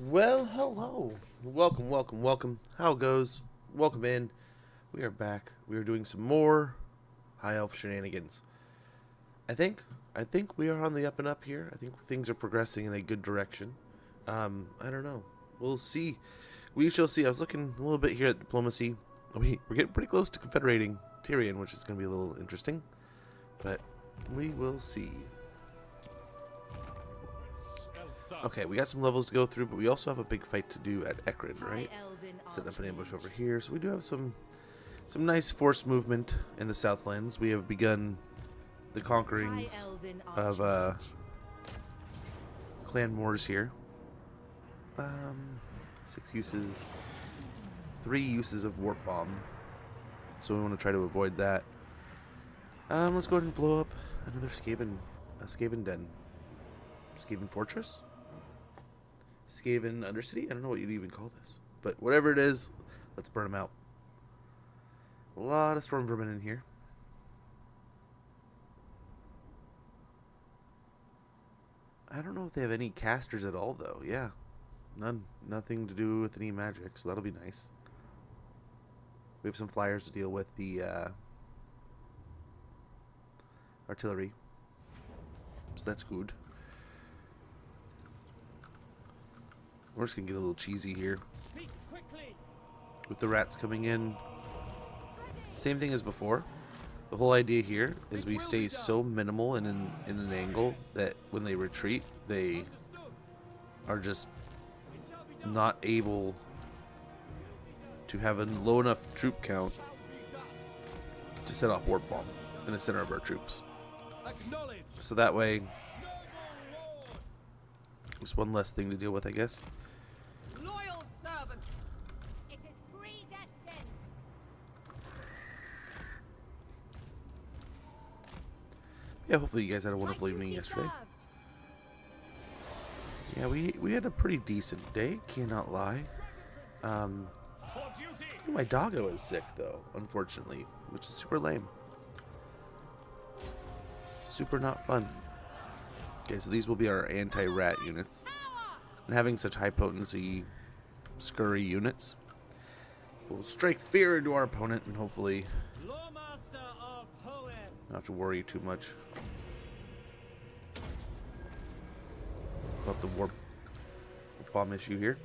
Well, hello. Welcome. How it goes? Welcome in. We are back. We are doing some more High Elf shenanigans. I think we are on the up and up here. I think things are progressing in a good direction. I don't know. We'll see. We shall see. I was looking a little bit here at diplomacy. We're getting pretty close to confederating Tyrion, which is going to be a little interesting. But we will see. Okay, we got some levels to go through, but we also have a big fight to do at Ekron, right? Setting up an ambush over here. So we do have some nice force movement in the Southlands. We have begun the conquerings of clan wars here. 6 uses, 3 uses of warp bomb. So we want to try to avoid that. Let's go ahead and blow up another Skaven den. Skaven fortress? Skaven Undercity? I don't know what you'd even call this. But whatever it is, let's burn them out. A lot of storm vermin in here. I don't know if they have any casters at all, though. Yeah. None. Nothing to do with any magic, so that'll be nice. We have some flyers to deal with the artillery. So that's good. We're just going to get a little cheesy here. With the rats coming in. Same thing as before. The whole idea here is we stay so minimal and in an angle that when they retreat, they are just not able to have a low enough troop count to set off warp bomb in the center of our troops. So that way, it's one less thing to deal with, I guess. Loyal servant. It is predestined. Yeah, hopefully you guys had a wonderful evening yesterday. Yeah, we had a pretty decent day, cannot lie. My doggo is sick though, unfortunately, which is super lame. Super not fun. Okay, so these will be our anti-rat units. And having such high potency scurry units will strike fear into our opponent and hopefully not have to worry too much about the warp bomb issue here.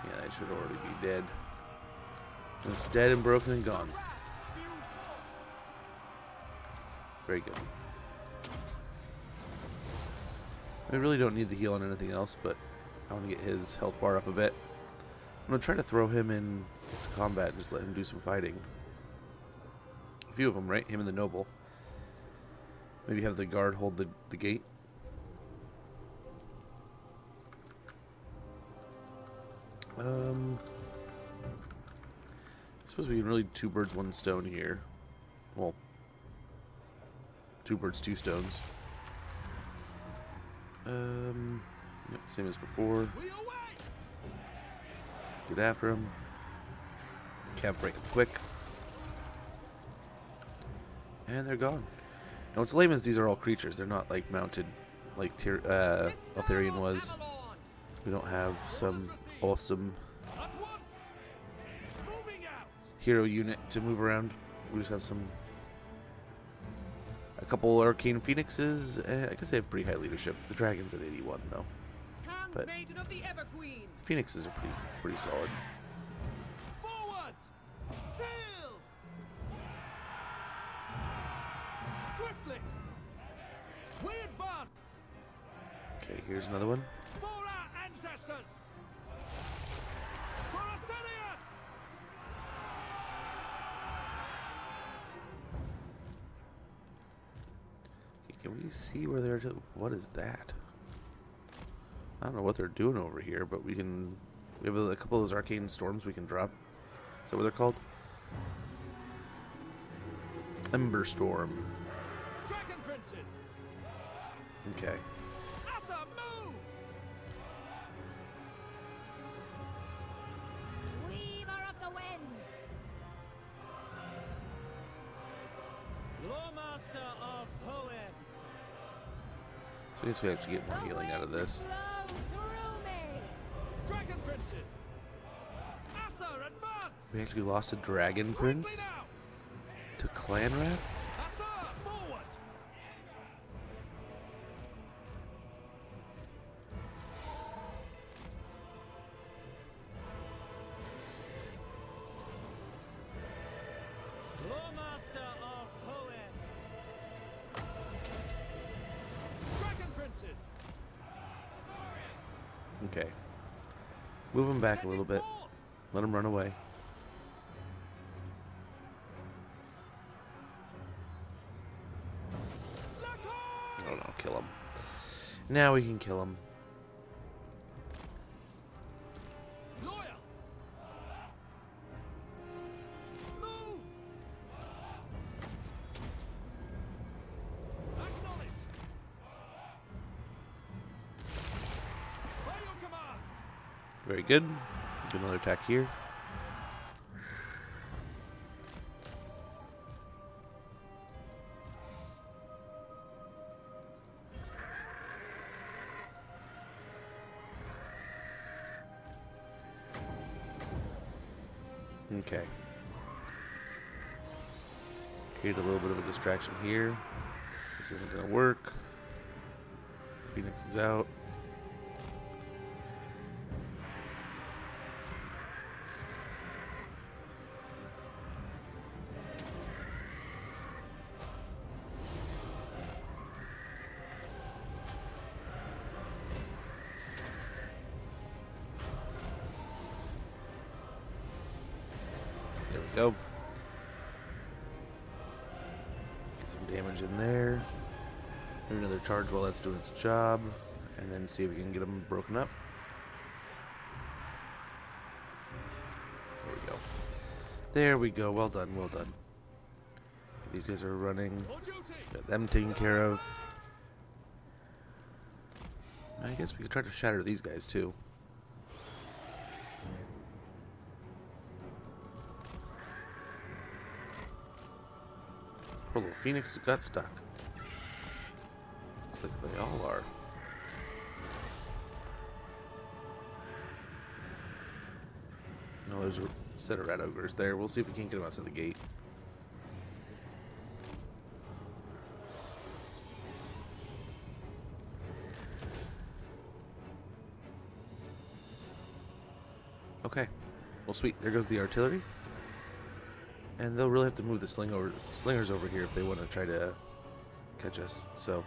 Yeah, it should already be dead. It's dead and broken and gone. Very good. I really don't need the heal on anything else, but I want to get his health bar up a bit. I'm going to try to throw him in combat and just let him do some fighting. A few of them, right? Him and the noble. Maybe have the guard hold the gate. I suppose we can really 2 birds, 1 stone here. Well, 2 birds, 2 stones. Yep, same as before. Get after him. Can't break him quick. And they're gone. Now what's lame is these are all creatures. They're not like mounted like Eltharion was. We don't have some awesome hero unit to move around. We just have a couple arcane phoenixes. I guess they have pretty high leadership. The dragon's at 81 though, but the phoenixes are pretty solid. Forward! Sail! Swiftly! We advance! Okay, here's another one. For our ancestors! For Eltharion! Okay, can we see where they're? What is that? I don't know what they're doing over here, but we have a couple of those arcane storms we can drop. Is that what they're called? Ember Storm. Dragon Princes! Okay. Asa, move! I guess we actually get more healing out of this. Dragon princes. Asa, advance. We actually lost a dragon prince Quickly now. to clan rats? Asa, forward. Lawmaster of Hoenn. Dragon princes. Okay. Move him back a little bit. Forth. Let him run away. Lock on. Oh no, kill him. Now we can kill him. Loyal. Move. Acknowledged. By your command. Very good. Do another attack here. Okay. Create a little bit of a distraction here. This isn't going to work. The Phoenix is out. There we go. Get some damage in there. Do another charge while that's doing its job. And then see if we can get them broken up. There we go. There we go. Well done, well done. These guys are running. For duty. Got them taken care of. I guess we could try to shatter these guys too. Poor little Phoenix got stuck. Looks like they all are. No, there's a set of rat ogres there. We'll see if we can get them outside the gate. Okay. Well, sweet. There goes the artillery. And they'll really have to move the slingers over here if they want to try to catch us. So,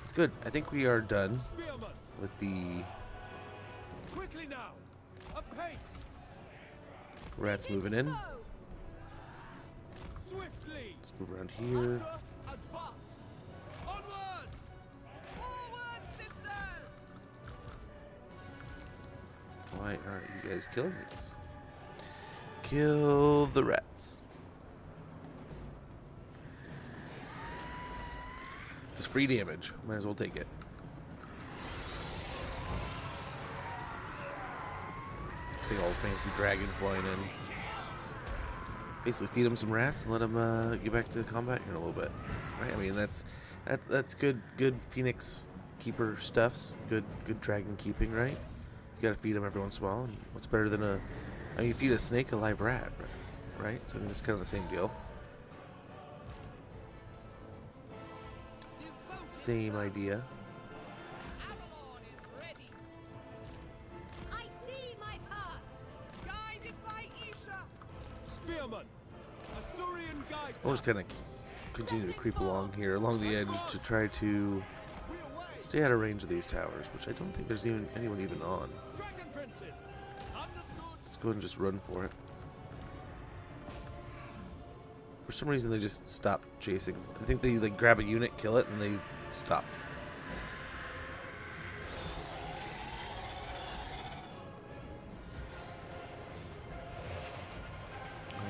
it's good. I think we are done Spearman. with the Quickly now. Apace. rats moving in. Swiftly. Let's move around here. Asa, advance. Onwards. Forward, sisters! Why aren't you guys killing these? Kill the rats. Just free damage. Might as well take it. Big old fancy dragon flying in. Basically feed him some rats and let him get back to combat here in a little bit. Right? I mean that's good Phoenix keeper stuffs. Good dragon keeping, right? You gotta feed him every once in a while. And what's better than I mean, you feed a snake a live rat, right? So I mean, it's kind of the same deal. Same idea. Avalon is ready. I see my path. Guided by Isha. Spearman. Assyrian guides. We'll just kind of continue to creep along here, along the edge, to try to stay out of range of these towers, which I don't think there's anyone even on. Dragon princes. Understood. Let's go ahead and just run for it. For some reason, they just stop chasing. I think they like grab a unit, kill it, and they stop.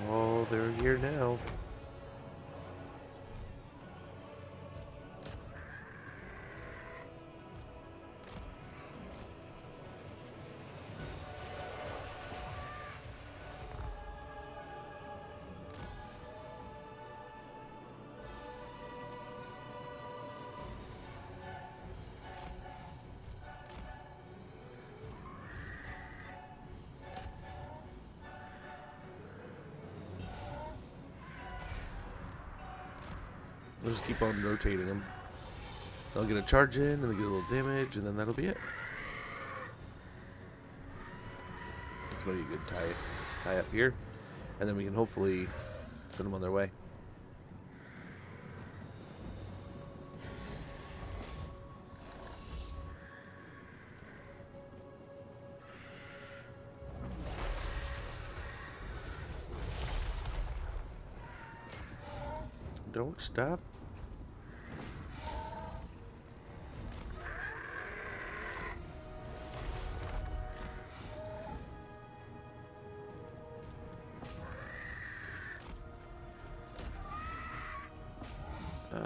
Oh, they're here now. We'll just keep on rotating them. They'll get a charge in, and they get a little damage, and then that'll be it. That's what you could tie up here, and then we can hopefully send them on their way. Don't stop.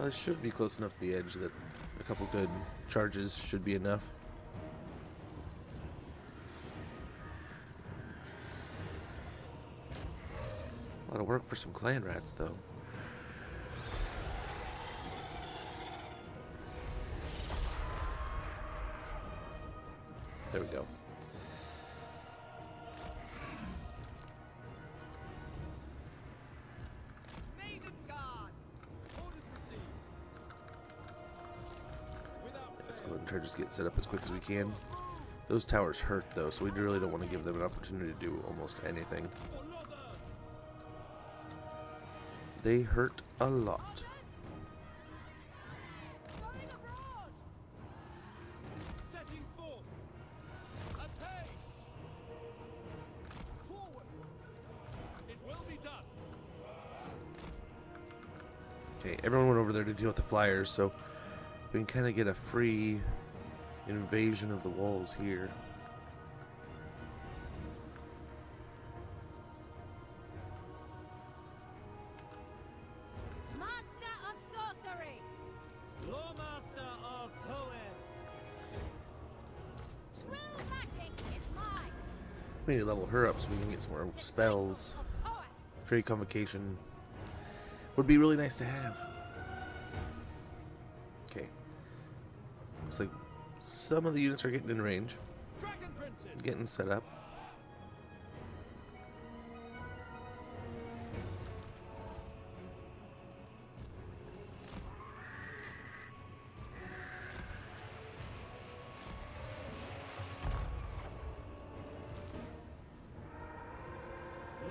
This should be close enough to the edge that a couple good charges should be enough. A lot of work for some clan rats, though. There we go. Maiden guard. Orders received. Without Let's go ahead and try to just get set up as quick as we can. Those towers hurt, though, so we really don't want to give them an opportunity to do almost anything. for Lother. They hurt a lot. Going abroad. Setting forth. Apace. Forward. It will be done. Okay, everyone went over there to deal with the flyers, so we can kind of get a free invasion of the walls here. Master of sorcery. Lawmaster of Hoenn. Trill magic is mine. We need to level her up so we can get some more spells. Of Hoenn. Free convocation would be really nice to have. Okay. Looks like some of the units are getting in range, Dragon princes. getting set up.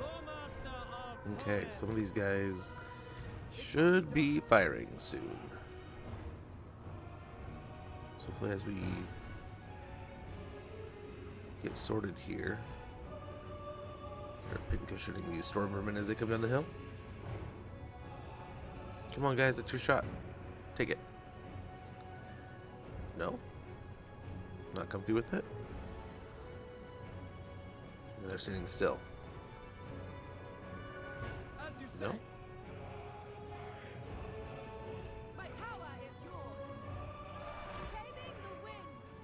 Lawmaster of Okay, some of these guys should be firing soon. So hopefully as we get sorted here, start pincushioning these storm vermin as they come down the hill. Come on guys, that's your shot. Take it. No? Not comfy with it? And they're sitting still. As you say. No? My power is yours. Taming the winds.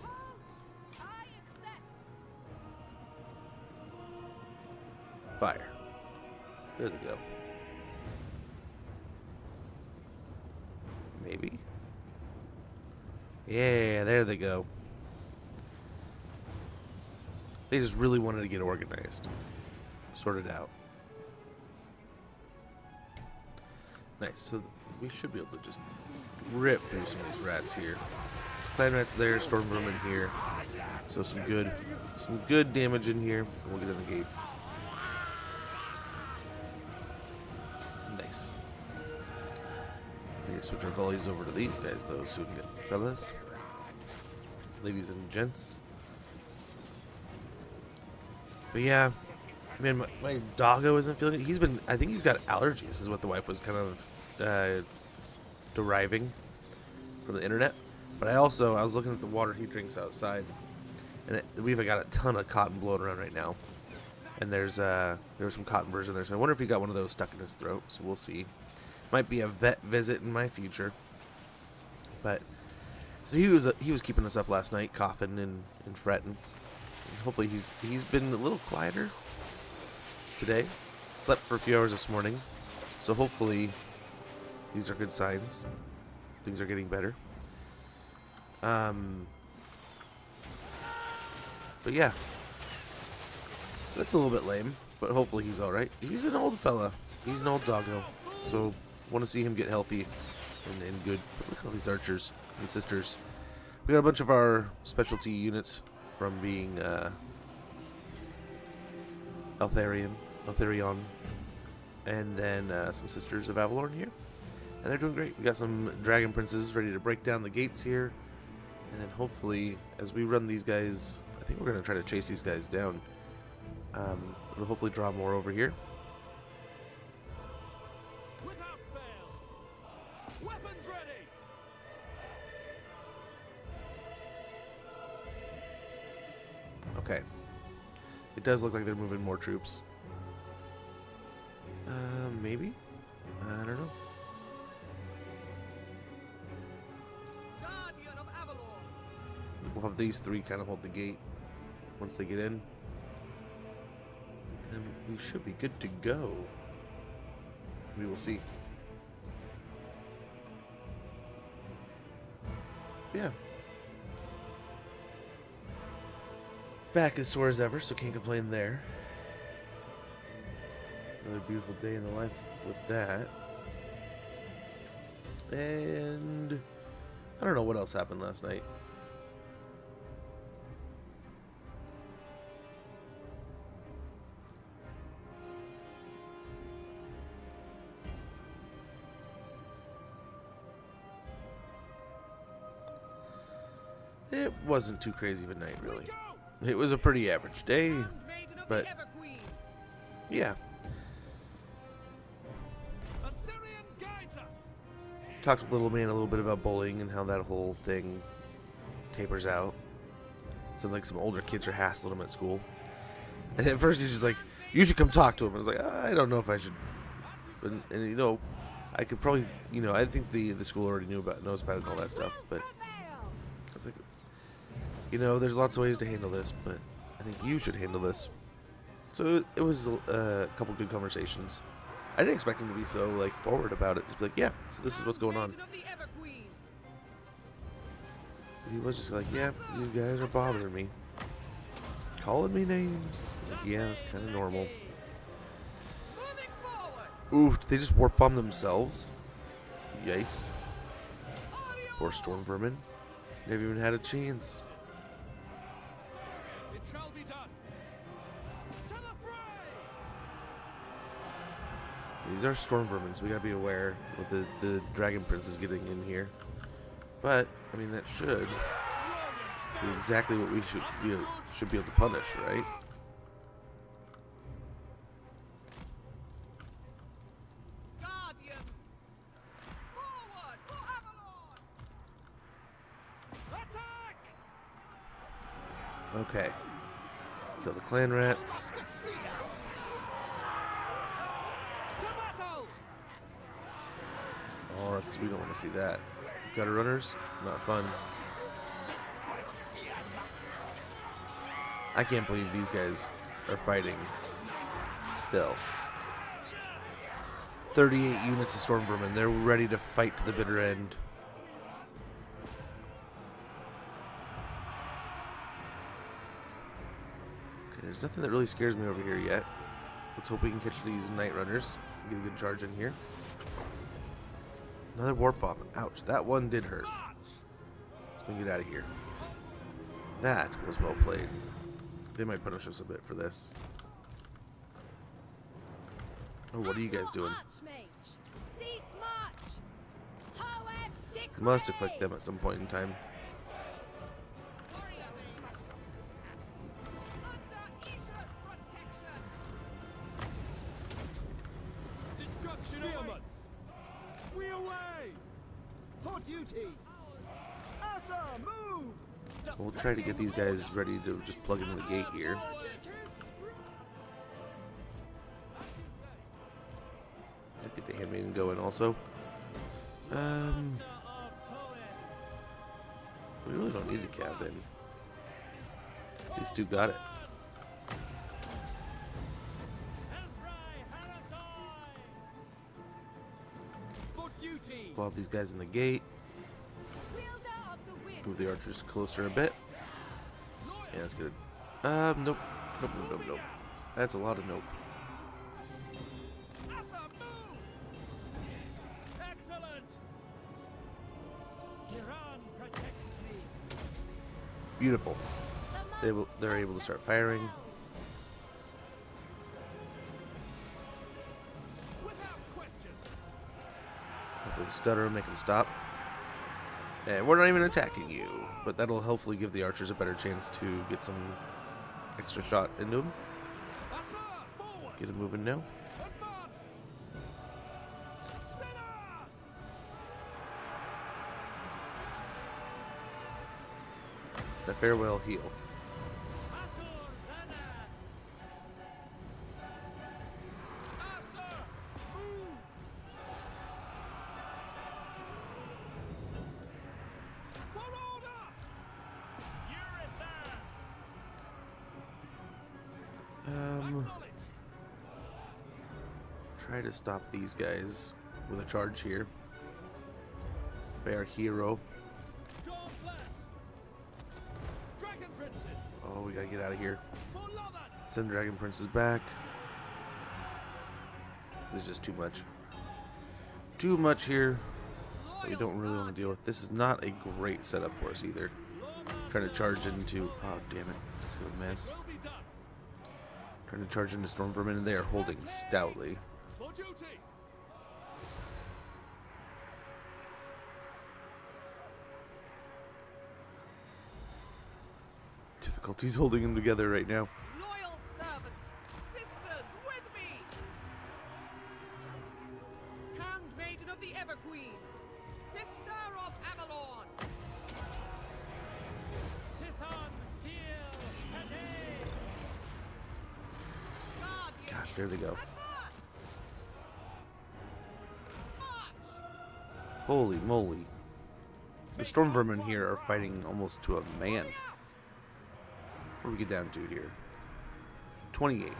Halt! I accept. Fire. There they go. Maybe? Yeah, there they go. They just really wanted to get organized. Sorted out. Nice, so we should be able to just rip through some of these rats here. Clan rats there, storm vermin here. So some good damage in here. And we'll get in the gates. Nice. We need to switch our volleys over to these guys though, so we can get fellas, ladies and gents. But yeah, man, my doggo isn't feeling it. I think he's got allergies, is what the wife was kind of deriving from the internet. But I was looking at the water he drinks outside, and we've got a ton of cotton blowing around right now. And there's some cotton burrs in there, so I wonder if he got one of those stuck in his throat. So we'll see. Might be a vet visit in my future. But so he was keeping us up last night, coughing and fretting. And hopefully he's been a little quieter today. Slept for a few hours this morning, so hopefully these are good signs. Things are getting better. But yeah. So that's a little bit lame, but hopefully he's alright. He's an old fella. He's an old doggo. So want to see him get healthy and good. But look at all these archers and sisters. We got a bunch of our specialty units from being Eltharion, and then some sisters of Avalorn here. And they're doing great. We got some dragon princes ready to break down the gates here. And then hopefully, as we run these guys, I think we're going to try to chase these guys down. It'll hopefully draw more over here. Without fail. Weapons ready. Okay. It does look like they're moving more troops. Maybe? I don't know. Guardian of Avalorn. We'll have these three kind of hold the gate once they get in. And then we should be good to go. We will see. Yeah. Back as sore as ever, so can't complain there. Another beautiful day in the life with that. And I don't know what else happened last night. It wasn't too crazy of a night, really. It was a pretty average day, but yeah. Assyrian guides us. Talked with little man a little bit about bullying and how that whole thing tapers out. Sounds like some older kids are hassling him at school. And at first he's just like, "You should come talk to him." I was like, "I don't know if I should." And you know, I could probably, you know, I think the school already knows about it and all that stuff. But I was like, you know, there's lots of ways to handle this, but I think you should handle this. So it was a couple good conversations. I didn't expect him to be so like forward about it. Just be like, yeah, so this is what's going on. He was just like, yeah, these guys are bothering me, calling me names. I was like, yeah, that's kind of normal. Oof, did they just warp bomb themselves? Yikes. Poor storm vermin. Never even had a chance. It shall be done. To the fray. These are storm vermin, so we gotta be aware with the dragon princes getting in here. But I mean, that should be exactly what we should be able to punish, right? Guardian. Forward for Avalorn. Attack. Okay. Kill the clan rats. To battle. Oh, we don't want to see that. Gutter runners, not fun. I can't believe these guys are fighting still. 38 units of storm vermin. They're ready to fight to the bitter end. Okay, there's nothing that really scares me over here yet. Let's hope we can catch these night runners. Get a good charge in here. Another warp bomb. Ouch. That one did hurt. Let's get out of here. That was well played. They might punish us a bit for this. Oh, what are you guys doing? Must have clicked them at some point in time. Destruction elements. We away. For duty. Asa, move. We'll try to get these guys ready to just plug into the gate here. Get the handmaiden going also. We really don't need the cabin. These two got it. For duty. Pull out these guys in the gate. Move the archers closer a bit. Yeah, that's good. Nope. Nope. That's a lot of nope. Asa, move! Excellent! Iran protects me. Beautiful. They're able to start firing. Without question. Hopefully stutter, make them stop. And we're not even attacking you, but that'll hopefully give the archers a better chance to get some extra shot into them. Asa, forward! Get them moving now. Advance! Center! The farewell heal. Asur Lana! Asa, move! For order! Yvresse! Acknowledged! Try to stop these guys with a charge here. By our hero. God bless! Dragon Princess! Oh, we gotta get out of here. For Lothan! Send Dragon Princess back. This is just too much. Too much here that we don't really want to deal with. This is not a great setup for us either. Trying to charge into... Oh, damn it. That's gonna miss. Will be done. Trying to charge into Storm Vermin, and they are holding stoutly. For duty! Difficulties holding them together right now. Loyal servant, sisters with me. Handmaiden of the Everqueen, sister of Avalon. Sithon, seal, Hade! Guardian, Gosh, there they go. advance. March. Holy moly. The Storm Vermin here are fighting almost to a man. Hurry out. What do we get down to here? 28. Maiden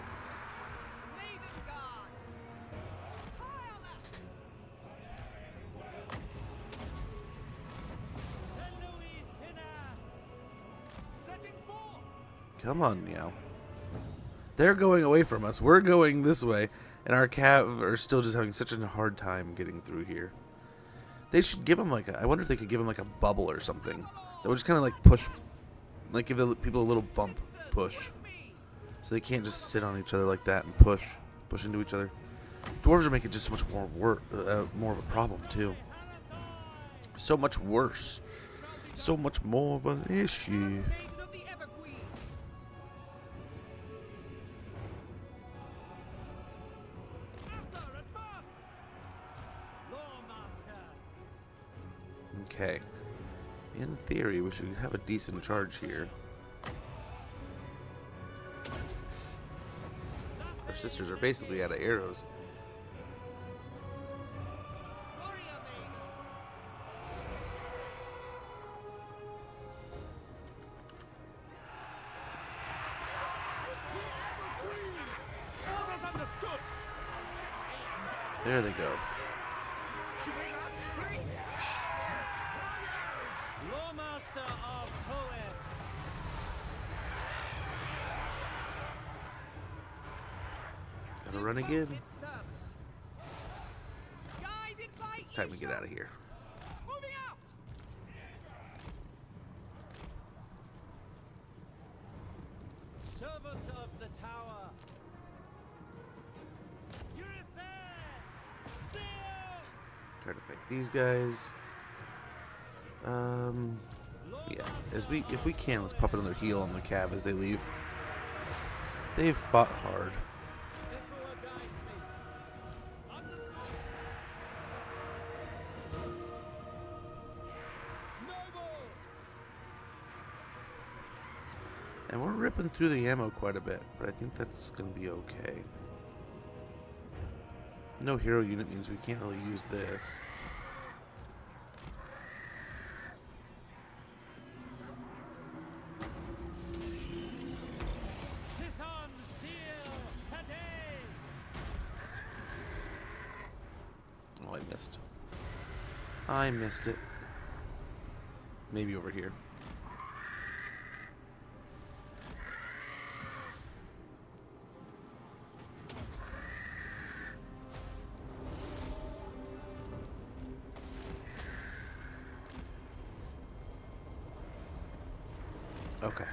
guard. Tireless. Louis Sinner! Setting forth! Come on now. They're going away from us. We're going this way. And our cav are still just having such a hard time getting through here. They should give them like a... I wonder if they could give them like a bubble or something. That would just kind of like push... Like give the people a little bump push. So they can't just sit on each other like that and push into each other. Dwarves are making just so much more more of a problem too. So much worse. So much more of an issue. Maiden of the Everqueen. Asa, advance! Lawmaster! Okay. In theory, we should have a decent charge here. Our sisters are basically out of arrows. Warrior maiden. Orders understood! There they go. Lawmaster of Hoeth! Gotta run again. Devoted servant. Guided by It's time to get out of here. Moving out. Servant of the tower! Yvresse! Seal! Try to fight these guys. Yeah. If we can, let's pop another heal on the cab as they leave. They've fought hard. Emperor guides me. Understood. Noble! And we're ripping through the ammo quite a bit, but I think that's going to be okay. No hero unit means we can't really use this. Sithon, seal, Hade! Oh, I missed. I missed it. Maybe over here. Okay.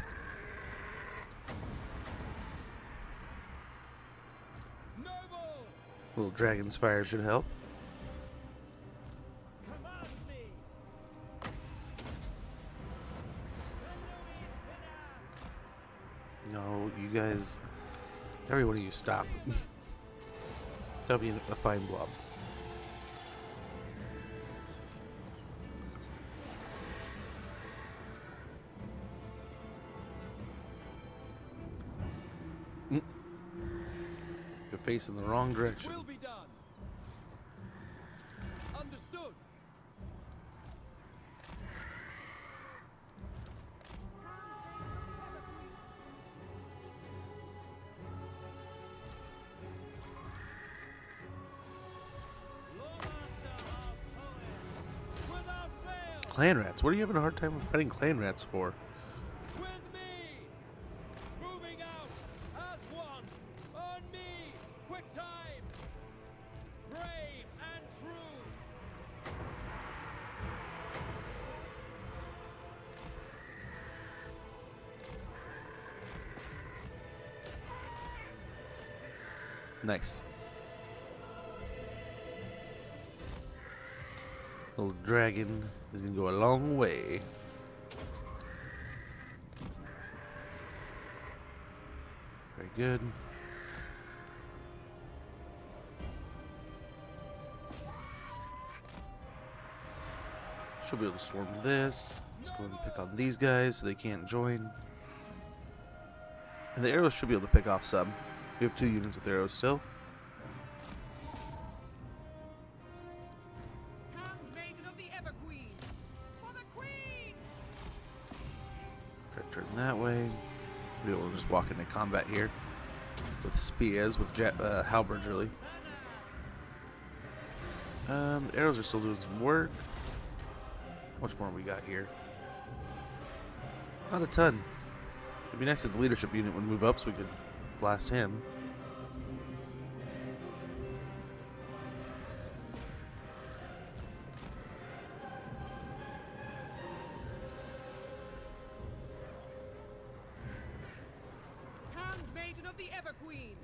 Noble, Little dragon's fire should help. command me. No, you guys. Every one of you stop. That'll be a fine blob. You're facing the wrong direction. Will be done. Understood. Lawmaster of poets, without fail, Clan rats. What are you having a hard time with fighting clan rats for? with me. Moving out as one. On me. Quick time. Brave and true. Nice. Little dragon is gonna go a long way. Very good. She'll be able to swarm this. Let's go ahead and pick on these guys so they can't join. And the arrows should be able to pick off some. We have 2 units with arrows still. Handmaiden of the Everqueen! For the Queen! Try to turn that way. Be able to just walk into combat here with spears, with halberds, really. The arrows are still doing some work. How much more we got here? Not a ton. It'd be nice if the leadership unit would move up so we could blast him. Handmaiden of the Everqueen!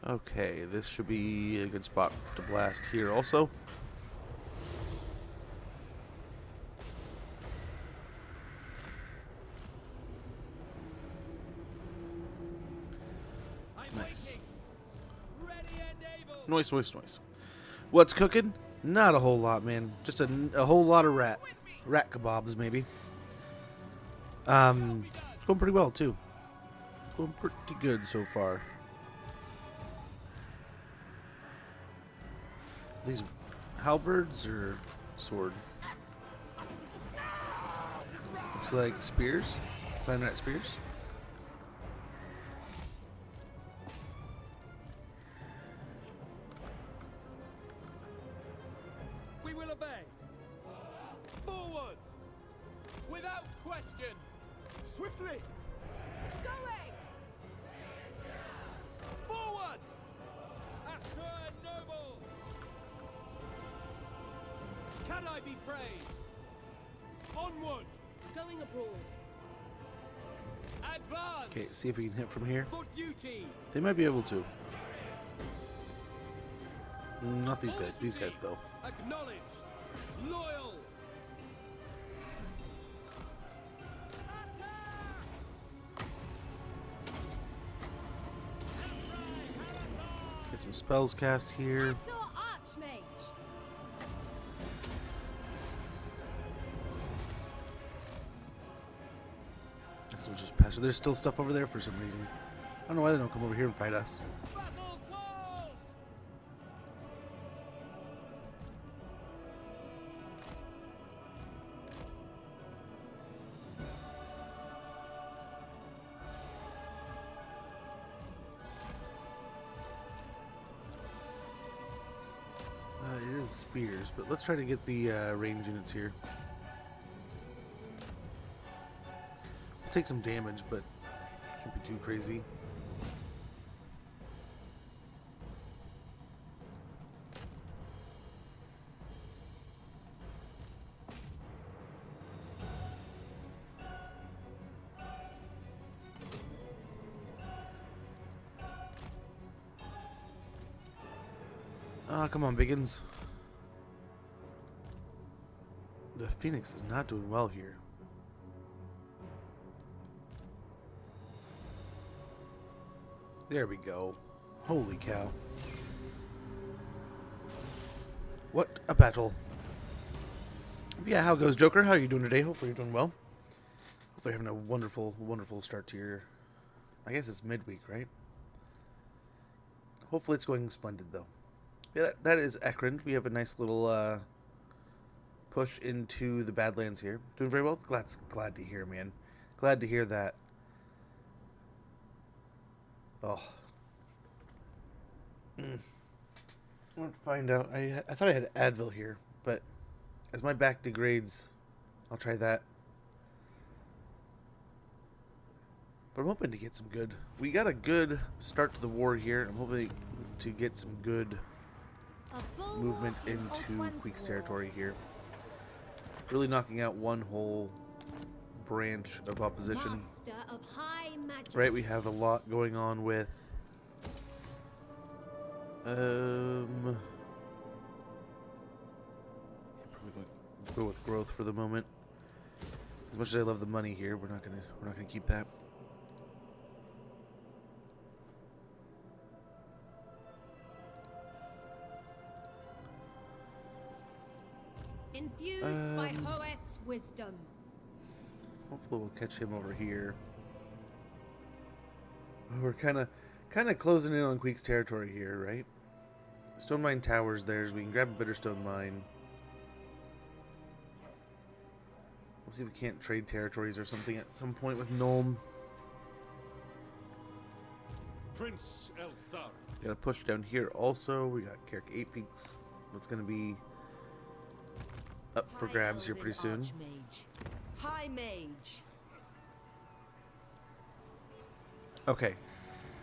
Okay, this should be a good spot to blast here also. I'm Nice. waiting. Ready and able. Noise, noise, noise. What's cooking? Not a whole lot, man. Just a whole lot of rat kebabs, maybe. It's going pretty well too. Going pretty good so far. These halberds or sword? Looks like spears. Clan rat spears. We will obey. Forward. Without question. Swiftly. Going! Forward. Assure noble. Can I be praised? Onward. Going abroad. Advance. Okay, see if we can hit from here. For duty. They might be able to. Not these guys. These guys, though. Acknowledged. Loyal. Get some spells cast here. Saw Archmage. This was just pass. There's still stuff over there for some reason. I don't know why they don't come over here and fight us. Battle calls. It is spears, but let's try to get the range units here. We'll take some damage, but shouldn't be too crazy. Ah, come on, Biggins. The Phoenix is not doing well here. There we go. Holy cow. What a battle. Yeah, how goes, Joker? How are you doing today? Hopefully you're doing well. Hopefully you're having a wonderful, wonderful start to your... I guess it's midweek, right? Hopefully it's going splendid, though. Yeah, that is Ekrend. We have a nice little push into the Badlands here. Doing very well. Glad to hear, man. Glad to hear that. Oh. I want to find out. I thought I had Advil here, but as my back degrades, I'll try that. But I'm hoping to get some good... We got a good start to the war here. I'm hoping to get some good movement into Queek's territory here. Really knocking out one whole branch of opposition. Right, we have a lot going on with... probably go with growth for the moment. As much as I love the money here, we're not gonna keep that. Infused by Hoet's wisdom. Hopefully we'll catch him over here. We're kind of closing in on Queek's territory here, right? Stone Mine Tower's theirs. We can grab a Bitterstone Mine. We'll see if we can't trade territories or something at some point with Nuln. Prince Eltharion. Got to push down here also. We got Carrick 8 Peaks. That's going to be up for grabs here pretty soon. High Mage. Okay.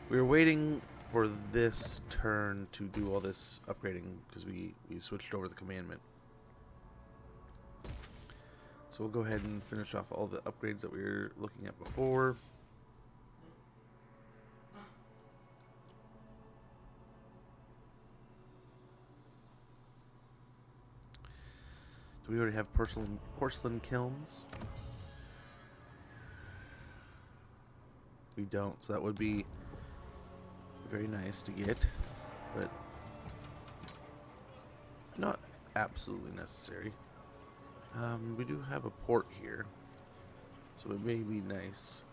We were waiting for this turn to do all this upgrading because we switched over the commandment. So we'll go ahead and finish off all the upgrades that we were looking at before. Do we already have porcelain kilns? We don't, so that would be very nice to get, but not absolutely necessary. We do have a port here, so it may be nice.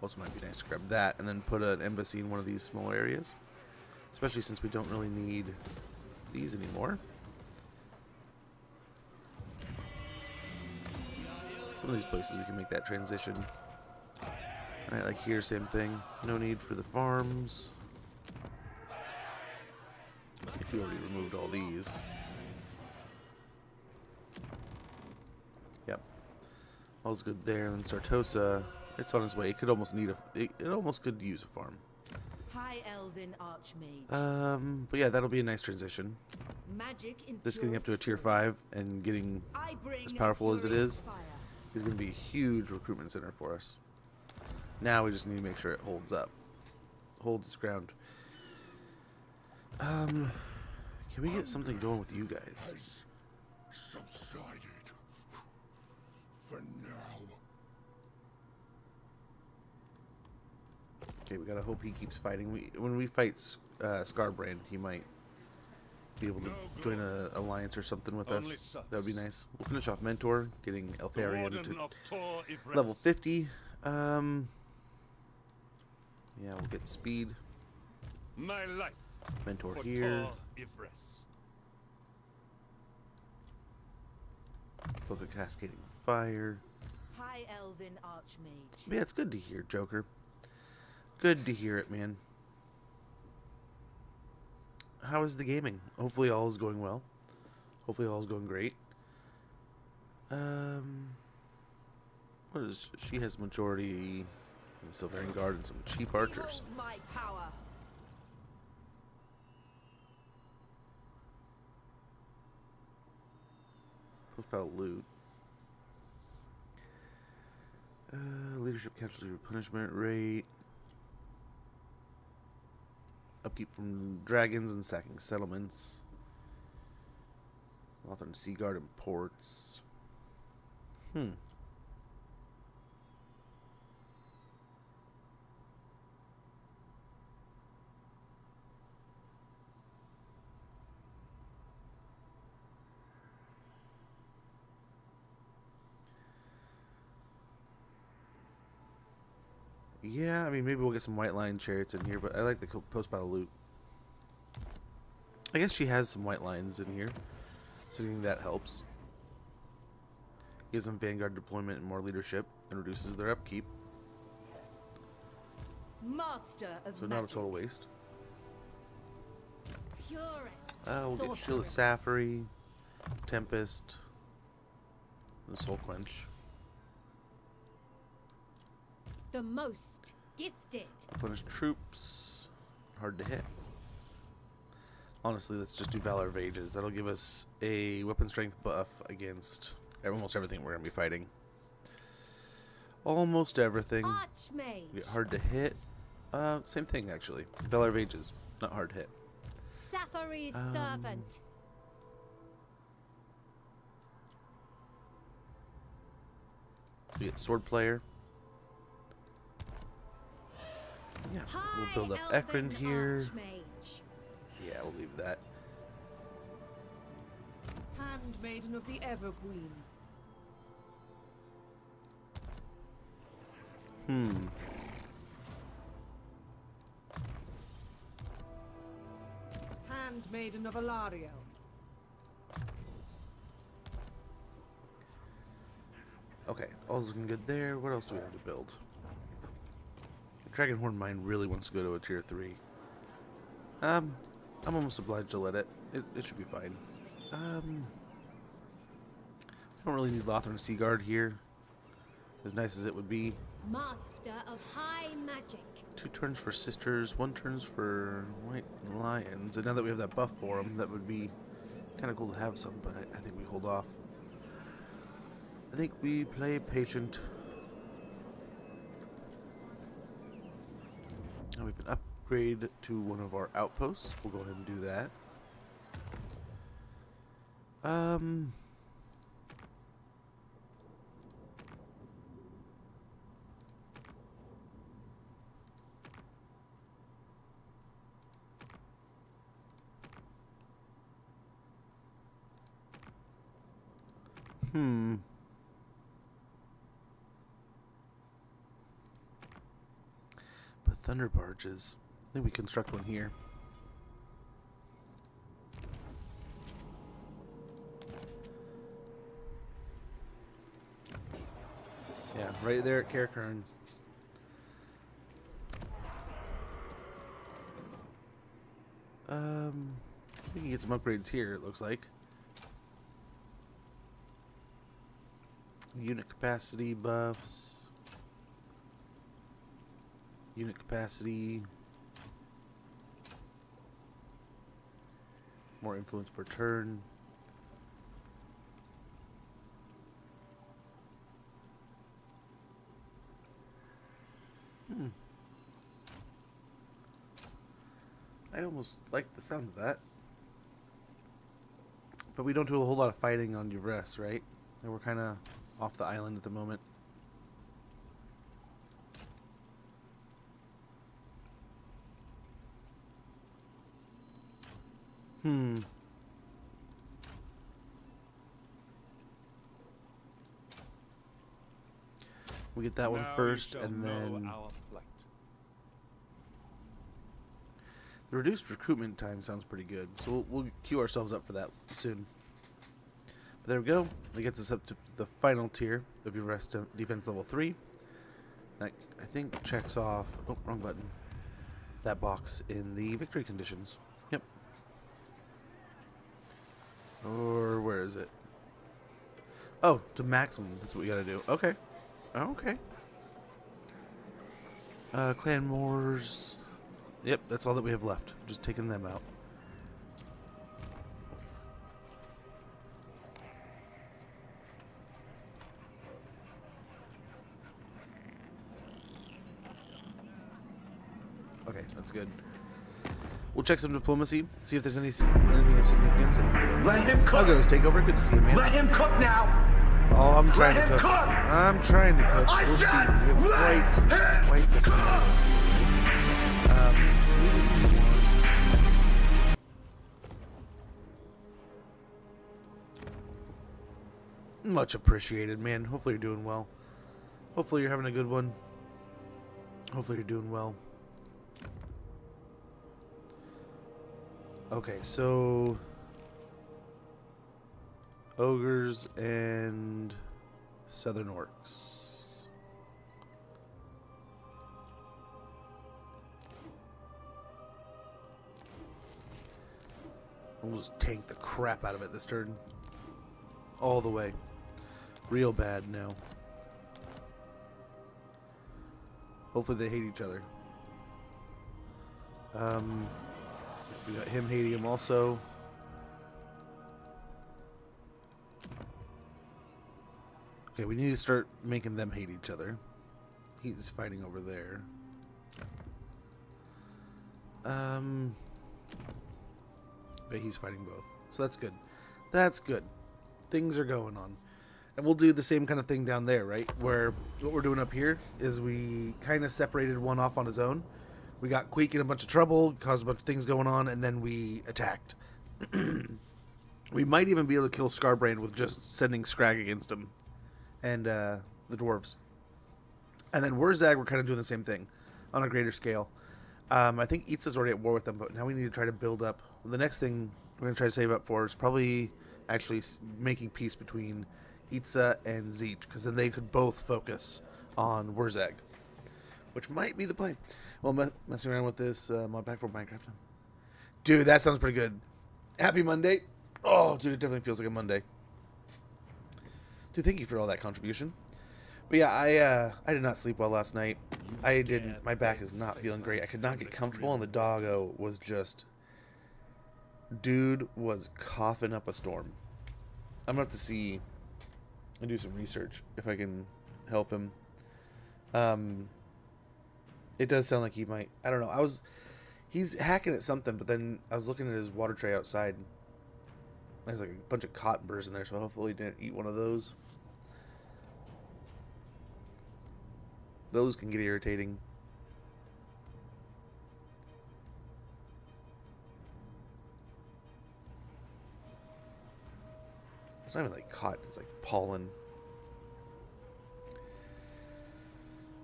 Also might be nice to grab that and then put an embassy in one of these small areas, especially since we don't really need these anymore. Some of these places we can make that transition. Alright, like here, same thing. No need for the farms. We already removed all these. Yep. All's good there. And Sartosa, it's on its way. It could almost need it almost could use a farm. High Elven Archmage. But yeah, that'll be a nice transition. Magic This getting up to a tier 5 and getting as powerful as it is going to be a huge recruitment center for us. Now we just need to make sure it holds up. Holds its ground. Can we get something going with you guys? Has subsided for now. Okay, we gotta hope he keeps fighting. When we fight Scarbrand, he might be able to join an alliance or something with us. That would be nice. We'll finish off Mentor, getting Eltharion to level 50. Yeah, we'll get speed. My life. Mentor for here. Yvresse. Book of Cascading Fire. High Elven Archmage. But yeah, it's good to hear, Joker. Good to hear it, man. How is the gaming? Hopefully all is going well. Hopefully all is going great. What is... She has majority in the Sylvanian Guard and some cheap archers. Behold my power. About loot. Leadership casualty replenishment rate. Upkeep from dragons and sacking settlements. Eltharion Sea Guard and ports. Yeah, I mean, maybe we'll get some white line chariots in here, but I like the post-battle loot. I guess she has some white lines in here, so I think that helps. Gives them vanguard deployment and more leadership, and reduces their upkeep. Master of So not a magic. total waste. Purest We'll get sorcerer. Shield of Sapphire, Tempest, and Soul Quench. The most gifted. Punish troops. Hard to hit. Honestly, let's just do Valor of Ages. That'll give us a weapon strength buff against almost everything we're going to be fighting. Almost everything. Archmage. We get hard to hit. Same thing, actually. Valor of Ages. Not hard to hit. Sapphire's servant. We get Sword Player. Yeah, we'll build up High Ekron Elven here. Archmage. Yeah, we'll leave that. Handmaiden of the Everqueen. Handmaiden of Eltharion. Okay, all's looking good there. What else do we have to build? Dragonhorn Mine really wants to go to a tier 3. I'm almost obliged to let it. It should be fine. I don't really need Eltharion Sea Guard here. As nice as it would be. Master of high magic. 2 turns for sisters, 1 turns for white lions. And now that we have that buff for them, that would be kind of cool to have some, but I think we hold off. I think we play patient. Now we can upgrade to one of our outposts. We'll go ahead and do that. But thunder barges. I think we construct one here. Yeah, right there at Karakern. We can get some upgrades here, it looks like. Unit capacity buffs. Unit capacity. More influence per turn. I almost like the sound of that. But we don't do a whole lot of fighting on Yvresse, right? And we're kind of off the island at the moment. We get that one Now first, you shall and know then our plight. the reduced recruitment time sounds pretty good. So we'll queue ourselves up for that soon. But there we go. That gets us up to the final tier of Yvresse defense level 3. That, I think, checks off... Oh, wrong button. That box in the victory conditions. Yep. Or where is it? Oh, to maximum. That's what we gotta do. Okay. Okay. Clan Wars. Yep, that's all that we have left. Just taking them out. Okay, that's good. We'll check some diplomacy, see if there's anything of significance. Let him cook. Doggo's takeover. Good to see you, man. Let him cook now. Oh, I'm trying Let to him cook. cook. I'm trying to cook. I We'll see. said, We have let quite him this cook. Much appreciated, man. Hopefully you're doing well. Hopefully you're having a good one. Hopefully you're doing well. Okay, so ogres and southern orcs. We'll just tank the crap out of it this turn. All the way. Real bad now. Hopefully they hate each other. We got him hating him also. Okay, we need to start making them hate each other. He's fighting over there. But he's fighting both. So that's good. That's good. Things are going on. And we'll do the same kind of thing down there, right? Where what we're doing up here is we kind of separated one off on his own. We got Queek in a bunch of trouble, caused a bunch of things going on, and then we attacked. We might even be able to kill Scarbrand with just sending Scrag against him. And the dwarves. And then Wurzag, we're kind of doing the same thing on a greater scale. I think Yvresse's already at war with them, but now we need to try to build up. The next thing we're going to try to save up for is probably actually making peace between Yvresse and Zeech, because then they could both focus on Wurzag, which might be the plan. Well, messing around with this mod pack for Minecraft. Dude, that sounds pretty good. Happy Monday. Oh, dude, it definitely feels like a Monday. Dude, thank you for all that contribution. But yeah, I did not sleep well last night. I didn't. My back is not feeling great. I could not get comfortable, and the doggo was just... Dude was coughing up a storm. I'm going to have to see and do some research if I can help him. It does sound like he might. I don't know. He's hacking at something, but then I was looking at his water tray outside. There's like a bunch of cotton burrs in there, so hopefully he didn't eat one of those. Those can get irritating. It's not even like cotton, it's like pollen.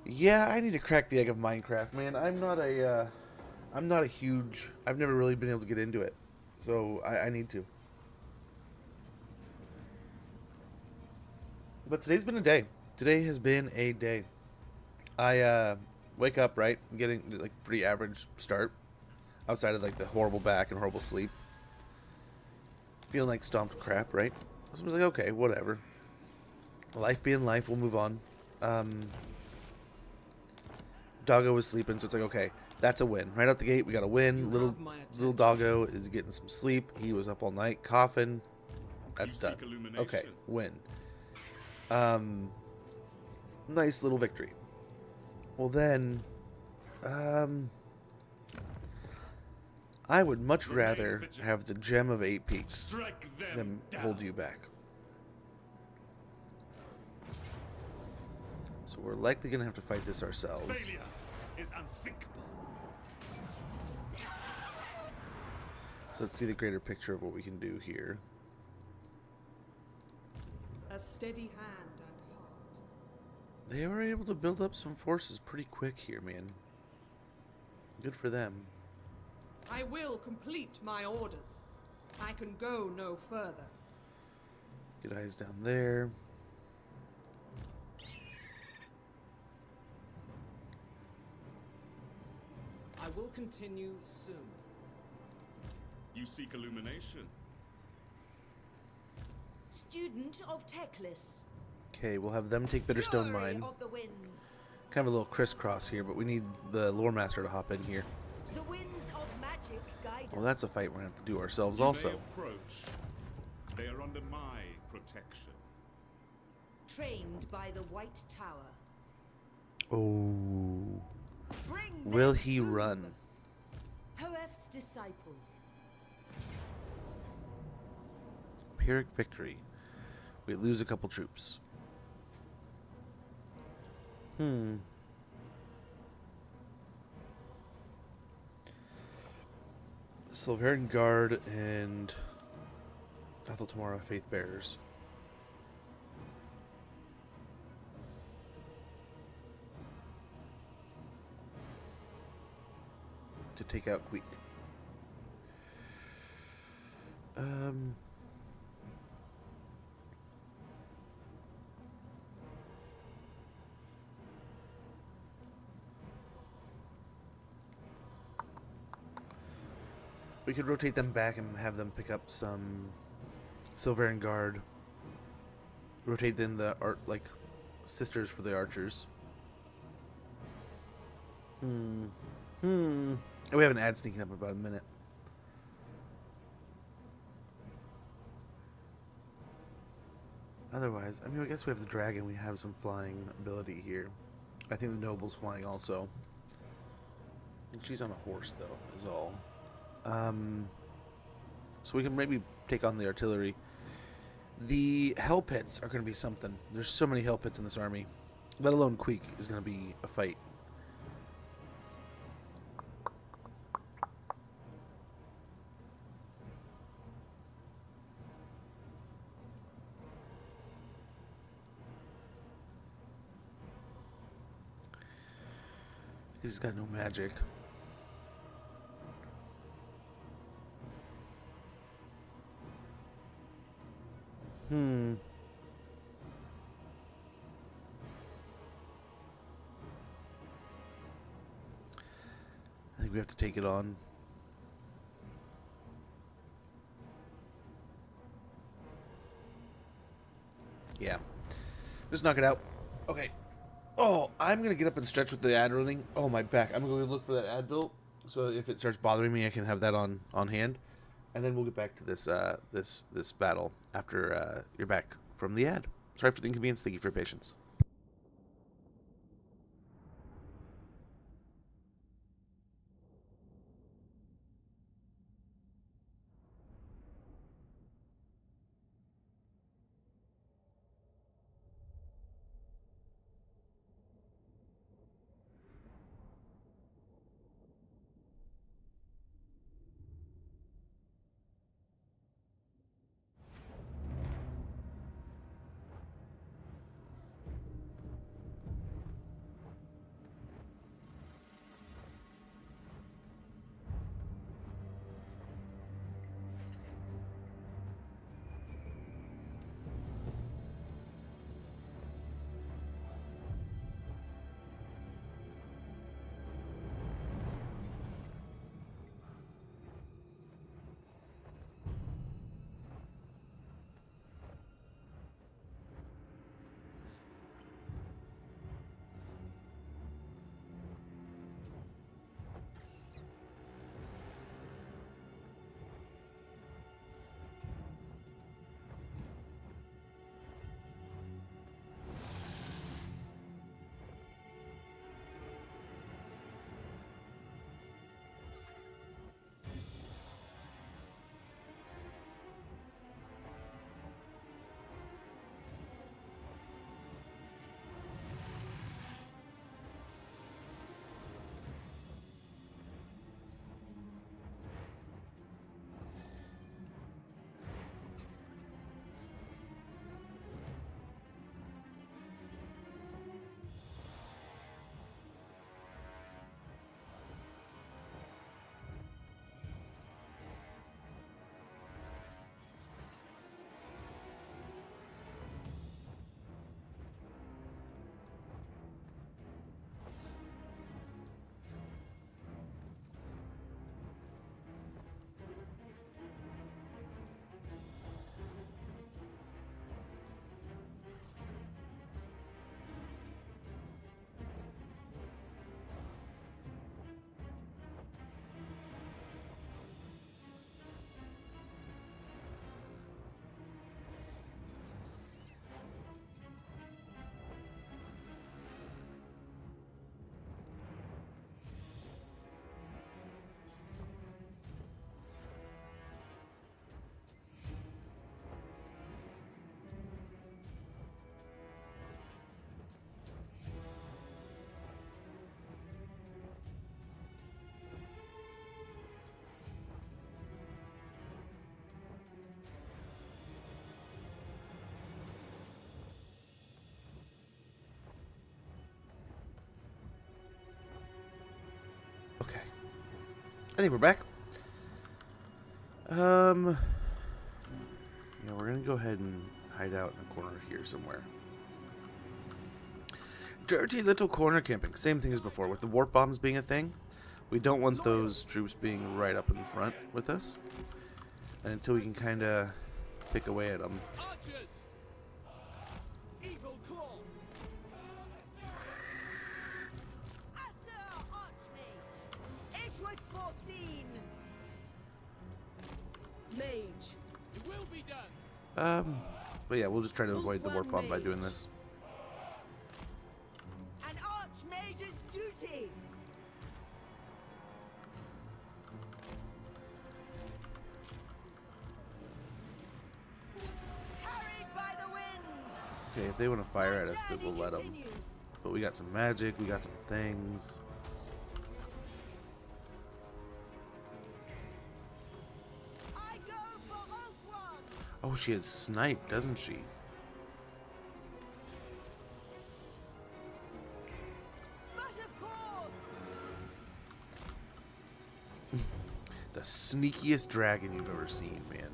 Yeah, I need to crack the egg of Minecraft, man. I'm not a huge... I've never really been able to get into it. So, I need to. But today's been a day. Today has been a day. I wake up, right? Getting like pretty average start. Outside of like the horrible back and horrible sleep. Feeling like stomped crap, right? So I was like, okay, whatever. Life being life, we'll move on. Doggo was sleeping, so it's like, okay, that's a win. Right out the gate, we got a win. Little doggo is getting some sleep. He was up all night coughing. That's done. Okay, win. Nice little victory. Well then, I would much rather have the gem of 8 peaks than hold you back. So we're likely going to have to fight this ourselves. Failure is unthinkable. So let's see the greater picture of what we can do here. A steady hand and heart. They were able to build up some forces pretty quick here, man. Good for them. I will complete my orders. I can go no further. Get eyes down there. I will continue soon. You seek illumination. Student of Teclis. Okay, we'll have them take Bitterstone Fury Mine. of the winds. Kind of a little crisscross here, but we need the Lore Master to hop in here. The winds of magic guide Well, that's a fight we're going to have to do ourselves You may also. approach. They are under my protection. trained by the White Tower. Oh. Bring Will them he doom. run? Hoef's disciple. Pyrrhic victory. We lose a couple troops. Eltharion Guard and Ethel Tamara Faith Bearers. To take out Queek. We could rotate them back and have them pick up some Eltharion Guard. Rotate in the sisters for the archers. We have an ad sneaking up in about a minute. Otherwise, I mean, I guess we have the dragon. We have some flying ability here. I think the noble's flying also. And she's on a horse, though, is all. So we can maybe take on the artillery. The hell pits are going to be something. There's so many hell pits in this army. Let alone Queek is going to be a fight. He's got no magic. I think we have to take it on. Yeah. Just knock it out. Okay. Oh, I'm going to get up and stretch with the ad running. Oh, my back. I'm going to look for that Advil. So if it starts bothering me, I can have that on hand. And then we'll get back to this this battle after you're back from the ad. Sorry for the inconvenience. Thank you for your patience. I think we're back. Yeah, we're gonna go ahead and hide out in a corner here somewhere. Dirty little corner camping. Same thing as before, with the warp bombs being a thing. We don't want those troops being right up in front with us. And until we can kind of pick away at them. Archers! Eagle claw! Asser Archmage! It was foreseen! Mage. It will be done! But yeah, we'll just try to avoid the warp bomb by doing this. An Archmage's duty! Carried by the winds! Okay, if they want to fire at My us, then we'll journey let them. continues. But we got some magic, we got some things. I go for Oak One! Oh, she has snipe, doesn't she? But of course! The sneakiest dragon you've ever seen, man.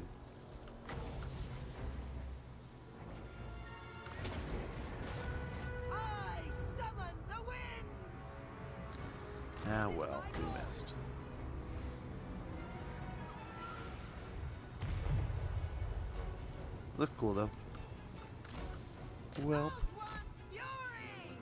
I summon the winds! Ah, well, we missed. Look cool, though. Well, Oak One's fury!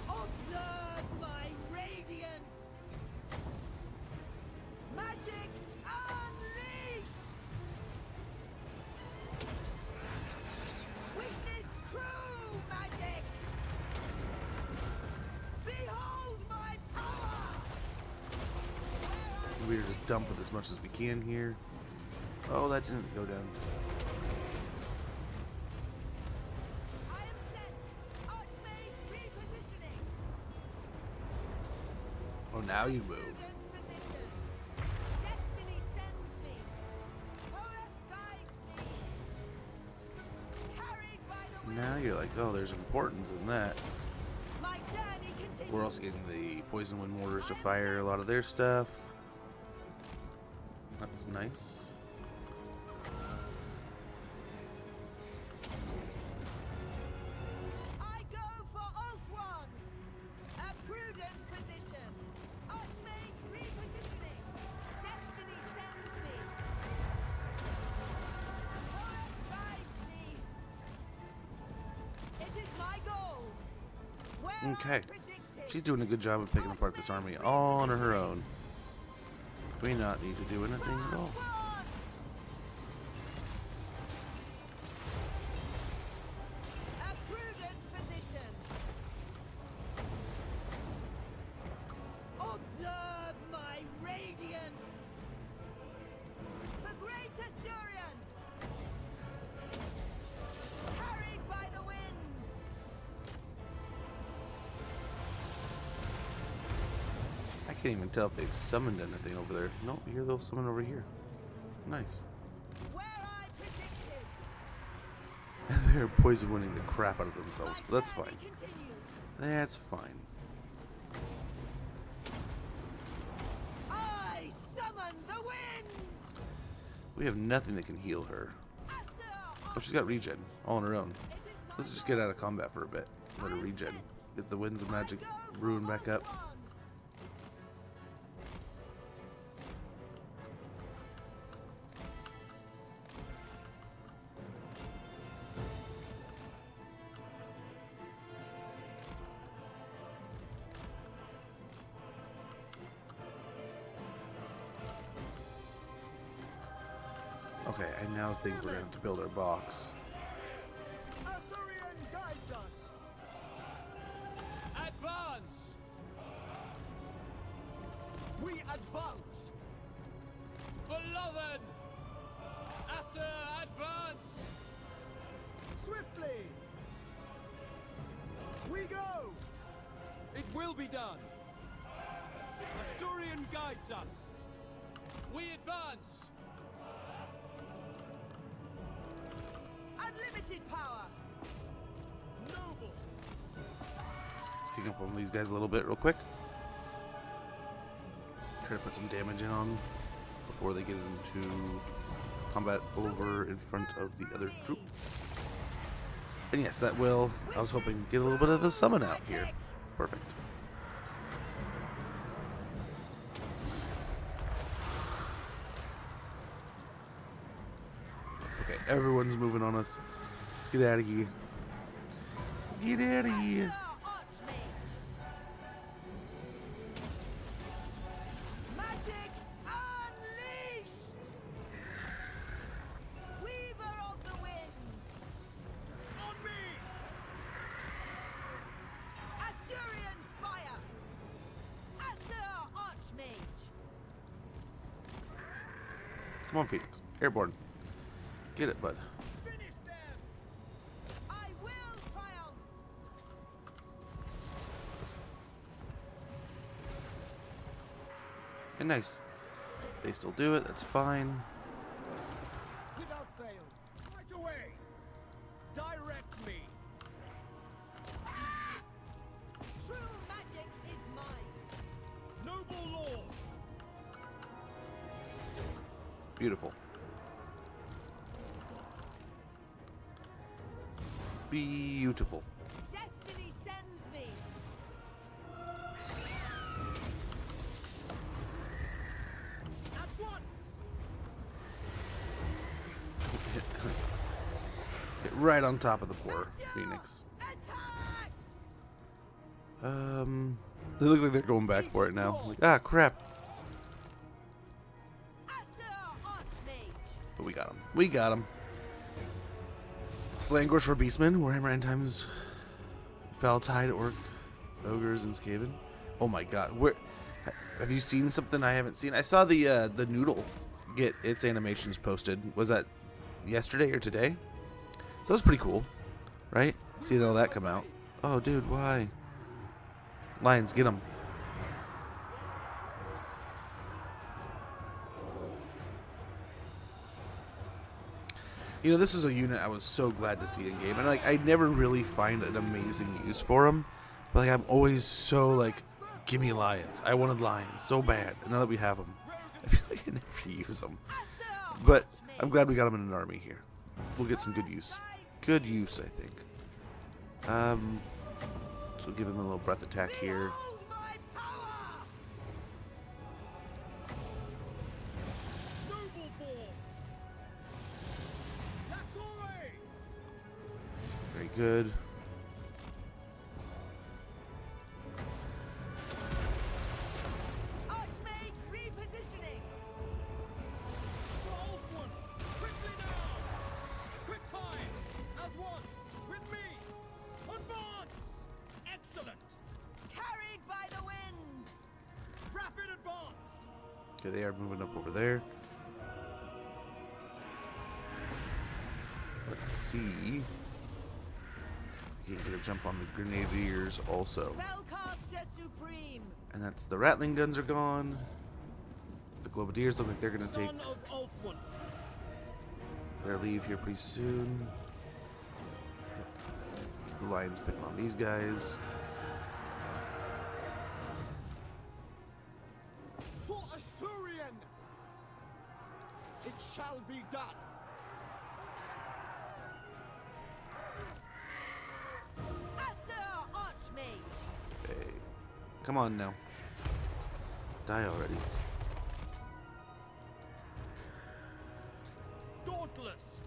Observe my radiance! Magic's unleashed! Witness true magic! Behold my power! we're just dumping as much as we can here. Oh, that didn't go down. I am sent! Archmage repositioning! Oh, now you move. Prudent position. Destiny sends me. Horus guides me. Carried by the wind. Now you're like, oh, there's importance in that. My journey continues. We're also getting the poison wind mortars to fire a lot of their stuff. That's nice. I go for Oak One. A prudent position. Archmage repositioning. Destiny sends me. Horus guides me. It is my goal. Where I Okay. predicted. She's doing a good job of picking apart this army all on her own. Do we not need to do anything at all? A prudent position. Observe my radiance. For great Eltharion. Carried by the winds. I can't even tell if they've summoned anything over there. Nope, here they'll summon over here. Nice. Where I predicted. And they're poison winning the crap out of themselves, but that's My fine. journey continues. That's fine. I summon the winds. We have nothing that can heal her. Asser Oh, she's got regen all on her own. It is my Let's just get out of combat for a bit. Let her regen. Get the winds of magic ruin back up. Okay, I now think we're going to have to build our box. Eltharion guides us! Advance! We advance! For Lothen! Asser, advance! Swiftly! We go! It will be done! Eltharion guides us! Advance! Unlimited power. Noble! Let's kick up one of these guys a little bit real quick. Try to put some damage in on before they get into combat over in front of the other troop. And yes, that will. I was hoping to get a little bit of the summon out here. Perfect. Okay, everyone's moving on us. Let's get out of here. Let's get out of here. Archmage. Magic's unleashed. Weaver of the winds. On me! Assyrian's fire. Assur Archmage. Come on, Phoenix. Airborne. Get it, bud. Finish them! I will triumph. And nice. They still do it. That's fine. Without fail. Right away! Direct me! True magic is mine. Noble lord! Beautiful. Beautiful. Destiny sends me. At once! Hit right on top of the poor Phoenix. Attack! They look like they're going back for it now. Like, ah, crap. Assur Archmage. But we got him. We got him. Slangors for Beastmen, Warhammer End Times, Foul Tide, Orc, Ogres, and Skaven. Oh my god. Where have you seen something I haven't seen? I saw the noodle get its animations posted. Was that yesterday or today? So that was pretty cool, right? Seeing all that come out. Oh, dude, why? Lions, get them. You know, this was a unit I was so glad to see in game, and like I never really find an amazing use for them, but like I'm always so like, give me lions. I wanted lions so bad, and now that we have them, I feel like I never use them. Assur But Archmage. I'm glad we got them in an army here. We'll get some good use. Good use, I think. So we'll give him a little breath attack here. Behold my power! Noble born! Lacoue! Very good. Archmage repositioning. For Old One! Quickly now! Quick time! As one! With me! Advance! Excellent! Carried by the winds. Rapid advance! Okay, they are moving up over there. Let's see. We can get a jump on the Grenadiers also. Spellcaster supreme. And that's the Rattling guns are gone. The Globadiers look like they're going to take Son of Ulfman! their leave here pretty soon. Get the Lions picking on these guys. For Assyrian! It shall be done! Assur Archmage. Okay. Come on now. Die already. Dauntless!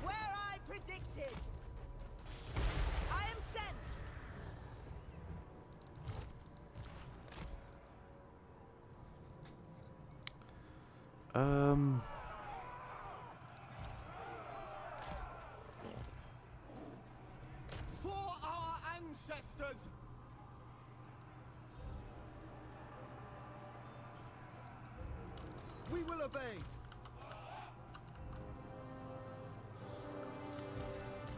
Where I predicted. I am sent. For our ancestors! We will obey!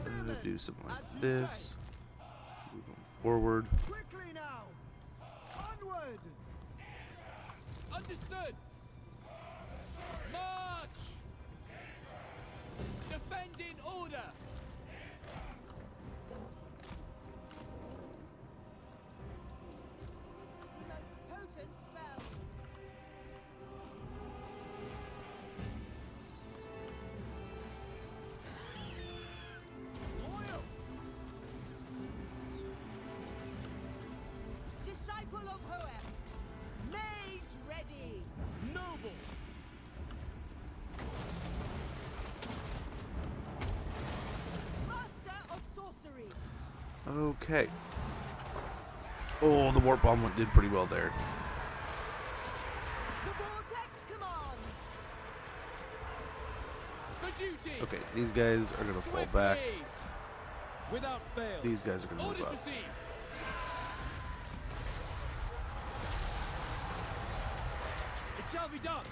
I'm gonna do something As like you this. Move them forward. Quickly now! Onward! Understood! March! Defend in order! Potent spells. Loyal! Disciple of Hoem. Mage ready. Noble! Master of sorcery. Okay. Oh, the warp bomb did pretty well there. The vortex commands. For duty! Okay, these guys are gonna fall Swiftly! back. Without fail. These guys are gonna move Orders up. received. It shall be done.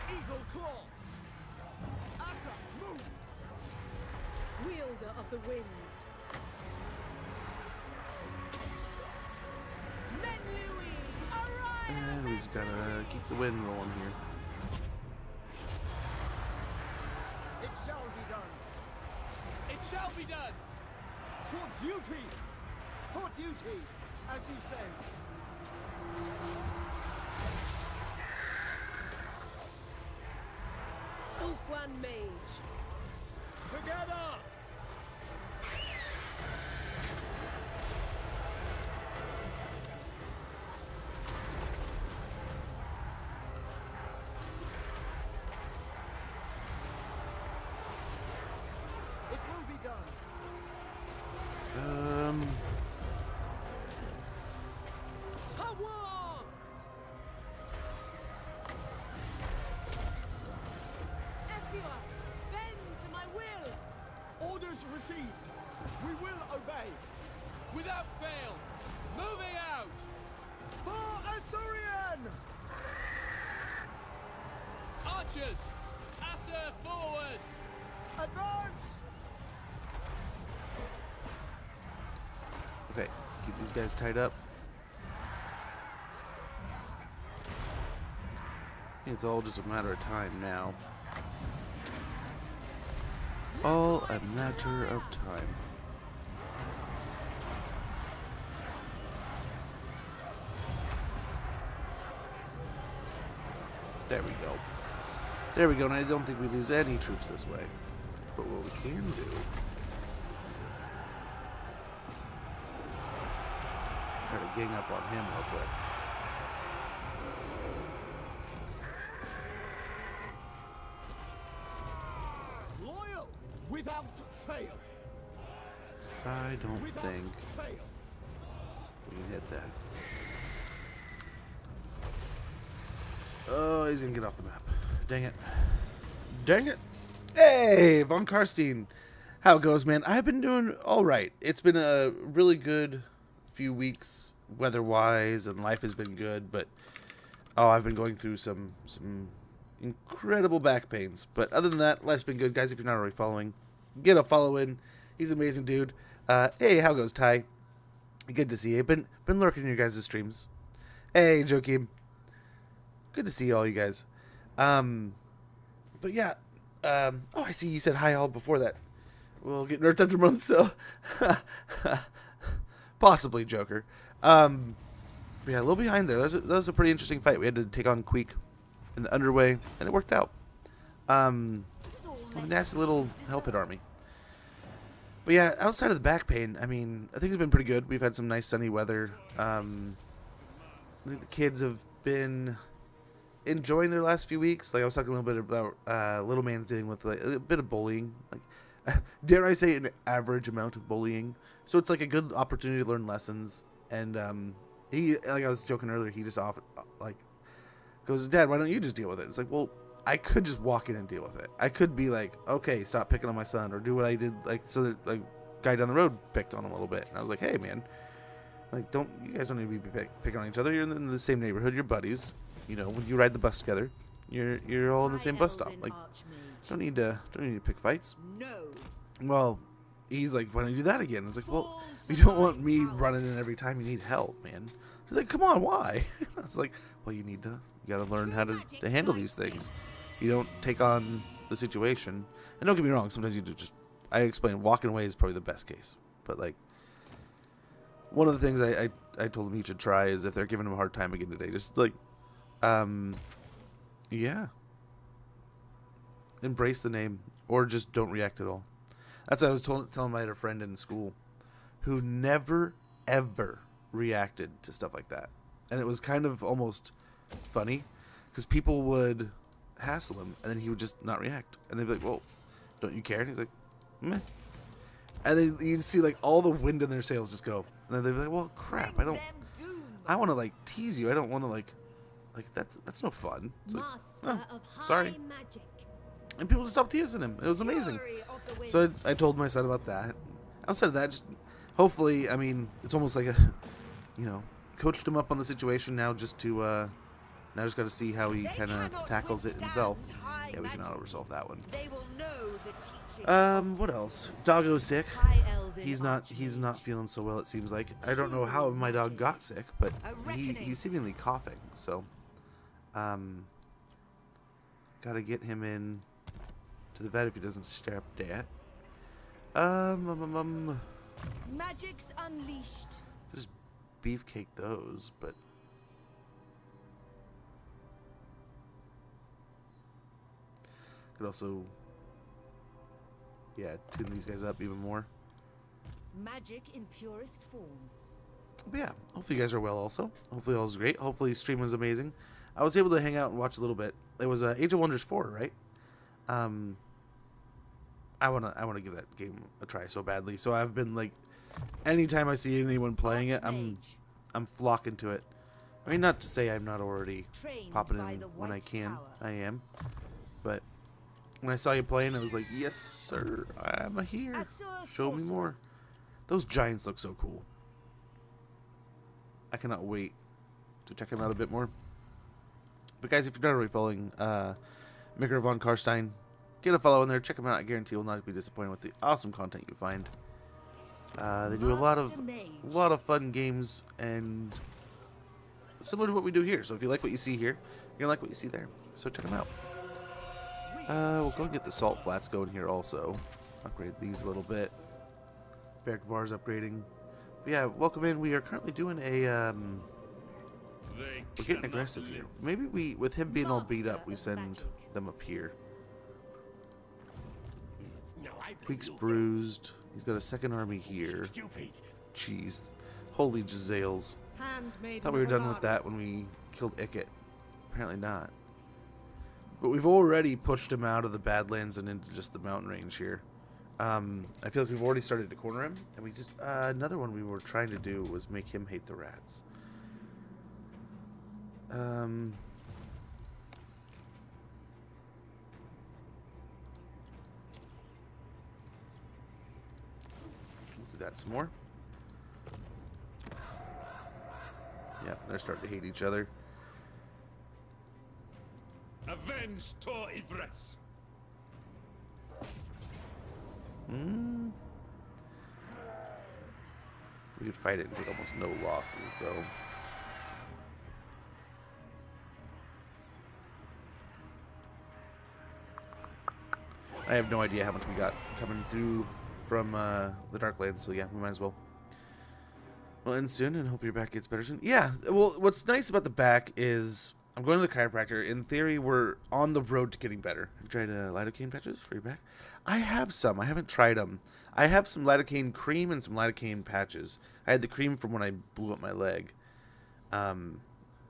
Eagle claw. Asa, move. Wielder of the winds. Menlui, arise! And we just gotta keep the wind rolling here. It shall be done. It shall be done. For duty. For duty, as you say. Ulfwan mage. Together. It will be done. Tawar! Ephua, bend to my will. Orders received. We will obey. Without fail. Moving out. For Azorian! Archers! Asa forward! Advance! Okay, keep these guys tied up. It's all just a matter of time now. All a matter of time. There we go. There we go, and I don't think we lose any troops this way. But what we can do... try to gang up on him real quick. Loyal! Without fail! I don't Without think fail! we can hit that. Oh, he's gonna get off the map. Dang it. Dang it. Hey, Von Karstein. How it goes, man? I've been doing all right. It's been a really good few weeks weather-wise, and life has been good, but oh, I've been going through some incredible back pains. But other than that, life's been good. Guys, if you're not already following, get a follow in. He's an amazing dude. Hey, how goes, Ty? Good to see you. Been lurking in your guys' streams. Hey, Joakim. Good to see all you guys. But yeah, oh, I see you said hi all before that. We'll get nerfed after months, so possibly Joker. But yeah, a little behind there. That was a pretty interesting fight. We had to take on Queek in the underway, and it worked out. A nasty little help hit army. But yeah, outside of the back pain, I mean, I think it's been pretty good. We've had some nice sunny weather. I think the kids have been enjoying their last few weeks. Like I was talking a little bit about little man's dealing with like a bit of bullying, like dare I say an average amount of bullying. So it's like a good opportunity to learn lessons. And he, like I was joking earlier, he just goes, Dad, why don't you just deal with it? It's like, well, I could just walk in and deal with it. I could be like, okay, stop picking on my son, or do what I did, like, so that like guy down the road picked on him a little bit. And I was like, hey man, like, you guys don't need to be picking on each other. You're in the same neighborhood, you're buddies. You know, when you ride the bus together, you're all in the same bus stop. Like, don't need to pick fights. No. Well, he's like, why don't you do that again? It's like, well, you don't want me running in every time you need help, man. He's like, come on, why? I was like, well, you gotta learn how to handle these things. You don't take on the situation. And don't get me wrong, sometimes you do just, I explained, walking away is probably the best case. But like, one of the things I told him he should try is if they're giving him a hard time again today, just like, yeah. Embrace the name, or just don't react at all. That's what I was telling I had a friend in school who never, ever reacted to stuff like that. And it was kind of almost funny, because people would hassle him, and then he would just not react. And they'd be like, well, don't you care? And he's like, meh. And then you'd see like all the wind in their sails just go. And then they'd be like, well, crap, I want to like tease you. I don't want to like that's no fun. It's like, Master oh, of high sorry. magic. And people just stopped teasing him. It was amazing. So I told my son about that. Outside of that, just hopefully, I mean, it's almost like a, coached him up on the situation now just to, now just got to see how he kind of tackles it himself. Yeah, we cannot resolve that one. They will know the teachings What else? Doggo's sick. High Elven He's not feeling so well, it seems like. I don't know how my dog got sick, but he's seemingly coughing, so gotta get him in to the vet if he doesn't stop dead. Magic's unleashed. Just beefcake those, but could also, yeah, tune these guys up even more. Magic in purest form. But yeah, hopefully you guys are well also. Hopefully all is great. Hopefully stream was amazing. I was able to hang out and watch a little bit. It was Age of Wonders 4, right? I wanna give that game a try so badly. So I've been like, anytime I see anyone playing it, I'm flocking to it. I mean, not to say I'm not already popping in when I can. I am. But when I saw you playing, I was like, yes, sir, I'm here. Show me more. Those giants look so cool. I cannot wait to check them out a bit more. But guys, if you're not already following Maker von Karstein, get a follow in there. Check them out. I guarantee you will not be disappointed with the awesome content you find. They do a lot of fun games, and similar to what we do here. So if you like what you see here, you're gonna like what you see there. So check them out. We'll go and get the salt flats going here also. Upgrade these a little bit. Beric Var's upgrading. But yeah, welcome in. We are currently doing a we're getting aggressive here. Maybe we, with him being all beat up, we send them up here. Queek's bruised. He's got a second army here. Jeez. Holy Jazales. Thought we were done with that when we killed Ikit. Apparently not. But we've already pushed him out of the Badlands and into just the mountain range here. I feel like we've already started to corner him. And we just, another one we were trying to do was make him hate the rats. We'll do that some more. Yep, they're starting to hate each other. Avenge Tor Yvresse. We could fight it and take almost no losses, though. I have no idea how much we got coming through from the Darklands, so yeah, we might as well. We'll end soon, and hope your back gets better soon. Yeah, well, what's nice about the back is I'm going to the chiropractor. In theory, we're on the road to getting better. Have you tried lidocaine patches for your back? I have some. I haven't tried them. I have some lidocaine cream and some lidocaine patches. I had the cream from when I blew up my leg.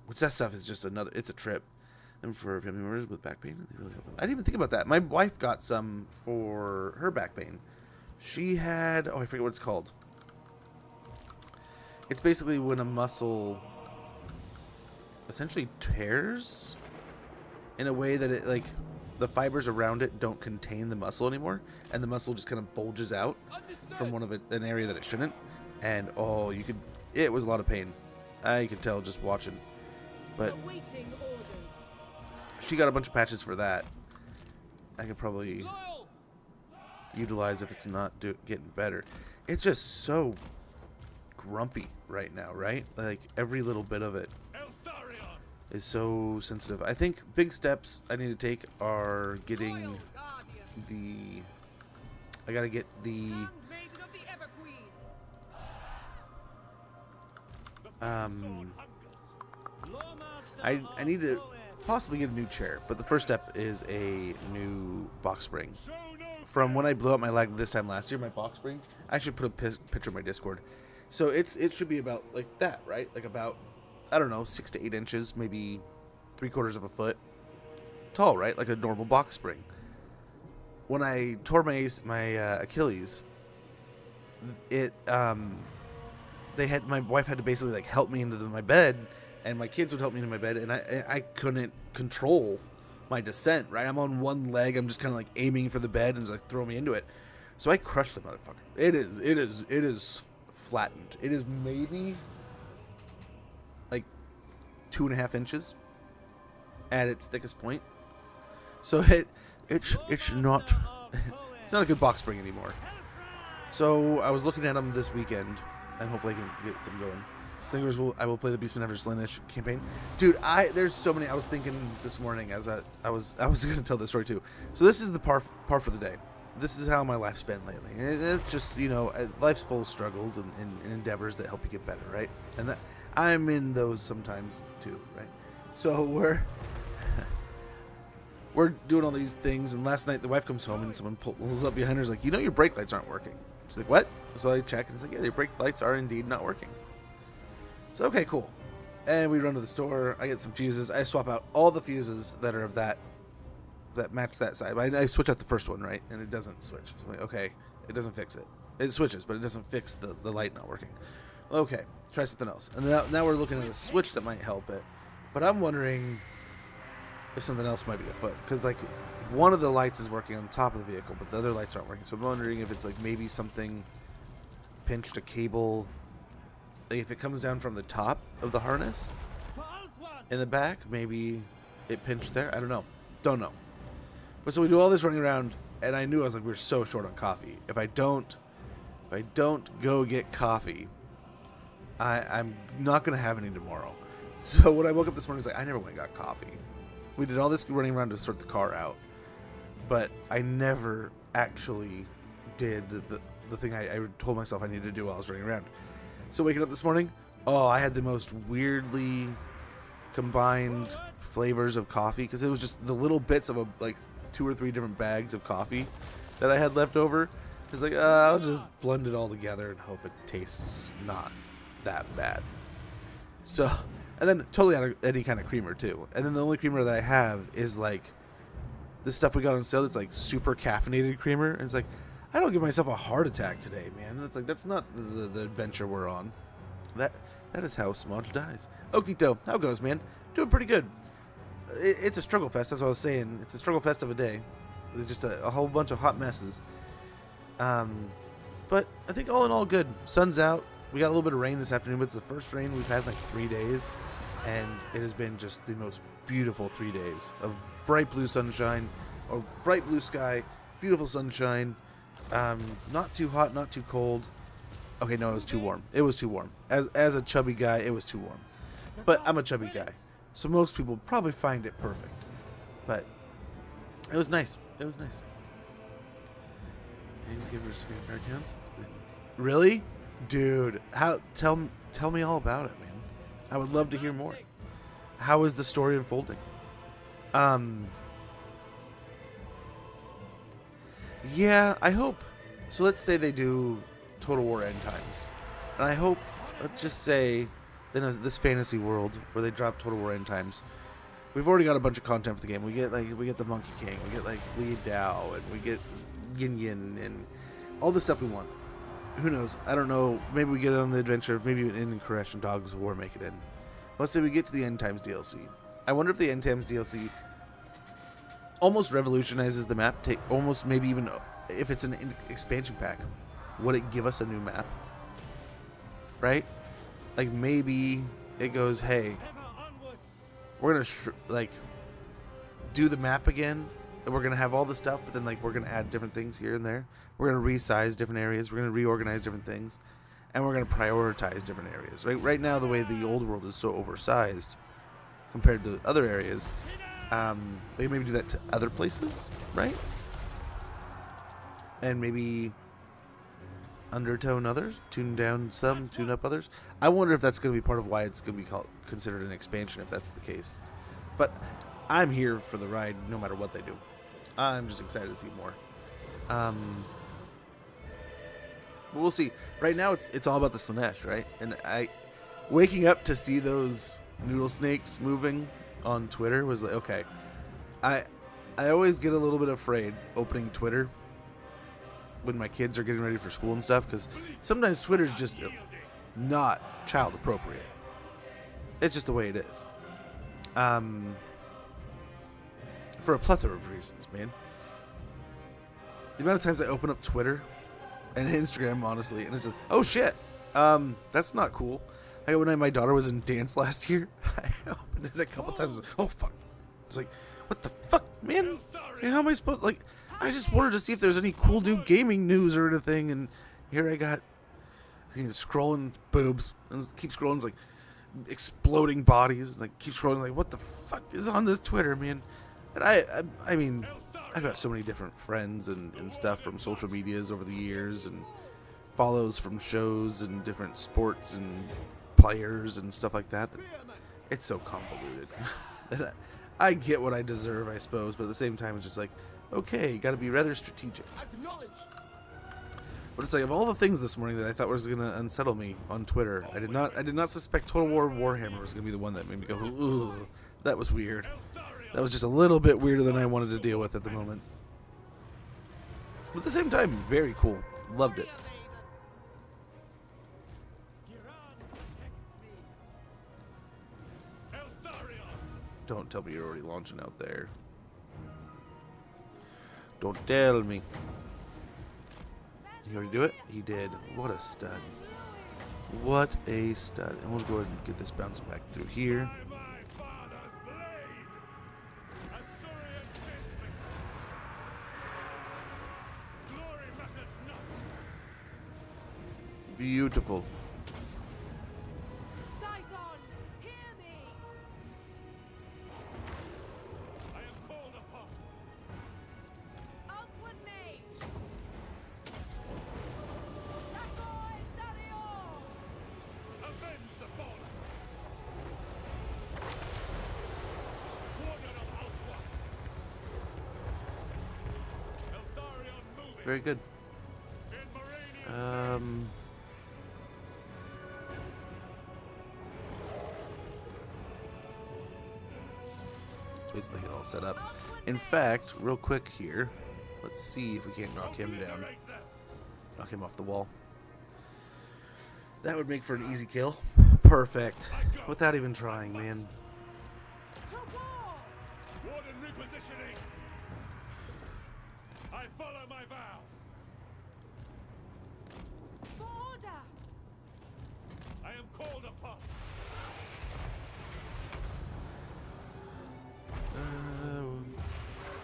Which that stuff is just another, it's a trip. And for family members with back pain, they really help them. I didn't even think about that. My wife got some for her back pain. She had, oh, I forget what it's called. It's basically when a muscle essentially tears in a way that it, like, the fibers around it don't contain the muscle anymore, and the muscle just kind of bulges out from an area that it shouldn't. And oh, it was a lot of pain. I could tell just watching. But she got a bunch of patches for that. I could probably utilize if it's not getting better. It's just so grumpy right now, right? Like every little bit of it Eltharion! is so sensitive. I think big steps I need to take are getting Royal Guardian, the... I gotta get the... handmaiden of the Everqueen. I need to possibly get a new chair, but the first step is a new box spring. From when I blew up my leg this time last year, my box spring, I should put a picture in my Discord. So it should be about like that, right? Like about, I don't know, 6 to 8 inches, maybe 3/4 of a foot tall, right? Like a normal box spring. When I tore my Achilles, my wife had to basically like help me into my bed, and my kids would help me into my bed, and I couldn't control my descent, right? I'm on one leg, I'm just kind of like aiming for the bed and just like throw me into it. So I crushed the motherfucker. It is flattened. It is maybe like 2.5 inches at its thickest point. So it's not it's not a good box spring anymore. So I was looking at them this weekend, and hopefully I can get some going. I will play the Beastman After Slaanesh campaign. Dude, there's so many. I was thinking this morning as I was going to tell this story too. So this is the par for the day. This is how my life's been lately. And it's just, you know, life's full of struggles and endeavors that help you get better, right? And I'm in those sometimes too, right? So we're doing all these things, and last night the wife comes home and someone pulls up behind her, is like, you know, your brake lights aren't working. She's like, what? So I check, and it's like, yeah, your brake lights are indeed not working. So, okay, cool. And we run to the store. I get some fuses. I swap out all the fuses that are of that match that side. I switch out the first one, right? And it doesn't switch. So I'm like, okay, it doesn't fix it. It switches, but it doesn't fix the light not working. Okay, try something else. And now we're looking at a switch that might help it. But I'm wondering if something else might be afoot. Because, like, one of the lights is working on top of the vehicle, but the other lights aren't working. So I'm wondering if it's, like, maybe something pinched a cable. If it comes down from the top of the harness in the back, maybe it pinched there. I don't know. Don't know. But so we do all this running around, and I knew I was like, we're so short on coffee. If I don't go get coffee, I'm not gonna have any tomorrow. So when I woke up this morning, I was like, I never went and got coffee. We did all this running around to sort the car out, but I never actually did the thing I told myself I needed to do while I was running around. So waking up this morning, I had the most weirdly combined flavors of coffee, because it was just the little bits of like 2 or 3 different bags of coffee that I had left over. It's like, I'll just blend it all together and hope it tastes not that bad. So, and then totally out of any kind of creamer too. And then the only creamer that I have is like this stuff we got on sale that's like super caffeinated creamer. And it's like, I don't give myself a heart attack today, man. It's like, that's not the adventure we're on. That is how Smudge dies. Okito, how goes, man? Doing pretty good. It's a struggle fest, that's what I was saying. It's a struggle fest of a day. There's just a whole bunch of hot messes. But I think all in all good. Sun's out. We got a little bit of rain this afternoon, but it's the first rain we've had in like 3 days. And it has been just the most beautiful 3 days of bright blue sunshine, or bright blue sky, beautiful sunshine. Not too hot, not too cold. Okay, no, it was too warm. It was too warm. As a chubby guy, it was too warm. But I'm a chubby guy, so most people probably find it perfect. But it was nice. It was nice. Really? Dude, tell me all about it, man. I would love to hear more. How is the story unfolding? Yeah, I hope. So let's say they do Total War End Times. And I hope, let's just say, in this fantasy world where they drop Total War End Times, we've already got a bunch of content for the game. We get the Monkey King, we get like Li Dao, and we get Yin Yin, and all the stuff we want. Who knows? I don't know. Maybe we get it on the adventure. Maybe even in Koresh and Dogs of War make it in. Let's say we get to the End Times DLC. I wonder if the End Times DLC almost revolutionizes the map. Almost maybe even if it's an expansion pack, would it give us a new map? Right? Like maybe it goes, hey, we're gonna do the map again, and we're gonna have all the stuff, but then like we're gonna add different things here and there. We're gonna resize different areas. We're gonna reorganize different things, and we're going to prioritize different areas. Right now, the way the old world is so oversized compared to other areas, they maybe do that to other places, right? And maybe undertone others, tune down some, tune up others. I wonder if that's going to be part of why it's going to be considered an expansion, if that's the case. But I'm here for the ride, no matter what they do. I'm just excited to see more. But we'll see. Right now, it's all about the Slanesh, right? And waking up to see those noodle snakes moving on Twitter was like, okay. I always get a little bit afraid opening Twitter when my kids are getting ready for school and stuff, because sometimes Twitter's just not child appropriate. It's just the way it is. For a plethora of reasons, man. The amount of times I open up Twitter and Instagram, honestly, and it's like, oh shit, that's not cool. Like when my daughter was in dance last year, I opened it a couple times. Oh fuck! I was like, what the fuck, man? How am I supposed? Like, I just wanted to see if there's any cool new gaming news or anything, and here I got, scrolling boobs, and keep scrolling, it's like exploding bodies, like keep scrolling, like what the fuck is on this Twitter, man? And I mean, I've got so many different friends and stuff from social medias over the years, and follows from shows and different sports and players and stuff like that. It's so convoluted. That I get what I deserve, I suppose, but at the same time, it's just like, okay, got to be rather strategic. But it's like, of all the things this morning that I thought was going to unsettle me on Twitter, I did not suspect Total War Warhammer was going to be the one that made me go, ooh, that was weird. That was just a little bit weirder than I wanted to deal with at the moment. But at the same time, very cool. Loved it. Don't tell me you're already launching out there. Don't tell me. He already do it? He did. What a stud. What a stud. And we'll go ahead and get this bouncing back through here. Beautiful. Saigon, hear me! I am called upon. Outward mage! Rakoi Sario! Avenge the fallen. Warden of Alpha. Eltharion moving. Very good. In Morania. Wait till I get all set up. In fact, real quick here, let's see if we can't knock him down. Knock him off the wall. That would make for an easy kill. Perfect. Without even trying, man. To war! Warden repositioning. I follow my vow. For order! I am called upon.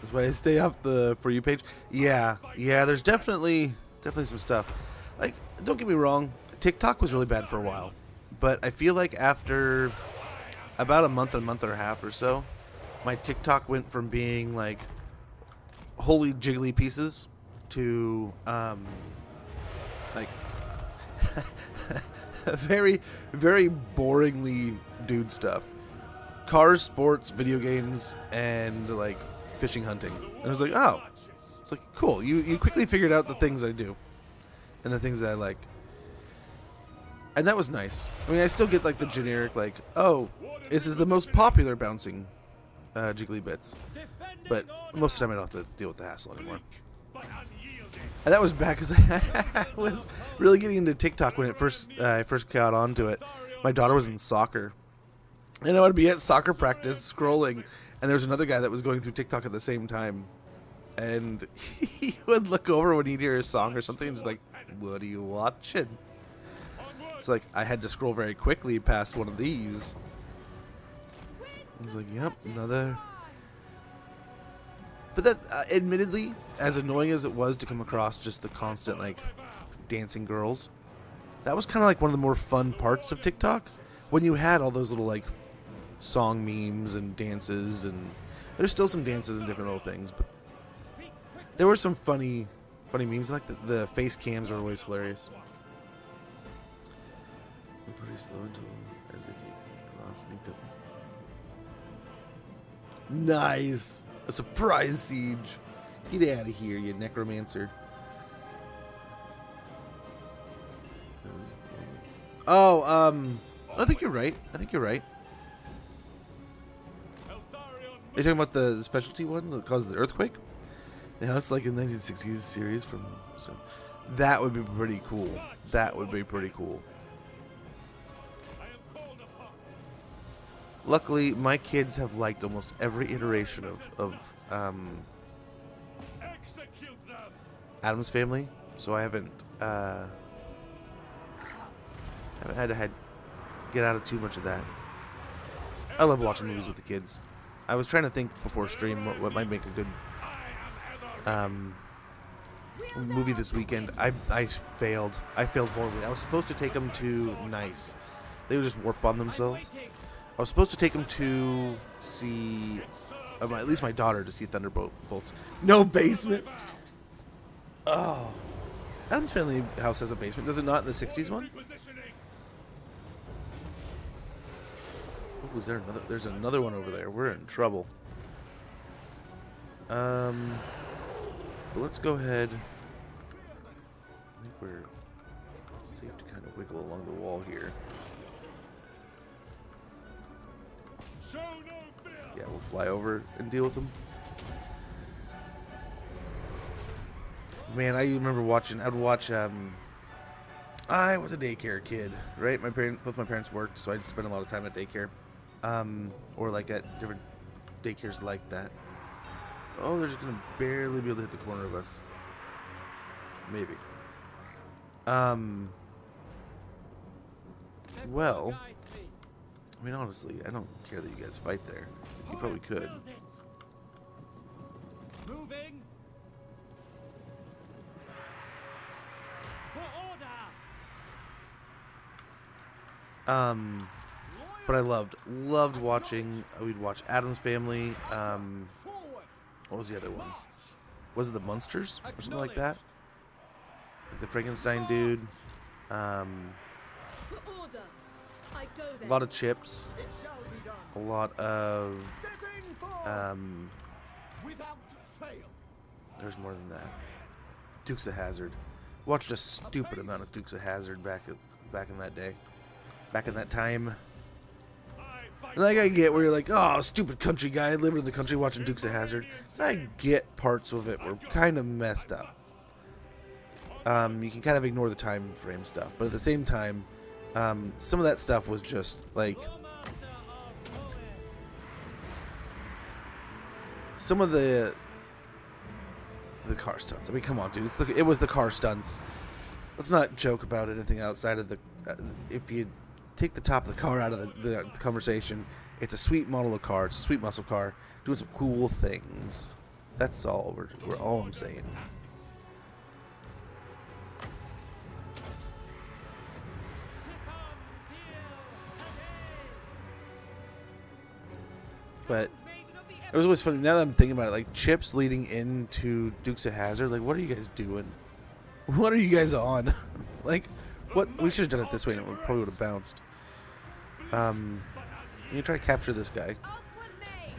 That's why I stay off the For You page. Yeah, there's definitely some stuff. Like, don't get me wrong, TikTok was really bad for a while. But I feel like after about a month and a half or so, my TikTok went from being like holy jiggly pieces to like very, very boringly dude stuff. Cars, sports, video games, and like fishing, hunting. And I was like, oh, it's like cool. You quickly figured out the things I do and the things that I like, and that was nice. I mean, I still get like the generic like, oh, this is the most popular bouncing jiggly bits, but most of the time I don't have to deal with the hassle anymore. And that was bad because I was really getting into TikTok when I first got onto it. My daughter was in soccer. And I would be at soccer practice scrolling, and there was another guy that was going through TikTok at the same time. And he would look over when he'd hear a song or something and just like, what are you watching? It's like, I had to scroll very quickly past one of these. I was like, yep, another. But that, admittedly, as annoying as it was to come across just the constant, like, dancing girls, That was kind of like one of the more fun parts of TikTok, when you had all those little like song memes and dances, and there's still some dances and different little things, but there were some funny memes. Like the face cams are always hilarious. We're pretty slow until as if you sneaked up. Nice, a surprise siege. Get out of here, you necromancer. Oh, I think you're right. I think you're right. Are you talking about the specialty one that caused the earthquake? Yeah, it's like a 1960s series from. So that would be pretty cool. That would be pretty cool. Luckily, my kids have liked almost every iteration of Addams Family, so I haven't had to get out of too much of that. I love watching movies with the kids. I was trying to think before stream what might make a good movie this weekend. I failed. I failed horribly. I was supposed to take them to Nice. They would just warp on themselves. I was supposed to take them to see, at least my daughter, to see Thunderbolts. No basement. Oh, Addams Family House has a basement. Does it not in the 60s one? Oh, is there another? There's another one over there. We're in trouble. But let's go ahead. I think we're safe to kind of wiggle along the wall here. Yeah, we'll fly over and deal with them. Man, I remember watching. I'd watch. I was a daycare kid, right? Both my parents worked, so I'd spend a lot of time at daycare, or like at different daycares like that. Oh, they're just gonna barely be able to hit the corner of us. Maybe. Well, I mean, honestly, I don't care that you guys fight there. You probably could. Moving. For order. But I loved watching. We'd watch Addams Family. Forward. What was the other one? Was it the Munsters or something like that? Like the Frankenstein dude. For order. I go A there. lot of Chips. It shall be done. A lot of Setting for without fail. there's more than that. Dukes of Hazzard. Watched a stupid amount of Dukes of Hazzard back in that day. Back in that time. Like I get where you're like, oh, stupid country guy living in the country watching Dukes of Hazzard. So I get parts of it were kind of messed up. You can kind of ignore the time frame stuff, but at the same time, some of that stuff was just like some of the car stunts. I mean, come on, dude. It was the car stunts. Let's not joke about anything outside of the. If you take the top of the car out of the conversation, it's a sweet model of car. It's a sweet muscle car doing some cool things. That's all we're all I'm saying. But it was always funny. Now that I'm thinking about it, like Chips leading into Dukes of Hazzard, like what are you guys doing? What are you guys on? Like, what? We should have done it this way, and it probably would have bounced. You try to capture this guy, Upward mage.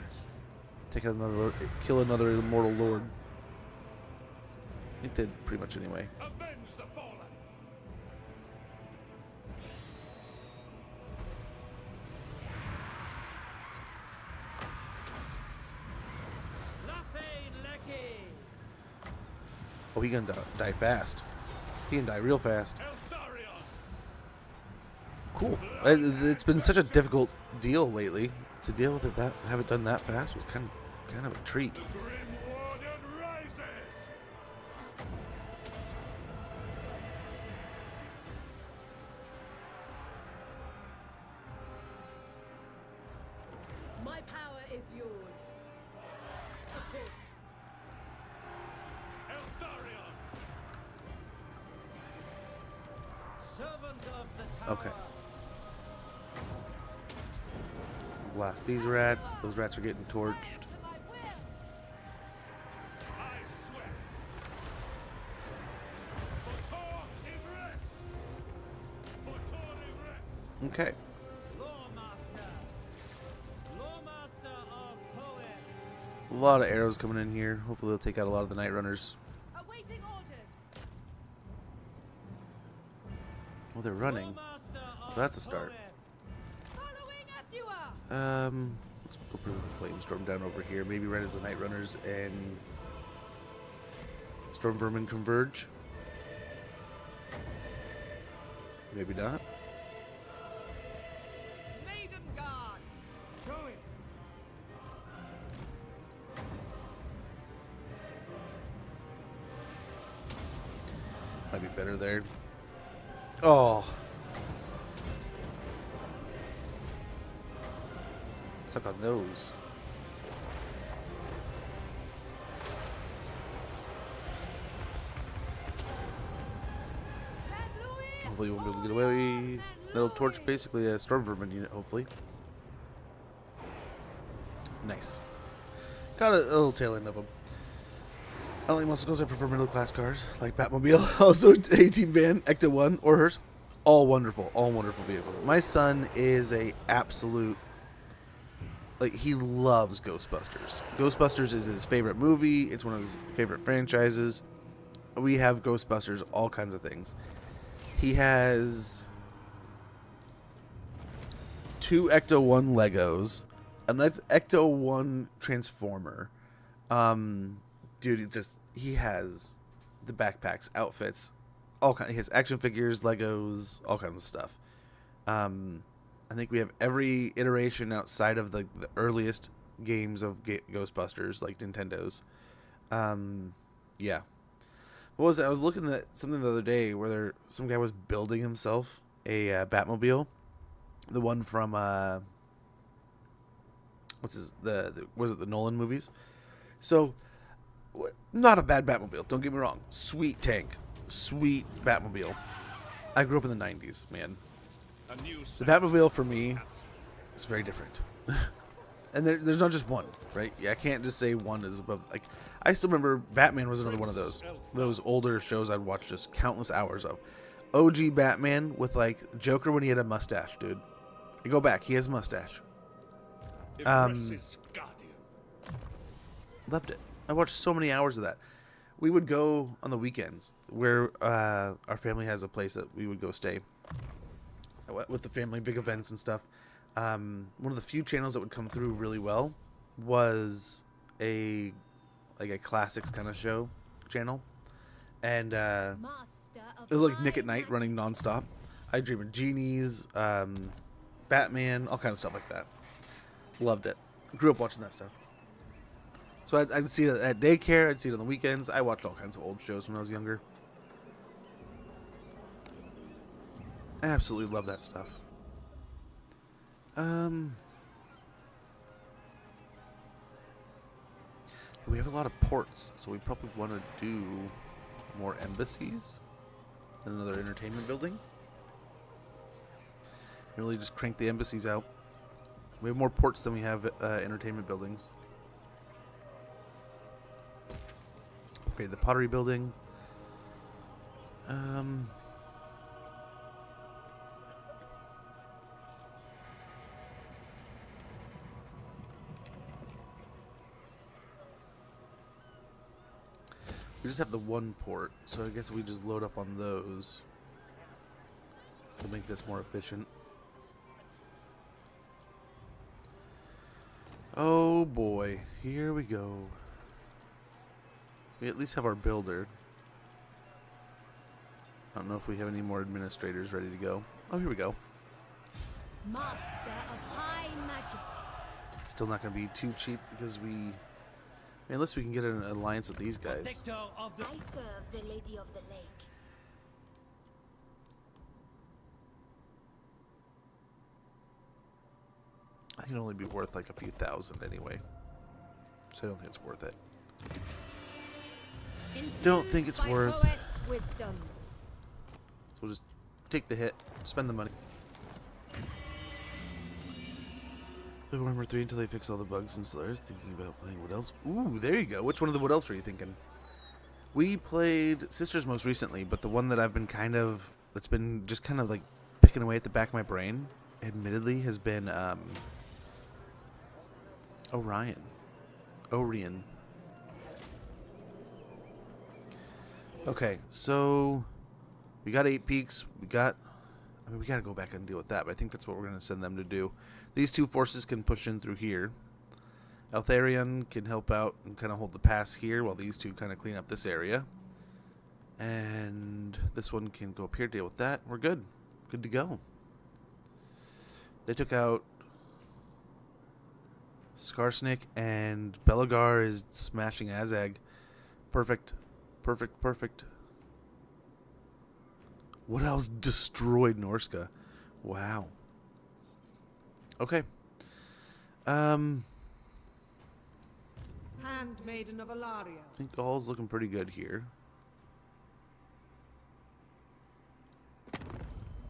take out another, kill another immortal lord. It did pretty much anyway. Avenge the fallen. Oh, he gonna die fast. He can die real fast. Eltharion. Cool. It's been such a difficult deal lately. To deal with it have it done that fast was kind of a treat. The Grim Warden rises. My power is yours. Of course. Eltharion. Okay. Blast these rats. Those rats are getting torched. To my will. I swear it. For Yvresse. For Yvresse. Okay. A lot of arrows coming in here. Hopefully they'll take out a lot of the night runners. Awaiting orders. Well, they're running. Well, that's a start. Following Ephua. Let's go put the flame storm down over here. Maybe right as the night runners and storm vermin converge. Maybe not. Maiden Guard! Going. Might be better there. Oh. Suck on those. Hopefully you won't be able to get away. That'll torch basically a storm vermin unit, hopefully. Nice. Got a little tail end of them. I don't like muscles. I prefer middle class cars like Batmobile. Also, 18 van, Ecto 1 or hers. All wonderful vehicles. My son is a absolute, like, he loves Ghostbusters. Ghostbusters is his favorite movie. It's one of his favorite franchises. We have Ghostbusters, all kinds of things. He has 2 Ecto 1 Legos, an Ecto 1 Transformer. Dude, he has the backpacks, outfits, all kinds. He has action figures, Legos, all kinds of stuff. I think we have every iteration outside of the earliest games of Ghostbusters, like Nintendo's. Yeah. What was it? I was looking at something the other day where some guy was building himself a Batmobile, the one from was it the Nolan movies? So, not a bad Batmobile. Don't get me wrong. Sweet tank, sweet Batmobile. I grew up in the '90s, man. A new The Batmobile for me is very different. And there's not just one, right? Yeah, I can't just say one is above. Like, I still remember Batman was another one of those older shows I'd watch just countless hours of. OG Batman with like Joker when he had a mustache, dude. You go back, he has a mustache. Yvresse's guardian. Loved it. I watched so many hours of that. We would go on the weekends where our family has a place that we would go stay with the family, big events and stuff. One of the few channels that would come through really well was a classics kind of show channel, and it was like Nick at Night running nonstop. I Dream of Genies, Batman, all kinds of stuff like that. Loved it. Grew up watching that stuff. So I'd see it at daycare. I'd see it on the weekends. I watched all kinds of old shows when I was younger. I absolutely love that stuff. We have a lot of ports, so we probably want to do more embassies and another entertainment building. Really just crank the embassies out. We have more ports than we have entertainment buildings. Upgrade the pottery building. We just have the one port, so I guess we just load up on those to make this more efficient. Oh boy, here we go. We at least have our builder. I don't know if we have any more administrators ready to go. Oh, here we go. Master of high magic. Still not going to be too cheap because unless we can get an alliance with these guys. I serve the Lady of the Lake. I think it'll only be worth like a few thousand anyway. So I don't think it's worth it. Don't think it's Infused by worth. poet's wisdom. So we'll just take the hit. Spend the money. Play Warhammer 3 until they fix all the bugs and Slayers. Thinking about playing what else? Ooh, there you go. Which one of the what else are you thinking? We played Sisters most recently, but the one that I've been that's been just kind of like picking away at the back of my brain, admittedly, has been Orion. Okay, so we got 8 peaks. We got to go back and deal with that, but I think that's what we're going to send them to do. These 2 forces can push in through here. Eltharion can help out and kind of hold the pass here while these 2 kind of clean up this area. And this one can go up here, deal with that. We're good. Good to go. They took out Skarsnik, and Belagar is smashing Azag. Perfect. Perfect. What else destroyed Norska? Wow. Okay. Handmaiden of Eltharion. I think all's looking pretty good here.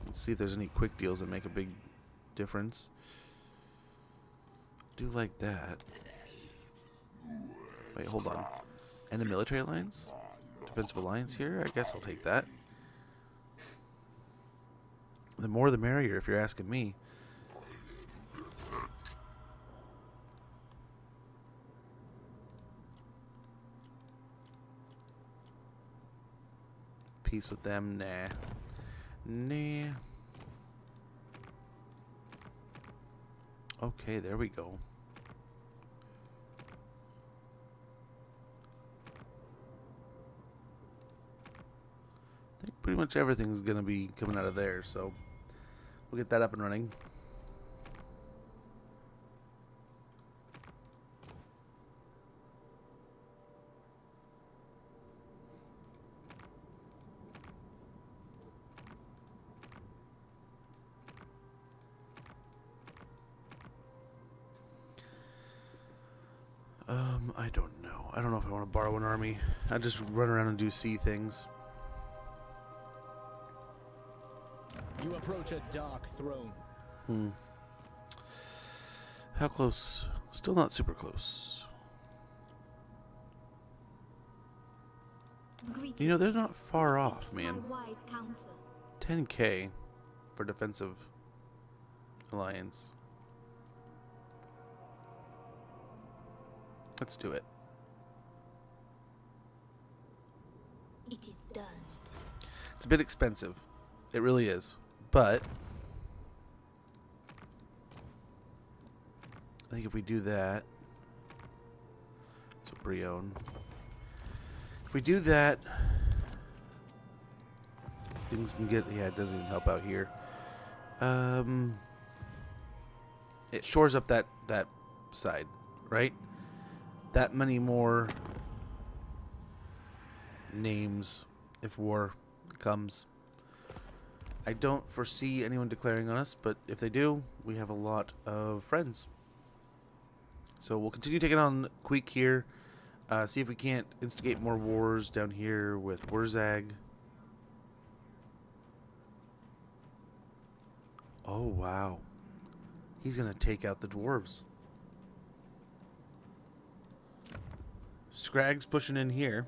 Let's see if there's any quick deals that make a big difference. Do like that. Wait, hold on. And the military alliance? Defensive alliance here? I guess I'll take that. The more the merrier, if you're asking me. Peace with them? Nah. Okay, there we go. I think pretty much everything's gonna be coming out of there, so we'll get that up and running. I don't know. I don't know if I want to borrow an army. I just run around and do sea things. You approach a dark throne. How close? Still not super close. You know, they're not far off, man. 10k for defensive alliance. Let's do it. It is done. It's a bit expensive. It really is. But I think if we do that, so Brion. If we do that, things can get, yeah, it doesn't even help out here. It shores up that side, right? That many more names if war comes. I don't foresee anyone declaring on us, but if they do, we have a lot of friends. So we'll continue taking on Queek here. See if we can't instigate more wars down here with Wurzag. Oh, wow. He's going to take out the dwarves. Scragg's pushing in here.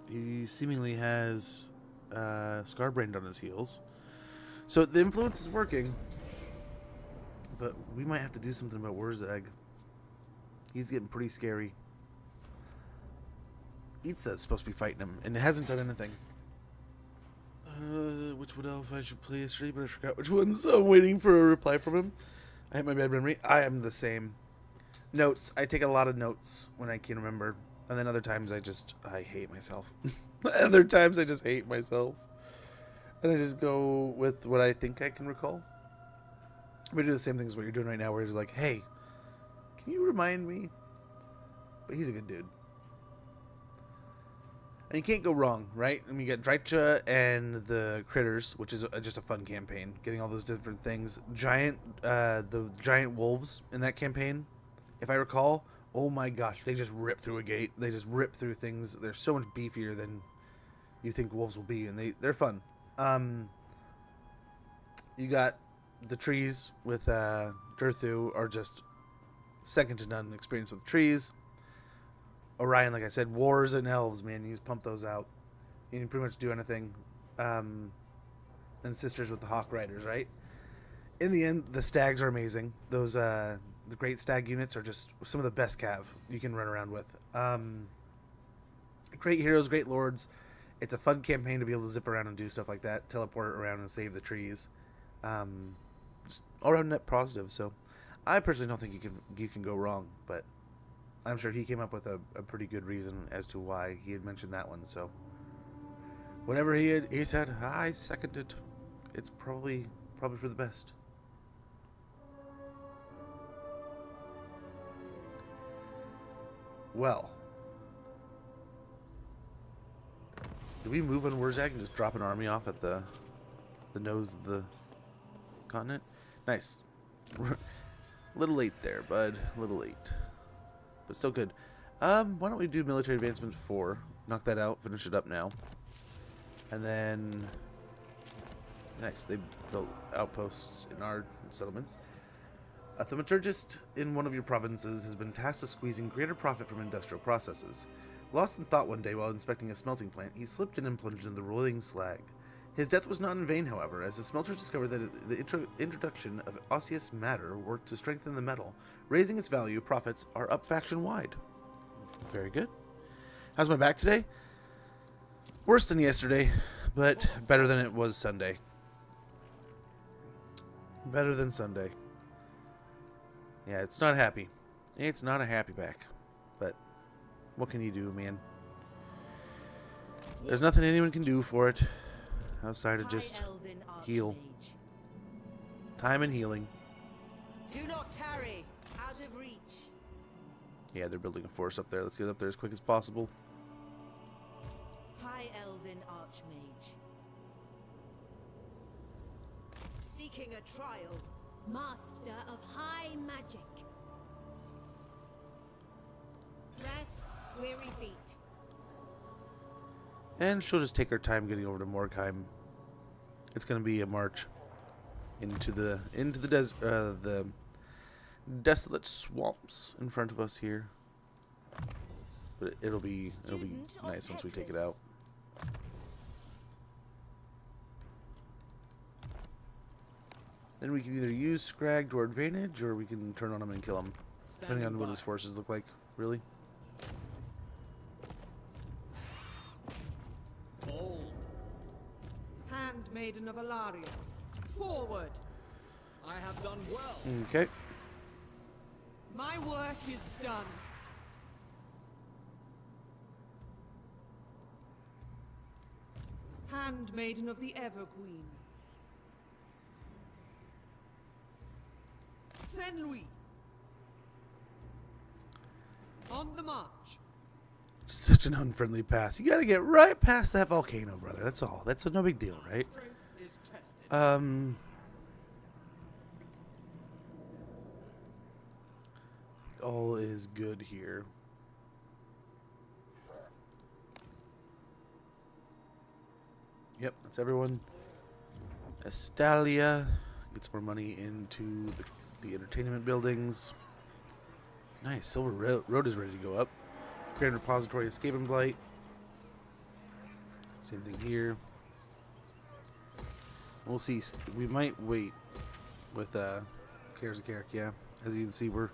He seemingly has Scarbrand on his heels. So the influence is working. But we might have to do something about Wurzag. He's getting pretty scary. Itza's supposed to be fighting him, and it hasn't done anything. Which wood elf I should play yesterday, but I forgot which one, so I'm waiting for a reply from him. I have my bad memory. I am the same. Notes. I take a lot of notes when I can remember. And then other times I hate myself. Other times I just hate myself. And I just go with what I think I can recall. We do the same thing as what you're doing right now, where he's like, hey, can you remind me? But he's a good dude. And you can't go wrong, right? I mean, you got Drycha and the Critters, which is just a fun campaign. Getting all those different things. The giant wolves in that campaign, if I recall, oh my gosh, they just rip through a gate. They just rip through things. They're so much beefier than you think wolves will be, and they're fun. You got the trees with Durthu are just second to none experience with trees. Orion, like I said, wars and elves, man. You just pump those out. You can pretty much do anything. And sisters with the Hawk Riders, right? In the end, the stags are amazing. Those the great stag units are just some of the best cav you can run around with. Great heroes, great lords. It's a fun campaign to be able to zip around and do stuff like that, teleport around and save the trees. Just all around net positive. So, I personally don't think you can go wrong, but I'm sure he came up with a pretty good reason as to why he had mentioned that one. So, whatever he said, I second it. It's probably for the best. Well, do we move on Wurzag and just drop an army off at the nose of the continent? Nice. A little late there, bud. A little late, but still good. Why don't we do military advancement 4? Knock that out. Finish it up now, and then nice. They built outposts in our settlements. A thaumaturgist in one of your provinces has been tasked with squeezing greater profit from industrial processes. Lost in thought one day while inspecting a smelting plant, he slipped in and plunged into the roiling slag. His death was not in vain, however, as the smelters discovered that the introduction of osseous matter worked to strengthen the metal. Raising its value, profits are up faction-wide. Very good. How's my back today? Worse than yesterday, but better than it was Sunday. Better than Sunday. Yeah, it's not happy. It's not a happy back. But what can you do, man? There's nothing anyone can do for it outside of just heal. Time and healing. Do not tarry, out of reach. Yeah, they're building a force up there. Let's get up there as quick as possible. High Elven Archmage. Seeking a trial. Master of high magic. Rest, weary feet. And she'll just take her time getting over to Morgheim. It's going to be a march into the the desolate swamps in front of us here. But it'll be nice once we take it out. Then we can either use Scrag to our advantage, or we can turn on him and kill him, depending on what his forces look like. Really. Handmaiden of Eltharion, forward! I have done well. Okay. My work is done. Handmaiden of the Everqueen. Saint Louis. On the march. Such an unfriendly pass. You gotta get right past that volcano, brother. That's all. That's no big deal, right? All is good here. Yep, that's everyone. Estalia gets more money into the entertainment buildings. Nice. Silver Road is ready to go up. Grand Repository, Escape and Blight. Same thing here. We'll see. We might wait with Cares of Carrick, yeah. As you can see, we're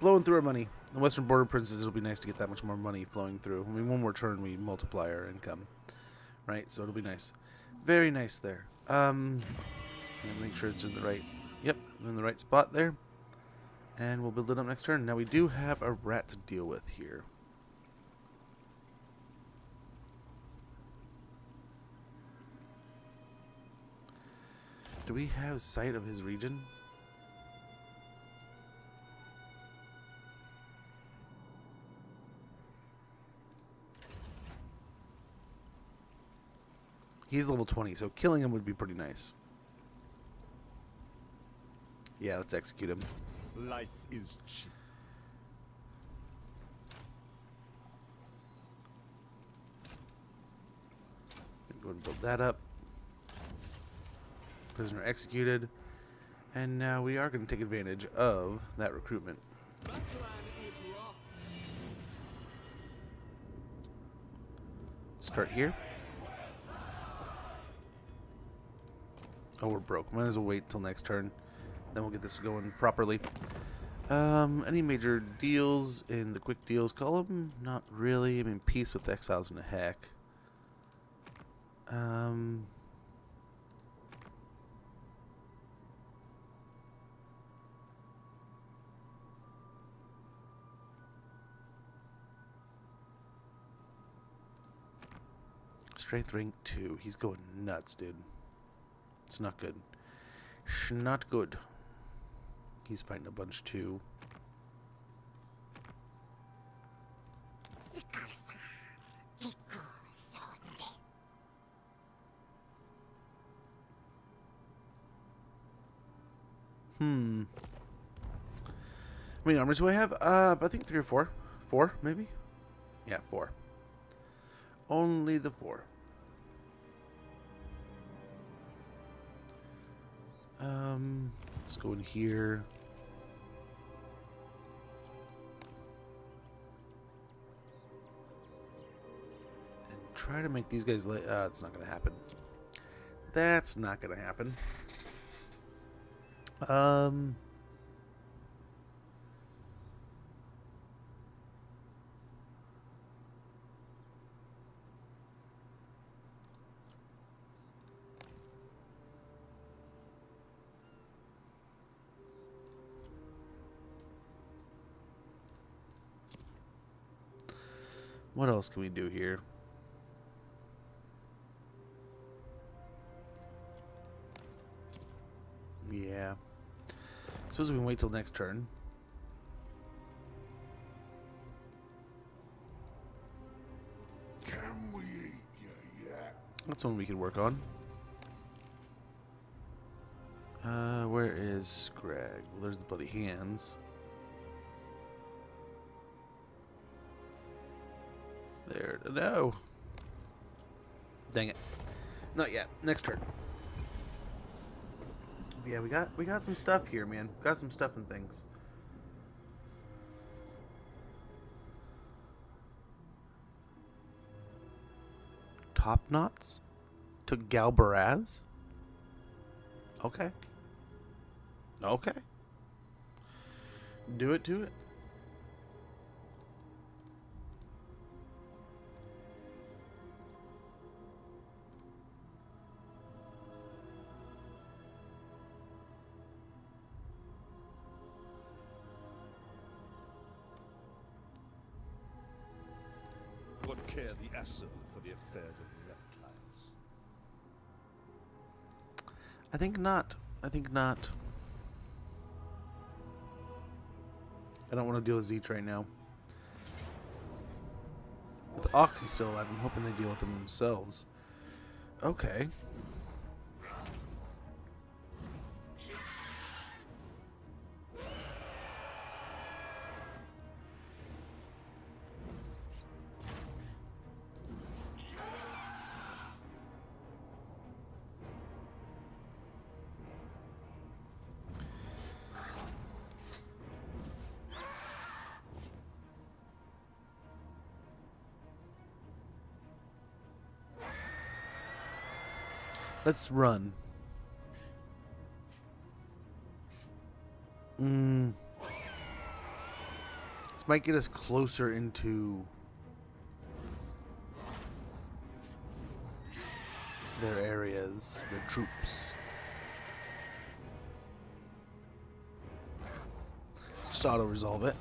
blowing through our money. The Western Border Princes, it'll be nice to get that much more money flowing through. I mean, one more turn, we multiply our income. Right? So it'll be nice. Very nice there. Make sure it's in the right... Yep, in the right spot there. And we'll build it up next turn. Now we do have a rat to deal with here. Do we have sight of his region? He's level 20, so killing him would be pretty nice. Yeah, let's execute him. Life is cheap. Go and build that up. Prisoner executed. And now we are going to take advantage of that recruitment. That land is rough. Start here. Oh, we're broke. Might as well wait till next turn. Then we'll get this going properly. Any major deals in the quick deals column? Not really. I mean, peace with exiles and a heck. Strength rank 2. He's going nuts, dude. It's not good. Not good. He's fighting a bunch too. How many armors do I have? I think 3 or 4. 4, maybe? Yeah, 4. Only the 4. Let's go in here. And try to make these guys it's not gonna happen. That's not gonna happen. What else can we do here? Yeah. Suppose we can wait till next turn. Can we eat you yet? That's one we could work on. Where is Scrag? Well, there's the bloody hands. There. No. Dang it. Not yet. Next turn. But yeah, we got some stuff here, man. Got some stuff and things. Top knots? Took Galbaraz? Okay. Okay. Do it to it. What care the Asur for the affairs of reptiles? I think not. I think not. I don't want to deal with Zeech right now. With Oxy still alive, I'm hoping they deal with them themselves. Okay. Let's run. This might get us closer into their areas, their troops. Let's just auto-resolve it.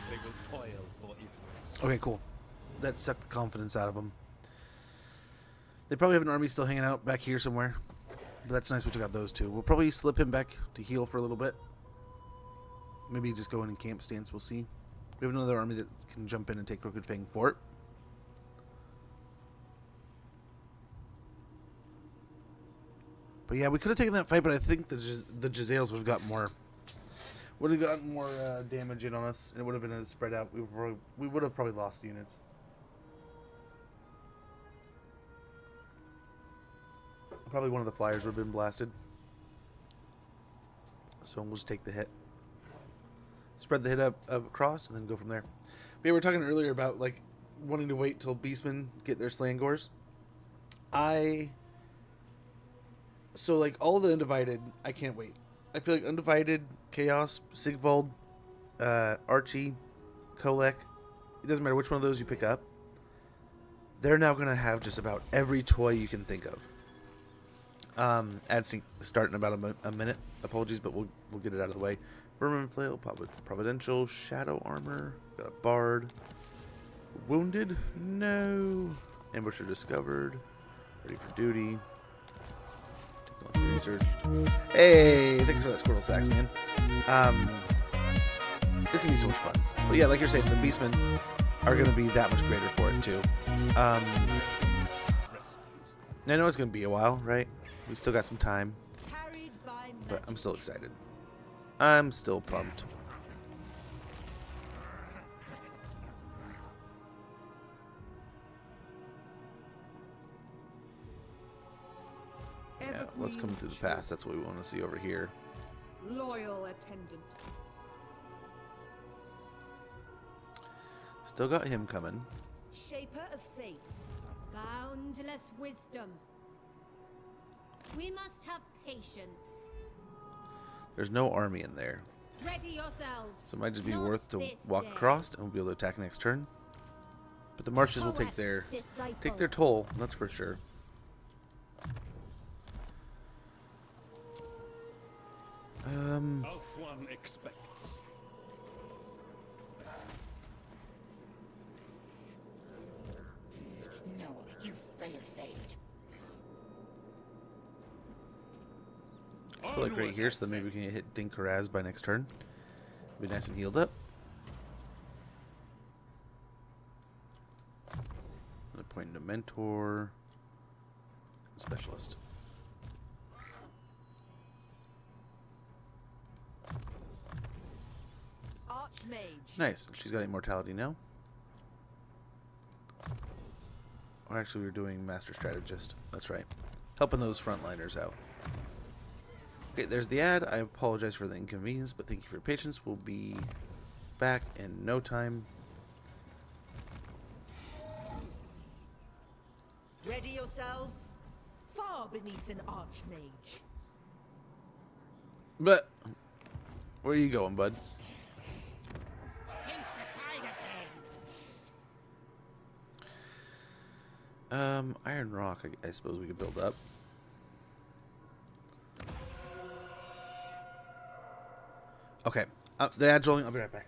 They will toil for Yvresse. Okay, cool. That sucked the confidence out of them. They probably have an army still hanging out back here somewhere. But that's nice we took out those two. We'll probably slip him back to heal for a little bit. Maybe just go in and camp stance, we'll see. We have another army that can jump in and take Crooked Fang Fort. But yeah, we could have taken that fight, but I think the Jezzails would have got more... Would have gotten more damage in on us, and it would have been spread out. We would have probably lost units. Probably one of the flyers would have been blasted. So we'll just take the hit. Spread the hit up across and then go from there. But yeah, we were talking earlier about like wanting to wait till Beastmen get their Slangors. So like all the Undivided, I can't wait. I feel like Undivided, Chaos, Sigvald, Archie, Kolek, it doesn't matter which one of those you pick up. They're now going to have just about every toy you can think of. Ad sync start in about a minute. Apologies, but we'll get it out of the way. Vermin Flail, Providential, Shadow Armor, got a Bard. Wounded? No. Ambusher discovered. Ready for duty. Technology research. Hey, thanks for that Squirtle Sacks, man. This is gonna be so much fun. But yeah, like you're saying, the Beastmen are gonna be that much greater for it too. I know it's gonna be a while, right? We still got some time, Carried by but I'm still excited. I'm still pumped. Yeah, what's coming through the pass? That's what we want to see over here. Loyal attendant. Still got him coming. Shaper of fates. Boundless wisdom. We must have patience. There's no army in there, Ready yourselves. so it might just be Not worth to this walk day. across, and we'll be able to attack next turn. But the marches will take their Disciple. toll. That's for sure. Alf expects. No, you failed, Fate. I feel like right here, so that maybe we can hit Dinkaraz by next turn. Be nice and healed up. Another point into Mentor. Specialist. Archmage. Nice. She's got immortality now. Or actually, we were doing Master Strategist. That's right. Helping those frontliners out. Okay, there's the ad. I apologize for the inconvenience, but thank you for your patience. We'll be back in no time. Ready yourselves. Far beneath an archmage. But where are you going, bud? Think the side again. Iron Rock, I suppose we could build up. Okay, the ad's rolling. I'll be right back.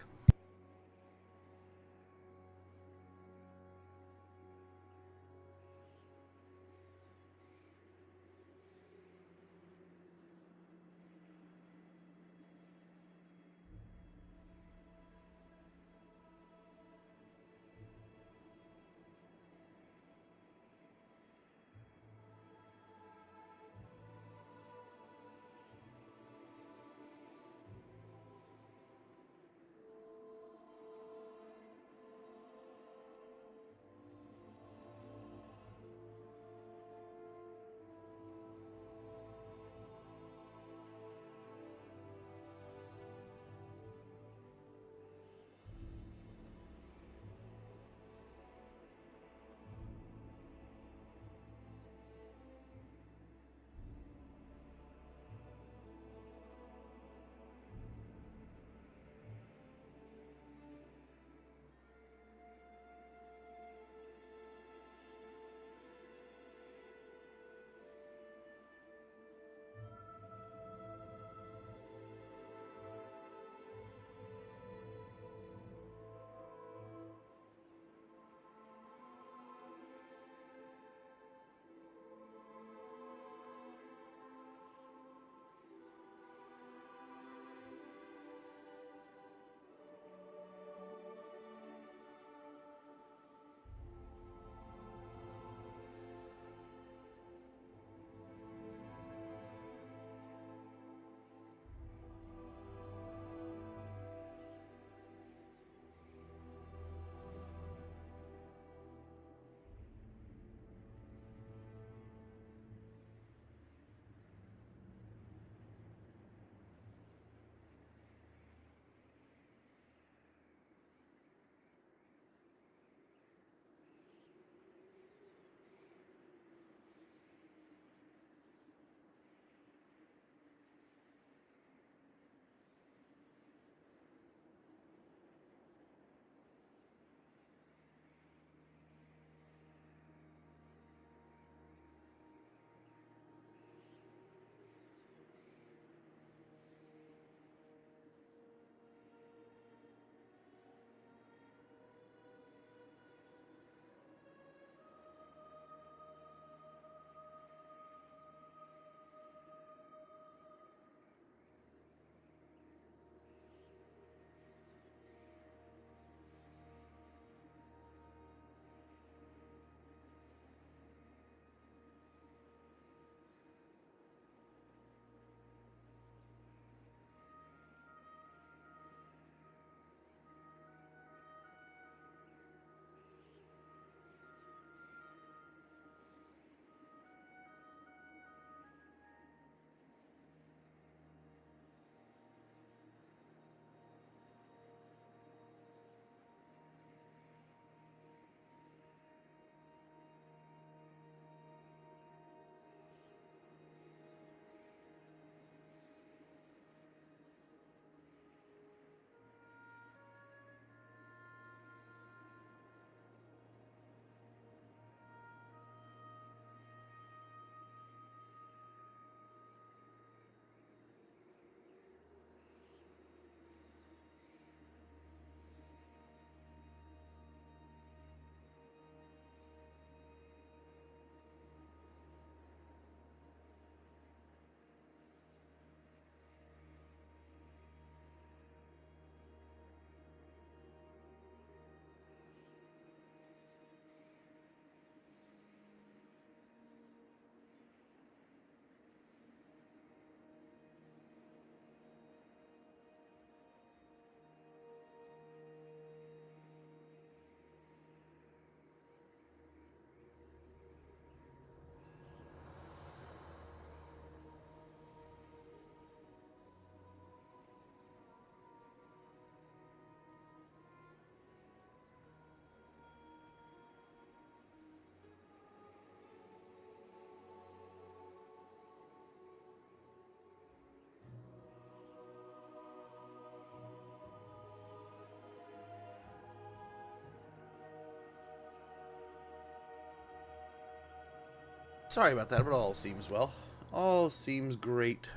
Sorry about that, but all seems well. All seems great.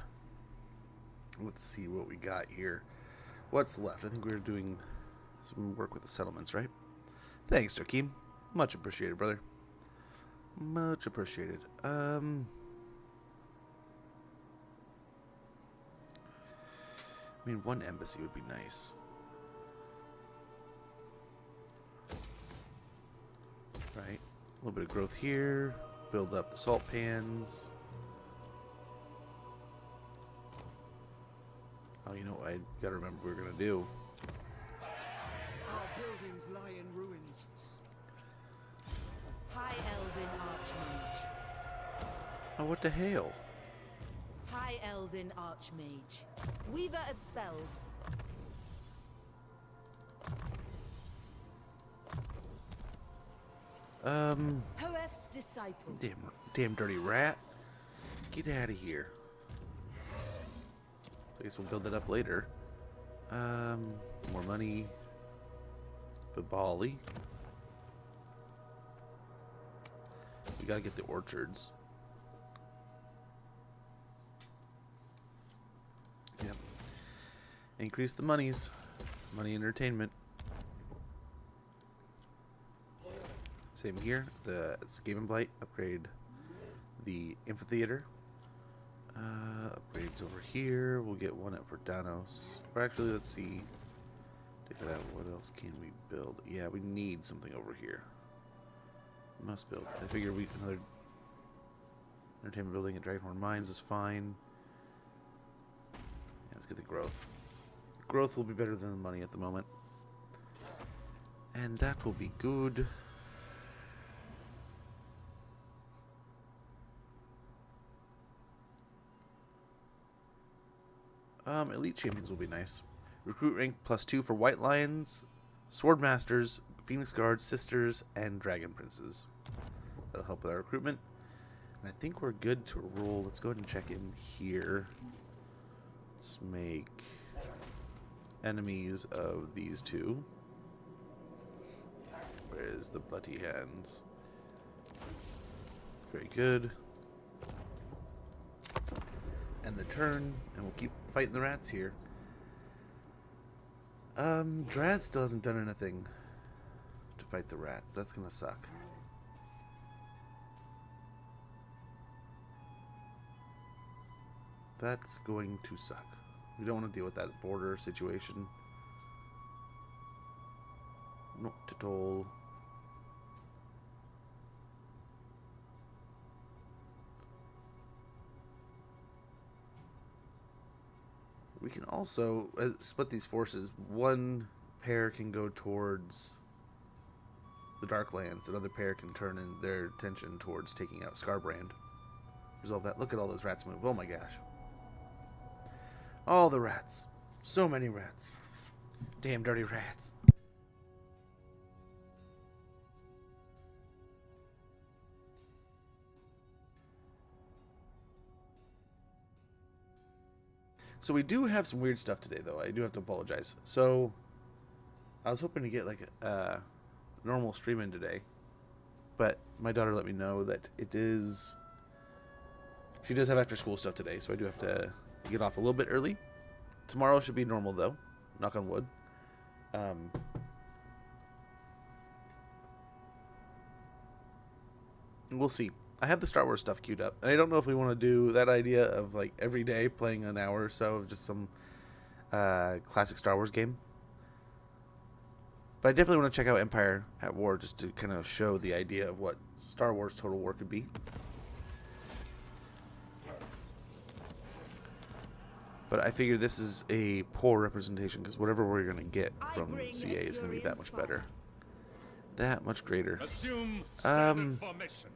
Let's see what we got here. What's left? I think we were doing some work with the settlements, right? Thanks, Darkeem. Much appreciated, brother. Much appreciated. I mean, one embassy would be nice. Right. A little bit of growth here. Build up the salt pans. Oh, you know what? I gotta remember what we're gonna do. Our buildings lie in ruins. High Elven Archmage. Oh, what the hell? High Elven Archmage. Weaver of spells. Hoef's disciple. Damn dirty rat. Get out of here. I guess we'll build that up later. More money. Babali. We gotta get the orchards. Yep. Increase the monies. Money entertainment. Same here. The Skaven Blight. Upgrade the amphitheater. Upgrades over here. We'll get one up for Danos. Or actually, let's see. Take that out. What else can we build? Yeah, we need something over here. Must build. I figure another entertainment building at Dragonhorn Mines is fine. Yeah, let's get the growth. Growth will be better than the money at the moment. And that will be good. Elite champions will be nice. Recruit rank +2 for White Lions, Sword Masters, Phoenix Guards, Sisters, and Dragon Princes. That'll help with our recruitment. And I think we're good to roll. Let's go ahead and check in here. Let's make enemies of these two. Where's the bloody hands? Very good. End the turn, and we'll keep fighting the rats here. Draz still hasn't done anything to fight the rats. That's gonna suck. That's going to suck. We don't want to deal with that border situation. Not at all. We can also split these forces. One pair can go towards the Darklands. Another pair can turn in their attention towards taking out Scarbrand. Resolve that. Look at all those rats move. Oh my gosh. All the rats. So many rats. Damn dirty rats. So we do have some weird stuff today, though. I do have to apologize. So I was hoping to get like a normal stream in today, but my daughter let me know that it is. She does have after school stuff today, so I do have to get off a little bit early. Tomorrow should be normal, though. Knock on wood. We'll see. I have the Star Wars stuff queued up, and I don't know if we want to do that idea of like every day playing an hour or so of just some classic Star Wars game. But I definitely want to check out Empire at War just to kind of show the idea of what Star Wars Total War could be. But I figure this is a poor representation because whatever we're going to get from CA is going to be that much better. That much greater. Assume standard formation.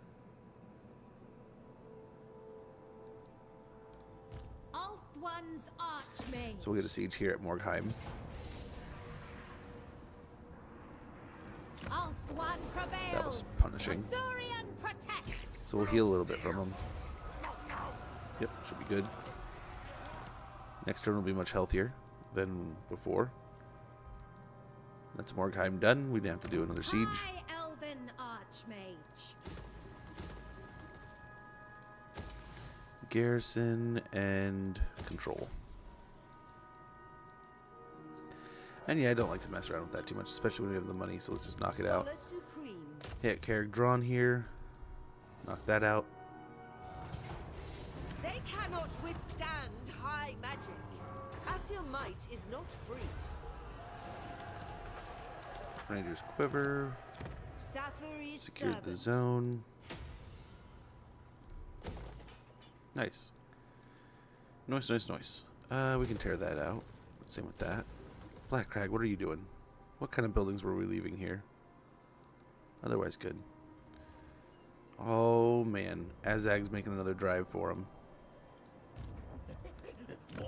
One's Archmage. So we'll get a siege here at Morgheim. One prevails. That was punishing. Azorian protects. So we'll heal a little bit from him. Yep, should be good. Next turn will be much healthier than before. That's Morgheim done. We didn't have to do another siege. High Elven Archmage. garrison, and control. And yeah, I don't like to mess around with that too much, especially when we have the money, so let's just knock it out. Scholar Supreme. Hit Carrick drawn here. Knock that out. They cannot withstand high magic, as your might is not free. Ranger's Quiver. Safaris Secured the servant. zone. Nice. Nice, nice, nice. We can tear that out. Same with that. Black Crag, what are you doing? What kind of buildings were we leaving here? Otherwise good. Oh man, Azag's making another drive for him.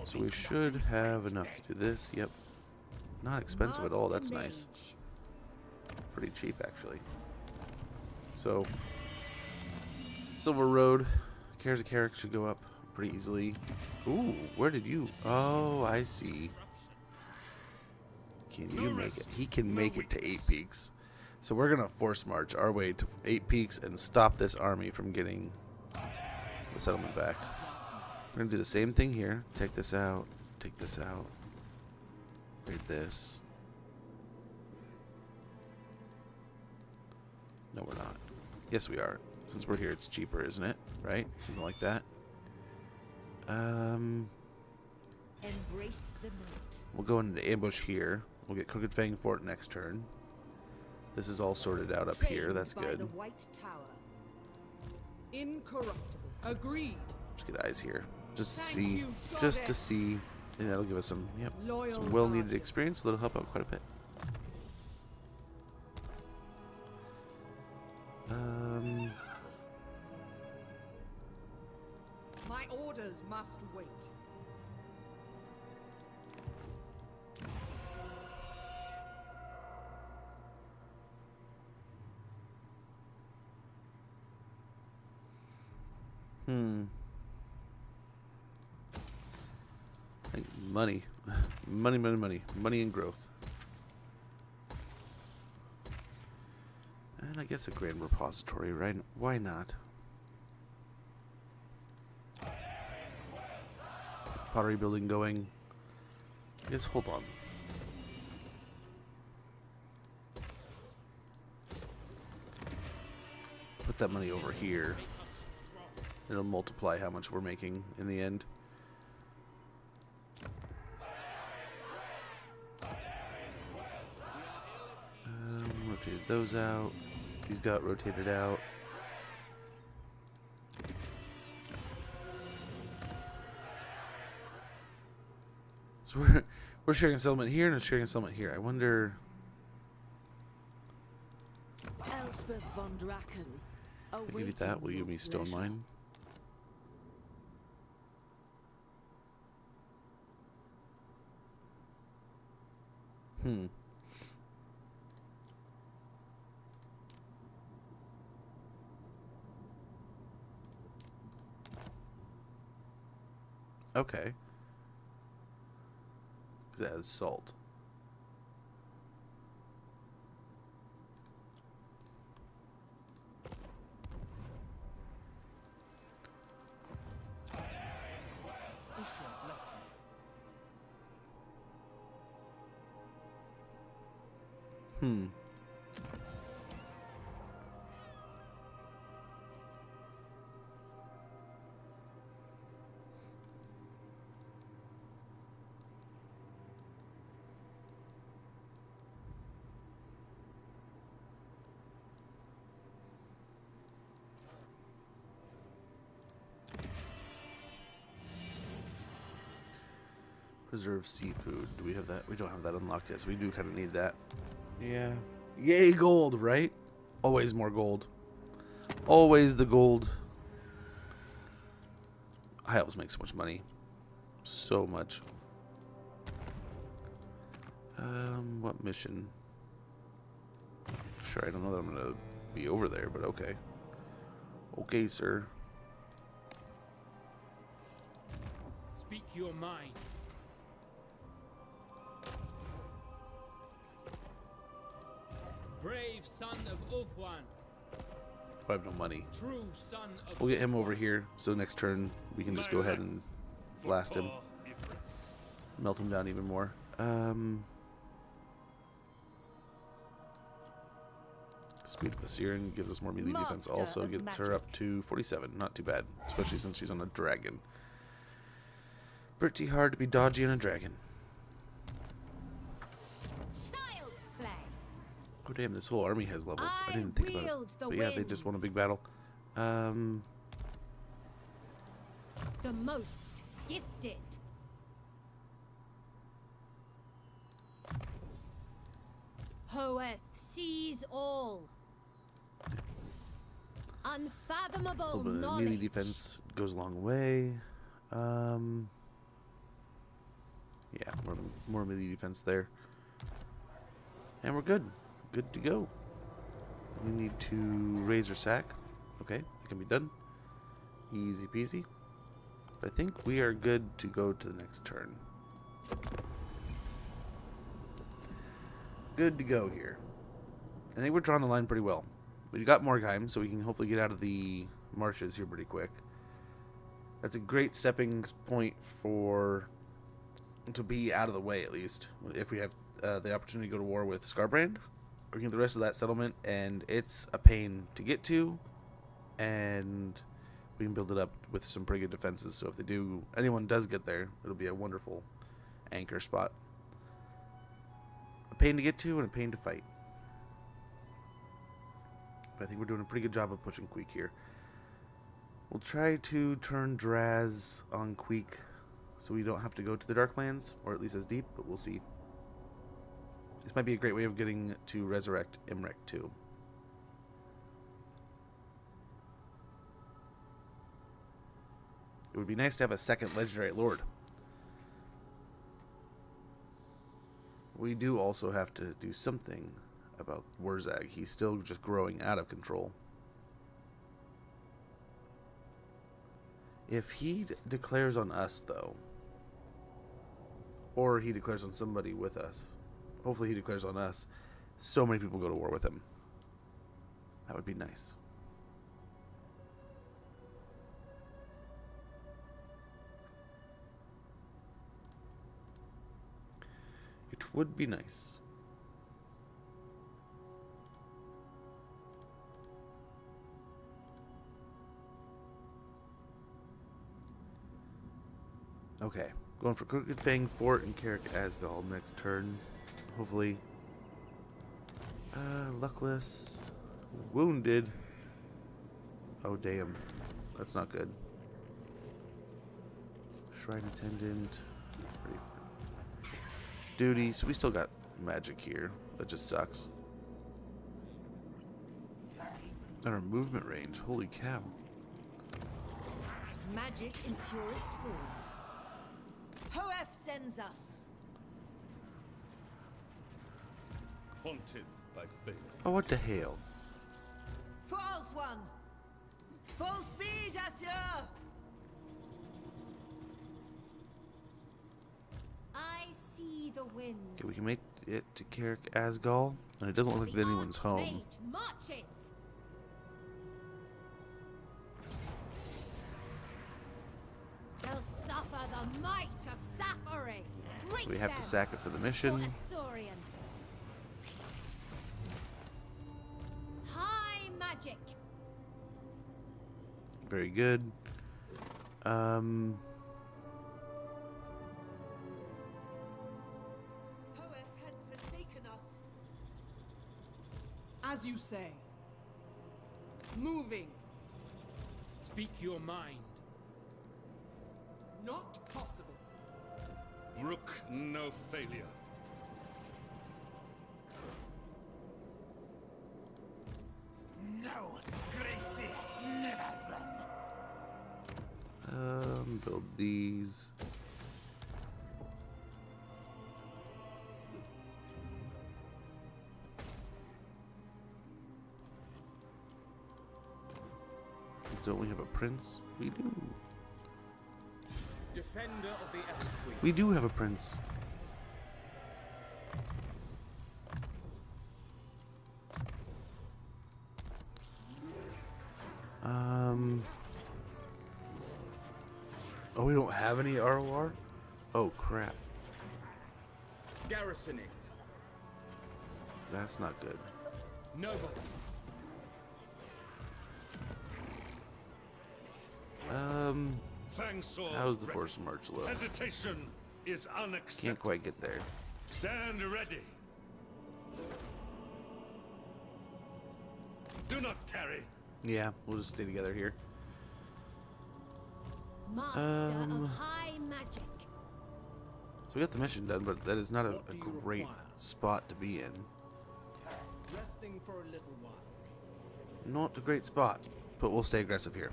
So we should have enough to do this. Yep. Not expensive at all. That's nice. Pretty cheap actually. So Silver Road, Cares of Carrick should go up pretty easily. Ooh, where did you? Oh, I see. Can you make it? He can make it to 8 Peaks. So we're gonna force march our way to 8 Peaks and stop this army from getting the settlement back. We're gonna do the same thing here. Take this out. Take this out. Raid this. No, we're not. Yes, we are. Since we're here, it's cheaper, isn't it? Right? Something like that. Embrace the night. We'll go into ambush here. We'll get Crooked Fang Fort next turn. This is all sorted out up here. That's Trained by good. the White Tower. Incorruptible. Agreed. Just get eyes here. Just to Thank see. you, Just to goddess. see. And that'll give us some, yep, Loyal some well-needed guardian. experience, so that'll help out quite a bit. My orders must wait. I think money. Money, money, money. Money and growth. And I guess a grand repository, right? Why not? Pottery building going. Yes, hold on. Put that money over here. It'll multiply how much we're making in the end. Rotated those out. These got rotated out. So we're sharing a settlement here and a sharing a settlement here. I wonder. Elspeth von Draken. I'll give you that. Will you give me stone line? Okay. Because it has salt. Preserve seafood. Do we have that? We don't have that unlocked yet, so we do kind of need that. Yeah. Yay, gold, right? Always more gold. Always the gold. I always make so much money. So much. What mission? Sure, I don't know that I'm gonna be over there, but okay. Okay, sir. Speak your mind. Brave son of Ulfwan. I have no money. True son of We'll get him over here, so next turn we can just go ahead and blast him. Yvresse. Melt him down even more. Speed of Assyrian gives us more melee defense. Master Also of gets her up to 47. Not too bad, especially since she's on a dragon. Pretty hard to be dodgy on a dragon. Child's play. Oh damn, this whole army has levels. I didn't think about it. wield the But yeah, they just won a winds. big battle. The most gifted. Hoeth sees all. A Unfathomable little bit of knowledge. melee defense goes a long way. Yeah, more melee defense there. And we're good. Good to go. We need to raise or sack. Okay, that can be done. Easy peasy. But I think we are good to go to the next turn. Good to go here. I think we're drawing the line pretty well. We got more time, so we can hopefully get out of the marshes here pretty quick. That's a great stepping point to be out of the way, at least. If we have the opportunity to go to war with Scarbrand, or get the rest of that settlement, and it's a pain to get to, and we can build it up with some pretty good defenses. So if anyone does get there, it'll be a wonderful anchor spot. A pain to get to and a pain to fight. But I think we're doing a pretty good job of pushing Queek here. We'll try to turn Draz on Queek so we don't have to go to the Darklands, or at least as deep, but we'll see. This might be a great way of getting to resurrect Imrek too. It would be nice to have a second legendary lord. We do also have to do something about Wurzag. He's still just growing out of control. If he declares on us, though, or he declares on somebody with us, hopefully he declares on us, so many people go to war with him. That would be nice. It would be nice. Okay, going for Crooked Fang Fort and Carrick Asgal next turn. Hopefully. Luckless. Wounded. Oh, damn. That's not good. Shrine Attendant. Duty. So we still got magic here. That just sucks. And our movement range. Holy cow. Magic in purest form. Hoeth sends us. Haunted by fate. Oh, what the hell? False one. Full speed, Asya. I see the winds. Okay, we can make it to Carrick Asgal. And it doesn't look like The anyone's home. Archmage marches. They'll suffer the might of Safari. Break We have them to sack it for the for mission. Azorian. High magic. Very good. Hoeth has forsaken us. As you say. Moving. Speak your mind. Not possible. Brook no failure. No, Gracie, never run. Build these. Don't we have a prince? We do. Defender of the Epic Queen. We do have a prince. Oh, we don't have any ROR? Oh, crap. Garrisoning. That's not good. Noble. Fang sword How's the ready. force march look? Hesitation is Can't unacceptable. quite get there. Stand ready. Do not tarry. Yeah, we'll just stay together here. Master of high magic. So we got the mission done, but that is not a What do you great require? spot to be in. Resting for a little while. Not a great spot, but we'll stay aggressive here.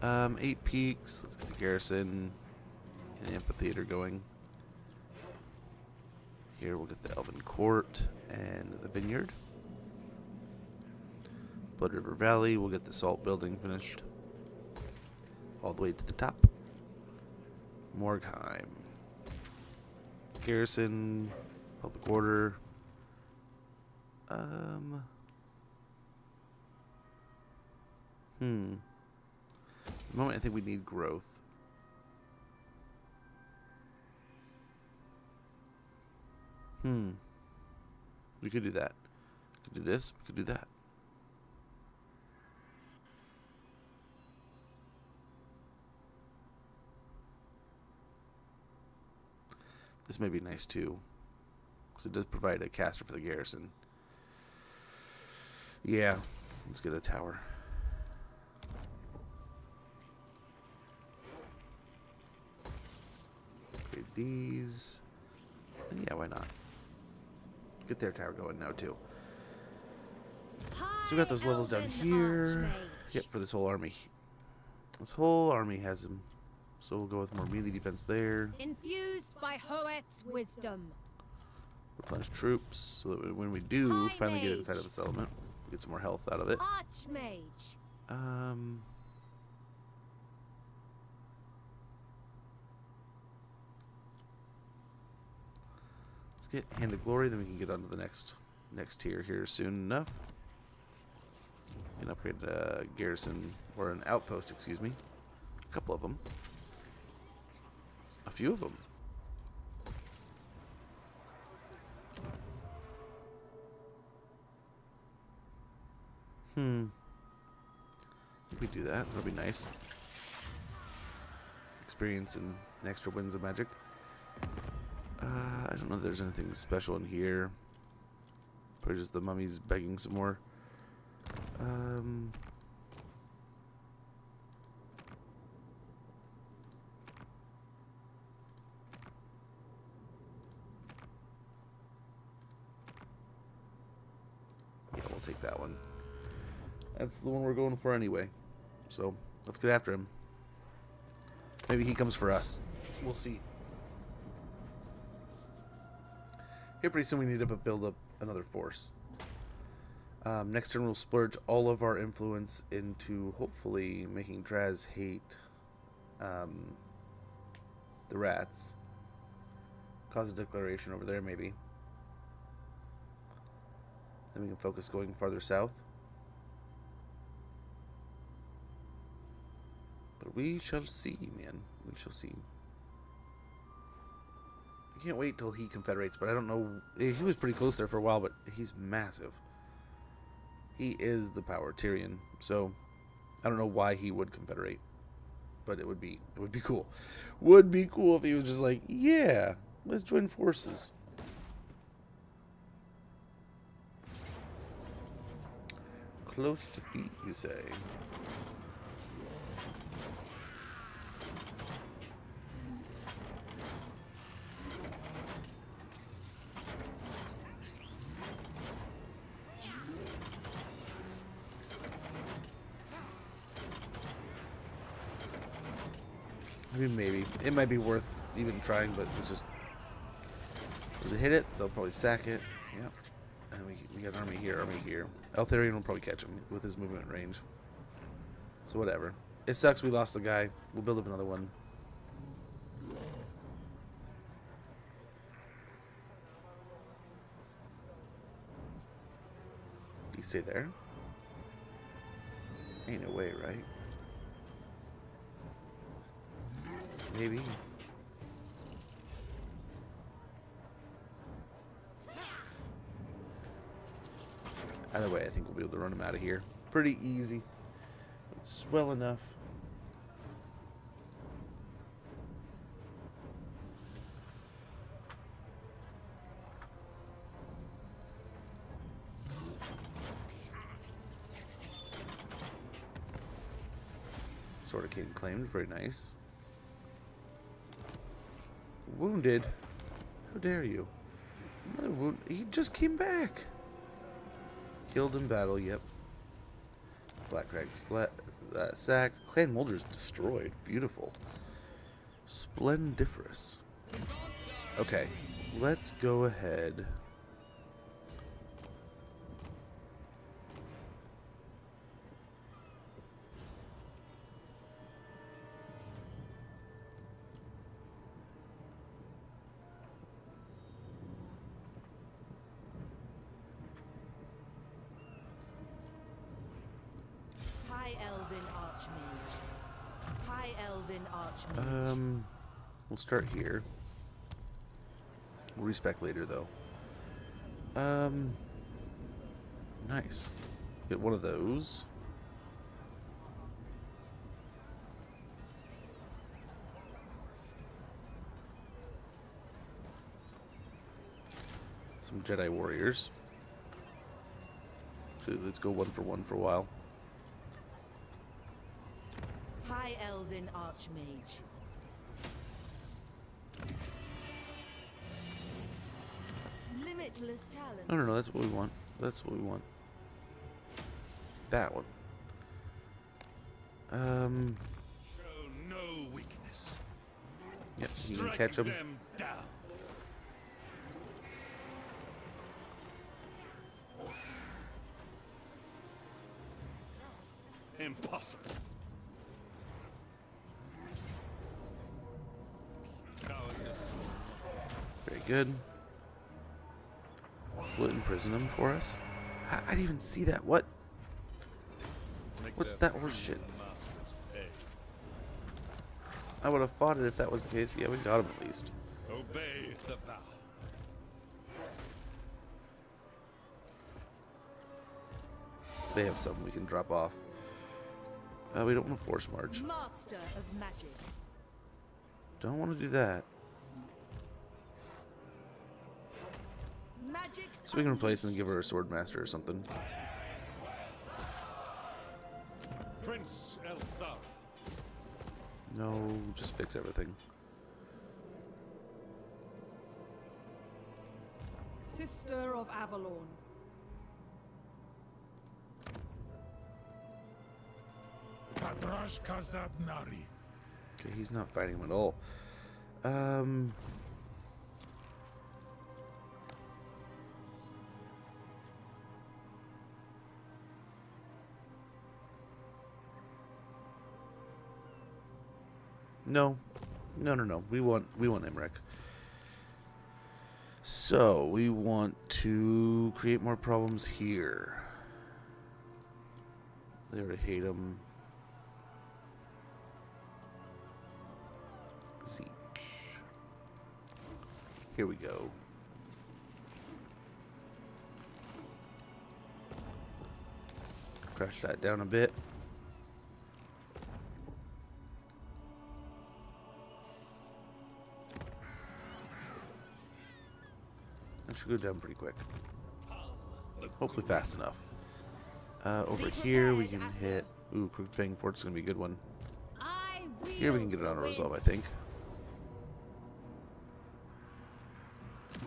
8 peaks. Let's get the garrison and the amphitheater going. Here we'll get the Elven Court and the vineyard. Blood River Valley, we'll get the salt building finished. All the way to the top. Morgheim. Garrison, public order. At the moment, I think we need growth. We could do that. We could do this. We could do that. This may be nice too, because it does provide a caster for the garrison. Yeah, let's get a tower. Upgrade these. And yeah, why not? Get their tower going now too. So we got those levels down here. Yep, for this whole army. This whole army has them. So we'll go with more melee defense there. Infused by Hoeth's wisdom. Replenish troops so that when we do High finally get mage. inside of a settlement, we get some more health out of it. Archmage. Let's get Hand of Glory, then we can get on to the next tier here soon enough. We can upgrade a garrison, or an outpost, excuse me. A couple of them. A few of them. I think we do that. That'll be nice. Experience and extra winds of magic. I don't know if there's anything special in here. Probably just the mummies begging some more. Yeah, we'll take that one. That's the one we're going for anyway. So, let's get after him. Maybe he comes for us. We'll see. Here pretty soon we need to build up another force. Next turn we'll splurge all of our influence into hopefully making Draz hate the rats. Cause a declaration over there maybe. Then we can focus going farther south. But we shall see, man. We shall see. I can't wait till he confederates, but I don't know. He was pretty close there for a while, but he's massive. He is the power, Tyrion. So I don't know why he would confederate, but it would be cool. Would be cool if he was just like, yeah, let's join forces. Close defeat, you say? I mean, maybe. It might be worth even trying, but it's just... If they hit it, they'll probably sack it. Yep. And we got army here, army here. Eltharion will probably catch him with his movement range. So whatever. It sucks we lost the guy. We'll build up another one. You stay there? Ain't no way, right? Maybe. Either way, I think we'll be able to run him out of here. Pretty easy. It's well enough. Sword of Cain claimed. Very nice. Wounded? How dare you? Another wound. He just came back. Killed in battle, yep. Blackcrag sacked. Clan Molders destroyed. Beautiful. Splendiferous. Okay, let's go ahead. High Elven Archmage. High Elven Archmage. We'll start here. We'll respec later, though. Nice. Get one of those. Some Jedi warriors. So let's go 1 for 1 for a while. High Elven Archmage. Limitless talent. No, that's what we want. That's what we want. That one. Show no weakness. Yep, you can Strike catch him. them down. Impossible. Very good. Will it imprison him for us? I didn't even see that. What? Make What's their that horse shit? masters pay. I would have fought it if that was the case. Yeah, we got him at least. Obey the vow. They have something we can drop off. We don't want to force march. Master of Magic. Don't want to do that. Magic's So we can replace and give her a sword master or something. Prince Eltharion. No, just fix everything. Sister of Avalon. Padrashka Zadnari. Okay, he's not fighting him at all. No. No. We want Emmerich. So we want to create more problems here. They already hate him. Siege. Here we go. Crush that down a bit. That should go down pretty quick. Hopefully fast enough. Over here we can hit... Ooh, Crooked Fang Fort's gonna be a good one. Here we can get it on a resolve, I think.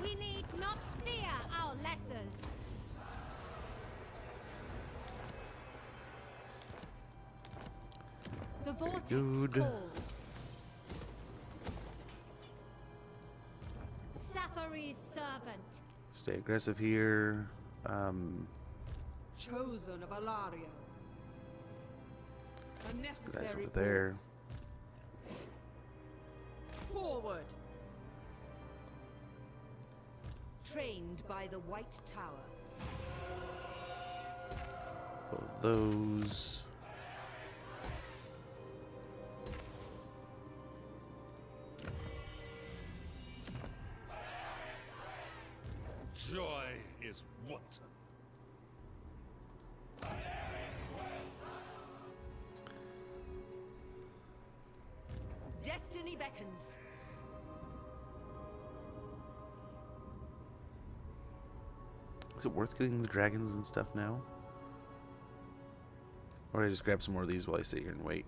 We need not fear our lessers. The vortex good. calls. Safari's servant. Stay aggressive here. Chosen of Eltharion. A necessary over there. pause. Forward. Trained by the White Tower. Put those. joy is wanton. Destiny beckons. Is it worth getting the dragons and stuff now? Or do I just grab some more of these while I sit here and wait?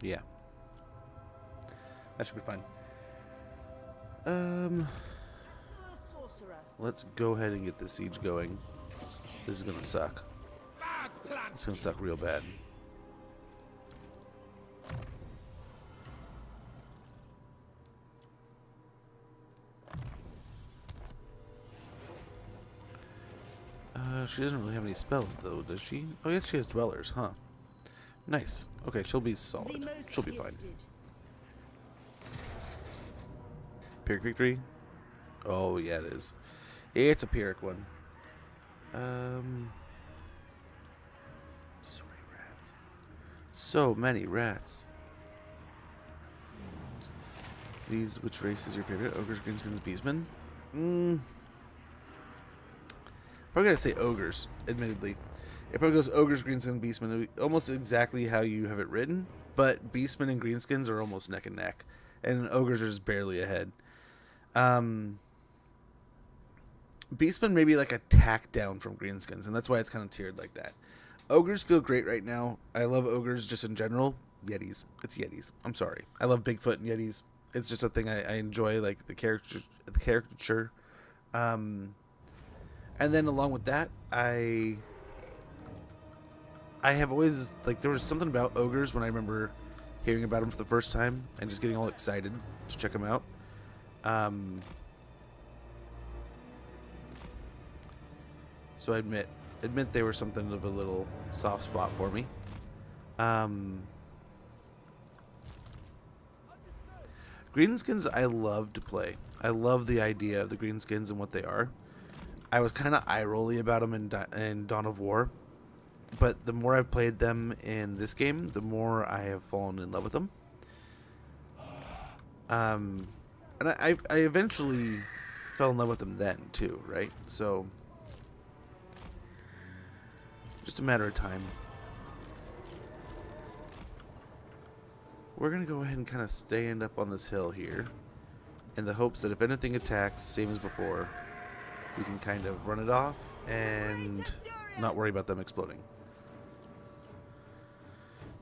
Yeah. That should be fine. Sorcerer. Let's go ahead and get this siege going. This is gonna suck. It's gonna suck real bad. She doesn't really have any spells though, does she? Oh yes, she has dwellers, huh? Nice. Okay, she'll be solid. She'll be fine. Pyrrhic victory? Oh yeah, it is. It's a Pyrrhic one. So many rats. So many rats. Which race is your favorite? Ogres, Greenskins, Beastmen? Probably gotta say ogres, admittedly. It probably goes ogres, greenskin, beastmen, almost exactly how you have it written. But beastmen and greenskins are almost neck and neck, and ogres are just barely ahead. Beastmen maybe like a tack down from greenskins, and that's why it's kind of tiered like that. Ogres feel great right now. I love ogres just in general. Yetis, it's Yetis. I'm sorry. I love Bigfoot and Yetis. It's just a thing I enjoy, like the caricature. And then along with that, I have always, like, there was something about ogres when I remember hearing about them for the first time and just getting all excited to check them out. So I admit they were something of a little soft spot for me. Greenskins I love to play. I love the idea of the greenskins and what they are. I was kind of eye-rolly about them in Dawn of War, but the more I've played them in this game, the more I have fallen in love with them. And I eventually fell in love with them then too, right? So just a matter of time. We're gonna go ahead and kind of stand up on this hill here, in the hopes that if anything attacks, same as before, we can kind of run it off and not worry about them exploding.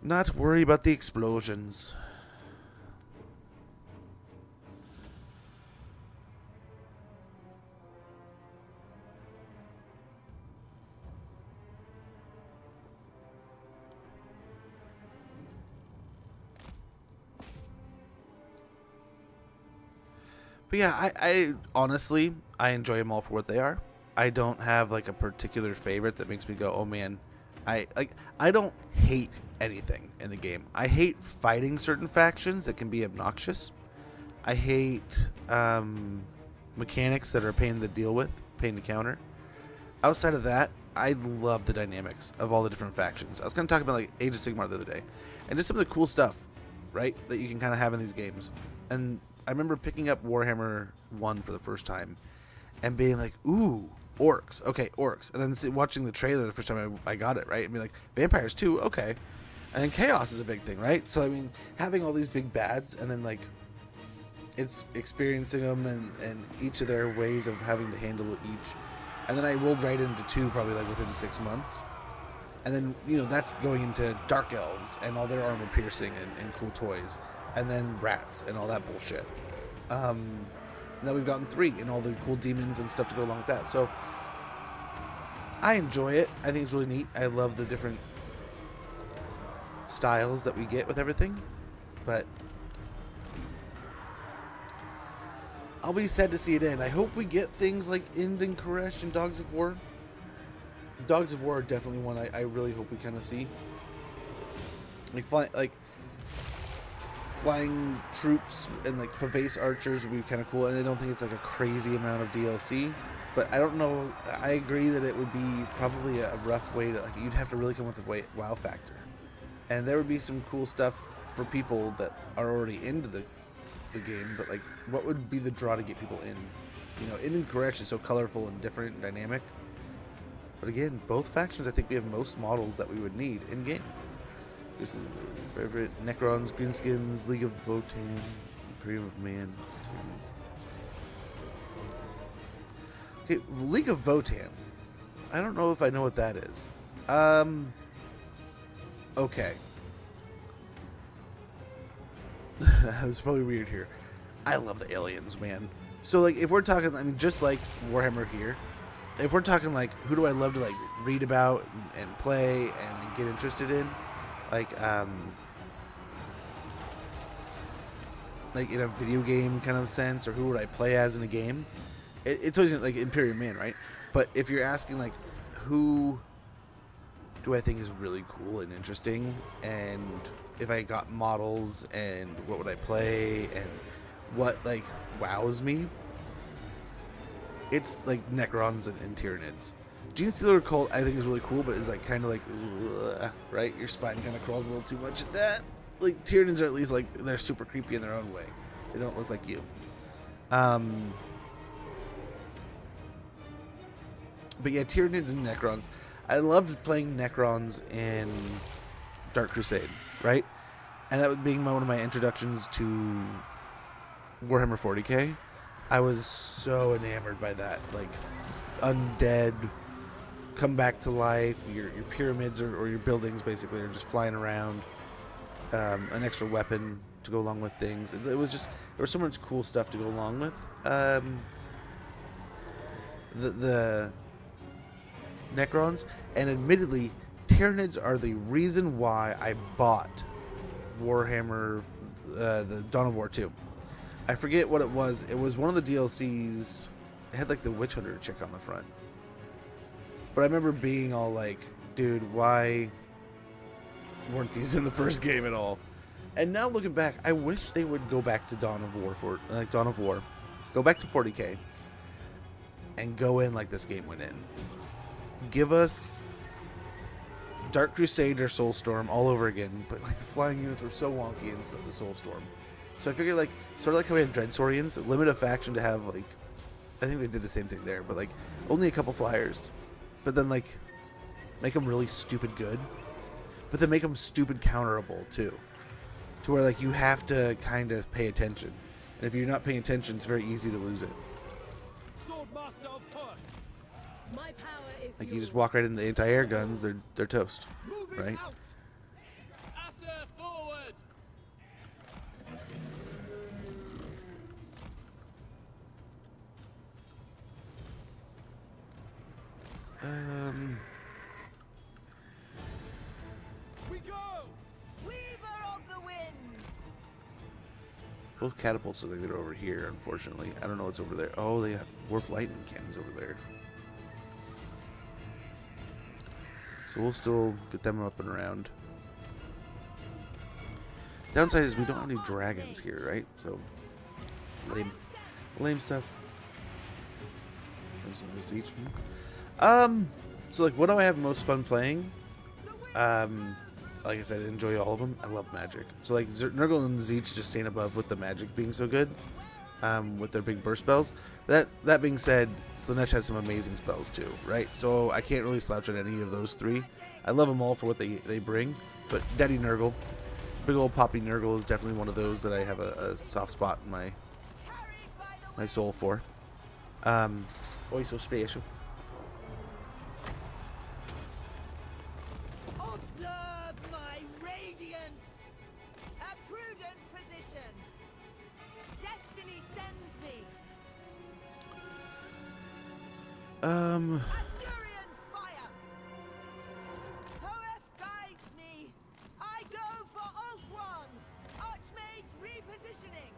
Not worry about the explosions. But yeah, I honestly, I enjoy them all for what they are. I don't have like a particular favorite that makes me go, oh man. I don't hate anything in the game. I hate fighting certain factions that can be obnoxious. I hate mechanics that are a pain to deal with, pain to counter. Outside of that, I love the dynamics of all the different factions. I was kind of talking about like Age of Sigmar the other day, and just some of the cool stuff, right, that you can kind of have in these games. And I remember picking up Warhammer 1 for the first time and being like, ooh, orcs. Okay, orcs. And then watching the trailer the first time I got it, right? And be like, vampires too? Okay. And then chaos is a big thing, right? So, I mean, having all these big bads and then, like, it's experiencing them and each of their ways of having to handle each. And then I rolled right into 2 probably, like, within 6 months. And then, you know, that's going into Dark Elves and all their armor piercing and cool toys. And then rats and all that bullshit. Now we've gotten 3 and all the cool demons and stuff to go along with that. So I enjoy it. I think it's really neat. I love the different styles that we get with everything. But I'll be sad to see it end. I hope we get things like Ind and Koresh and Dogs of War. Dogs of War are definitely one I really hope we kind of see. Like flying troops and like Pavase archers would be kind of cool, and I don't think it's like a crazy amount of DLC, but I don't know. I agree that it would be probably a rough way to, like, you'd have to really come with a wow factor, and there would be some cool stuff for people that are already into the game, but like, what would be the draw to get people in? You know, in Yvresse is so colorful and different and dynamic, but again, both factions, I think we have most models that we would need in game. This is favorite Necrons, Greenskins, League of Votan, Imperium of Man, Tyranids. Okay, League of Votan. I don't know if I know what that is. Okay. That's probably weird here. I love the aliens, man. So like, if we're talking, I mean, just like Warhammer here, if we're talking like, who do I love to like read about and play and get interested in? Like in a video game kind of sense, or who would I play as in a game? It's always like Imperium Man, right? But if you're asking like, who do I think is really cool and interesting, and if I got models, and what would I play, and what like wows me, it's like Necrons and Tyranids. Gene Stealer Cult I think is really cool, but it's like kind of like, ugh, right? Your spine kind of crawls a little too much at that. Like Tyranids are at least like, they're super creepy in their own way. They don't look like you. But yeah, Tyranids and Necrons. I loved playing Necrons in Dark Crusade, right? And that was being one of my introductions to Warhammer 40k. I was so enamored by that, like undead, come back to life. Your pyramids or your buildings basically are just flying around. An extra weapon to go along with things. It was just, there was so much cool stuff to go along with. The Necrons, and admittedly, Tyranids are the reason why I bought Warhammer, the Dawn of War 2. I forget what it was. It was one of the DLCs. It had like the Witch Hunter chick on the front. But I remember being all like, dude, why weren't these in the first game at all? And now looking back, I wish they would go back to Dawn of War, go back to 40k, and go in like this game went in. Give us Dark Crusade or Soulstorm all over again, but like the flying units were so wonky in the Soulstorm. So I figured, like, sort of like how we have Dreadsaurians, limit a faction to have, like, I think they did the same thing there, but like only a couple flyers, but then like make them really stupid good, but then make them stupid counterable too, to where like you have to kind of pay attention, and if you're not paying attention, it's very easy to lose it. Swordmaster of Perth. My power is Like you just walk right into anti-air guns, they're toast, right? Asser forward! We go! Weaver of the winds. Both catapults look like they're over here, unfortunately. I don't know what's over there. Oh, they got warp lightning cannons over there. So we'll still get them up and around. Downside is we don't have any dragons here, right? So lame stuff. There's each one. So like, what do I have most fun playing? Like I said, I enjoy all of them. I love magic. So like Nurgle and Zeech just staying above with the magic being so good, with their big burst spells. That being said, Slaanesh has some amazing spells too, right? So I can't really slouch at any of those three. I love them all for what they bring, but Daddy Nurgle, big old Poppy Nurgle, is definitely one of those that I have a soft spot in my soul for. Oh, so special. Observe my radiance. A prudent position. Destiny sends me. Assyrian's fire. Hoeth guides me. I go for Ulthuan. Archmage repositioning.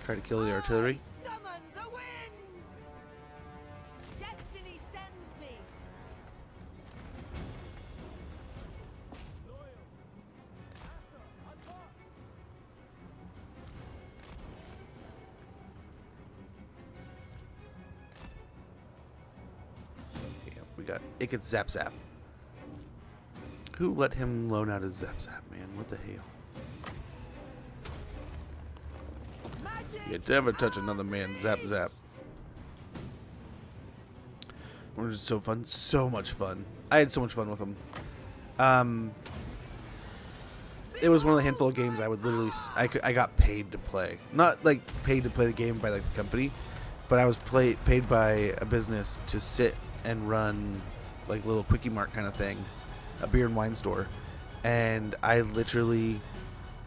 Try to kill the artillery. I summon the winds. Destiny sends me. got? It gets Zap Zap. Who let him loan out his Zap Zap, man? What the hell? You never touch another man's Zap Zap. We're just so fun. So much fun. I had so much fun with them. It was one of the handful of games I would literally... I got paid to play. Not, like, paid to play the game by, like, the company. But I was paid by a business to sit and run, like, little Quickie Mart kind of thing. A beer and wine store. And I literally...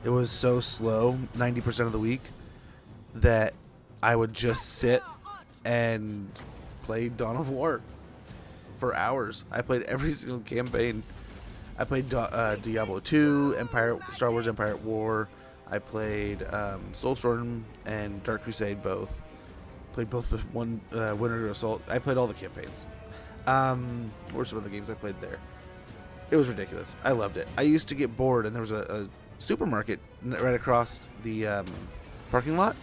It was so slow, 90% of the week, that I would just sit and play Dawn of War for hours. I played every single campaign. I played Diablo 2, Star Wars Empire at War. I played Soulstorm and Dark Crusade both. Played both the Winter Assault. I played all the campaigns. What were some of the games I played there? It was ridiculous. I loved it. I used to get bored, and there was a supermarket right across the parking lot.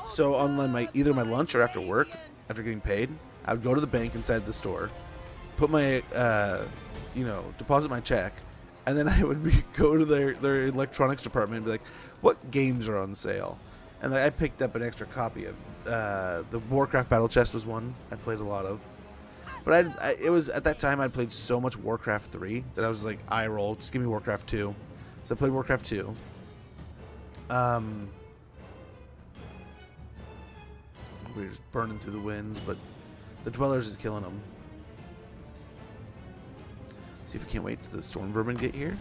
So on either my lunch or after work, after getting paid, I would go to the bank inside the store, put my deposit my check, and then I would go to their electronics department and be like, what games are on sale? And I picked up an extra copy of the Warcraft Battle Chest was one I played a lot of. But it was at that time I'd played so much Warcraft 3 that I was like, eye roll, just give me Warcraft 2. So I played Warcraft 2. We were just burning through the winds, but the Dwellers is killing them. See if we can't wait till the Storm Vermin get here.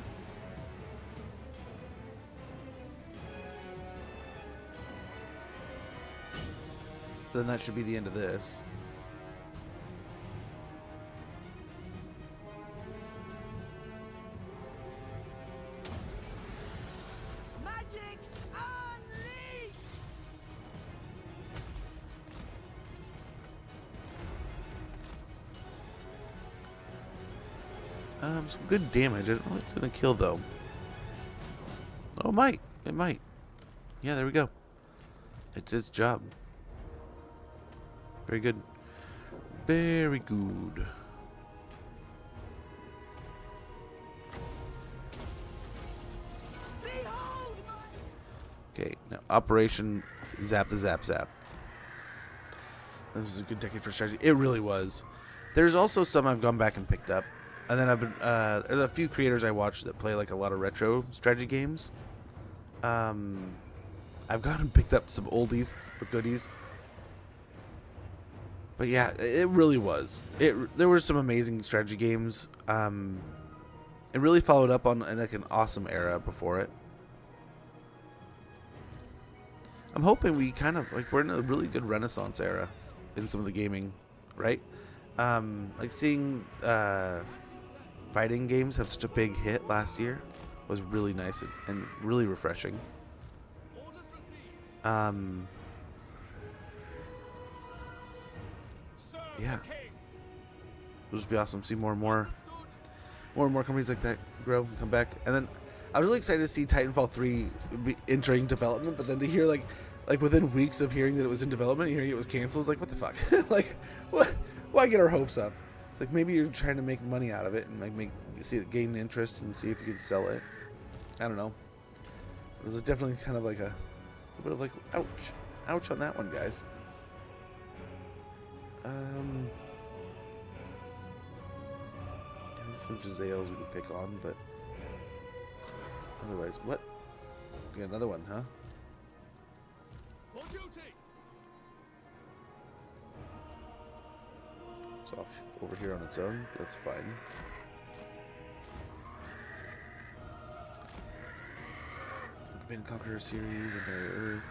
Then that should be the end of this. Magic's unleashed! Some good damage. I don't know if it's gonna kill though. Oh, it might. It might. Yeah, there we go. It did its job. Very good. Very good. Okay, now Operation Zap the Zap Zap. This was a good decade for strategy. It really was. There's also some I've gone back and picked up. And then I've been there's a few creators I watch that play like a lot of retro strategy games. I've gone and picked up some oldies but goodies. But yeah, it really was. There were some amazing strategy games. It really followed up on like an awesome era before it. I'm hoping we kind of like we're in a really good Renaissance era in some of the gaming, right? Like seeing fighting games have such a big hit last year was really nice and really refreshing. Yeah, it'll just be awesome. See more and more companies like that grow and come back. And then I was really excited to see Titanfall 3 be entering development, but then to hear like within weeks of hearing that it was in development, hearing it was canceled, it's like, what the fuck? Like, what? Why get our hopes up? It's like maybe you're trying to make money out of it and like gain interest and see if you can sell it. I don't know. It was definitely kind of like a bit of like, ouch on that one, guys. Maybe some Giselles we could pick on, but otherwise, what? We got another one, huh? For duty. It's off over here on its own. That's fine. Command and Conqueror series, Empire Earth.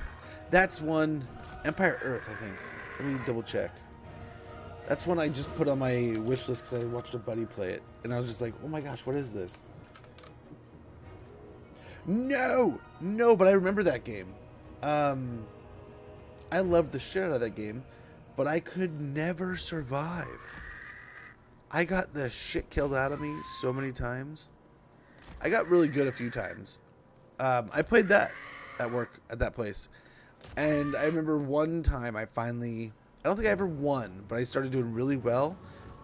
That's one. Empire Earth, I think. Let me double check. That's one I just put on my wish list because I watched a buddy play it, and I was just like, "Oh my gosh, what is this?" No, but I remember that game. I loved the shit out of that game, but I could never survive. I got the shit killed out of me so many times. I got really good a few times. I played that at work at that place, and I remember one time I don't think I ever won, but I started doing really well,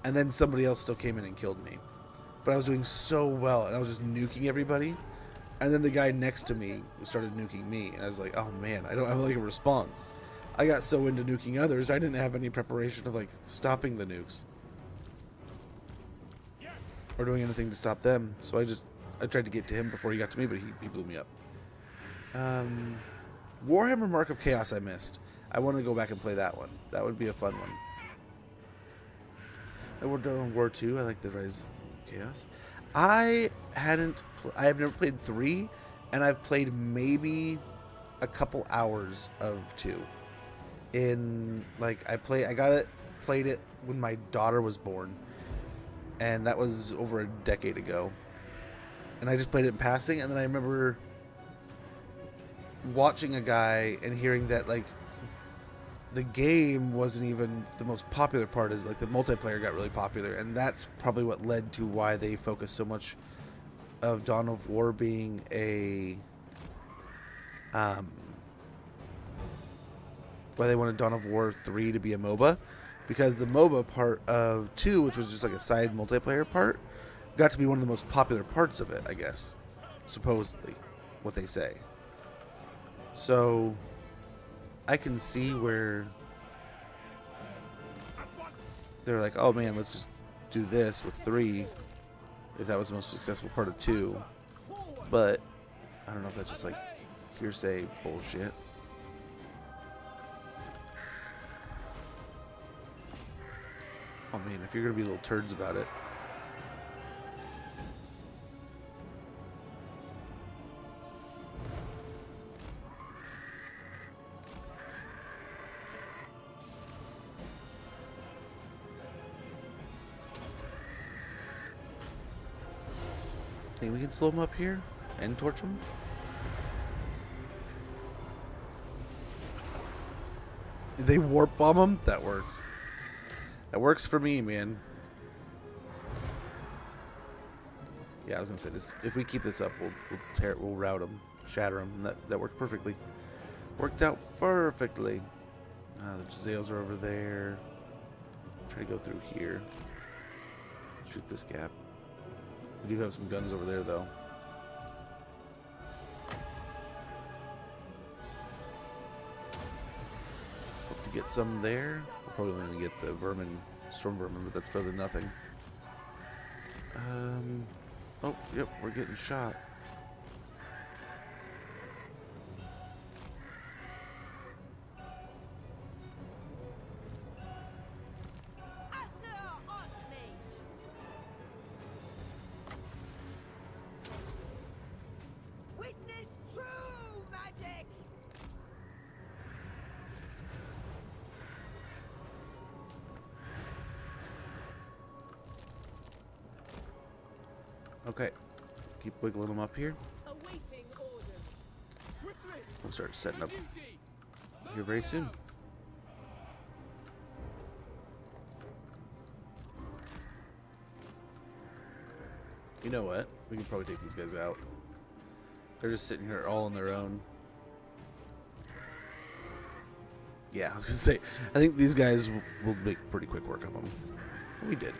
And then somebody else still came in and killed me. But I was doing so well, and I was just nuking everybody. And then the guy next to me started nuking me, and I was like, oh man, I don't have like a response. I got so into nuking others, I didn't have any preparation of like stopping the nukes. Or doing anything to stop them. So I tried to get to him before he got to me, but he blew me up. Warhammer Mark of Chaos I missed. I want to go back and play that one. That would be a fun one. I worked on War 2. I like the Rise of Chaos. I have never played 3, and I've played maybe a couple hours of 2. Played it when my daughter was born, and that was over a decade ago. And I just played it in passing, and then I remember watching a guy and hearing that like the game wasn't even the most popular part, is like the multiplayer got really popular, and that's probably what led to why they focused so much of Dawn of War being a why they wanted Dawn of War 3 to be a MOBA, because the MOBA part of 2, which was just like a side multiplayer part, got to be one of the most popular parts of it, I guess, supposedly, what they say. So I can see where they're like, oh man, let's just do this with 3 if that was the most successful part of 2. But I don't know if that's just like hearsay bullshit. Oh man, if you're gonna be little turds about it. Think we can slow them up here and torch them? Did they warp bomb them? That works. That works for me, man. Yeah, I was gonna say this. If we keep this up, we'll rout them, shatter them. That worked perfectly. Worked out perfectly. The Jezzails are over there. Try to go through here. Shoot this gap. We do have some guns over there, though. Hope to get some there. We're probably only gonna get the vermin, storm vermin, but that's better than nothing. Oh, yep, we're getting shot. Okay, keep wiggling them up here. Awaiting orders. Swiftly. We'll start setting up here very soon. You know what? We can probably take these guys out. They're just sitting here all on their own. Yeah, I was gonna say, I think these guys will make pretty quick work of them. We did.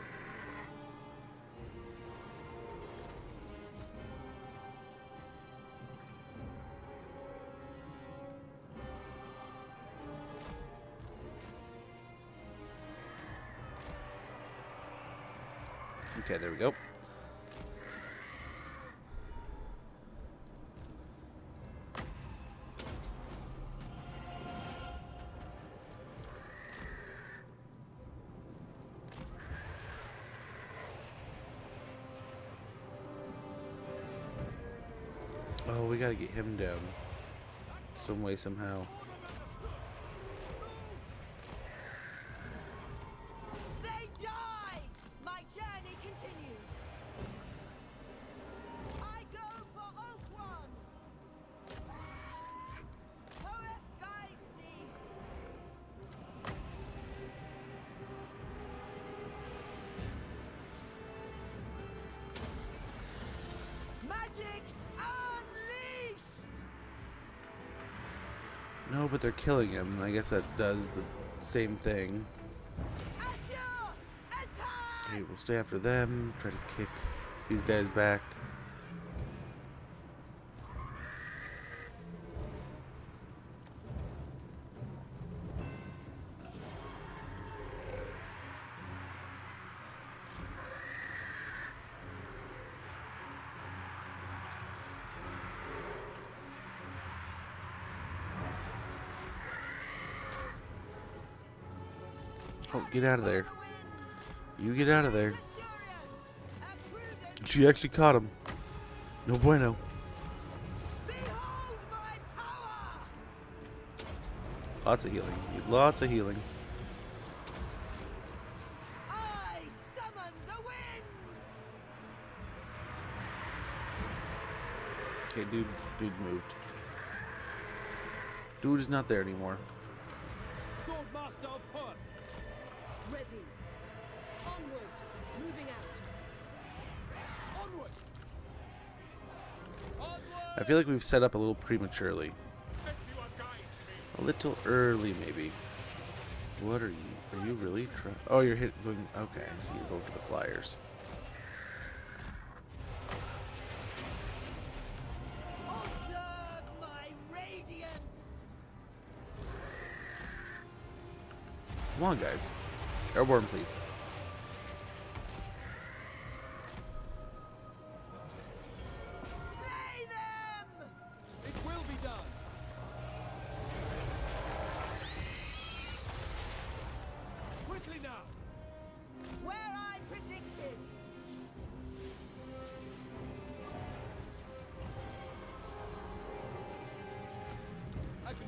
Okay, there we go. Oh, we gotta get him down. Some way, somehow. They die! My journey continues. I go for Oak One. Horeth guides me. Magic's unleashed! No, but they're killing him. I guess that does the same thing. Asur, attack! Okay, we'll stay after them. Try to kick these guys back. Oh, get out of there. You get out of there. She actually caught him. No bueno. Behold my power! Lots of healing. Lots of healing. I summon the winds! Okay, dude moved. Dude is not there anymore. Swordmaster of Hurt. Ready. Onward. Moving out. Onward! Onward! I feel like we've set up a little prematurely. A little early, maybe. What are you? Are you really trying? Oh, you're going. Okay, I see. You're going for the flyers. Observe my radiance! Come on, guys. Airborne, please. Slay them! It will be done. Quickly now. Where I predicted!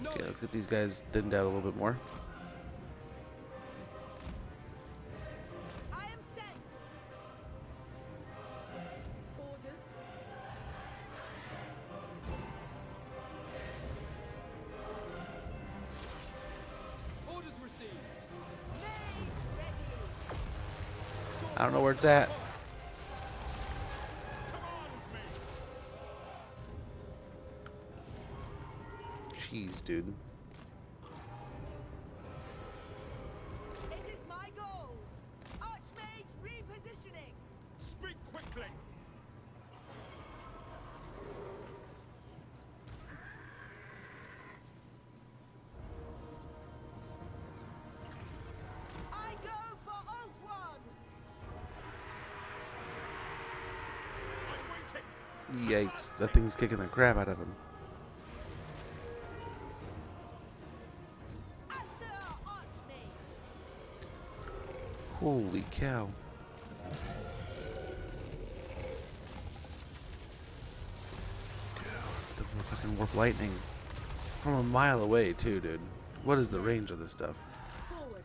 Okay, let's get these guys thinned out a little bit more. I am sent! Orders. Orders received. Made ready! I don't know where it's at. Jeez, dude. It is my goal! Archmage repositioning! Speak quickly! I go for Oath One! I'm waiting! Yikes, that thing's kicking the crap out of him. Asur Archmage! Holy cow. Dude, the fucking warp lightning. From a mile away, too, dude. What is the range of this stuff? Forward.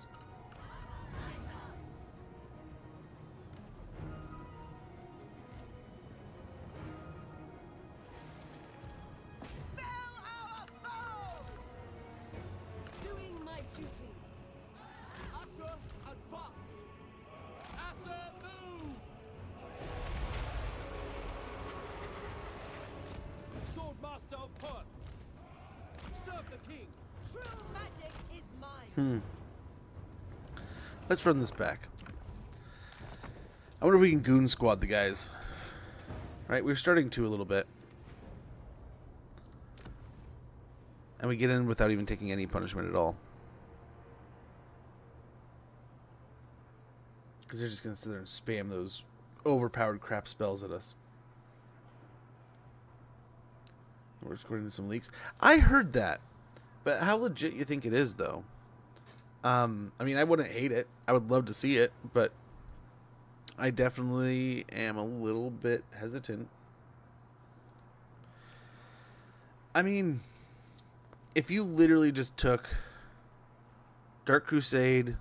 Fell our foe! Doing my duty. Asher, advance! Asa, move! Swordmaster of Hurt. Serve the king. True magic is mine! Let's run this back. I wonder if we can goon squad the guys. Right, we're starting to a little bit. And we get in without even taking any punishment at all. Because they're just going to sit there and spam those overpowered crap spells at us. We're according to some leaks. I heard that. But how legit you think it is, though? I mean, I wouldn't hate it. I would love to see it, but I definitely am a little bit hesitant. I mean, if you literally just took Dark Crusade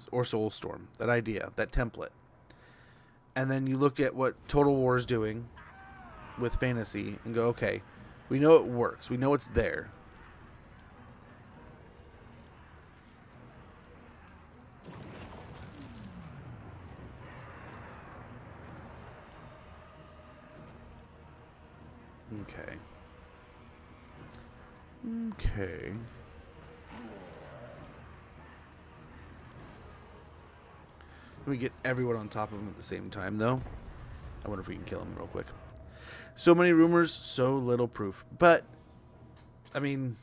or Soulstorm, that idea, that template, and then you look at what Total War is doing with fantasy and go, okay, we know it works. We know it's there. Okay. Okay. We get everyone on top of him at the same time, though. I wonder if we can kill him real quick. So many rumors, so little proof. But, I mean,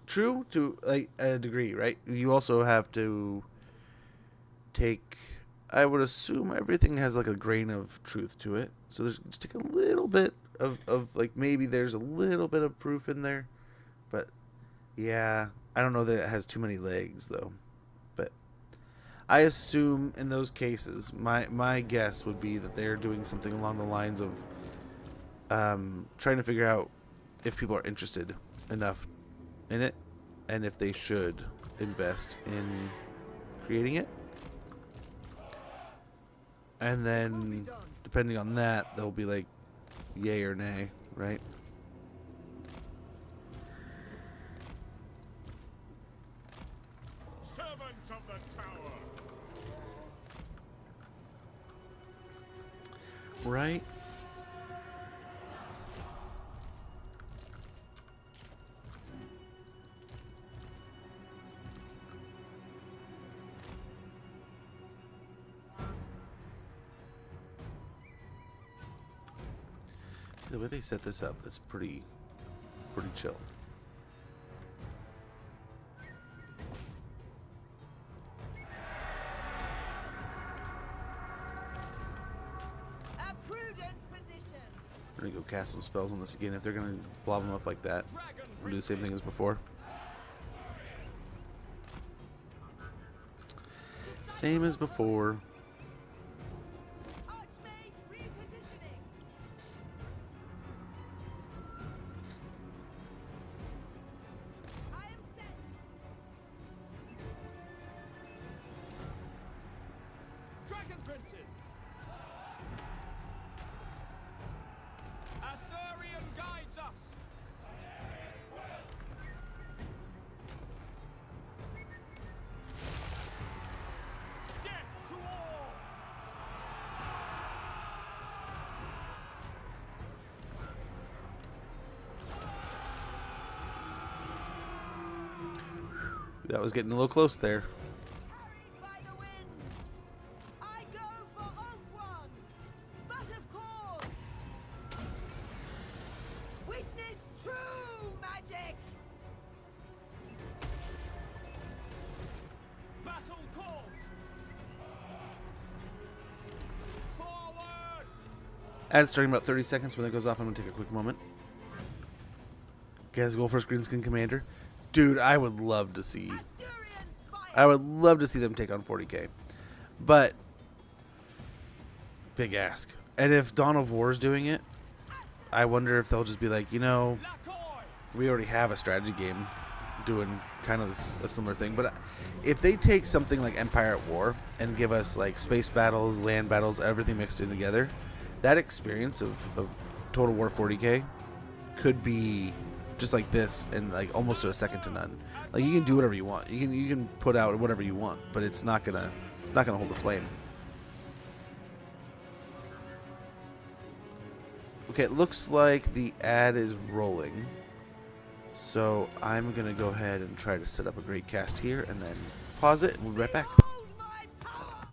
true to like a degree, right? You also have to take, I would assume everything has like a grain of truth to it. So there's just take a little bit of like maybe there's a little bit of proof in there. But yeah, I don't know that it has too many legs though. But I assume in those cases, my guess would be that they're doing something along the lines of trying to figure out if people are interested enough in it and if they should invest in creating it. And then, depending on that, they'll be like, yay or nay, right? Servant of the tower. Right? See, the way they set this up, that's pretty chill. A prudent position. We're gonna go cast some spells on this again if they're gonna blob them up like that. We'll do the same thing as before. Same as before. Archmage repositioning. I am set. Dragon Princes! Eltharion guides us! Death to all! That was getting a little close there. By the winds. I go for Oath but of course. Witness true magic. Battle calls! Forward! Ad starting about 30 seconds. When it goes off, I'm gonna take a quick moment. Guys, go first, Greenskin Commander. Dude, I would love to see. Assyrians fire. I would love to see them take on 40k. But big ask. And if Dawn of War is doing it, I wonder if they'll just be like, you know, Lakoy! we already have a strategy game doing kind of a similar thing. But if they take something like Empire at War and give us like space battles, land battles, everything mixed in together, that experience of Total War 40k could be just like this and like almost to a second to none. Like you can do whatever you want. You can put out whatever you want, but it's not gonna hold the flame. Okay, it looks like the ad is rolling. So I'm gonna go ahead and try to set up a great cast here and then pause it and we'll be right back. Behold my power.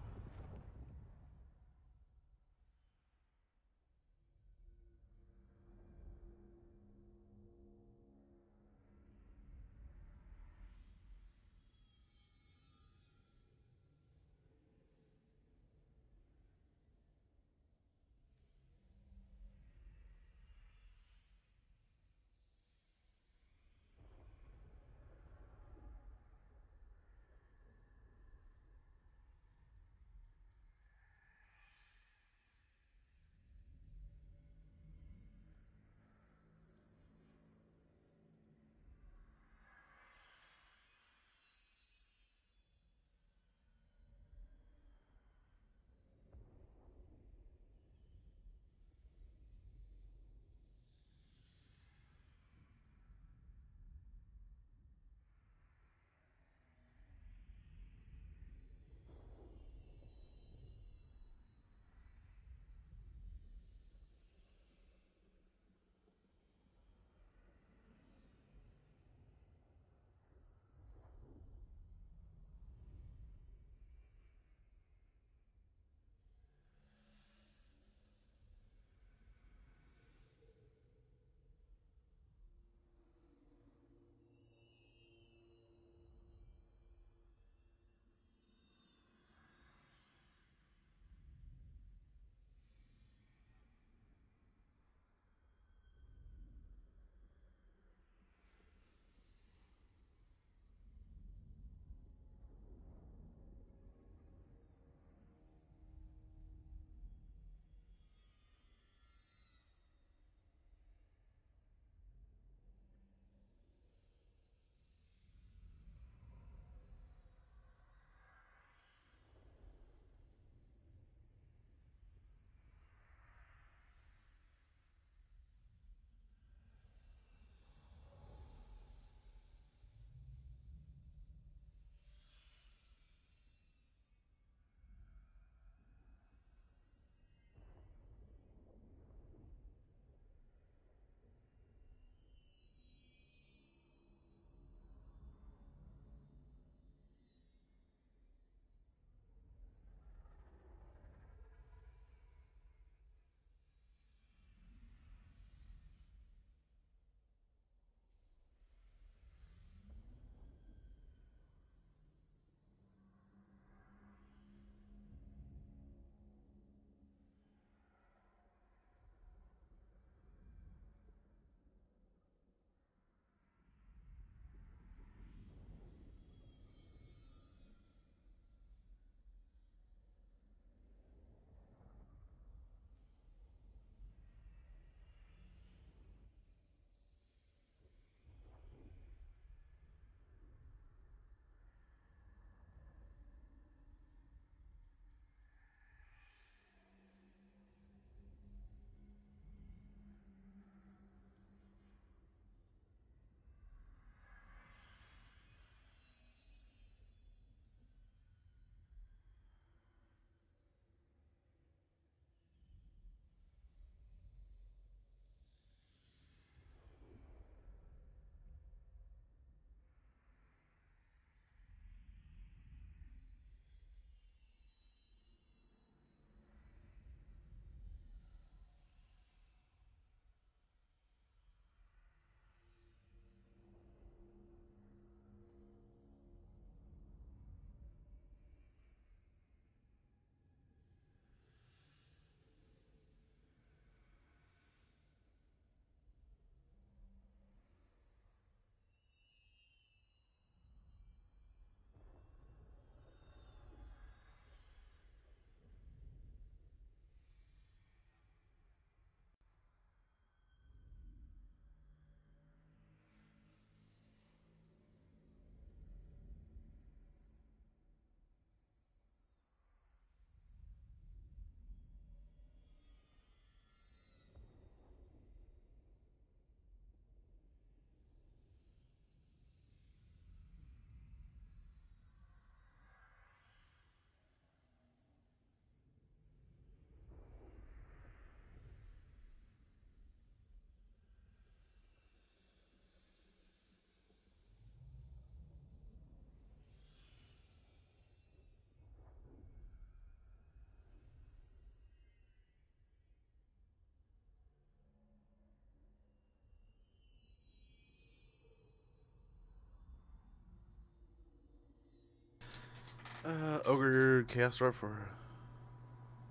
Ogre Chaos Dwarf for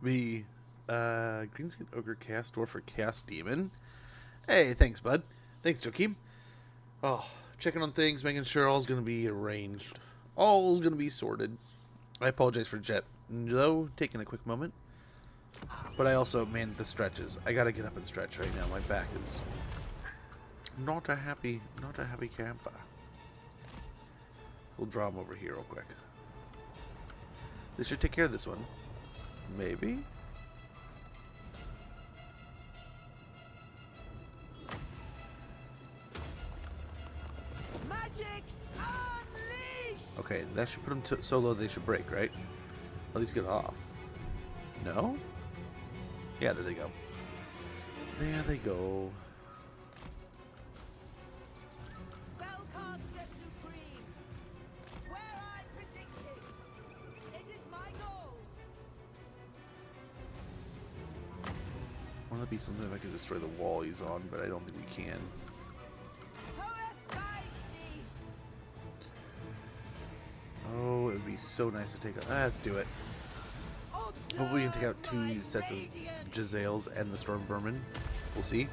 me. Greenskin Ogre Chaos Dwarf for Chaos Demon. Hey, thanks, bud. Thanks, Joakim. Oh, checking on things, making sure all's gonna be arranged. All's gonna be sorted. I apologize for Jet, though, taking a quick moment. But I also, man, the stretches. I gotta get up and stretch right now. My back is not a happy camper. We'll draw him over here real quick. This should take care of this one. Maybe? Magic's unleashed! Okay, that should put them so low they should break, right? At least get off. No? Yeah, there they go. There they go. Spellcaster Supreme, where I predicted, it is my goal. Want to be something if I could destroy the wall he's on, but I don't think we can. Hoeth guides me. Oh, it would be so nice to take out. Let's do it. Hopefully we can take out 2 sets of Jezzails and the Storm Vermin. We'll see.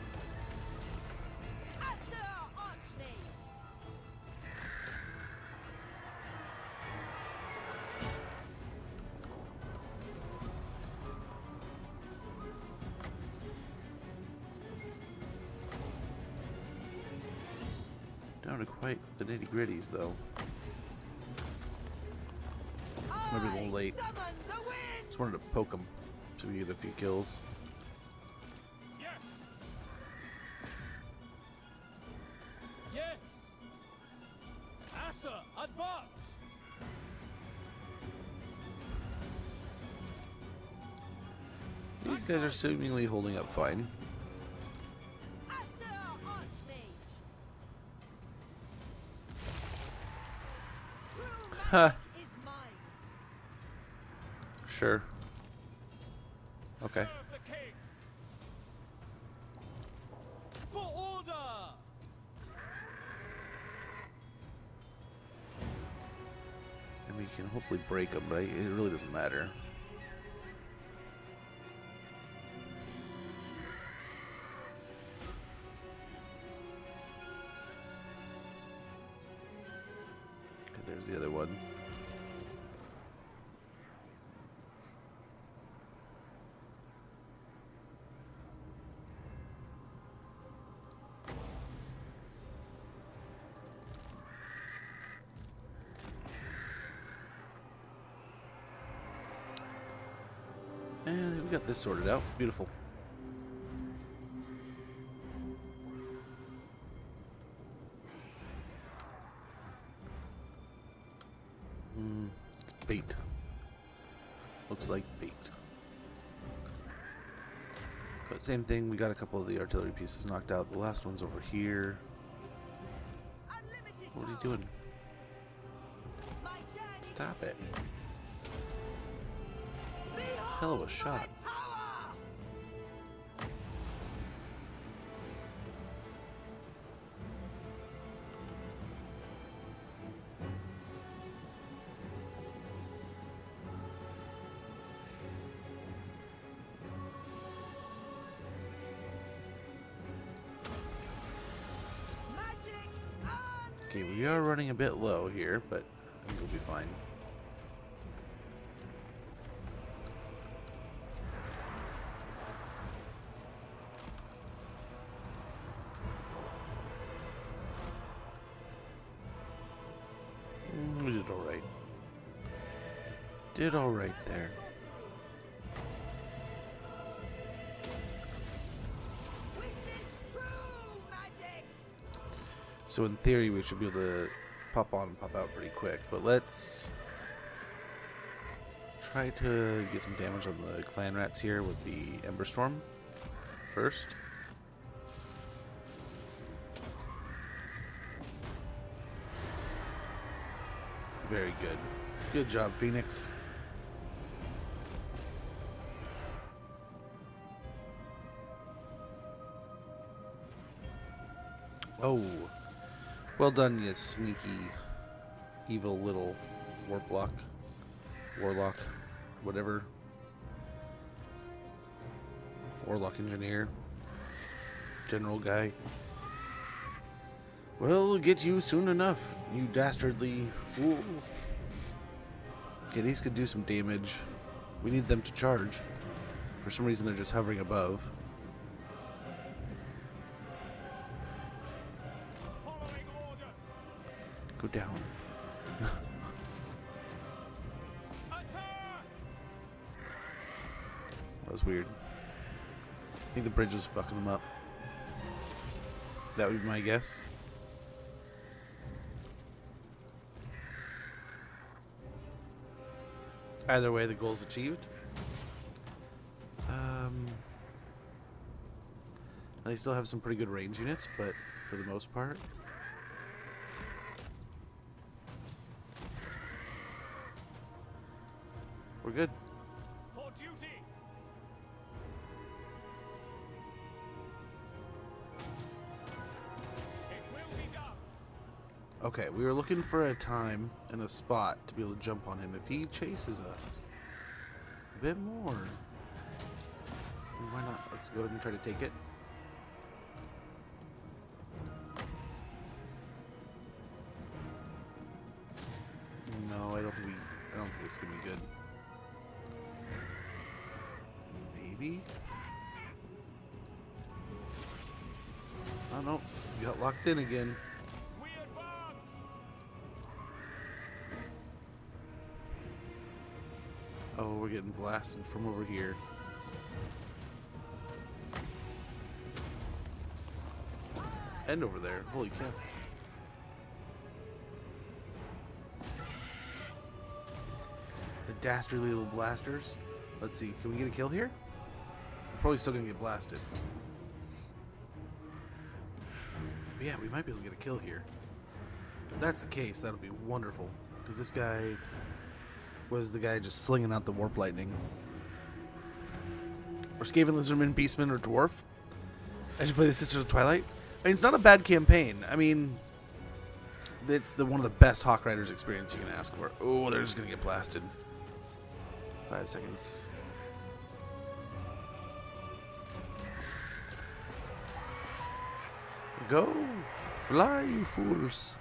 Down to quite the nitty-gritties, though. Maybe a little late. Just wanted to poke him so we get a few kills. Yes. Yes. Asa, advance. These guys are seemingly holding up fine. Huh. Sure. Okay. Serve the king. For order. And we can hopefully break them, right? It really doesn't matter. Okay, there's the other one. And we got this sorted out. Beautiful. It's bait. Looks like bait. But same thing, we got a couple of the artillery pieces knocked out. The last one's over here. What are you doing? Stop it. Hell of a shot. Okay, we are running a bit low here, but I think we'll be fine. We did alright. Did alright there. So in theory we should be able to pop on and pop out pretty quick, but let's try to get some damage on the clan rats here with the Ember Storm first. Very good. Good job, Phoenix. Oh. Well done, you sneaky, evil little warp block. Warlock, whatever. Warlock engineer. General guy. We'll get you soon enough, you dastardly fool. Okay, these could do some damage. We need them to charge. For some reason, they're just hovering above. Following orders. Go down. Attack! That was weird. I think the bridge was fucking them up. That would be my guess. Either way, the goal's achieved. They still have some pretty good range units, but for the most part, we're good. For duty. It will be done. Okay, we were looking for a time and a spot to be able to jump on him if he chases us a bit more. Why not? Let's go ahead and try to take it. No, I don't think this is gonna be good. Maybe? Oh no, you got locked in again. We advance. Oh, we're getting blasted from over here. And over there. Holy cow. The dastardly little blasters. Let's see. Can we get a kill here? We're probably still going to get blasted. But yeah, we might be able to get a kill here. If that's the case, that'll be wonderful. Because this guy was the guy just slinging out the warp lightning. Or Skaven, Lizardman, Beastman, or Dwarf. I should play the Sisters of Twilight. I mean, it's not a bad campaign. I mean, it's one of the best Hawk Riders experience you can ask for. Oh, they're just going to get blasted. 5 seconds. Go! Fly, you fools!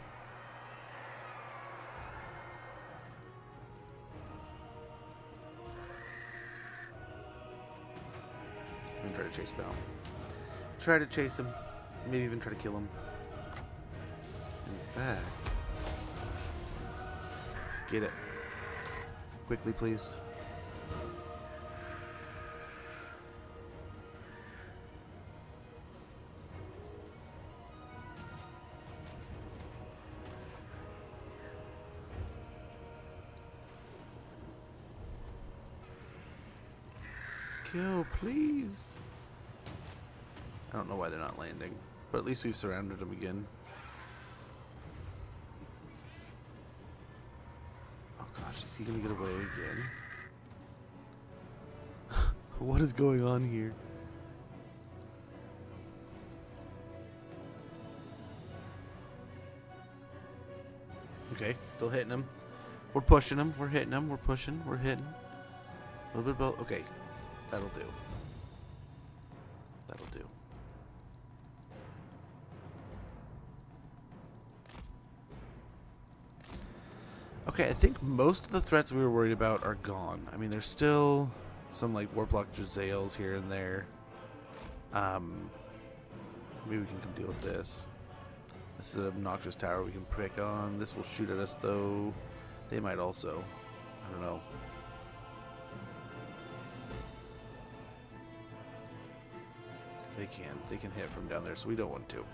I'm going to try to chase him out. Try to chase him. Maybe even try to kill him. In fact, get it. Quickly, please. Kill, please. I don't know why they're not landing, but at least we've surrounded them again. Oh gosh, is he gonna get away again? What is going on here? Okay, still hitting him. We're pushing him. We're hitting him. We're pushing. We're hitting. A little bit of both. Okay, that'll do. That'll do. Okay, I think most of the threats we were worried about are gone. I mean, there's still some like Warplock Jezzails here and there. Maybe we can come deal with this. This is an obnoxious tower we can pick on. This will shoot at us though. They might also. I don't know. They can. They can hit from down there, so we don't want to.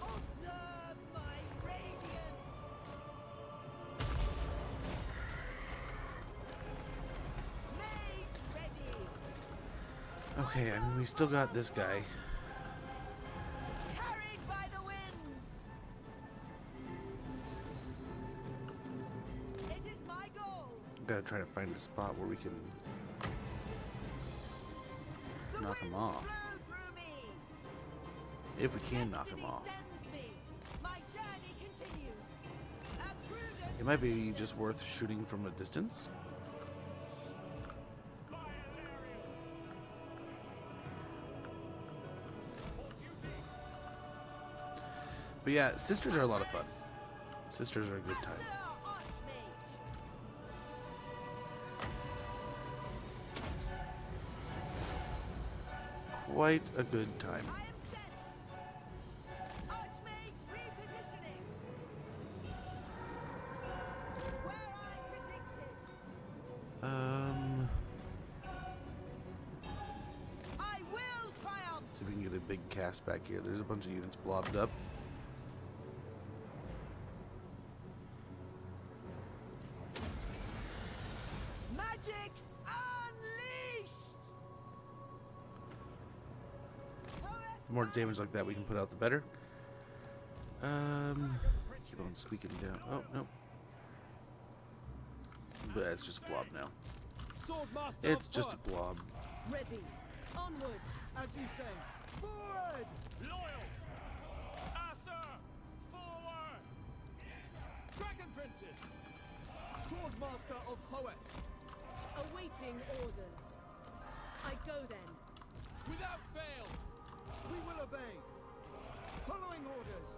Observe my radiance. Made ready. Okay, I mean, we still got this guy. Carried by the winds. Gotta try to find a spot where we can knock him off. If we can knock him off. It might be just worth shooting from a distance. But yeah, sisters are a lot of fun. Sisters are a good time. Quite a good time. See if we can get a big cast back here. There's a bunch of units blobbed up. Magic's unleashed. The more damage like that we can put out, the better. Keep on squeaking down. Oh, no. But it's just a blob now. It's just a blob. Ready. Onward. As you say. Forward! Loyal! Asa! Forward! Dragon Princess! Swordmaster of Hoeth. Awaiting orders. I go then. Without fail! We will obey. Following orders.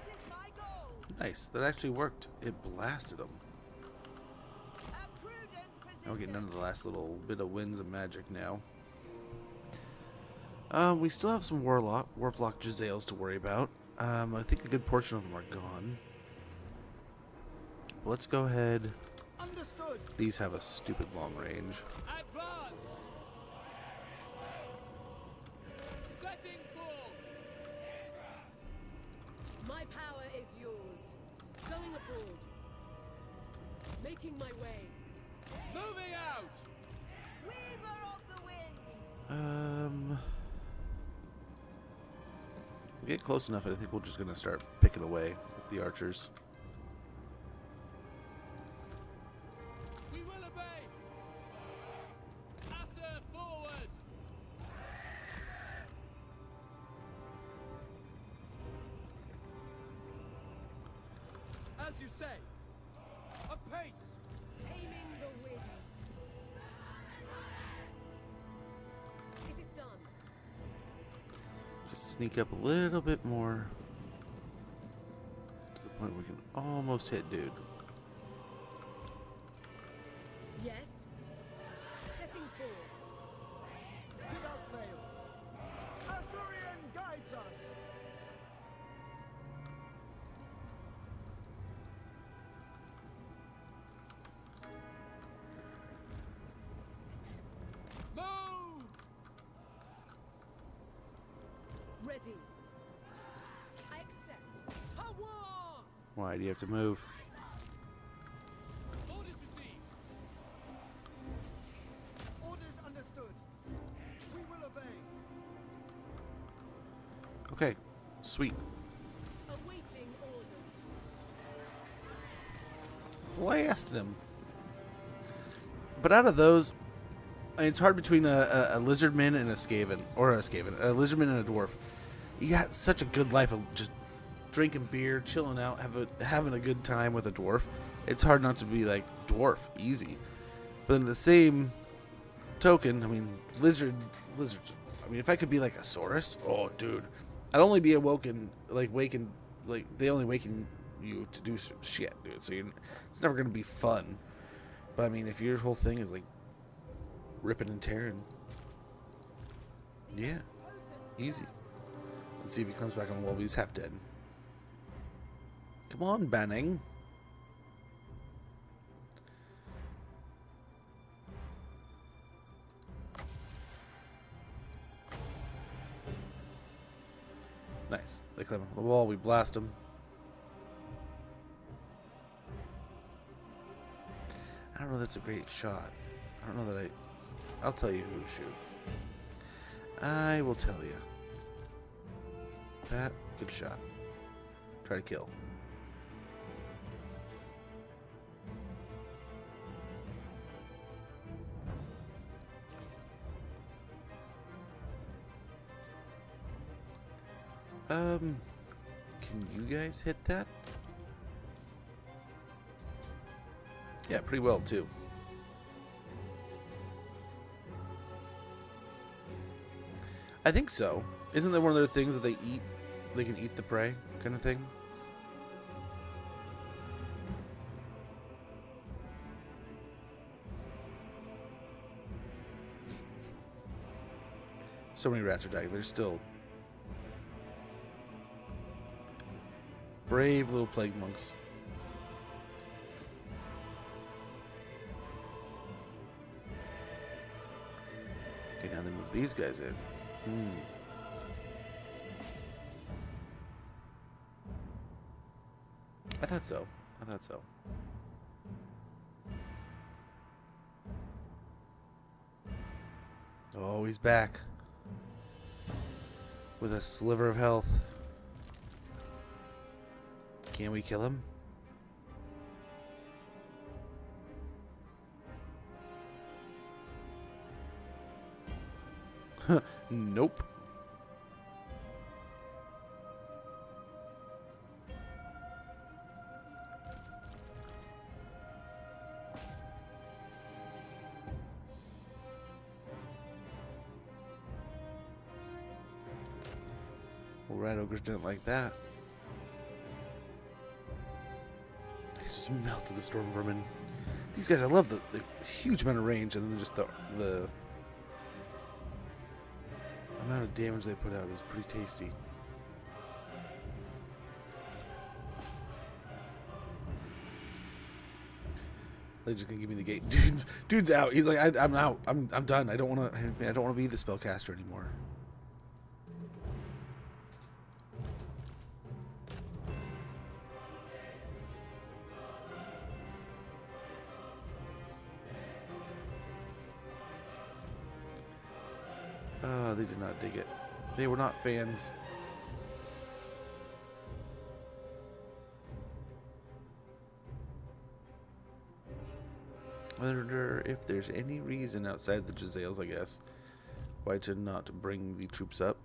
It is my goal. Nice. That actually worked. It blasted them. A prudent position. I'll get none of the last little bit of winds of magic now. We still have some Warlock Jezzails to worry about. I think a good portion of them are gone. But let's go ahead. Understood. These have a stupid long range. Advance! Setting full! My power is yours. Going abroad. Making my way. Moving out! Weaver of the winds. We get close enough, and I think we're just gonna start picking away with the archers. We will obey! Asa forward! As you say! Apace! Taming the winds. It is done. Just sneak up a little bit more to the point where we can almost hit dude. Yes. Setting forth. Without fail. Eltharion guides us. Move! Ready. I accept. To war! Why do you have to move? Orders received! Orders understood. We will obey. Okay, sweet. Awaiting orders. Blasted him. But out of those, it's hard between a lizardman and a skaven, or a lizardman and a dwarf. You got such a good life of just drinking beer, chilling out, having a good time with a dwarf. It's hard not to be like dwarf, easy. But in the same token, I mean, lizards. I mean, if I could be like a Saurus, oh dude, I'd only be waking, like they only waken you to do some shit, dude. So it's never gonna be fun. But I mean, if your whole thing is like ripping and tearing, yeah, easy. Let's see if he comes back on the wall. He's half dead. Come on, Banning. Nice. They climb up the wall. We blast them. I don't know. That's a great shot. I don't know that I'll tell you who to shoot. I will tell you. That good shot. Try to kill. Can you guys hit that? Yeah, pretty well too. I think so. Isn't there one of their things that they eat? They can eat the prey, kind of thing. So many rats are dying. They're still brave little plague monks. Okay, now they move these guys in. I thought so. I thought so. Oh, he's back. With a sliver of health. Can we kill him? Nope. Well, rat ogres didn't like that. He's just melted the storm vermin. These guys, I love the huge amount of range, and then just the amount of damage they put out is pretty tasty. They're just gonna give me the gate. Dude's out. He's like, I'm out. I'm done. I don't want to be the spellcaster anymore. They did not dig it. They were not fans. I wonder if there's any reason outside the Jezzails, I guess, why to not bring the troops up.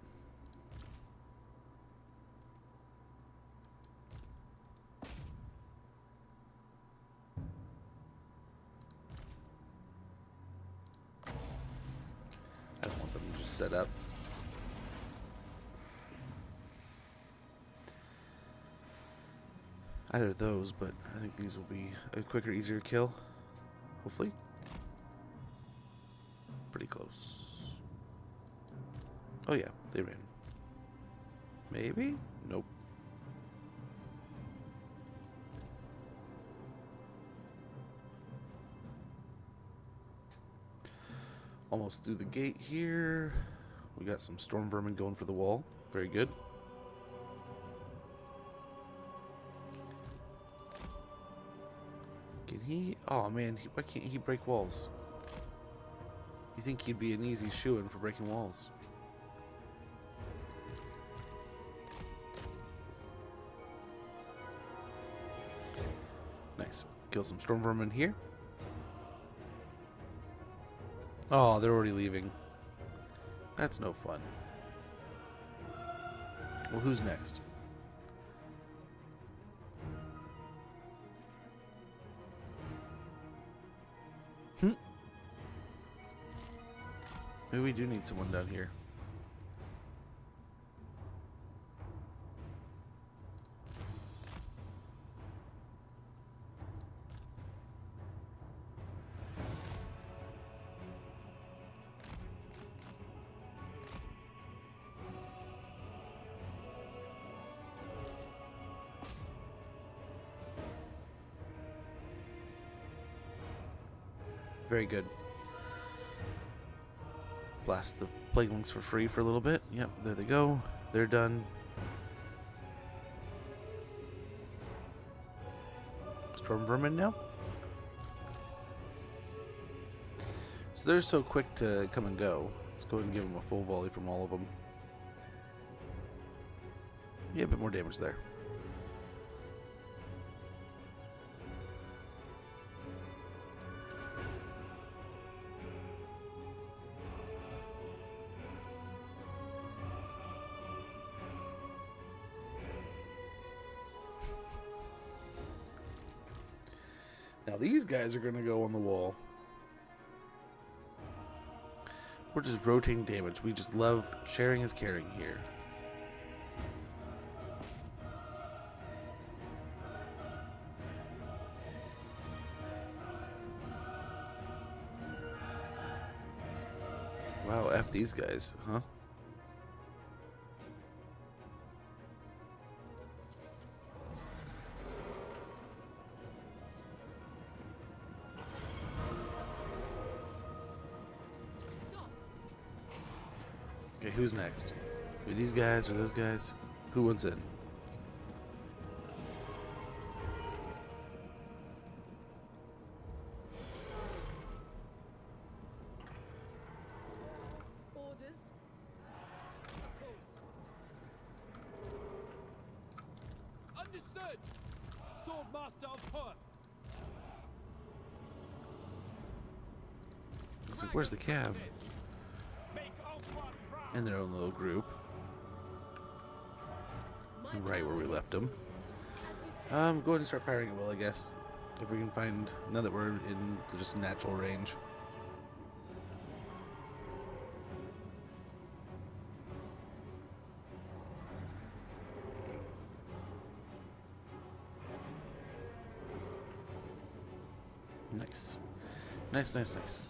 I don't want them to just set up. Either of those, but I think these will be a quicker, easier kill. Hopefully. Pretty close. Oh yeah, they ran. Maybe? Nope. Almost through the gate here. We got some storm vermin going for the wall. Very good. Can he? Oh man, why can't he break walls? You think he'd be an easy shoo-in for breaking walls? Nice. Kill some storm vermin here. Oh, they're already leaving. That's no fun. Well, who's next? Maybe we do need someone down here. Very good. Blast the plague monks for free for a little bit. Yep, there they go. They're done. Storm vermin now. So they're so quick to come and go. Let's go ahead and give them a full volley from all of them. Yeah, a bit more damage there. Now these guys are going to go on the wall. We're just rotating damage. We just love sharing is caring here. Wow, F these guys, huh? Okay, who's next? Are these guys or those guys? Who wants in? Orders? Of course. Understood! Swordmaster of Perth! So where's the Cav? Make Ultron proud! In their own little group. Right where we left them. Go ahead and start firing at will, I guess. If we can find, now that we're in just natural range. Nice. Nice, nice, nice.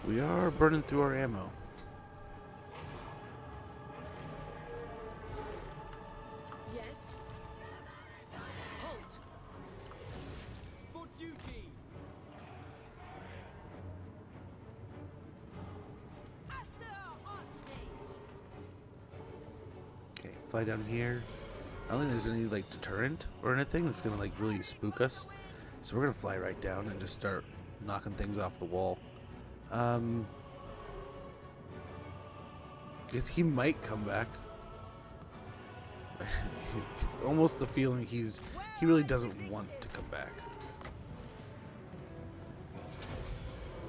We are burning through our ammo. Yes. Halt. For duty! Asser Archmage. Okay, fly down here. I don't think there's any like deterrent or anything that's gonna like really spook us. So we're gonna fly right down and just start knocking things off the wall. Guess he might come back. Almost the feeling he really doesn't want to come back.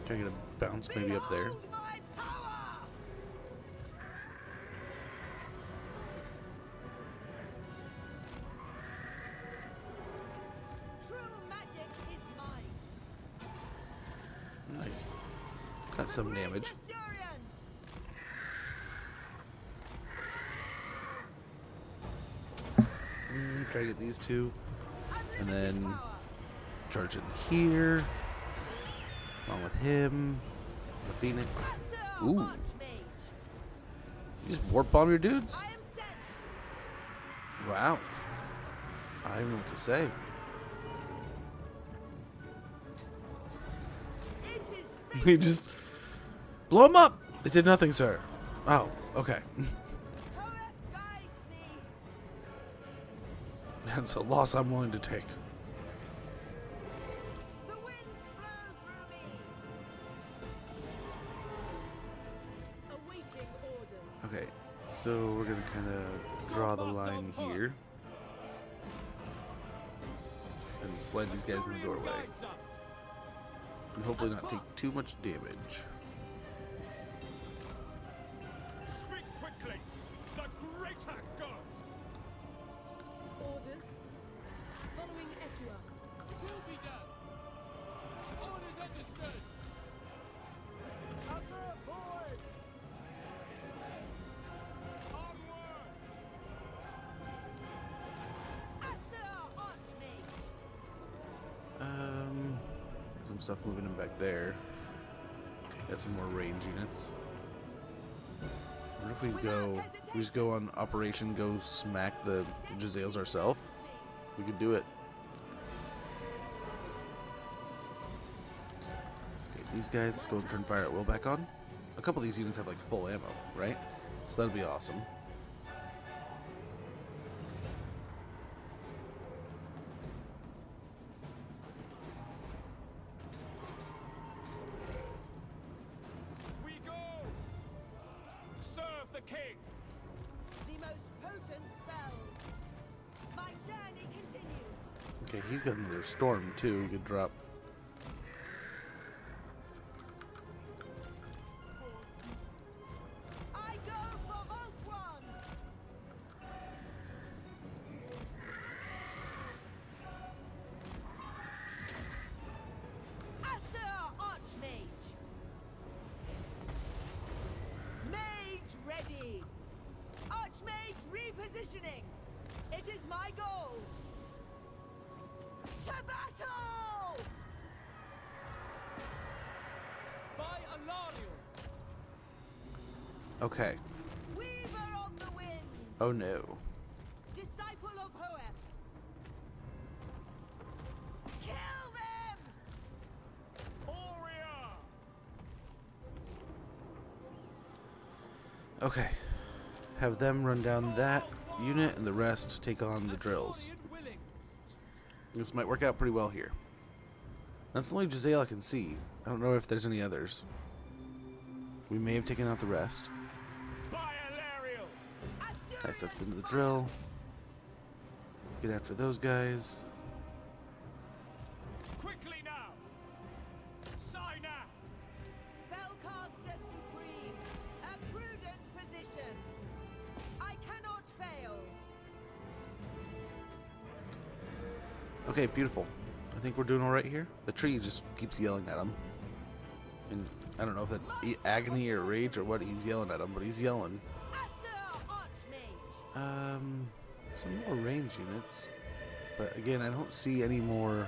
Trying to get a bounce maybe up there. Behold my power! True magic is mine. Nice. Got some damage. Eltharion! Try to get these two. And Unlimited then power. charge in here. Along with him. The Phoenix. Asser Ooh. Archmage. You just warp bomb your dudes? I am sent. Wow. I don't even know what to say. It is We fated. just blow him up. It did nothing, sir. Oh, okay. Horeth guides me. That's a loss I'm willing to take. The winds flow through me. Awaiting orders. Okay, so we're gonna kind of draw the line here and slide these guys in the doorway, Guides us. and hopefully not take too much damage. Speak quickly! The greater good! Orders. Following Ethua. Will be done! Orders understood! Asser forward! Onward! Asser Archmage. Some stuff moving in back there. Got some more range units. What if we just go on Operation Go smack the Jazales ourselves? We could do it. Okay, these guys, let's go and turn fire at will back on. A couple of these units have like full ammo, right? So that'd be awesome. We go! Serve the king! The most potent spells. My journey continues. Okay, he's got another storm too. He could drop. I go for Oath One. Asser Archmage. Mage ready. Archmage repositioning. It is my goal. To battle! By Eltharion. Okay. Weaver of the wind. Oh no. Disciple of Hoeth. Kill them! Aurea. Okay. Have them run down that unit and the rest take on the drills. Eltharion willing. This might work out pretty well here. That's the only Giselle I can see. I don't know if there's any others. We may have taken out the rest. By Eltharion. Nice, that's the end of the drill. Get after those guys. Quickly now. Sign up. Spellcaster supreme. A prudent position. I cannot fail. Okay, beautiful. I think we're doing all right here. The tree just keeps yelling at him. And I don't know if that's agony or rage or what he's yelling at him, but he's yelling. Asser Archmage. Some more range units. But again, I don't see any more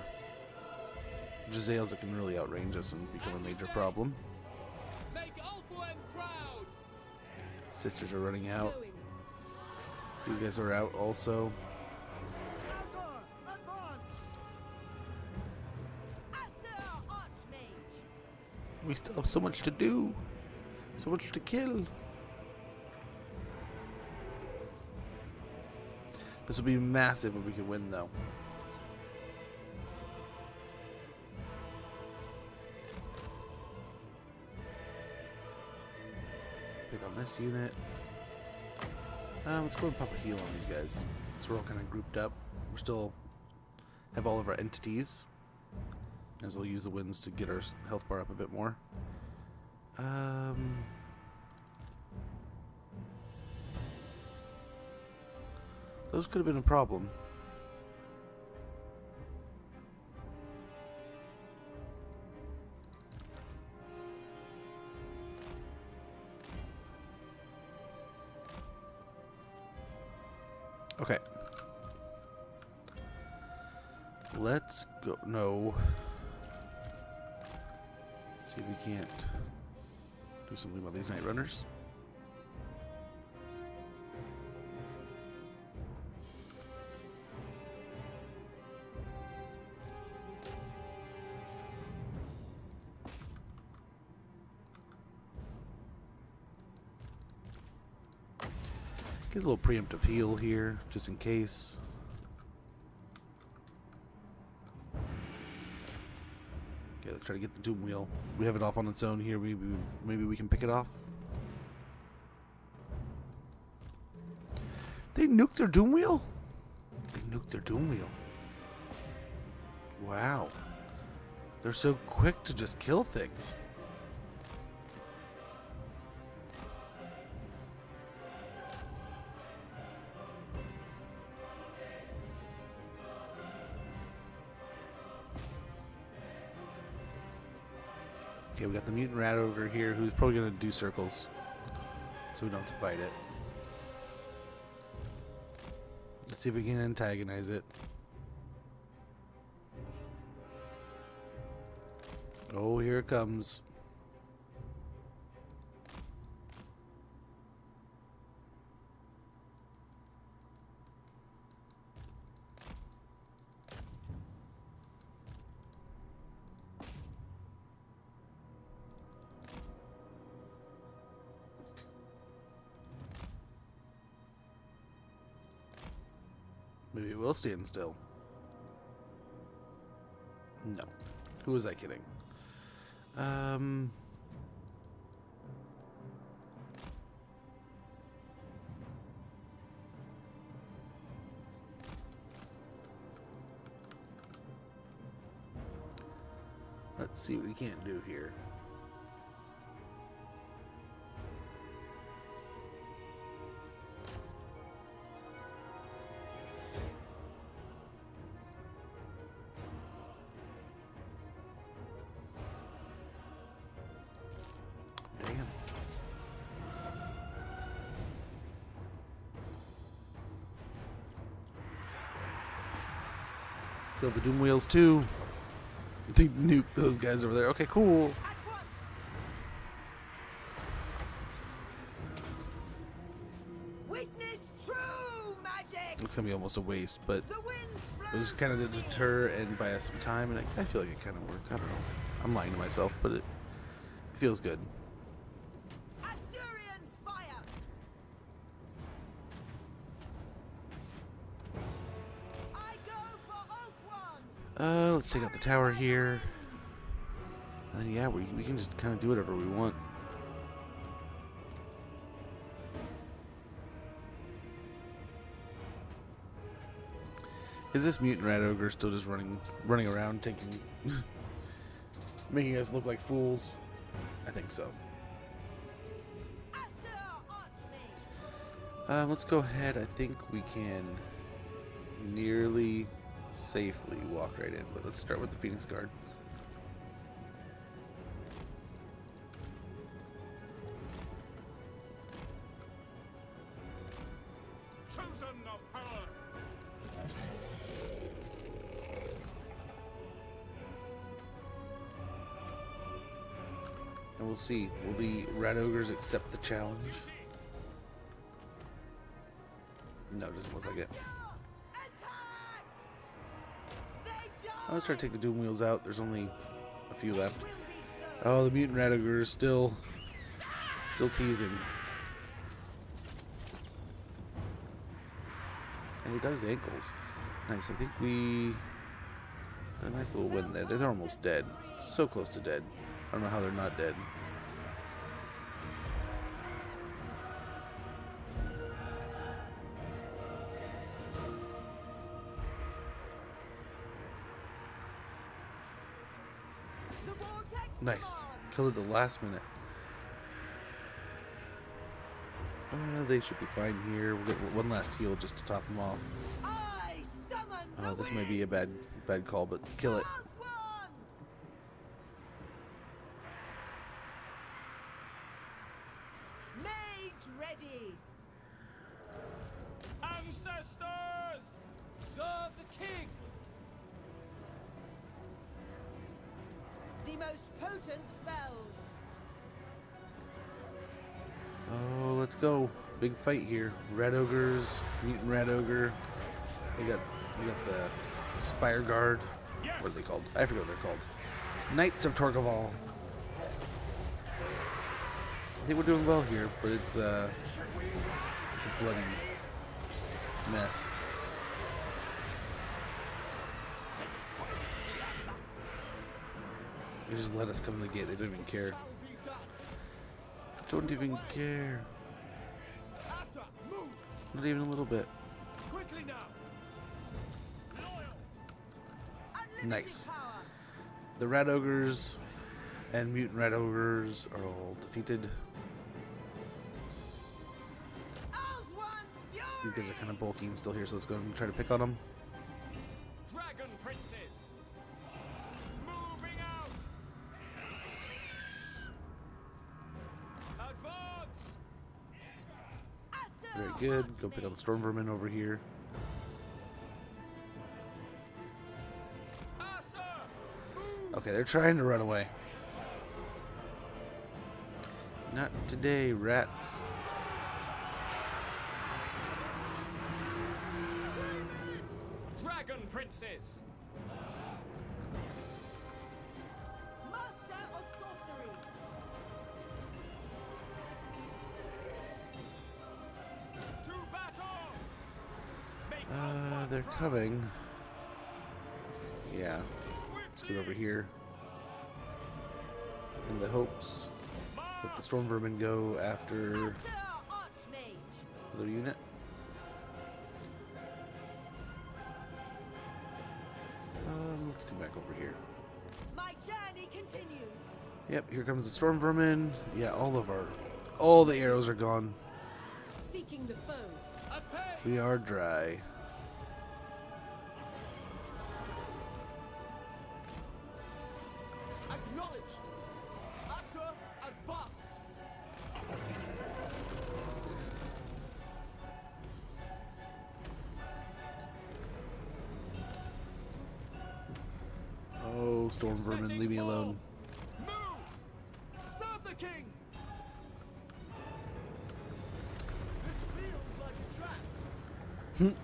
Giselles that can really outrange us and become a major problem. Make Ulthuan proud. Sisters are running out. These guys are out also. Asser, advance! Asser Archmage. We still have so much to do. So much to kill. This will be massive if we can win, though. Pick on this unit. Let's go and pop a heal on these guys. So we're all kind of grouped up. We're still have all of our entities. As we'll use the winds to get our health bar up a bit more. Those could have been a problem. Okay. Let's go. No. See if we can't do something about these night runners. Get a little preemptive heal here, just in case. Okay, let's try to get the Doom Wheel. We have it off on its own here. Maybe we can pick it off. They nuked their Doom Wheel? They nuked their Doom Wheel. Wow. They're so quick to just kill things. Okay, we got the mutant rat ogre here who's probably going to do circles. So we don't have to fight it. Let's see if we can antagonize it. Oh, here it comes. Maybe it will stand still. No. Who was I kidding? Let's see what we can't do here. Damn. Kill the Doom Wheels too. They nuke those guys over there. Okay, cool. At once. Witness true magic. It's gonna be almost a waste, but The wind it was kind of to deter and buy us some time, and I feel like it kind of worked. I don't know. I'm lying to myself, but it feels good. Assyrians fire. I go for Oath One. Let's take out the tower here. And then, yeah, we can just kind of do whatever we want. Is this mutant rat ogre still just running around, taking, making us look like fools? I think so. Assur Archmage. Let's go ahead. I think we can nearly safely walk right in, but let's start with the Phoenix Guard. Chosen of power. And we'll see. Will the rat ogres accept the challenge? No, it doesn't look like it. Attack. They die. Let's try to take the Doom Wheels out. There's only a few left. Will be so. Oh, the mutant rat ogre is still teasing. And he got his ankles. Nice. I think we got a nice little win there. They're almost dead. So close to dead. I don't know how they're not dead. The vortex Nice. command. Killed it the last minute. They should be fine here. We'll get one last heal just to top them off. I summon the Oh, this may be a bad call, but kill it. Oath One. Mage ready. Ancestors! Serve the king! The most potent spells. Oh, let's go. Big fight here. Red ogres, mutant red ogre. We got the Spire Guard. What are they called? I forget what they're called. Knights of Torqueval. I think we're doing well here, but it's a bloody mess. They just let us come in the gate. They don't even care. Don't even care. Assur, move. Not even a little bit. Quickly now! Unlimited Nice. power. The rat ogres and mutant rat ogres are all defeated. Oath One's fury. These guys are kind of bulky and still here, so let's go and try to pick on them. Dragon princes! Moving out! Advance! Assur Very good. Go pick Archmage. on the storm vermin over here. Assur! Okay, they're trying to run away. Not today, rats. Dragon princes! Master of sorcery. To battle! Make They're coming. Yeah. Let's get over here. In the hopes that the storm vermin go after Assur Archmage. their unit. My Let's come back over here. journey continues. Yep, here comes the storm vermin. Yeah, all the arrows are gone. Seeking the foe. We are dry. Acknowledge. Usher, advance. Oh, storm vermin, leave me alone. Move. Serve the king. This feels like a trap.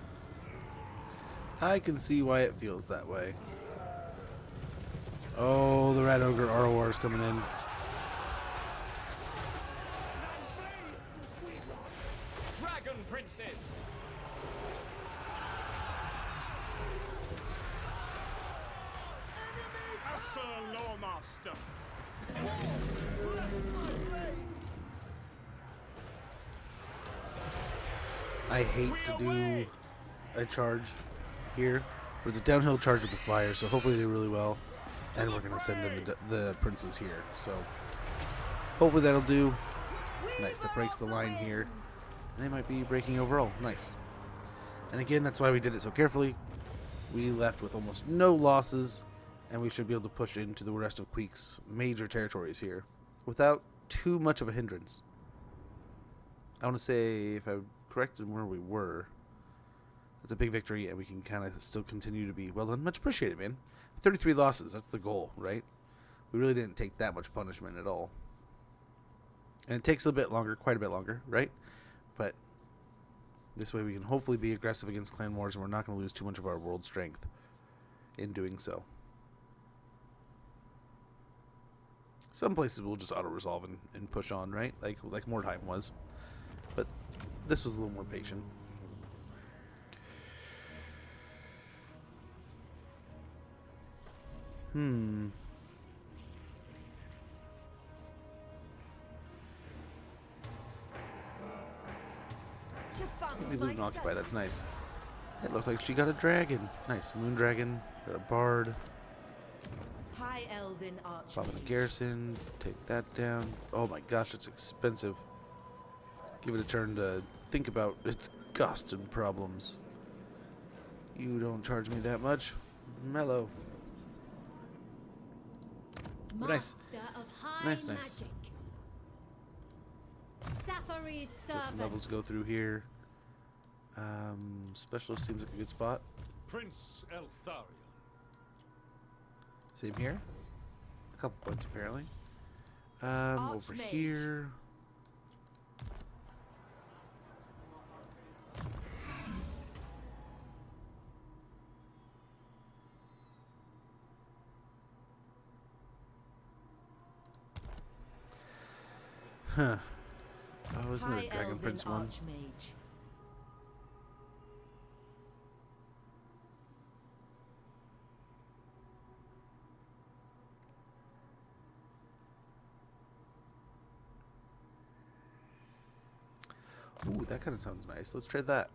I can see why it feels that way. Oh, the rat ogre ROR is coming in. Dragon princes! Asser Lawmaster! I hate to do a charge here, but it's a downhill charge with the flyer, so hopefully they do really well. And we're going to send in the princes here, so hopefully that'll do. Nice, that breaks the line here. They might be breaking overall. Nice. And again, that's why we did it so carefully. We left with almost no losses, and we should be able to push into the rest of Queek's major territories here without too much of a hindrance. I want to say, if I corrected where we were, it's a big victory, and we can kind of still continue to be well done. Much appreciated, man. 33 losses, that's the goal, right? We really didn't take that much punishment at all. And it takes a bit longer, quite a bit longer, right? But this way we can hopefully be aggressive against clan wars, and we're not going to lose too much of our world strength in doing so. Some places we'll just auto-resolve and push on, right? Like Mordheim was. But this was a little more patient. We loot and occupy, that's nice. It looks like she got a dragon. Nice, moon dragon, got a bard. High Elven Archmage. Pop in a garrison, take that down. Oh my gosh, it's expensive. Give it a turn to think about its cost and problems. You don't charge me that much. Mellow. But nice. Nice. Safaris Got some levels to go through here. Specialist seems like a good spot. Prince Eltharion. Same here. A couple points apparently. Over Archmage. here. Huh. Oh, isn't there a Dragon Prince one? Archmage. Ooh, that kind of sounds nice. Let's trade that.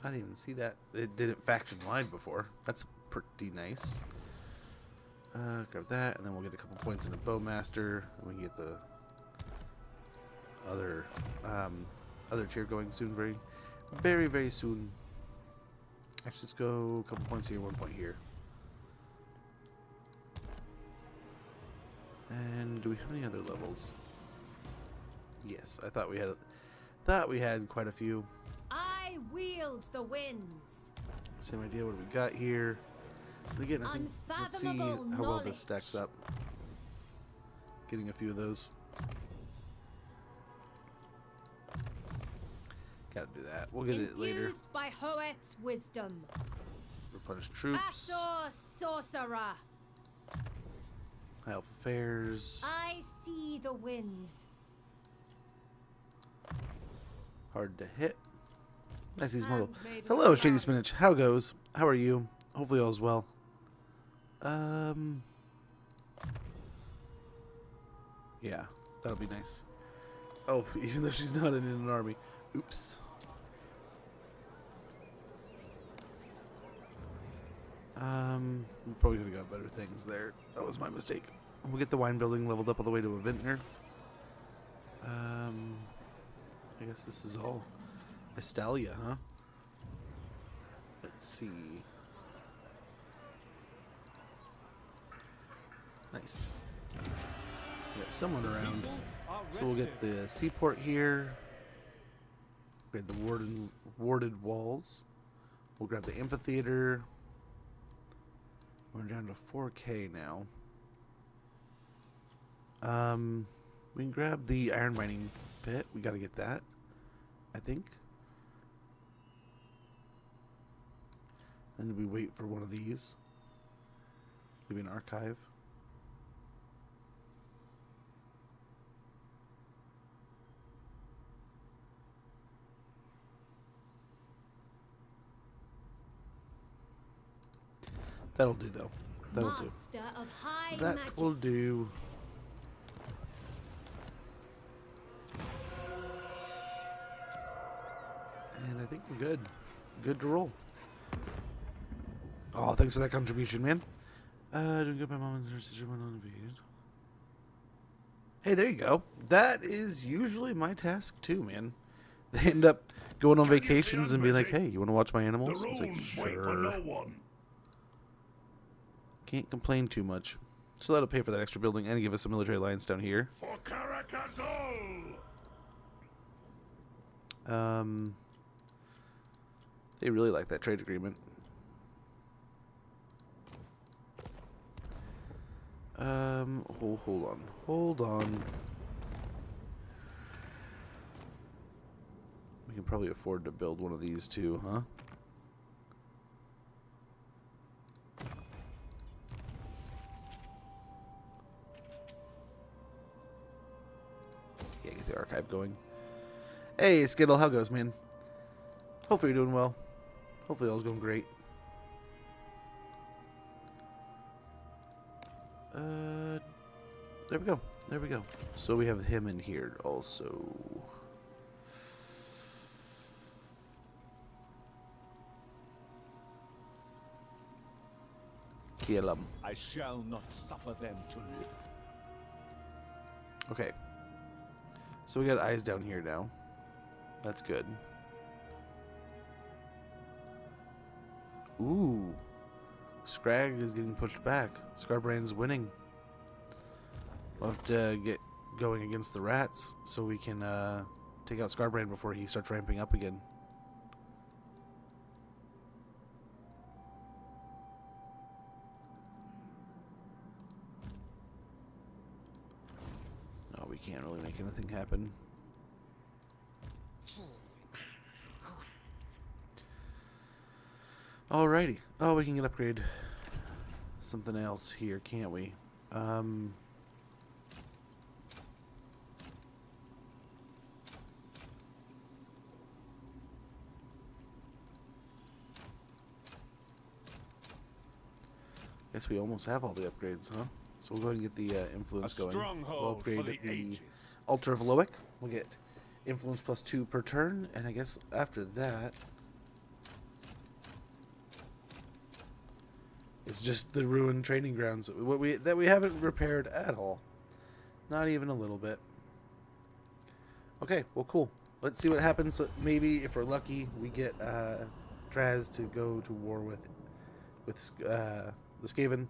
I didn't even see that. It did it faction wide before. That's pretty nice. Grab that, and then we'll get a couple points in a Bowmaster, and we can get the other tier going soon, very soon. Actually, let's go a couple points here, 1 point here. And do we have any other levels? Yes, I thought we had quite a few. I wield the winds. Same idea. What do we got here? And again, I think let's see how well this stacks up. Getting a few of those. Gotta do that. We'll get it later. Infused by Hoet's wisdom. Replenish troops. Asor sorcerer. High Elf Affairs. I see the winds. Hard to hit. Nice, he's mortal. Handmade Hello, with Shady love. Spinach. How goes? How are you? Hopefully all's well. Yeah, that'll be nice. Oh, even though she's not in an army. Oops. We probably could have got better things there. That was my mistake. We'll get the wine building leveled up all the way to a vintner. I guess this is all Estalia, huh? Let's see. Nice. We got someone around. So we'll get the seaport here. Grab the warded walls. We'll grab the amphitheater. We're down to 4K now. We can grab the iron mining pit. We gotta get that, I think. And we wait for one of these. Maybe an archive. That'll do, though. That'll do. Master of high That magic. will do. And I think we're good. Good to roll. Oh, thanks for that contribution, man. Doing good. My mom and her sister went uninvited. Hey, there you go. That is usually my task too, man. They end up going on vacations and being like, "Hey, you want to watch my animals?" The It's like, rules wait for no one. Can't complain too much. So that'll pay for that extra building and give us a military alliance down here. For Caracazol! They really like that trade agreement. Hold on. We can probably afford to build one of these too, huh? Yeah, get the archive going. Hey, Skittle, how goes, man? Hopefully you're doing well. Hopefully all's going great. There we go. There we go. So we have him in here also. Kill him. I shall not suffer them to live. Okay. So we got eyes down here now. That's good. Ooh. Scrag is getting pushed back. Scarbrand's winning. We'll have to get going against the rats so we can take out Scarbrand before he starts ramping up again. No, we can't really make anything happen. Alrighty. Oh, we can upgrade something else here, can't we? Guess we almost have all the upgrades, huh? So we'll go ahead and get the influence going. We'll upgrade the Altar of Loic. We'll get influence +2 per turn, and I guess after that, it's just the ruined training grounds that we haven't repaired at all. Not even a little bit. Okay, well, cool. Let's see what happens. Maybe if we're lucky, we get Draz to go to war with the Skaven.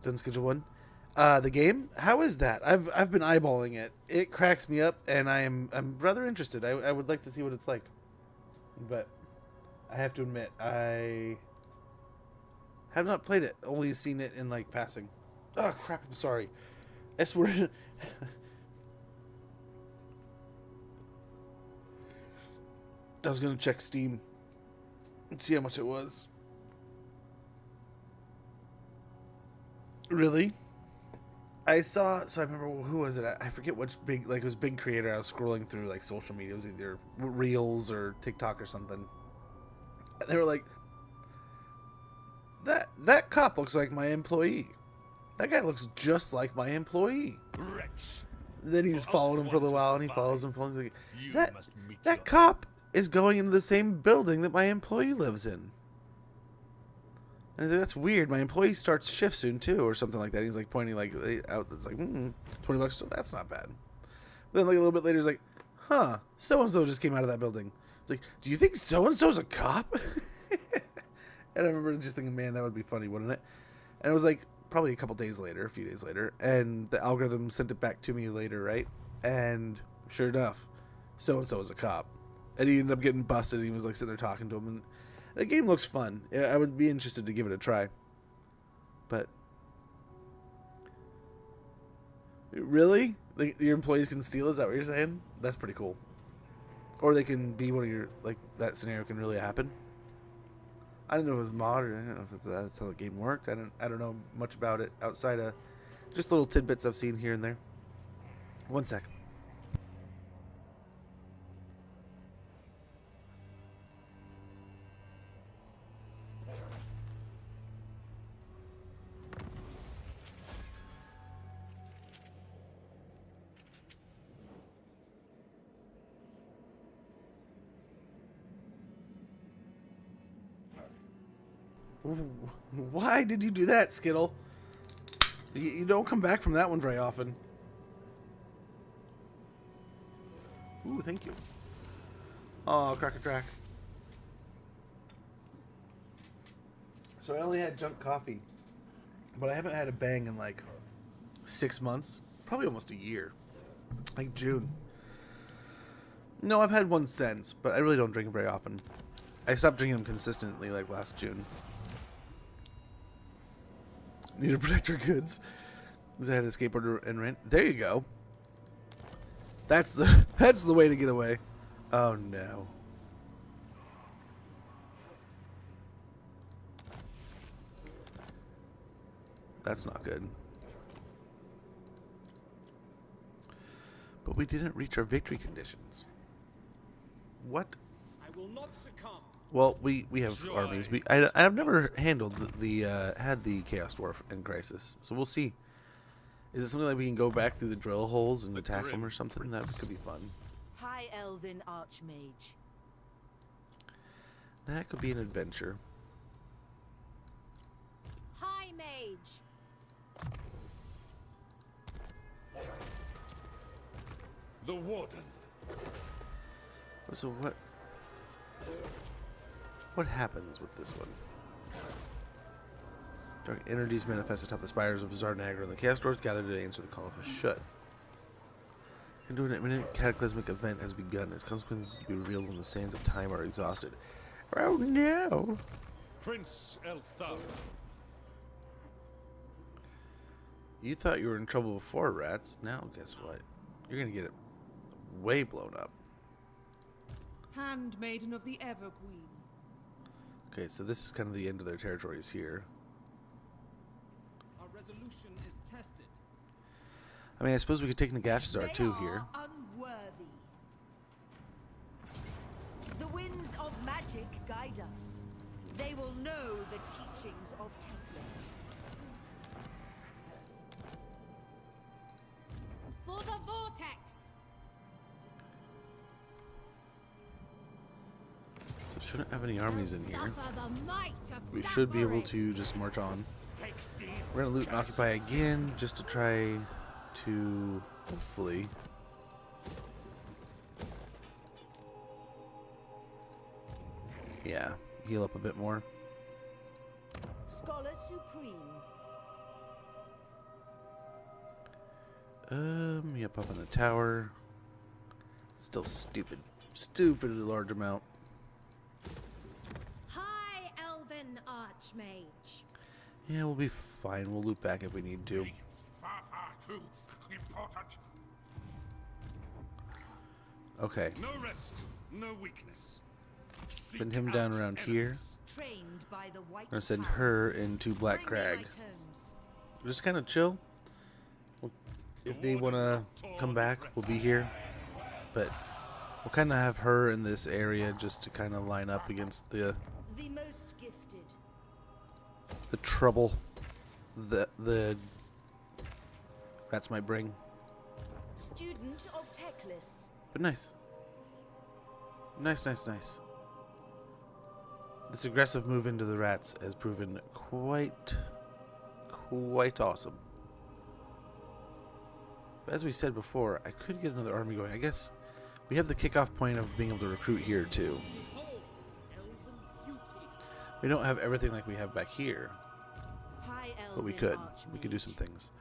Done schedule 1. The game, how is that? I've been eyeballing it. It cracks me up, and I'm rather interested. I would like to see what it's like, but I have to admit I have not played it. Only seen it in like passing. Oh crap! I'm sorry. I swear. I was gonna check Steam and see how much it was. Really? I saw. So I remember, who was it? I forget which big, like it was big creator. I was scrolling through like social media. It was either Reels or TikTok or something. And they were like, that cop looks like my employee. That guy looks just like my employee. Wretch. Then he's followed him for a little while, and he follows him. Like, You that must meet that your cop is going into the same building that my employee lives in. And I was like, that's weird. My employee starts shift soon too, or something like that. He's like pointing like out. It's like $20. So that's not bad. Then like a little bit later, he's like, huh, so and so just came out of that building. It's like, do you think so and so's a cop? And I remember just thinking, man, that would be funny, wouldn't it? And it was like probably a few days later, and the algorithm sent it back to me later, right? And sure enough, so and so was a cop, and he ended up getting busted. And he was like sitting there talking to him, and the game looks fun. I would be interested to give it a try. But really, like, your employees can steal? Is that what you're saying? That's pretty cool. Or they can be one of your, like, that scenario can really happen. I didn't know if it was mod, or I didn't know if that's how the game worked. I don't know much about it outside of just little tidbits I've seen here and there. One sec. Why did you do that, Skittle? You don't come back from that one very often. Ooh, thank you. Oh, Cracker Track. So I only had junk coffee, but I haven't had a bang in like 6 months. Probably almost a year. Like June. No, I've had one since, but I really don't drink them very often. I stopped drinking them consistently like last June. Need to protect our goods. I had a skateboard and rent. There you go. That's the way to get away. Oh no. That's not good. But we didn't reach our victory conditions. What? I will not succumb. Well, we have armies. I've never handled had the Chaos Dwarf in Crisis, so we'll see. Is it something like we can go back through the drill holes and attack them or something? That could be fun. High Elven Archmage. That could be an adventure. High Mage. The Warden. So what? What happens with this one? Dark energies manifest atop the spires of Zarnagar, and the Chaos Dwarves gather to answer the call of Hashut. Into an imminent cataclysmic event has begun. Its consequences to be revealed when the sands of time are exhausted. Oh no! Prince Eltharion. You thought you were in trouble before, rats. Now guess what? You're gonna get it way blown up. Handmaiden of the Everqueen. Okay, so this is kind of the end of their territories here. Our resolution is tested. I mean, I suppose we could take Nagashazar too here. Unworthy. The winds of magic guide us. They will know the teachings of Templars. For the vortex. So shouldn't have any armies in here. Suffer the might of We should be able suffering. to just march on. Take steel. We're gonna loot and occupy again, just to try to hopefully heal up a bit more. Scholar Supreme. Yep, up in the tower. Still stupidly large amount. High Elven Archmage. Yeah, we'll be fine. We'll loot back if we need to. Far, far too important. Okay, No rest, no weakness. send him down around here. Trained by the White I'm gonna send Tower. her into Black Bring me my Crag. terms. Just kind of chill. If they want to come back, we'll be here. But we'll kind of have her in this area just to kind of line up against the The most gifted. trouble the rats might bring. Student of Teclis. But nice. Nice. This aggressive move into the rats has proven quite awesome. But as we said before, I could get another army going. I guess we have the kickoff point of being able to recruit here too. Behold, elven beauty. We don't have everything like we have back here, High but we Elven could. We could do Archmage. some things.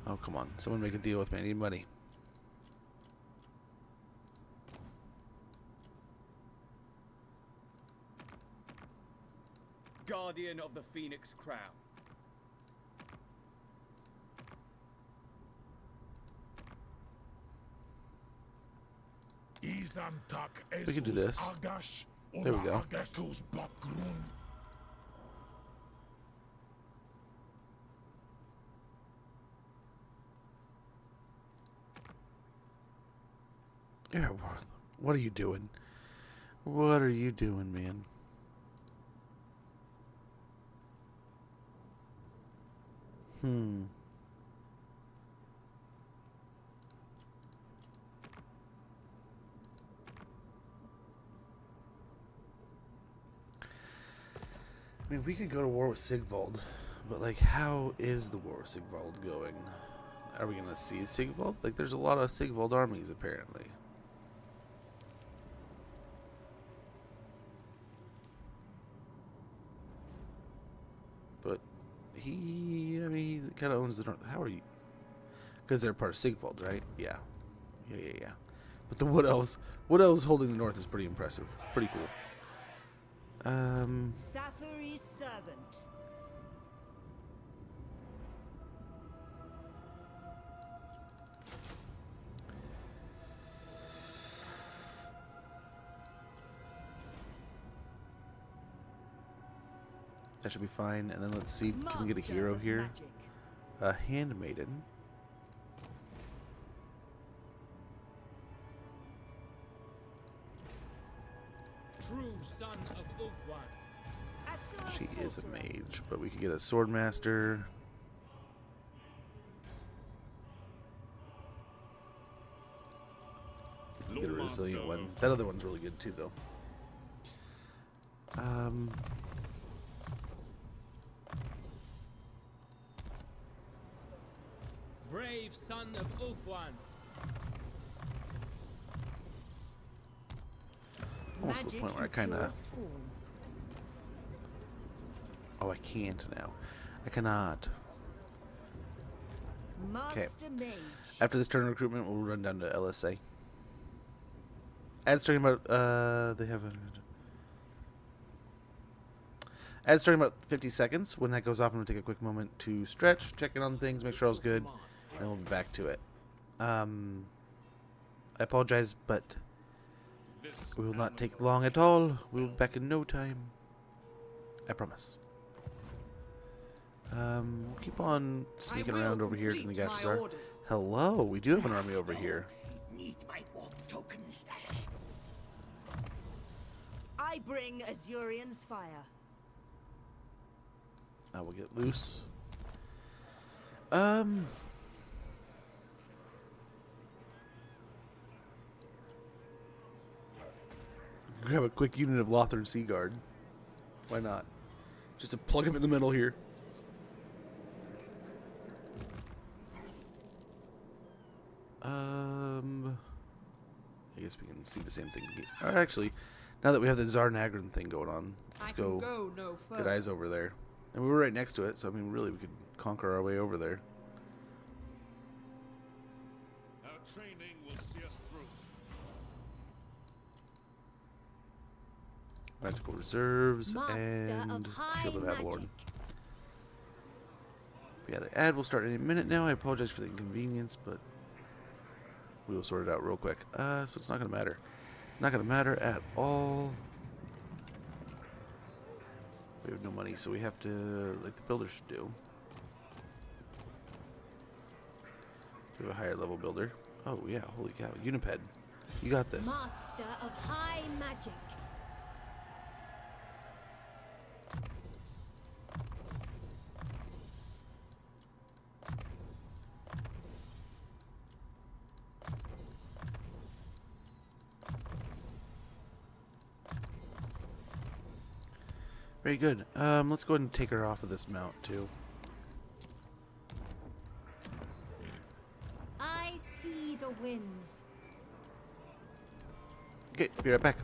Oh, come on. Someone make a deal with me. I need money. Guardian of the Phoenix Crown. We can do this. There we go. Yeah, what are you doing? What are you doing, man? I mean, we could go to war with Sigvald, but like, how is the war with Sigvald going? Are we gonna see Sigvald? Like, there's a lot of Sigvald armies apparently. But I mean, he kind of owns the north. How are you? Because they're part of Sigvald, right? Yeah. Yeah. But the Wood Elves holding the north is pretty impressive. Pretty cool. Safari's servant. That should be fine. And then let's see, can we get a Master hero of here? magic. A handmaiden. True son of Ulfwan. Assur She is a sorcerer. mage, but we could get a swordmaster. Get a resilient one. That other one's really good too, though. Brave son of Ulfwan. Almost to the Magic point where I in kind of. purest form. Oh, I can't now. I cannot. Master Mage. After this turn of recruitment, we'll run down to LSA. Ads starting about they have ads starting about 50 seconds. When that goes off, I'm gonna take a quick moment to stretch, check in on things, make sure all's good, and we'll be back to it. I apologize, but we will not take long at all. We will be back in no time. I promise. We'll keep on sneaking I will around over here to complete Nagashazar. my orders. Hello, we do have an army over here. Need my walk token stash. I bring Azurian's fire. I will get loose. Grab a quick unit of Lothern Sea Guard. Why not? Just to plug him in the middle here. I guess we can see the same thing. Alright, actually, now that we have the Tsar Nagrin thing going on, let's I can go go no get further. eyes over there. And we were right next to it, so I mean, really, we could conquer our way over there. Our training will see us through. Magical Reserves Master and of High Shield of Avalorn. Magic. Yeah, the ad will start any minute now. I apologize for the inconvenience, but we will sort it out real quick. So it's not going to matter. It's not going to matter at all. We have no money, so we have to, like the builder should do. We have a higher level builder. Oh yeah, holy cow. Uniped. You got this. Master of High Magic. Very good. Let's go ahead and take her off of this mount too. I see the winds. Okay, be right back.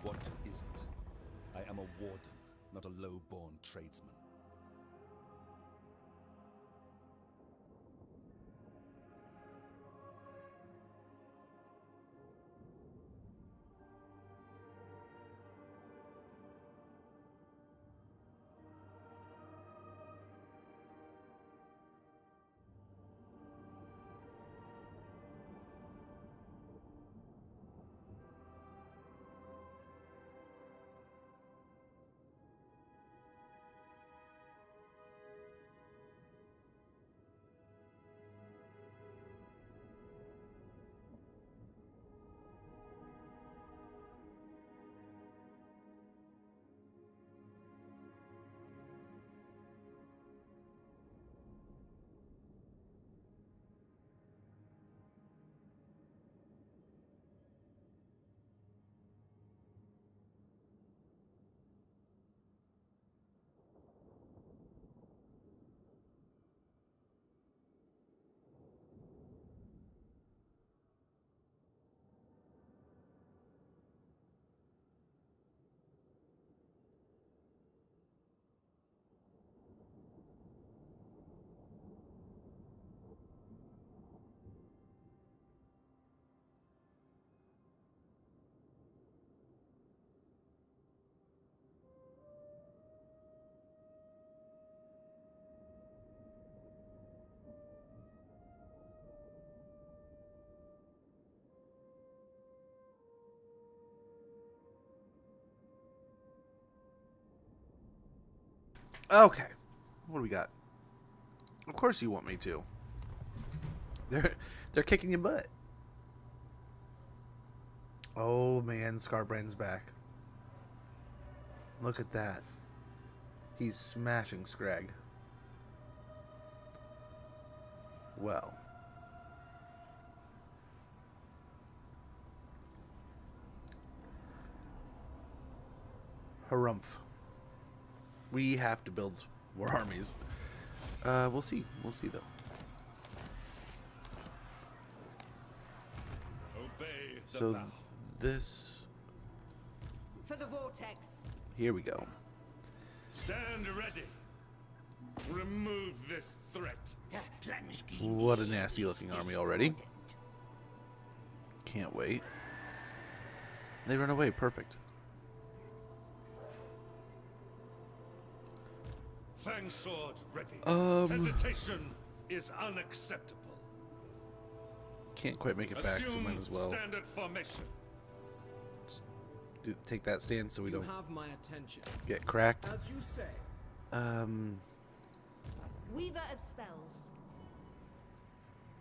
What is it? I am a warden, not a low-born tradesman. Okay. What do we got? Of course you want me to. They're kicking your butt. Oh man, Scarbrand's back. Look at that. He's smashing Scrag. Well. Harumph. We have to build more armies. We'll see. We'll see, though. Obey the So, vow. this... For the vortex. Here we go. Stand ready. Remove this threat. What a nasty-looking army already. Can't wait. They run away. Perfect. Fang sword ready. Hesitation is unacceptable. Can't quite make it back, so might as well Standard formation. take that stance so we You don't have my attention. get cracked. As you say. Weaver of spells.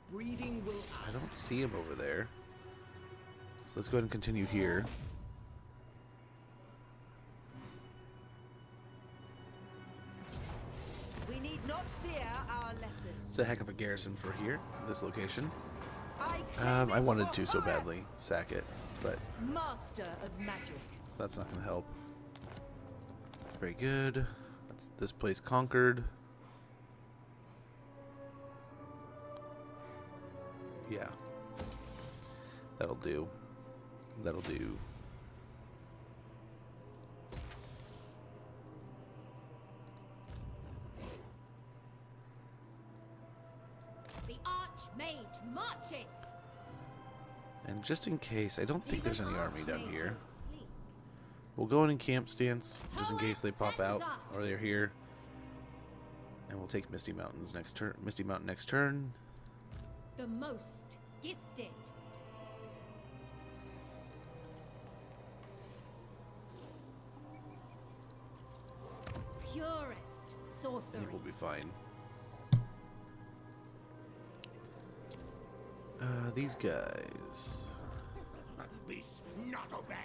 Breeding will I don't see him over there. So let's go ahead and continue here. We need not fear our lessons. It's a heck of a garrison for here, this location. I wanted to so badly sack it, but Master of magic. that's not going to help. Very good. That's this place conquered. Yeah. That'll do. That'll do. The Archmage marches. And just in case, I don't think there's any army down here. Sleep. We'll go in and camp stance, just in case they pop out or they're here. And we'll take Misty Mountains next turn. Misty Mountain next turn. The most gifted. Purest I sorcery. think we'll be fine. These guys. Beast, not obey.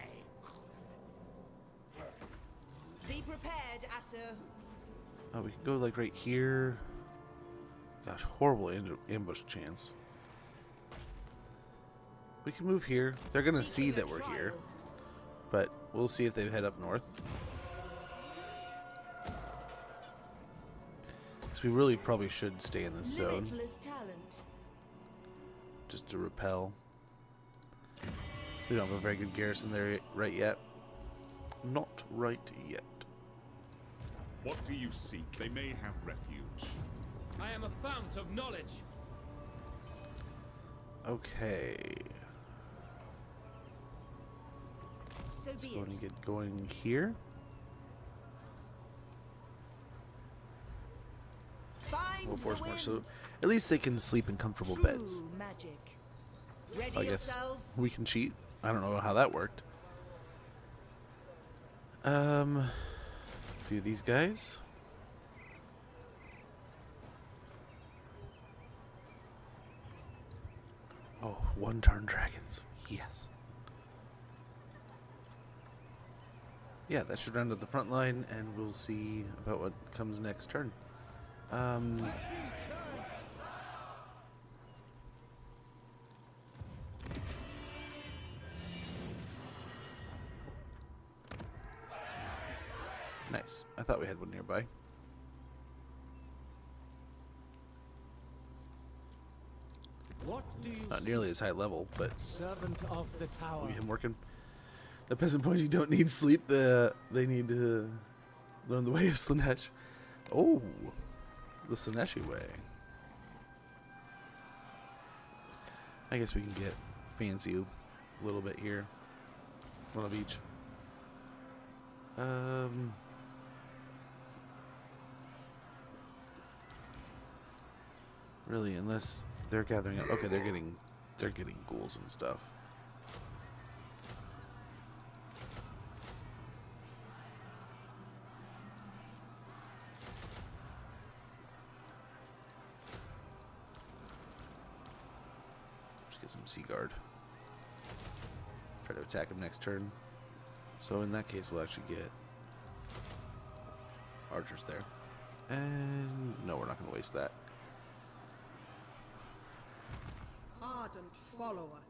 Be prepared, Asu. Oh, we can go like right here. Gosh, horrible ambush chance. We can move here. They're gonna see that we're here, but we'll see if they head up north. Because we really probably should stay in this zone, Limitless talent. just to repel. We don't have a very good garrison there right yet. Not right yet. What do you seek? They may have refuge. I am a fount of knowledge. Okay. So Let's be go it. and get going here. Find We'll force the more, wind. so at least they can sleep in comfortable True beds. magic. Ready I guess yourselves. we can cheat. I don't know how that worked. Few of these guys. Oh, one-turn dragons. Yes. Yeah, that should round up the front line, and we'll see about what comes next turn. Nice. I thought we had one nearby. What do you Not nearly as high level, but servant of the tower? we him working. The peasant boys who don't need sleep, they need to learn the way of Slanesh. Oh, the Slaneshi way. I guess we can get fancy a little bit here. One of each. Really, unless they're gathering up. Okay, they're getting ghouls and stuff. Just get some Sea Guard. Try to attack him next turn. So in that case, we'll actually get archers there. And no, we're not going to waste that. Ardent follower.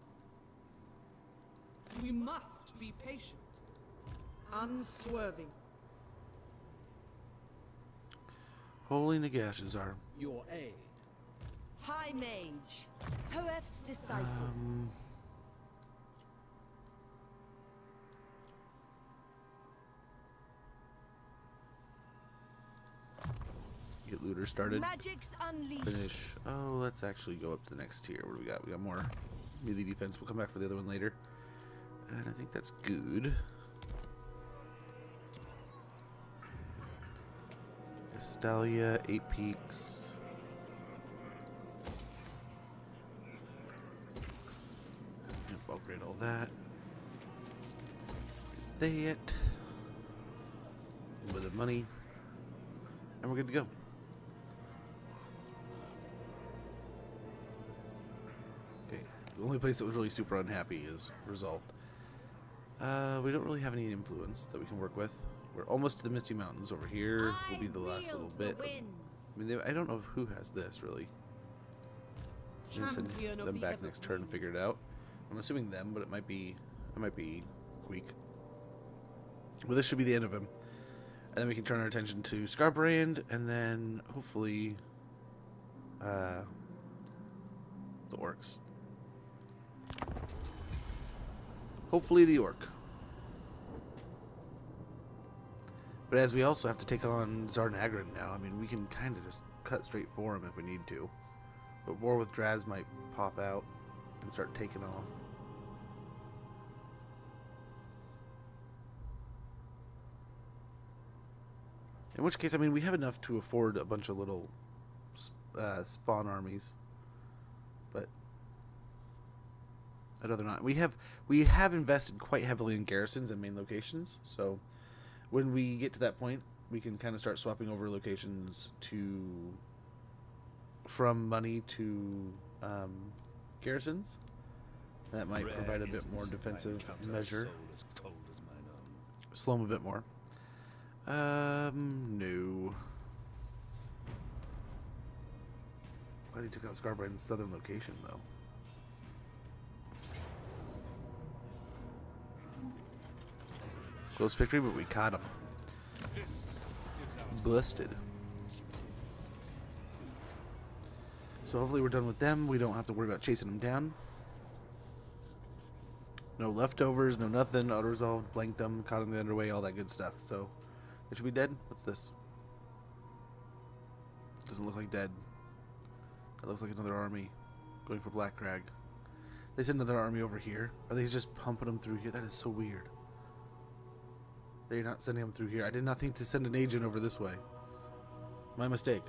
We must be patient. Unswerving. Holy Nagash is our Your aid. High mage. Hoef's disciple. get looter started. Magic's unleashed. Finish. Oh, let's actually go up to the next tier. What do we got? We got more melee defense. We'll come back for the other one later. And I think that's good. Castalia, 8 peaks. Yep, upgrade all that. That. A little bit of money. And we're good to go. Okay, the only place that was really super unhappy is resolved. We don't really have any influence that we can work with. We're almost to the Misty Mountains. Over here will be the last little bit. I mean, I don't know who has this, really. I'm gonna send Champion of them the back next turn and figure it out. I'm assuming them, but it might be Queek. Well, this should be the end of him. And then we can turn our attention to Scarbrand, and then hopefully the orcs. Hopefully the orc. But as we also have to take on Zarnagrin now, I mean, we can kind of just cut straight for him if we need to. But war with Draz might pop out and start taking off. In which case, I mean, we have enough to afford a bunch of little spawn armies. But I'd rather not. We have invested quite heavily in garrisons and main locations, so when we get to that point, we can kind of start swapping over locations from money to garrisons. That might provide a bit more defensive measure. Slow them a bit more. No. Glad he took out Scarbrand's southern location, though. Close victory, but we caught him. Busted. So hopefully we're done with them. We don't have to worry about chasing them down. No leftovers, no nothing. Auto-resolved, blanked them, caught in the underway, all that good stuff. So they should be dead. What's this? Doesn't look like dead. That looks like another army going for Black Crag. They sent another army over here. Are they just pumping them through here? That is so weird. They're not sending them through here. I did not think to send an agent over this way. My mistake.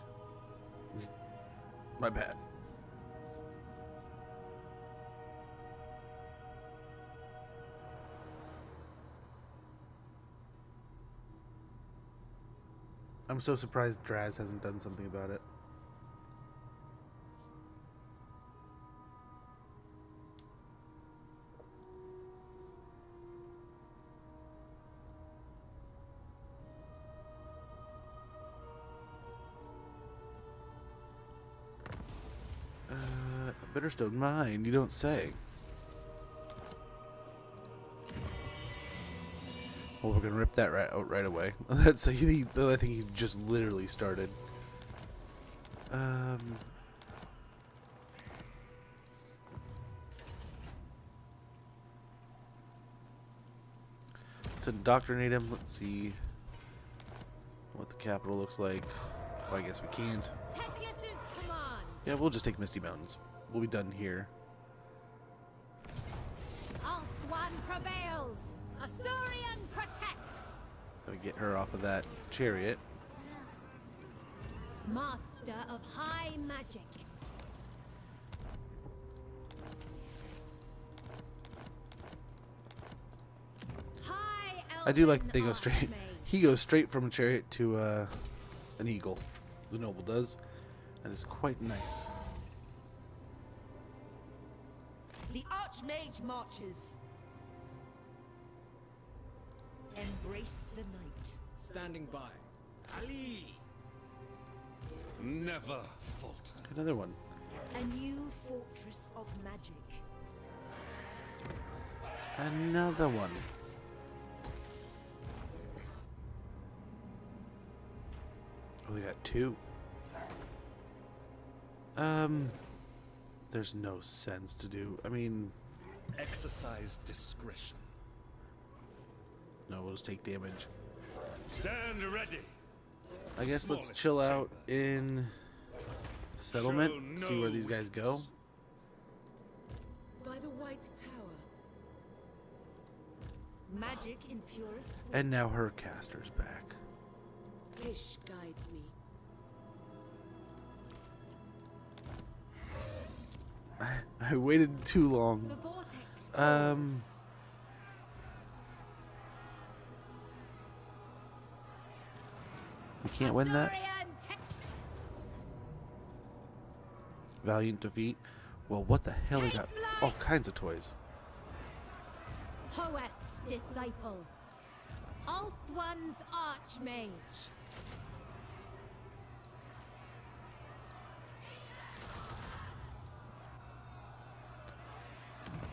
My bad. I'm so surprised Draz hasn't done something about it. Bitterstone mine, you don't say. Well, we're gonna rip that out right away. That's I think he just literally started. Let's indoctrinate him. Let's see what the capital looks like. Well, I guess we can't. Teclus's command. Yeah, we'll just take Misty Mountains. We'll be done here. Ulthuan prevails. Azurian protects. Gotta get her off of that chariot. Master of high magic. High I do like that elven they go straight. archmage. He goes straight from a chariot to an eagle. The noble does. That is quite nice. The Archmage marches. Embrace the night. Standing by. Ali! Never falter. Another one. A new fortress of magic. Another one. Oh, we got two. There's no sense to do. I mean, Exercise discretion. no, we'll just take damage. Stand ready. I guess let's Smallest chill out chamber. in the settlement, Show see where no these guys go. weakness. By the White Tower. Magic in purest form. And now her caster's back. Ish guides me. I waited too The long. vortex. We can't win that. Azurian tech. Valiant defeat. Well, what the hell? They got all kinds of toys. Hoeth's disciple. Ulthuan's archmage.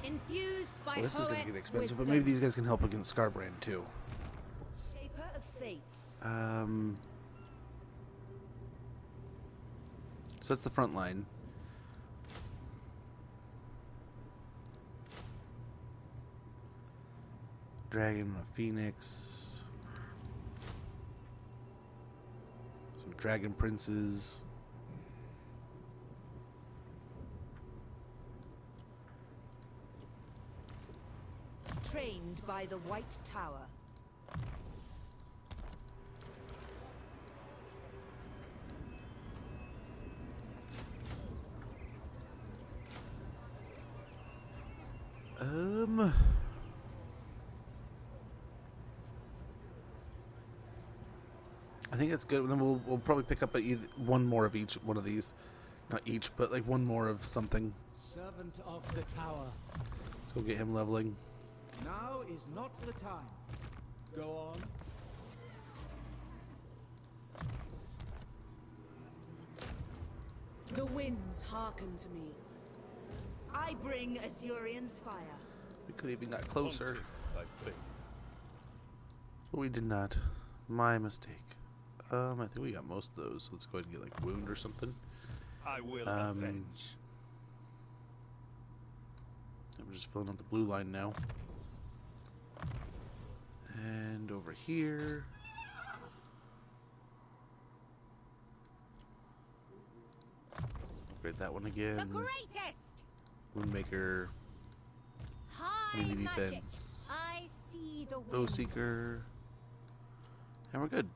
Infused by Well, this is going to Hoet's get expensive, but wisdom. maybe these guys can help against Scarbrand too. Shaper of fates. So that's the front line. Dragon, a phoenix. Some dragon princes. Trained by the White Tower. I think that's good. And then we'll probably pick up one more of each one of these. Not each, but like one more of something. Servant of the tower. Let's go get him leveling. Now is not the time. Go on. The winds hearken to me. I bring Azurian's fire. We could have even got closer. Haunted by fate. But we did not. My mistake. I think we got most of those. Let's go ahead and get like wound or something. I will avenge. I'm just filling out the blue line now. And over here. Upgrade that one The again. greatest! Woundmaker. High Melee magic. defense. I see the Foe winds. Seeker. And we're good.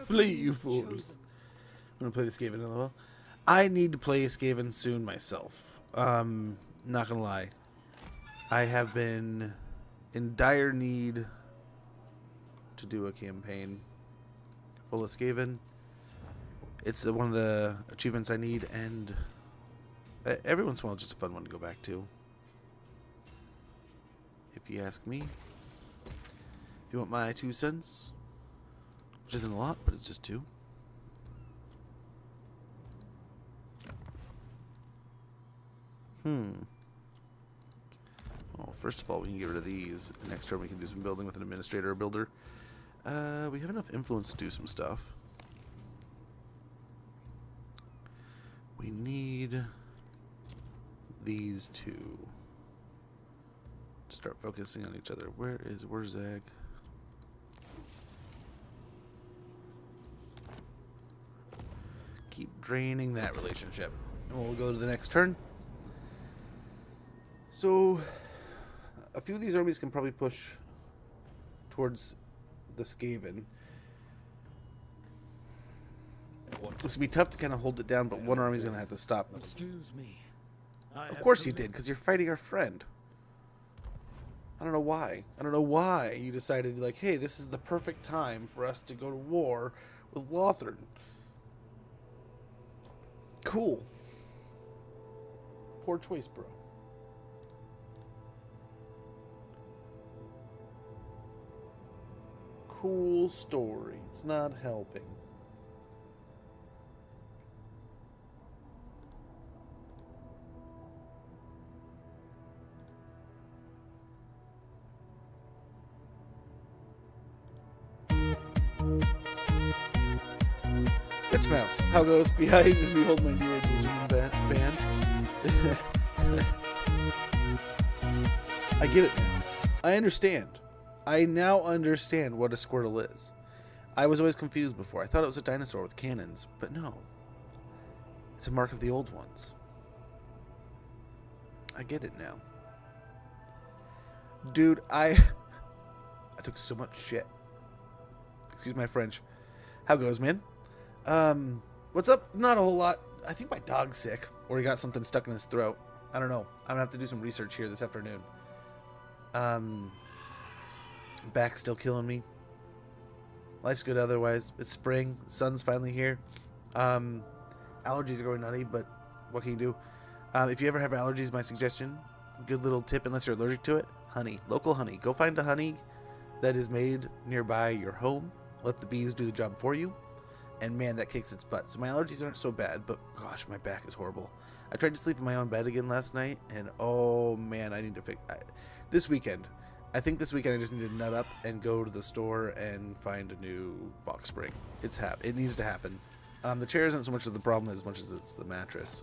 Flee, you fools. I'm gonna play the Skaven in a while. I need to play Skaven soon myself. Not gonna lie. I have been in dire need to do a campaign full of Skaven. It's one of the achievements I need, and every once in a while, just a fun one to go back to. If you ask me. If you want my 2 cents, which isn't a lot, but it's just 2. Well, first of all, we can get rid of these. Next turn, we can do some building with an administrator or builder. We have enough influence to do some stuff. We need these two to start focusing on each other. Where's Zag? Keep draining that relationship. And we'll go to the next turn. So, a few of these armies can probably push towards the Skaven. It's gonna be tough to kind of hold it down, but one army's gonna have to stop. Excuse me. Of course you did, because you're fighting our friend. I don't know why. I don't know why you decided, like, hey, this is the perfect time for us to go to war with Lothern. Cool. Poor choice, bro. Cool story. It's not helping. It's Mouse. How goes? Behind and behold my new band. I get it now. I understand. I now understand what a Squirtle is. I was always confused before. I thought it was a dinosaur with cannons, but no. It's a mark of the old ones. I get it now. Dude, I took so much shit. Excuse my French. How goes, man? What's up? Not a whole lot. I think my dog's sick, or he got something stuck in his throat. I don't know. I'm gonna have to do some research here this afternoon. Back's still killing me. Life's good otherwise. It's spring. Sun's finally here. Allergies are going nutty, but what can you do? If you ever have allergies, my suggestion, good little tip, unless you're allergic to it, honey. Local honey. Go find a honey that is made nearby your home. Let the bees do the job for you. And man, that kicks its butt. So my allergies aren't so bad, but gosh, my back is horrible. I tried to sleep in my own bed again last night, and oh man, I need to fix this weekend. I think this weekend I just need to nut up and go to the store and find a new box spring. It needs to happen. The chair isn't so much of the problem as much as it's the mattress.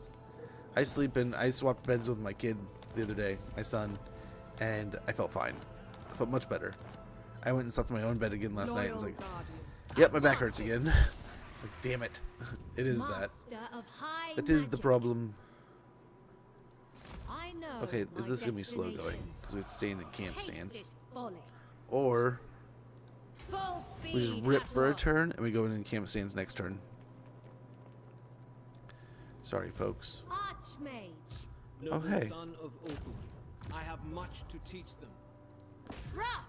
I swapped beds with my kid the other day, my son, and I felt fine. I felt much better. I went and slept in my own bed again last night. And it's like, yep, my back hurts again. It's like, damn it. It is that. That is the problem. Okay, this is going to be slow going, because we have to stay in the camp stance. Or we just rip for a turn, and we go into the camp stance next turn. Sorry, folks. Archmage. Oh, hey. Son of Ogun, I have much to teach them.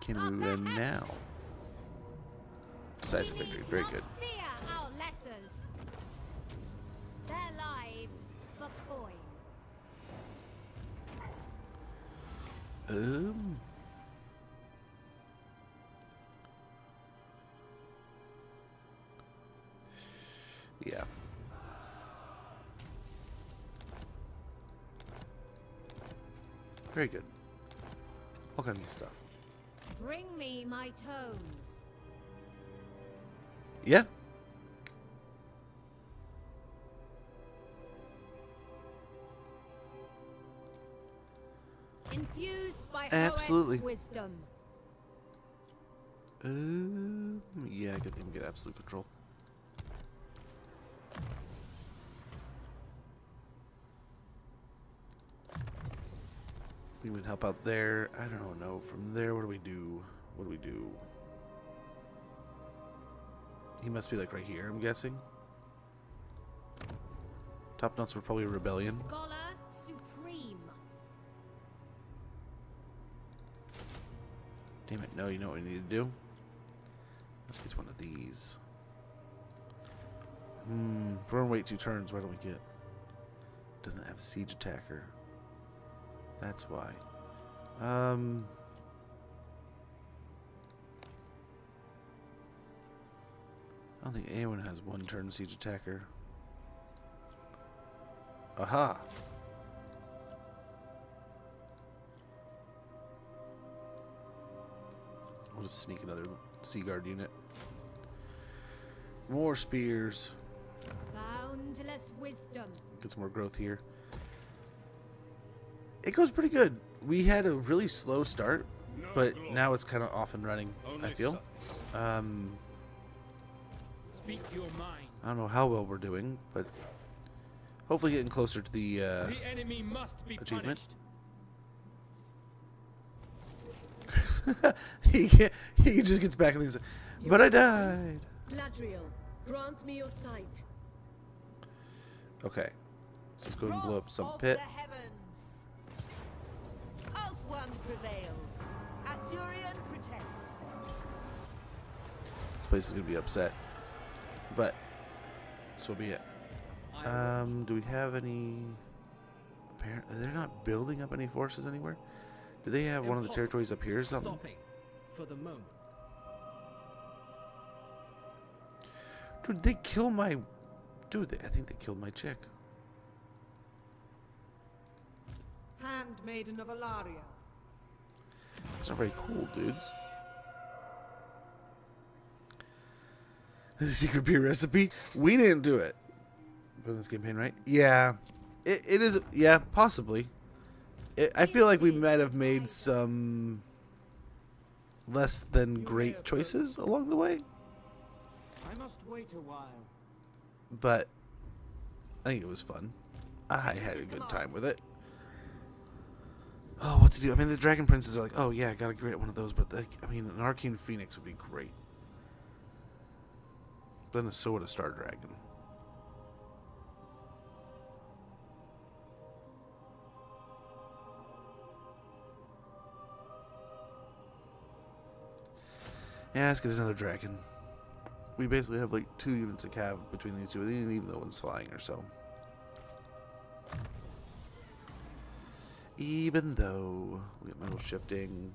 Can we win now? Decisive victory. Very good. Fear our lessers. Their lives for coin. Yeah. Very good. All kinds of stuff. Bring me my tomes. Yeah. Infused by Absolutely. Hoed's wisdom. Yeah, I could even get absolute control. We would help out there. I don't know. From there, what do we do? What do we do? He must be like right here, I'm guessing. Top notes were probably rebellion. Scholar supreme. Damn it, no, you know what we need to do? Let's get one of these. If we're gonna wait 2 turns, why don't we get... Doesn't have siege attacker. That's why. I don't think anyone has 1 turn siege attacker. Aha! We'll just sneak another Sea Guard unit. More spears. Boundless wisdom. Get some more growth here. It goes pretty good. We had a really slow start, but now it's kind of off and running, I feel. Speak your mind. I don't know how well we're doing, but hopefully getting closer to the enemy must be achievement. punished. he just gets back and he's like, but I died. Ladriel, grant me your sight. Okay. So let's go and blow up some Wrath of pit. the heavens. Ulthuan prevails. Assyrian protects. This place is going to be upset. But, so be it. Do we have any... Apparently, they're not building up any forces anywhere? Do they have one of the territories up here or something? Stopping for the moment. Dude, they kill my... Dude, I think they killed my chick. Handmaiden of Eltharion. That's not very cool, dudes. The secret beer recipe? We didn't do it. For this campaign, right? Yeah. It is... Yeah, possibly. I feel like we might have made some... less than great choices along the way. I must wait a while. But I think it was fun. I had a good time with it. Oh, what to do? I mean, the Dragon Princes are like, oh yeah, I gotta get one of those. But like, I mean, an Arcane Phoenix would be great. Then a Sword of Star Dragon. Yeah, let's get another dragon. We basically have like 2 units of cav between these two, even though one's flying or so. Even though we got metal shifting.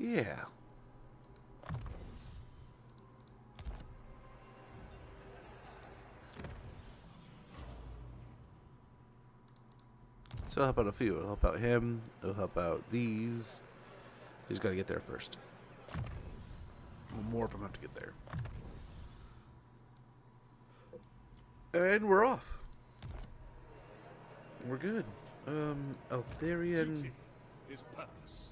Yeah. So it'll help out a few. It'll help out him. It'll help out these. He's got to get there first. Well, more of them have to get there. And we're off. We're good. Eltharion. Duty is purpose.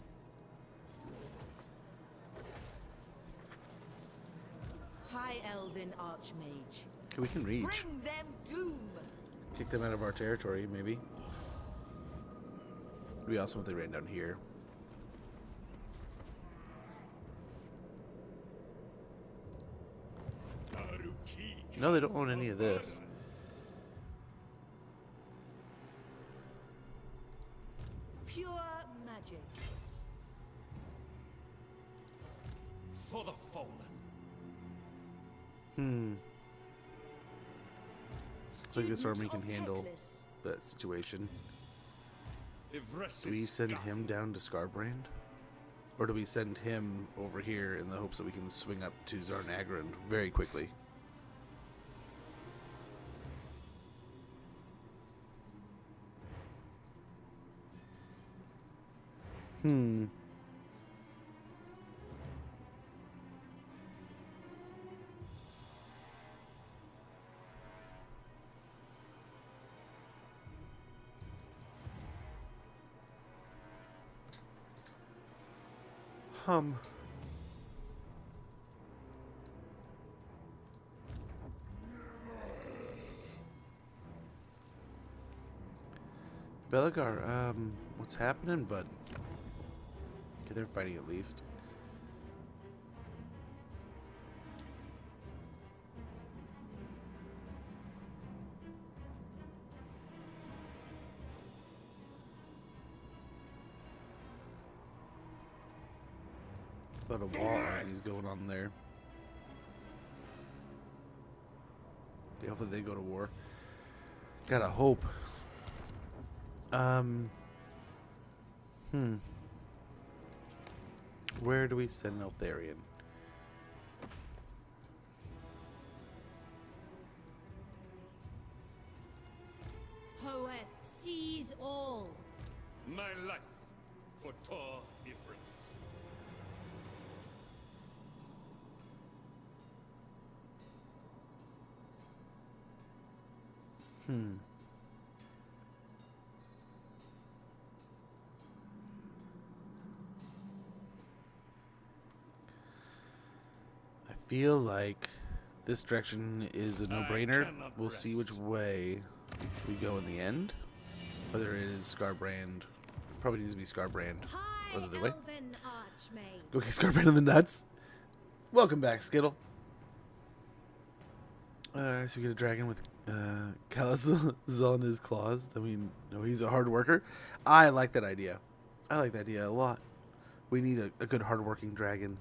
High Elven Archmage. Okay, we can reach. Bring them doom. Kick them out of our territory, maybe. It'd be awesome if they ran down here. No, they don't own any of this. Pure magic. For the fallen. Looks like this army can Student of handle Teclis. that situation. Yvresse Do we send guardian. him down to Scarbrand? Or do we send him over here in the hopes that we can swing up to Zarnagran very quickly? Belagar, what's happening, bud? Okay, they're fighting at least. A lot of wall armies going on there. Okay, hopefully they go to war. Gotta hope. Where do we send Eltharion? Hoeth sees all. My life for Tor Yvresse. I feel like this direction is a no-brainer. cannot We'll see rest. which way we go in the end. Whether it is Scarbrand. Probably needs to be Scarbrand. High Or the other way. Elven Archmage. Go kick Scarbrand in the nuts. Welcome back, Skittle. So we get a dragon with calluses on his claws. Then we know he's a hard worker. I like that idea. I like that idea a lot. We need a good hard-working dragon.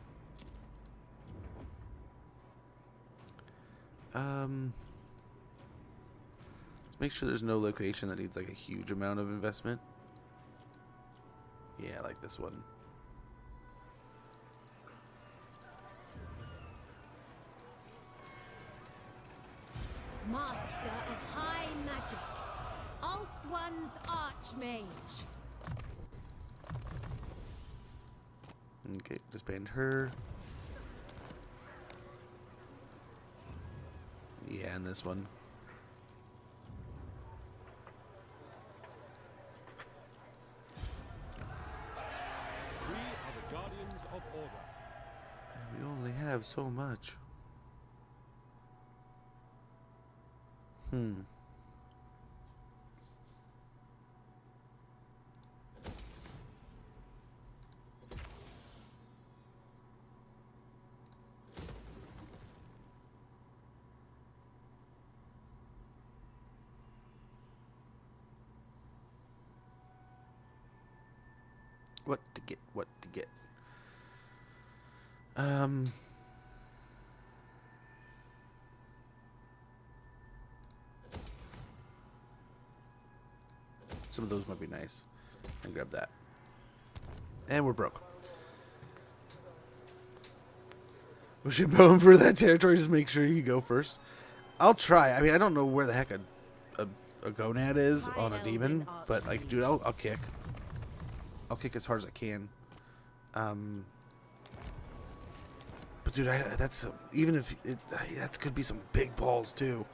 Let's make sure there's no location that needs like a huge amount of investment. Yeah, I like this one. Master of High Magic. Ulthuan's Archmage. Okay, disband her. Yeah, and this one. We are the guardians of order. We only have so much. What to get, what to get. Some of those might be nice. And grab that. And we're broke. We should bone for that territory. Just make sure you go first. I'll try. I mean, I don't know where the heck a gonad is on a demon, but like, dude, I'll kick. I'll kick as hard as I can. But dude, that's even if that could be some big balls too.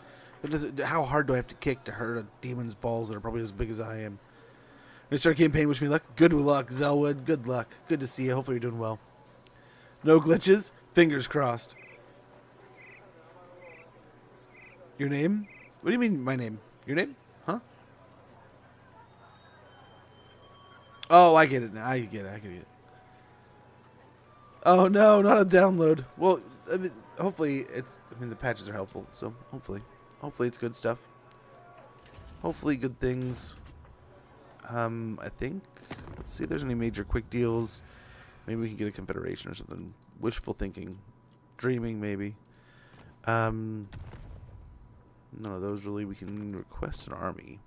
How hard do I have to kick to hurt a demon's balls that are probably as big as I am? When I start a campaign, wish me luck. Good luck, Zelwood. Good luck. Good to see you. Hopefully you're doing well. No glitches. Fingers crossed. Your name? What do you mean, my name? Your name? Huh? Oh, I get it now. I get it. Oh no, not a download. Well, I mean, hopefully it's. I mean, the patches are helpful, so hopefully it's good stuff. Hopefully, good things. I think. Let's see if there's any major quick deals. Maybe we can get a confederation or something. Wishful thinking, dreaming, maybe. None of those really. We can request an army.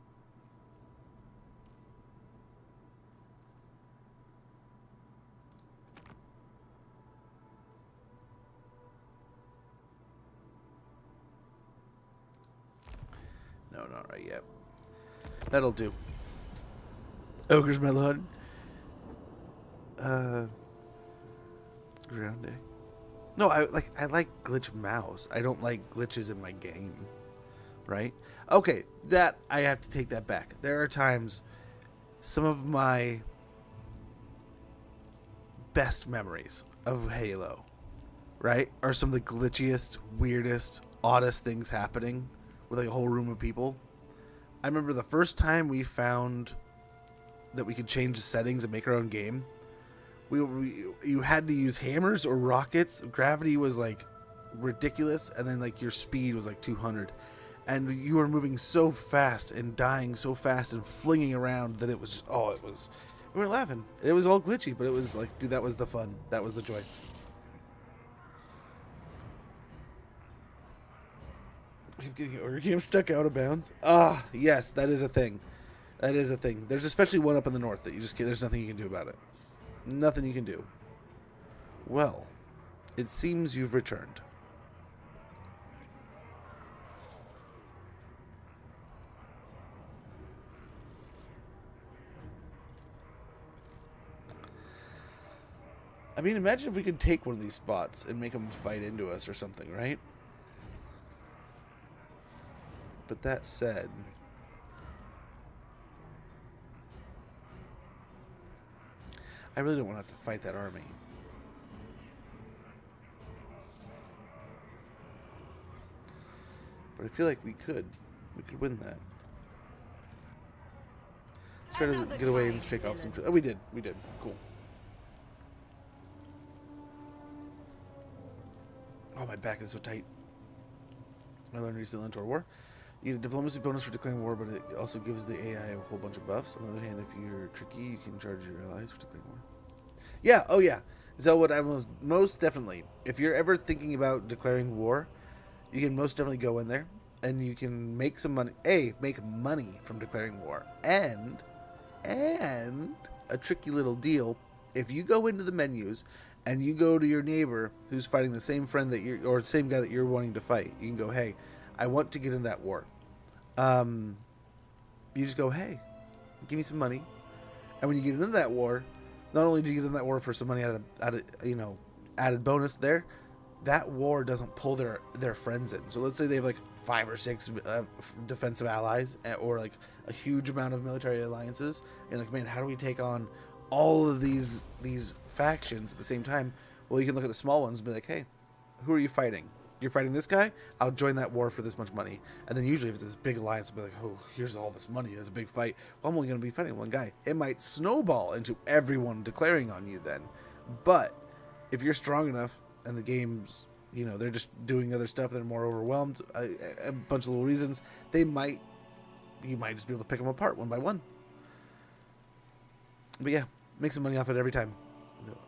No, not right yet. That'll do. Ogre's Melon. Grande. No, I like glitch mouse. I don't like glitches in my game. Right? Okay, that I have to take that back. There are times some of my best memories of Halo, right, are some of the glitchiest, weirdest, oddest things happening with like a whole room of people. I remember the first time we found that we could change the settings and make our own game. You had to use hammers or rockets. Gravity was like ridiculous, and then like your speed was like 200, and you were moving so fast and dying so fast and flinging around that it was we were laughing. It was all glitchy, but it was like, dude, that was the fun. That was the joy. Your game stuck out of bounds. Ah, yes, that is a thing. That is a thing. There's especially one up in the north that you just can't, there's nothing you can do about it. Nothing you can do. Well, it seems you've returned. I mean, imagine if we could take one of these spots and make them fight into us or something, right? But that said, I really don't want to have to fight that army. But I feel like we could. We could win that. Let's try to get away and shake off some... Oh, we did. We did. Cool. Oh, my back is so tight. I learned recently into our war. You get a diplomacy bonus for declaring war, but it also gives the AI a whole bunch of buffs. On the other hand, if you're tricky, you can charge your allies for declaring war. Yeah, oh yeah. Zelwood, I will most definitely. If you're ever thinking about declaring war, you can most definitely go in there, and you can make some money. Make money from declaring war. And a tricky little deal. If you go into the menus, and you go to your neighbor who's fighting the same friend that you're, or same guy that you're wanting to fight, you can go, hey, I want to get in that war. You just go, hey, give me some money. And when you get into that war, not only do you get in that war for some money out of added bonus there, that war doesn't pull their friends in. So let's say they have like 5 or 6 defensive allies, or like a huge amount of military alliances. You're like, man, how do we take on all of these factions at the same time? Well, you can look at the small ones and be like, hey, who are you fighting? You're fighting this guy? I'll join that war for this much money. And then usually if it's this big alliance, I'll be like, oh, here's all this money. There's a big fight. Well, I'm only going to be fighting one guy. It might snowball into everyone declaring on you then. But if you're strong enough and the game's, they're just doing other stuff, they're more overwhelmed, a bunch of little reasons, you might just be able to pick them apart one by one. But yeah, make some money off it every time.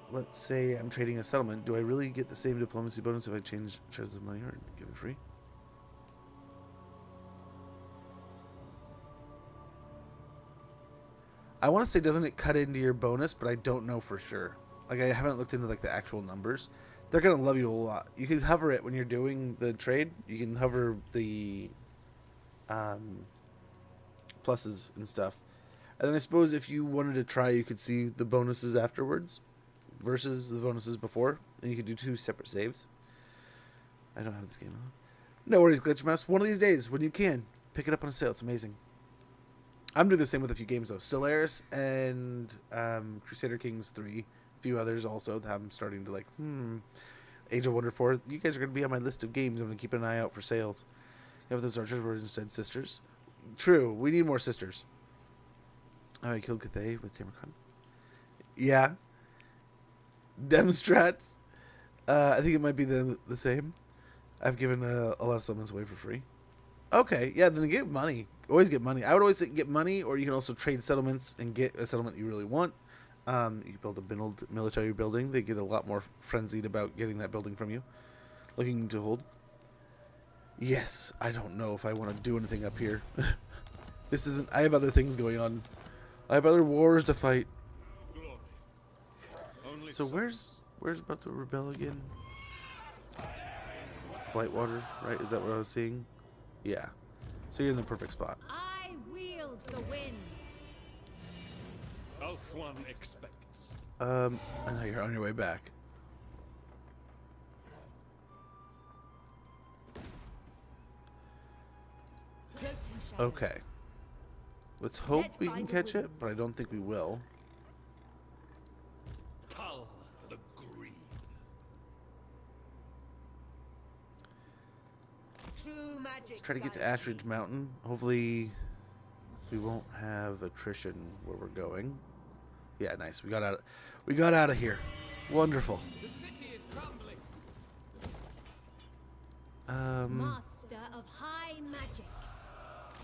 Let's say I'm trading a settlement. Do I really get the same diplomacy bonus if I change the money or give it free? I want to say, doesn't it cut into your bonus, but I don't know for sure. Like, I haven't looked into like the actual numbers. they're going to love you a lot. You can hover it when you're doing the trade. You can hover the pluses and stuff. And then I suppose if you wanted to try, you could see the bonuses afterwards versus the bonuses before. And you could do 2 separate saves. I don't have this game on. No worries, Glitch Mouse. One of these days, when you can, pick it up on a sale. It's amazing. I'm doing the same with a few games, though. Stellaris and Crusader Kings 3. A few others also that I'm starting to like, Age of Wonder 4. You guys are going to be on my list of games. I'm going to keep an eye out for sales. You have those archers were instead sisters. True. We need more sisters. Oh, I killed Cathay with Tamarcon. Yeah. Demstrats. I think it might be the same. I've given a lot of summons away for free. Okay. Yeah, then get money. Always get money. I would always say get money, or you can also trade settlements and get a settlement you really want. You build a military building. They get a lot more frenzied about getting that building from you. Looking to hold. Yes, I don't know if I want to do anything up here. This isn't... I have other things going on. I have other wars to fight. So where's about to rebel again? Blightwater, right? Is that what I was seeing? Yeah. So you're in the perfect spot. I wield the winds. Ulthuan expects. I know you're on your way back. Okay. Let's hope we can catch it, but I don't think we will. Hull the Green. True magic. Let's try to get to Ashridge Mountain. Hopefully we won't have attrition where we're going. Yeah, nice. We got out of here. Wonderful. The city is crumbling. Master of high magic.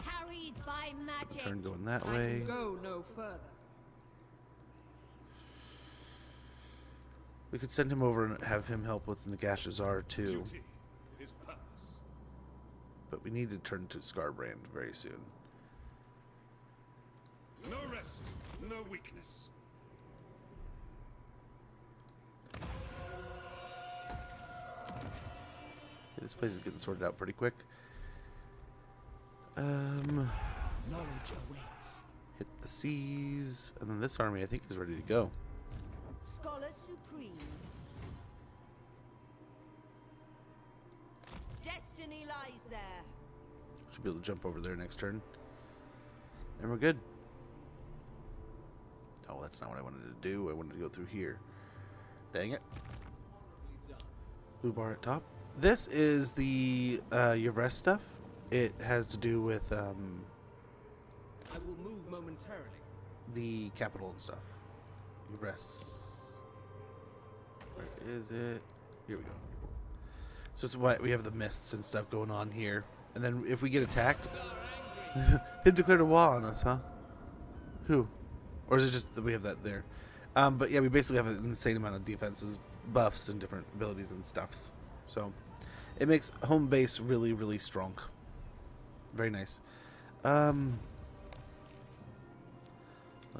Carried by magic. Turn going that I way. can go no further. We could send him over and have him help with Nagashazar too. Duty is purpose. But we need to turn to Scarbrand very soon. No rest, no weakness. Yeah, this place is getting sorted out pretty quick. Knowledge awaits. Hit the seas, and then this army I think is ready to go. Scholar Supreme. Destiny lies there. Should be able to jump over there next turn. And we're good. Oh, that's not what I wanted to do. I wanted to go through here. Dang it. Blue bar at top. This is the Yvresse stuff. It has to do with I will move momentarily. the capital and stuff. Yvresse. Where is it? Here we go. So it's why we have the mists and stuff going on here. And then if we get attacked, they've declared a war on us, huh? Who? Or is it just that we have that there? But yeah, we basically have an insane amount of defenses, buffs, and different abilities and stuffs. So it makes home base really, really strong. Very nice. Let's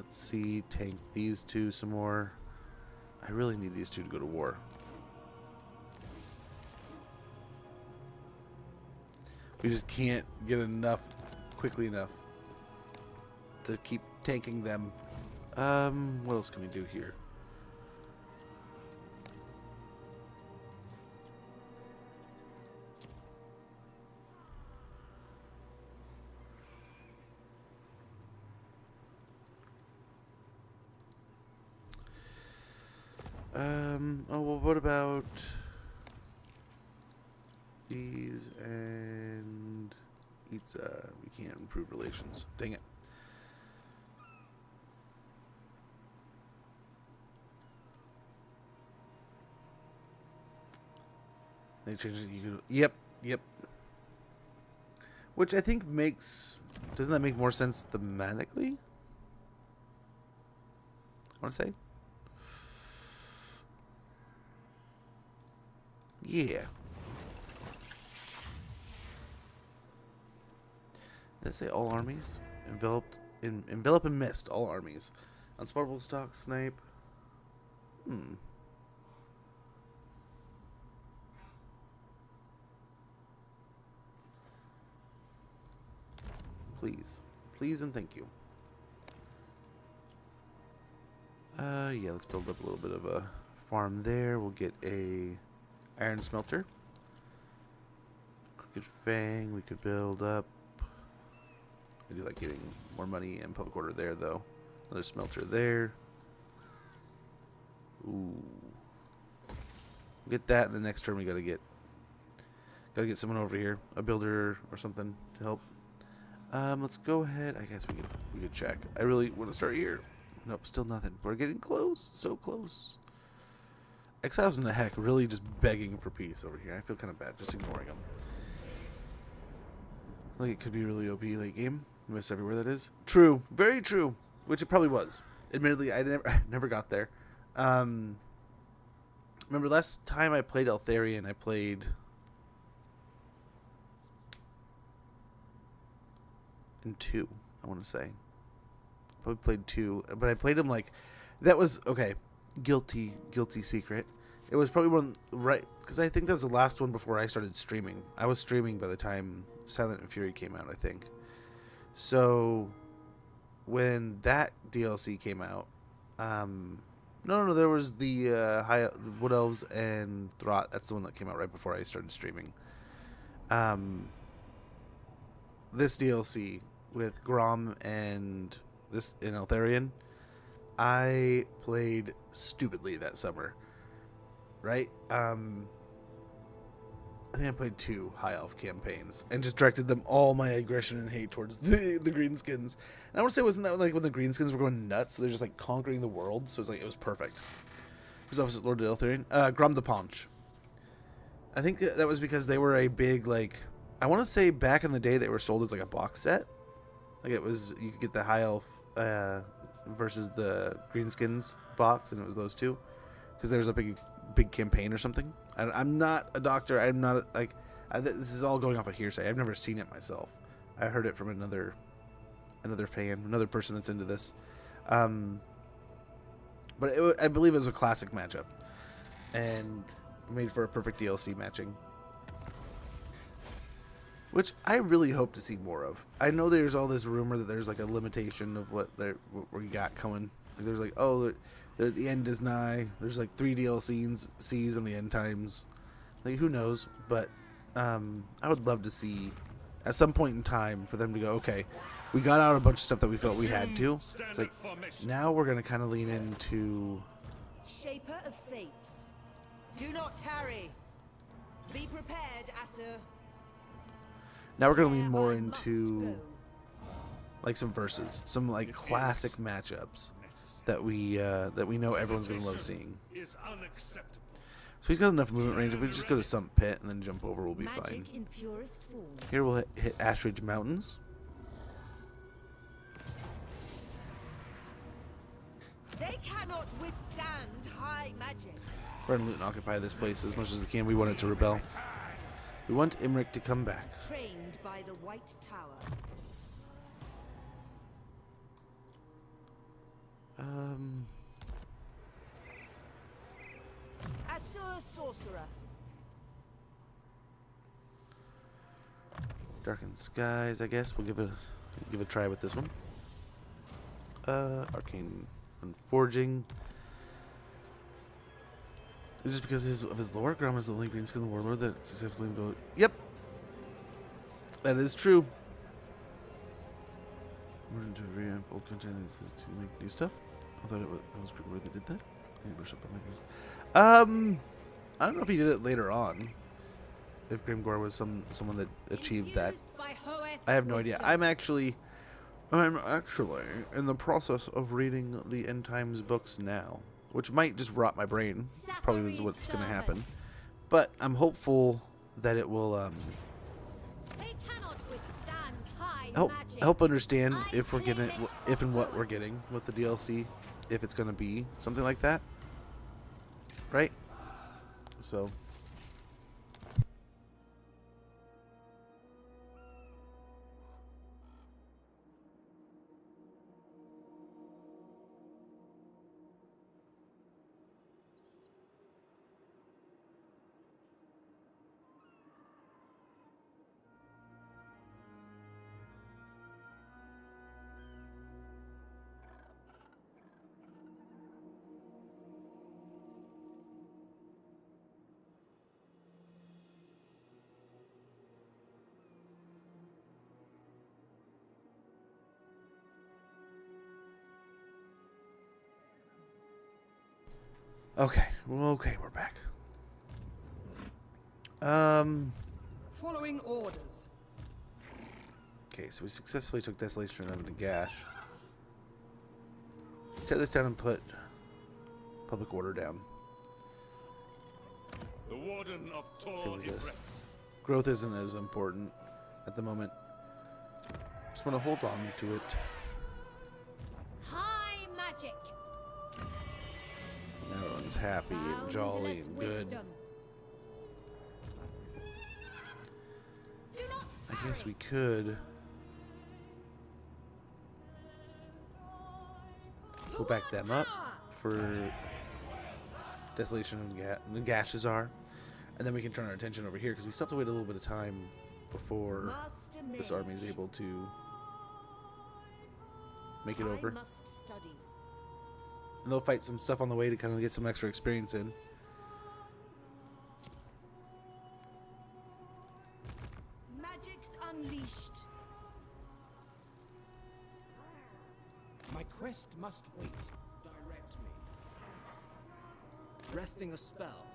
see. Tank these two some more. I really need these two to go to war. We just can't get enough quickly enough to keep tanking them. What else can we do here? Oh, well, what about these and Itza? We can't improve relations. Dang it. They changed it. You could, yep. Which I think makes... Doesn't that make more sense thematically? I want to say? Yeah. Did I say all armies? Envelop in mist, all armies. Unspottable stock, snipe. Please. Please and thank you. Yeah, let's build up a little bit of a farm there. We'll get a iron smelter. Crooked Fang we could build up. I do like getting more money in public order there, though. Another smelter there. Ooh. Get that, and the next turn we gotta get someone over here, a builder or something to help. Let's go ahead. I guess we could check. I really want to start here. Nope, still nothing. We're getting close, so close. Exiles in the heck really just begging for peace over here. I feel kind of bad just ignoring them. Like it could be really OP late game. Miss everywhere that is. True, very true. Which it probably was. Admittedly, I never got there. Remember last time I played Eltharion, I played in 2, I want to say. Probably played 2, but I played him like that was okay. Guilty secret. It was probably one right because I think that was the last one before I started streaming. I was streaming by the time Silent and Fury came out, I think. So when that DLC came out, no, there was the High Wood Elves and Throt. That's the one that came out right before I started streaming. This DLC with Grom and this in Eltharion, I played stupidly that summer. Right? I think I played 2 High Elf campaigns and just directed them all my aggression and hate towards the Greenskins. And I want to say, wasn't that like when the Greenskins were going nuts? So they're just like conquering the world. So it was perfect. Who's opposite Lord of Eltharion? Grom the Paunch. I think that was because they were a big, like, I want to say back in the day they were sold as like a box set. Like it was, you could get the High Elf versus the Greenskins box, and it was those two. Because there was a big campaign or something. I'm not a doctor. I'm not like this is all going off of hearsay. I've never seen it myself. I heard it from another fan, another person that's into this. But I believe it was a classic matchup, and made for a perfect DLC matching, which I really hope to see more of. I know there's all this rumor that there's like a limitation of what we got coming. Like there's like, oh, the end is nigh. There's like 3 DLCs in the end times. Like who knows? But I would love to see at some point in time for them to go, okay, we got out a bunch of stuff that we felt we had to. It's like now we're gonna kind of lean into Shaper of Fates. Do not tarry. Be prepared, Asur. now we're gonna lean more into like some verses, some like classic matchups that we know everyone's gonna love seeing. So he's got enough movement range. If we just go to some pit and then jump over, we'll be fine. In purest form. Here we'll hit Ashridge Mountains. They cannot withstand high magic. We're gonna loot and occupy this place as much as we can. We want it to rebel. We want Imric to come back. Trained by the White Tower. Asur Sorcerer. Darkened Skies, I guess. We'll give a try with this one. Arcane Unforging. Is this because of his lore? Grom is the only greenskin warlord that successfully voted. Yep. That is true. Learn to revamp old content is to make new stuff. I thought that was pretty where they did that. I need to brush up on my I don't know if he did it later on. If Grimgor was someone that achieved that. I have no idea. I'm actually in the process of reading the End Times books now, which might just rot my brain. It's probably what's going to happen. But I'm hopeful that it will help understand if we're getting if and what we're getting with the DLC, if it's going to be something like that, right? So. Okay. Well, okay, we're back. Following orders. Okay, so we successfully took Desolation out of the gash. Tear this down and put public order down. The Warden of Tor See what's this. Yvresse. Growth isn't as important at the moment. Just want to hold on to it. High magic. And everyone's happy and jolly Boundless and good. wisdom. Do not I guess we could go back them up for Desolation and the gashes are, and then we can turn our attention over here because we still have to wait a little bit of time before Master this Mage. army is able to make it I over. must study. And they'll fight some stuff on the way to kind of get some extra experience in. Magic's unleashed. My quest must wait. Direct me. Resting a spell.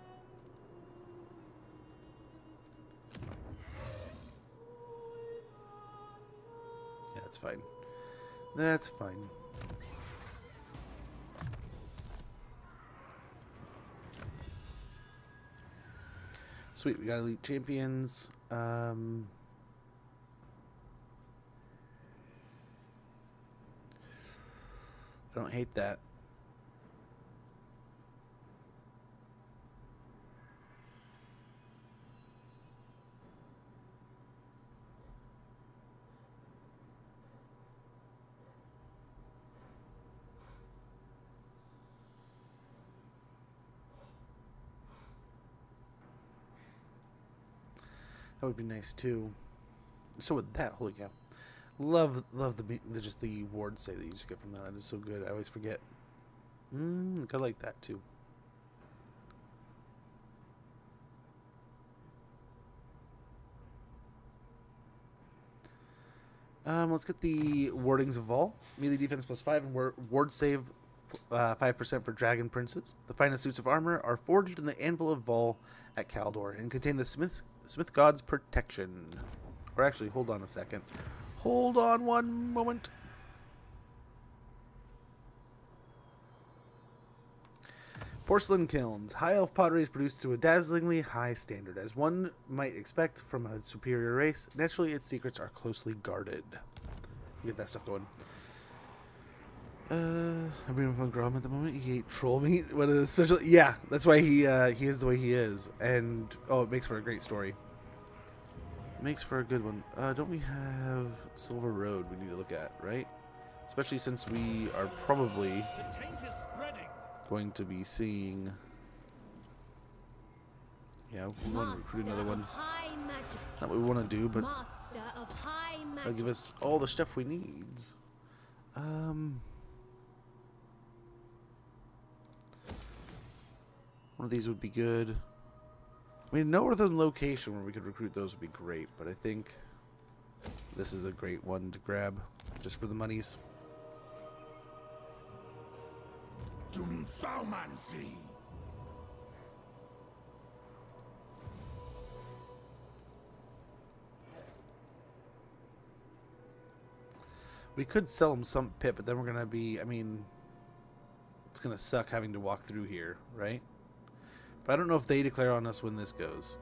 Yeah, that's fine. That's fine. Sweet, we got elite champions. I don't hate that. That would be nice too. So with that, holy cow, love the just the ward save that you just get from that. That is so good. I always forget. Kind of like that too. Let's get the wardings of Vol. Melee defense +5 and ward save 5% for dragon princes. The finest suits of armor are forged in the anvil of Vol at Kaldor and contain the Smith God's protection. Or actually, hold on a second. Hold on one moment. Porcelain kilns. High elf pottery is produced to a dazzlingly high standard. As one might expect from a superior race, naturally its secrets are closely guarded. Get that stuff going. I'm bringing up on Grom at the moment. He ate troll meat. What is special? Yeah, that's why he is the way he is. And oh, it makes for a great story. Makes for a good one. Don't we have Silver Road we need to look at, right? Especially since we are probably The taint is spreading. going to be seeing. Yeah, we want to recruit another one. High magic. Not what we want to do, but Master of high magic. that'll give us all the stuff we need. One of these would be good. I mean, no other location where we could recruit those would be great, but I think this is a great one to grab just for the monies. Doomthaumancy. We could sell them some pit, but then we're gonna be. I mean, it's gonna suck having to walk through here, right? But I don't know if they declare on us when this goes.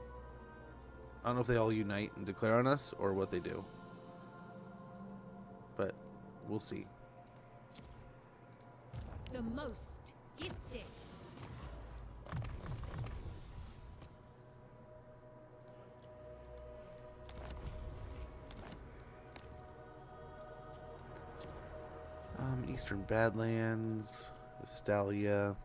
I don't know if they all unite and declare on us or what they do. But we'll see. The most gifted. Eastern Badlands, Estalia.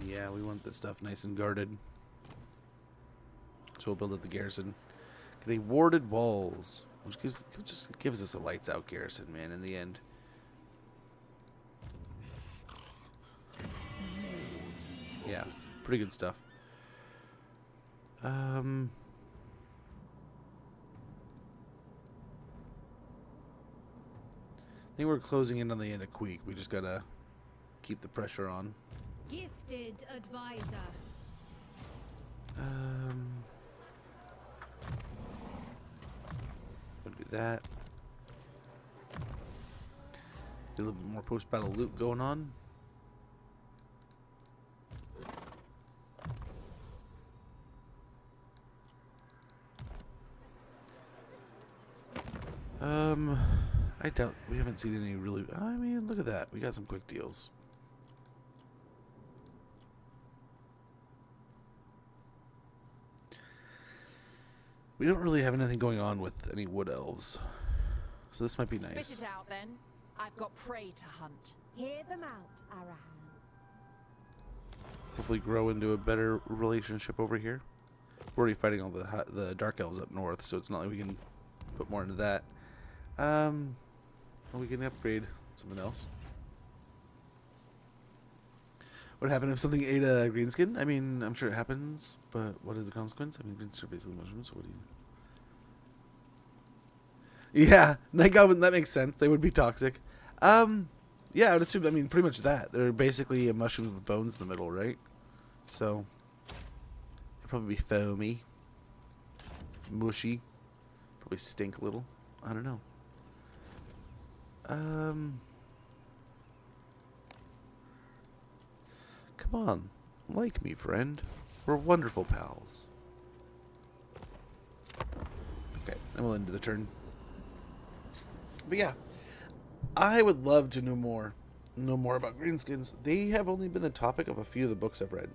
Yeah, we want this stuff nice and guarded. So we'll build up the garrison. Get a warded walls, which just gives us a lights out garrison, man, in the end. Yeah, pretty good stuff. I think we're closing in on the end of Queek. We just gotta keep the pressure on. Gifted advisor. We'll do that. Do a little bit more post-battle loot going on. I doubt we haven't seen any really. I mean, look at that. We got some quick deals. We don't really have anything going on with any wood elves, so this might be nice. Spit it out then. I've got prey to hunt. Hear them out, Arahan. Hopefully grow into a better relationship over here. We're already fighting all the dark elves up north, so it's not like we can put more into that. We can upgrade something else. What happened if something ate a greenskin? I mean, I'm sure it happens, but what is the consequence? I mean, greenskin are basically mushrooms, so what do you... Yeah, night goblin, that makes sense. They would be toxic. Yeah, I would assume, I mean, pretty much that. They're basically a mushroom with bones in the middle, right? So, they'd probably be foamy, mushy, probably stink a little. I don't know. Come on, like me, friend. We're wonderful pals. Okay, then we'll end the turn. But yeah, I would love to know more about greenskins. They have only been the topic of a few of the books I've read.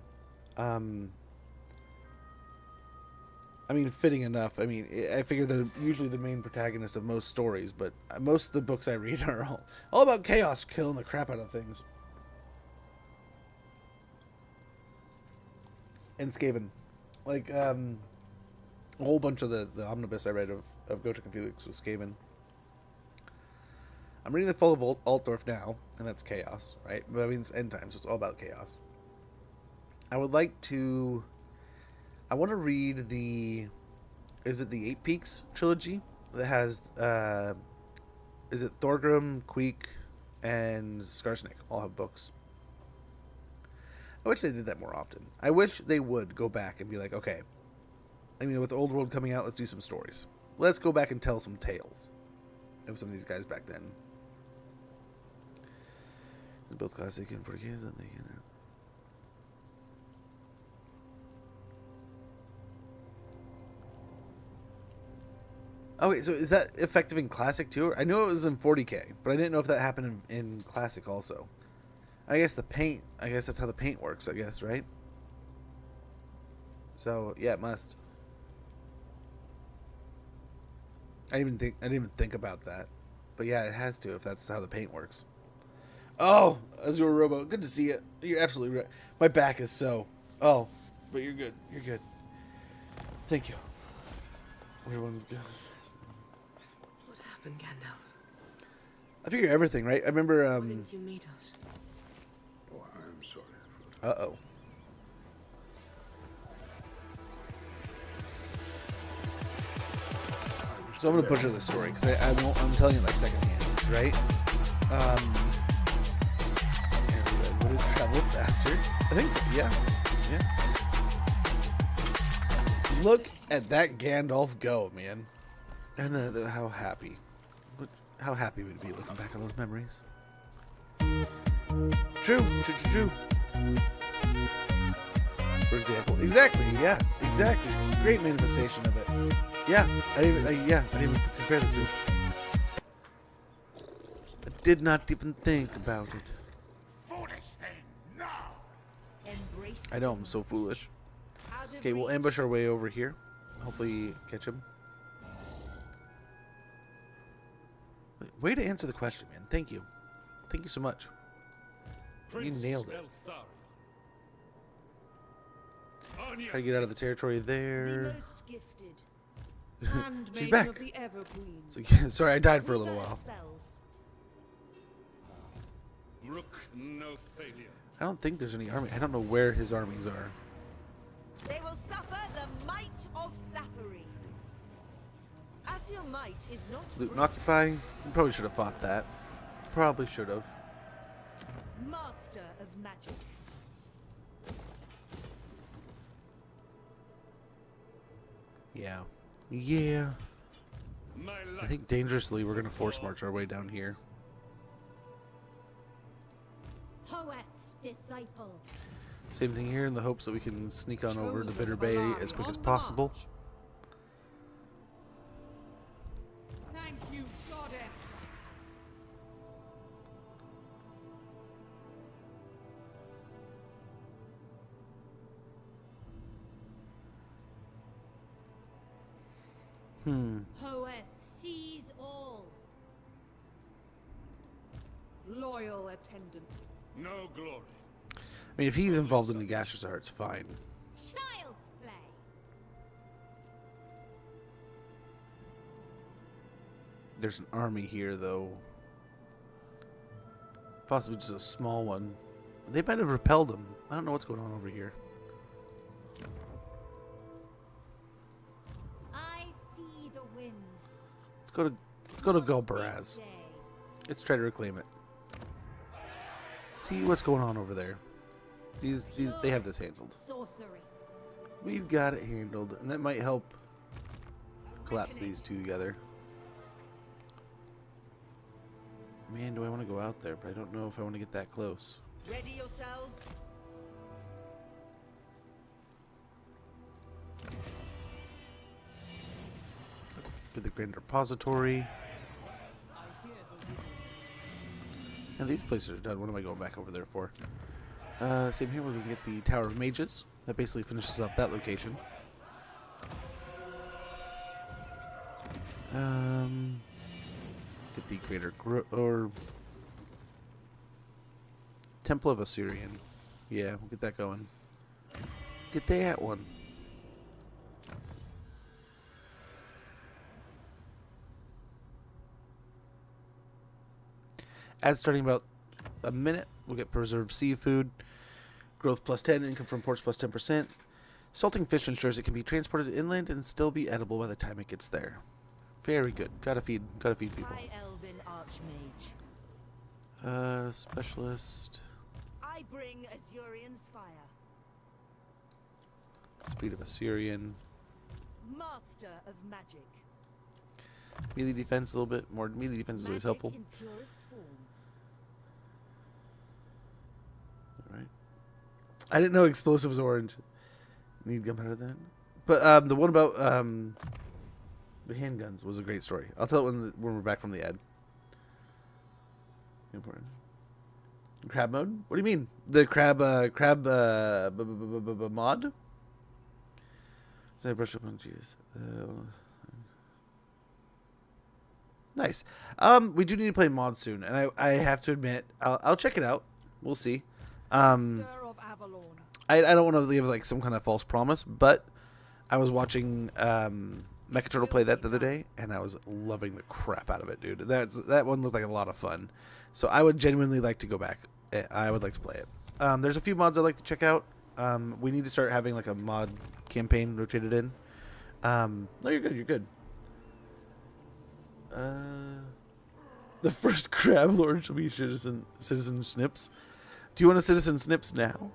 I mean, fitting enough. I mean, I figure they're usually the main protagonist of most stories, but most of the books I read are all about chaos, killing the crap out of things. And Skaven. Like, a whole bunch of the omnibus I read of Gotrek and Felix was Skaven. I'm reading the Fall of Altdorf now, and that's chaos, right? But I mean, it's end time, so it's all about chaos. I would like to... I want to read the... Is it the Eight Peaks trilogy? That has... is it Thorgrim, Queek, and Skarsnik all have books. I wish they did that more often. I wish they would go back and be like, okay, I mean, with Old World coming out, let's do some stories. Let's go back and tell some tales of some of these guys back then. Both classic and 40K, is that they can... Oh wait, so is that effective in Classic too? I knew it was in 40K, but I didn't know if that happened in Classic also. I guess the paint, I guess that's how the paint works, I guess, right? So, yeah, it must. I didn't even think about that. But yeah, it has to if that's how the paint works. Oh, Azure Robo, good to see you. You're absolutely right. My back is so... Oh, but you're good. You're good. Thank you. Everyone's good. What happened, Gandalf? I figure everything, right? I remember, Why didn't you meet us? Oh, I'm sorry. Uh-oh. So I'm going to butcher this story, because I'm telling it like secondhand, right? Would it travel faster? I think so, yeah. Yeah. Look at that Gandalf go, man. And how happy. How happy would he be looking back on those memories? True. For example. Exactly, yeah. Exactly. Great manifestation of it. Yeah. I didn't even compare the two. I did not even think about it. Foolish thing, no! Embrace. I know, I'm so foolish. Out of Okay, we'll reach. ambush our way over here. Hopefully catch him. Way to answer the question, man. Thank you. Thank you so much. Prince You nailed it. Eltharion. Try to get out of the territory The there. most gifted. She's Handmaiden back. of the Evergreen. So, sorry, I died for a little Reverse while. spells. Brook no failure. I don't think there's any army. I don't know where his armies are. They will suffer the might Use your might is not Loot free. and occupy. We probably should have fought that. Probably should have. Master of magic. Yeah. Yeah. My I life. think dangerously we're gonna force march our way down here. Hoeth's disciple. Same thing here in the hopes that we can sneak on over to Chosen Bitter of Bay Eltharion as quick on as the possible. march. Thank you, goddess. Hoeth sees all. Loyal attendant. No glory. I mean, if he's involved in the gaseous arts, fine. Child's play. There's an army here, though. Possibly just a small one. They might have repelled him. I don't know what's going on over here. I see the winds. Let's go to What's Galbaraz. this day? Let's try to reclaim it. See what's going on over there. They have this handled. Sorcery. We've got it handled, and that might help collapse these two together. Man, do I want to go out there, but I don't know if I want to get that close. Ready yourselves. Get the Grand Repository. And these places are done. What am I going back over there for? Same here, we can get the Tower of Mages. That basically finishes off that location. Get the Greater or Temple of Assyrian. Yeah, we'll get that going. Get that one. Ad starting about a minute. We'll get preserved seafood. Growth plus 10. Income from ports plus 10%. Salting fish ensures it can be transported inland and still be edible by the time it gets there. Very good. Gotta feed people. High Elven Archmage. Specialist. I bring Azurion's fire. Speed of Assyrian. Master of magic. Melee defense a little bit more. Melee defense is always helpful. In purest form. Alright. I didn't know explosive was orange. Need gunpowder then. But the one about the handguns was a great story. I'll tell it when we're back from the ad. Important. Crab mode? What do you mean? The crab mod? So I brush up on Jesus. Nice. We do need to play mod soon, and I have to admit, I'll check it out. We'll see. Stir of Avalon. I don't want to leave like some kind of false promise, but I was watching Mecha Turtle play that the other day, and I was loving the crap out of it, dude. That one looked like a lot of fun. So I would genuinely like to go back. I would like to play it. There's a few mods I'd like to check out. We need to start having like a mod campaign rotated in. No, you're good. You're good. The first crab lord shall be citizen Snips. Do you want a citizen Snips now?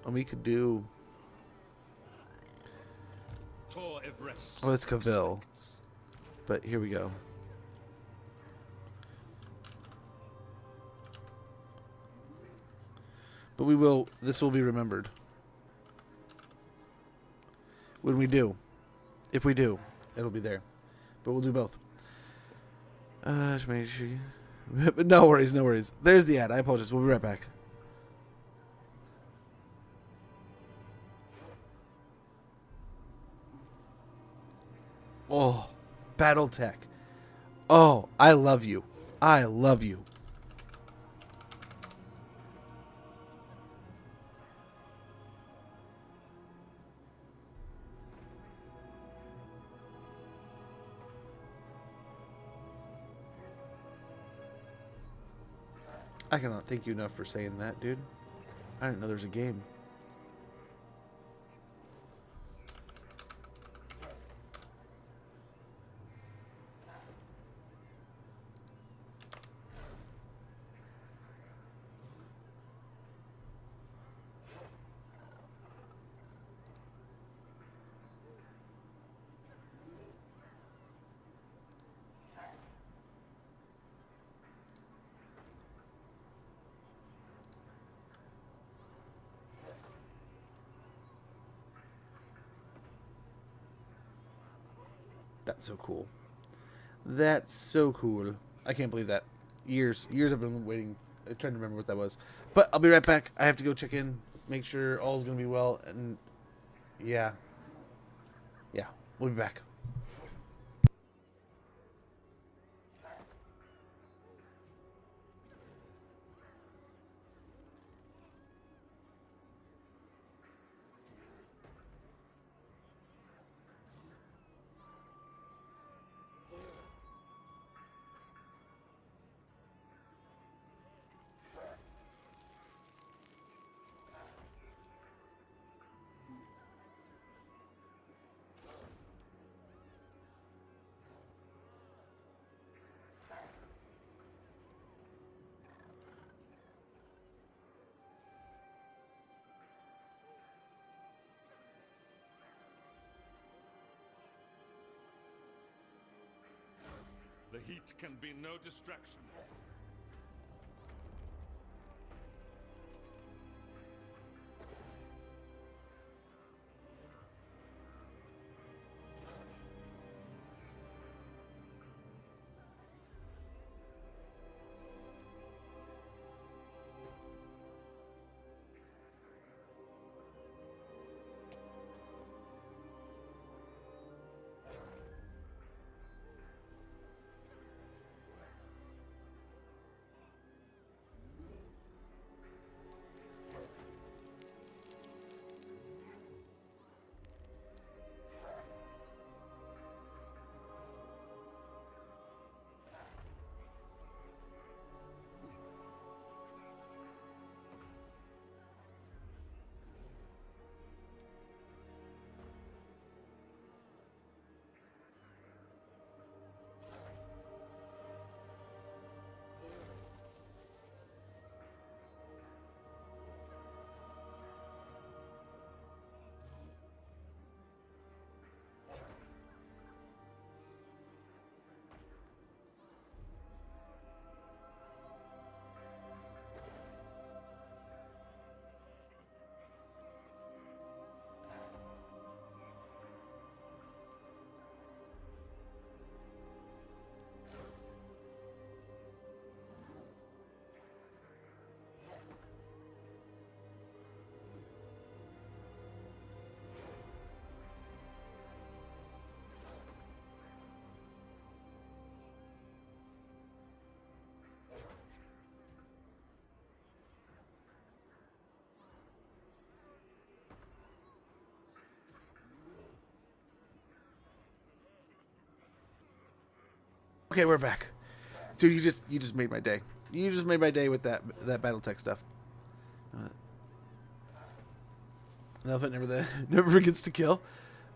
And we could do. Tor Yvresse. Oh, it's Cavill. But here we go. But we will. This will be remembered. When we do. If we do, it'll be there. But we'll do both. But no worries, no worries. There's the ad. I apologize. We'll be right back. Oh, Battletech. Oh, I love you. I love you. I cannot thank you enough for saying that, dude. I didn't know there's a game. That's so cool. That's so cool. I can't believe that. Years I've been waiting, trying to remember what that was. But I'll be right back. I have to go check in, make sure all's going to be well, and yeah, we'll be back. The heat can be no distraction. Okay, we're back. Dude, you just made my day. You just made my day with that BattleTech stuff. An elephant never forgets to kill.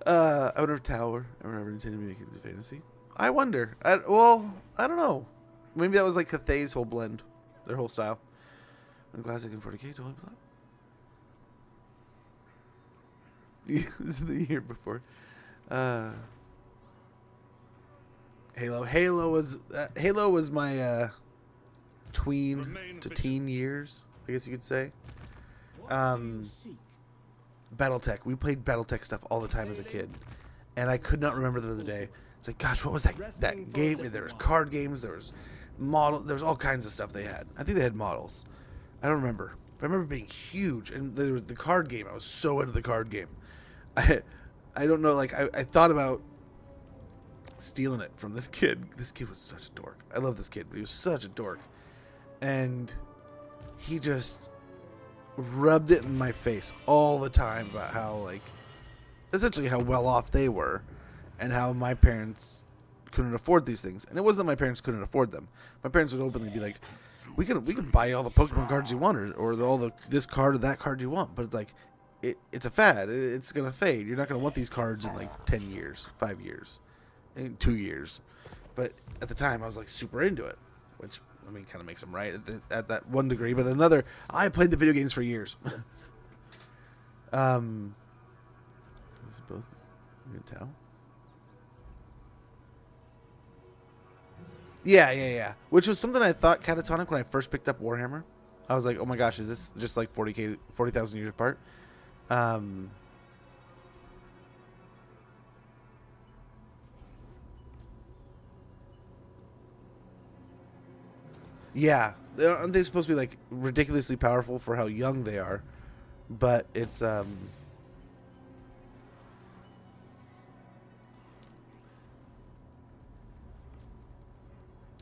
I wonder if Tower ever intended to make it into fantasy. I wonder. I don't know. Maybe that was like Cathay's whole blend, their whole style. When classic in 40k, totally. This is the year before. Halo was my tween to teen years, I guess you could say. BattleTech. We played BattleTech stuff all the time as a kid, and I could not remember the other day. It's like, gosh, what was that game? There was card games. There was all kinds of stuff they had. I think they had models. I don't remember, but I remember being huge. And there was the card game. I was so into the card game. I don't know. Like I thought about stealing it from this kid. This kid was such a dork. I love this kid, but he was such a dork, and he just rubbed it in my face all the time about how, like, essentially how well off they were and how my parents couldn't afford these things. And it wasn't that my parents couldn't afford them. My parents would openly be like, we can buy all the Pokemon cards you want, or all this card or that card you want, but it's like it's a fad. It's gonna fade. You're not gonna want these cards in like 10 years, 5 years, 2 years. But at the time I was like super into it, which I mean, kind of makes them right at that one degree, but another, I played the video games for years. This is both, you can tell. Yeah. Which was something I thought catatonic when I first picked up Warhammer. I was like, oh my gosh, is this just like 40,000 years apart? Yeah, aren't they supposed to be like ridiculously powerful for how young they are? But it's I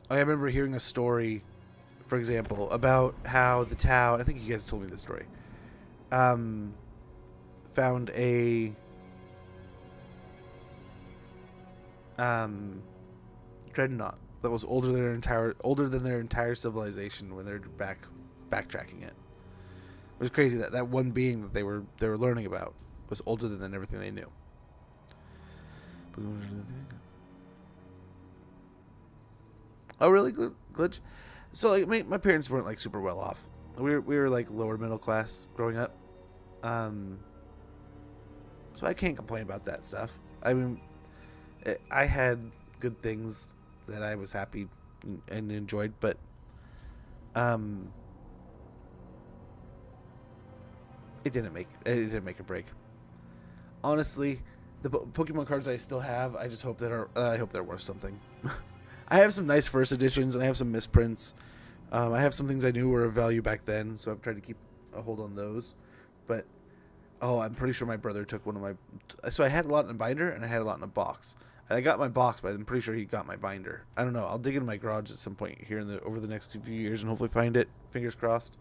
remember hearing a story, for example, about how the town. I think you guys told me this story. Found a dreadnought that was older than their entire civilization when they're backtracking it. It was crazy that one being that they were learning about was older than everything they knew. Oh, really, Glitch? So like my parents weren't like super well off. We were like lower middle class growing up. So I can't complain about that stuff. I mean, I had good things that I was happy and enjoyed, but it didn't make a break. Honestly, the Pokemon cards I still have, I just hope that I hope they're worth something. I have some nice first editions and I have some misprints. I have some things I knew were of value back then, so I've tried to keep a hold on those. But I'm pretty sure my brother took one of my. So I had a lot in a binder and I had a lot in a box. I got my box, but I'm pretty sure he got my binder. I don't know. I'll dig into my garage at some point here over the next few years and hopefully find it. Fingers crossed.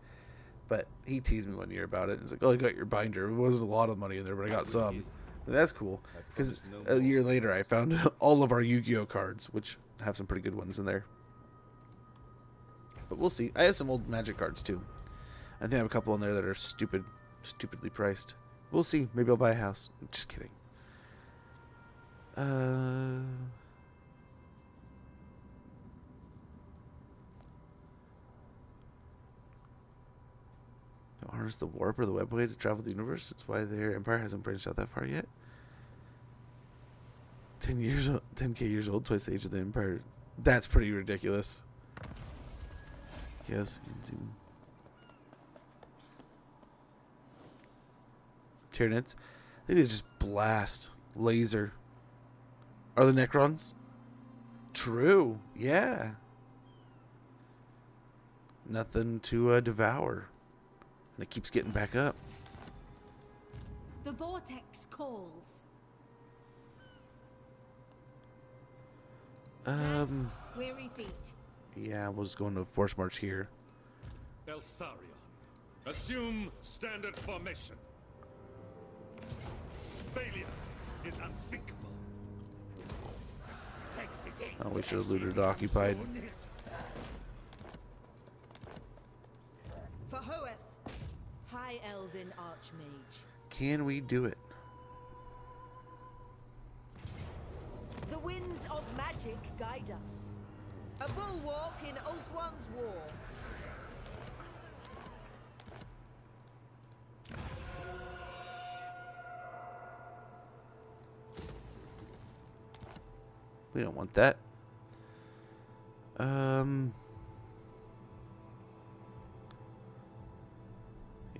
But he teased me one year about it. He's like, "Oh, I got your binder. It wasn't a lot of money in there, but I got some." But that's cool. Because a year later, I found all of our Yu-Gi-Oh cards, which have some pretty good ones in there. But we'll see. I have some old Magic cards too. I think I have a couple in there that are stupidly priced. We'll see. Maybe I'll buy a house. Just kidding. Harness the warp or the webway to travel the universe. It's why their empire hasn't branched out that far yet. 10k years old, twice the age of the empire. That's pretty ridiculous. Yes, you can see Tyranids. I think they just blast laser. Are the Necrons? True. Yeah. Nothing to devour. And it keeps getting back up. The vortex calls. Weary feet. Yeah, I was going to force march here. Eltharion, assume standard formation. Failure is unthinkable. Oh, we should have looted occupied. For Hoeth, High Elven Archmage. Can we do it? The winds of magic guide us. A bulwark in Ulthuan's war. We don't want that.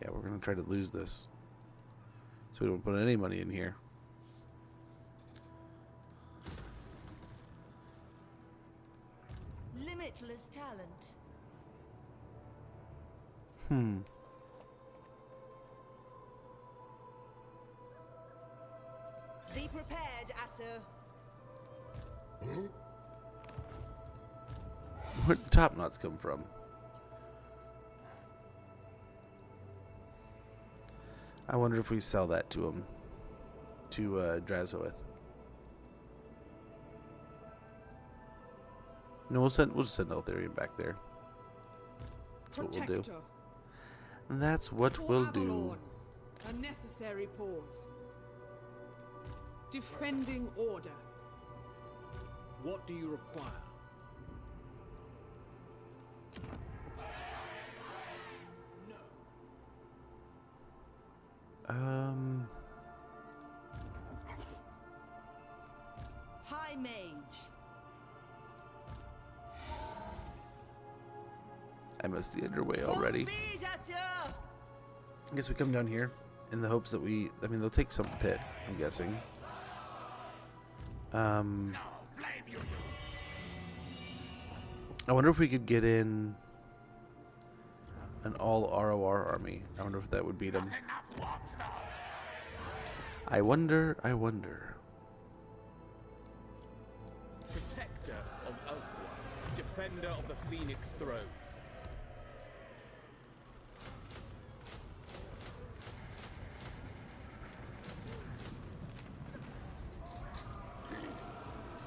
Yeah, we're gonna try to lose this, so we don't put any money in here. Limitless talent. Be prepared, Asur. Where'd the top knots come from? I wonder if we sell that to him, to Drazoeth. No, we'll just send Eltharion back there. That's what we'll do. That's what we'll do. A necessary pause. Defending order. What do you require? High Mage. I must be underway already. Full speed, Asur! I guess we come down here in the hopes that they'll take some pit, I'm guessing. I wonder if we could get in. an all ROR army. I wonder if that would beat him. I wonder, I wonder. Protector of Eltharion, defender of the Phoenix throne.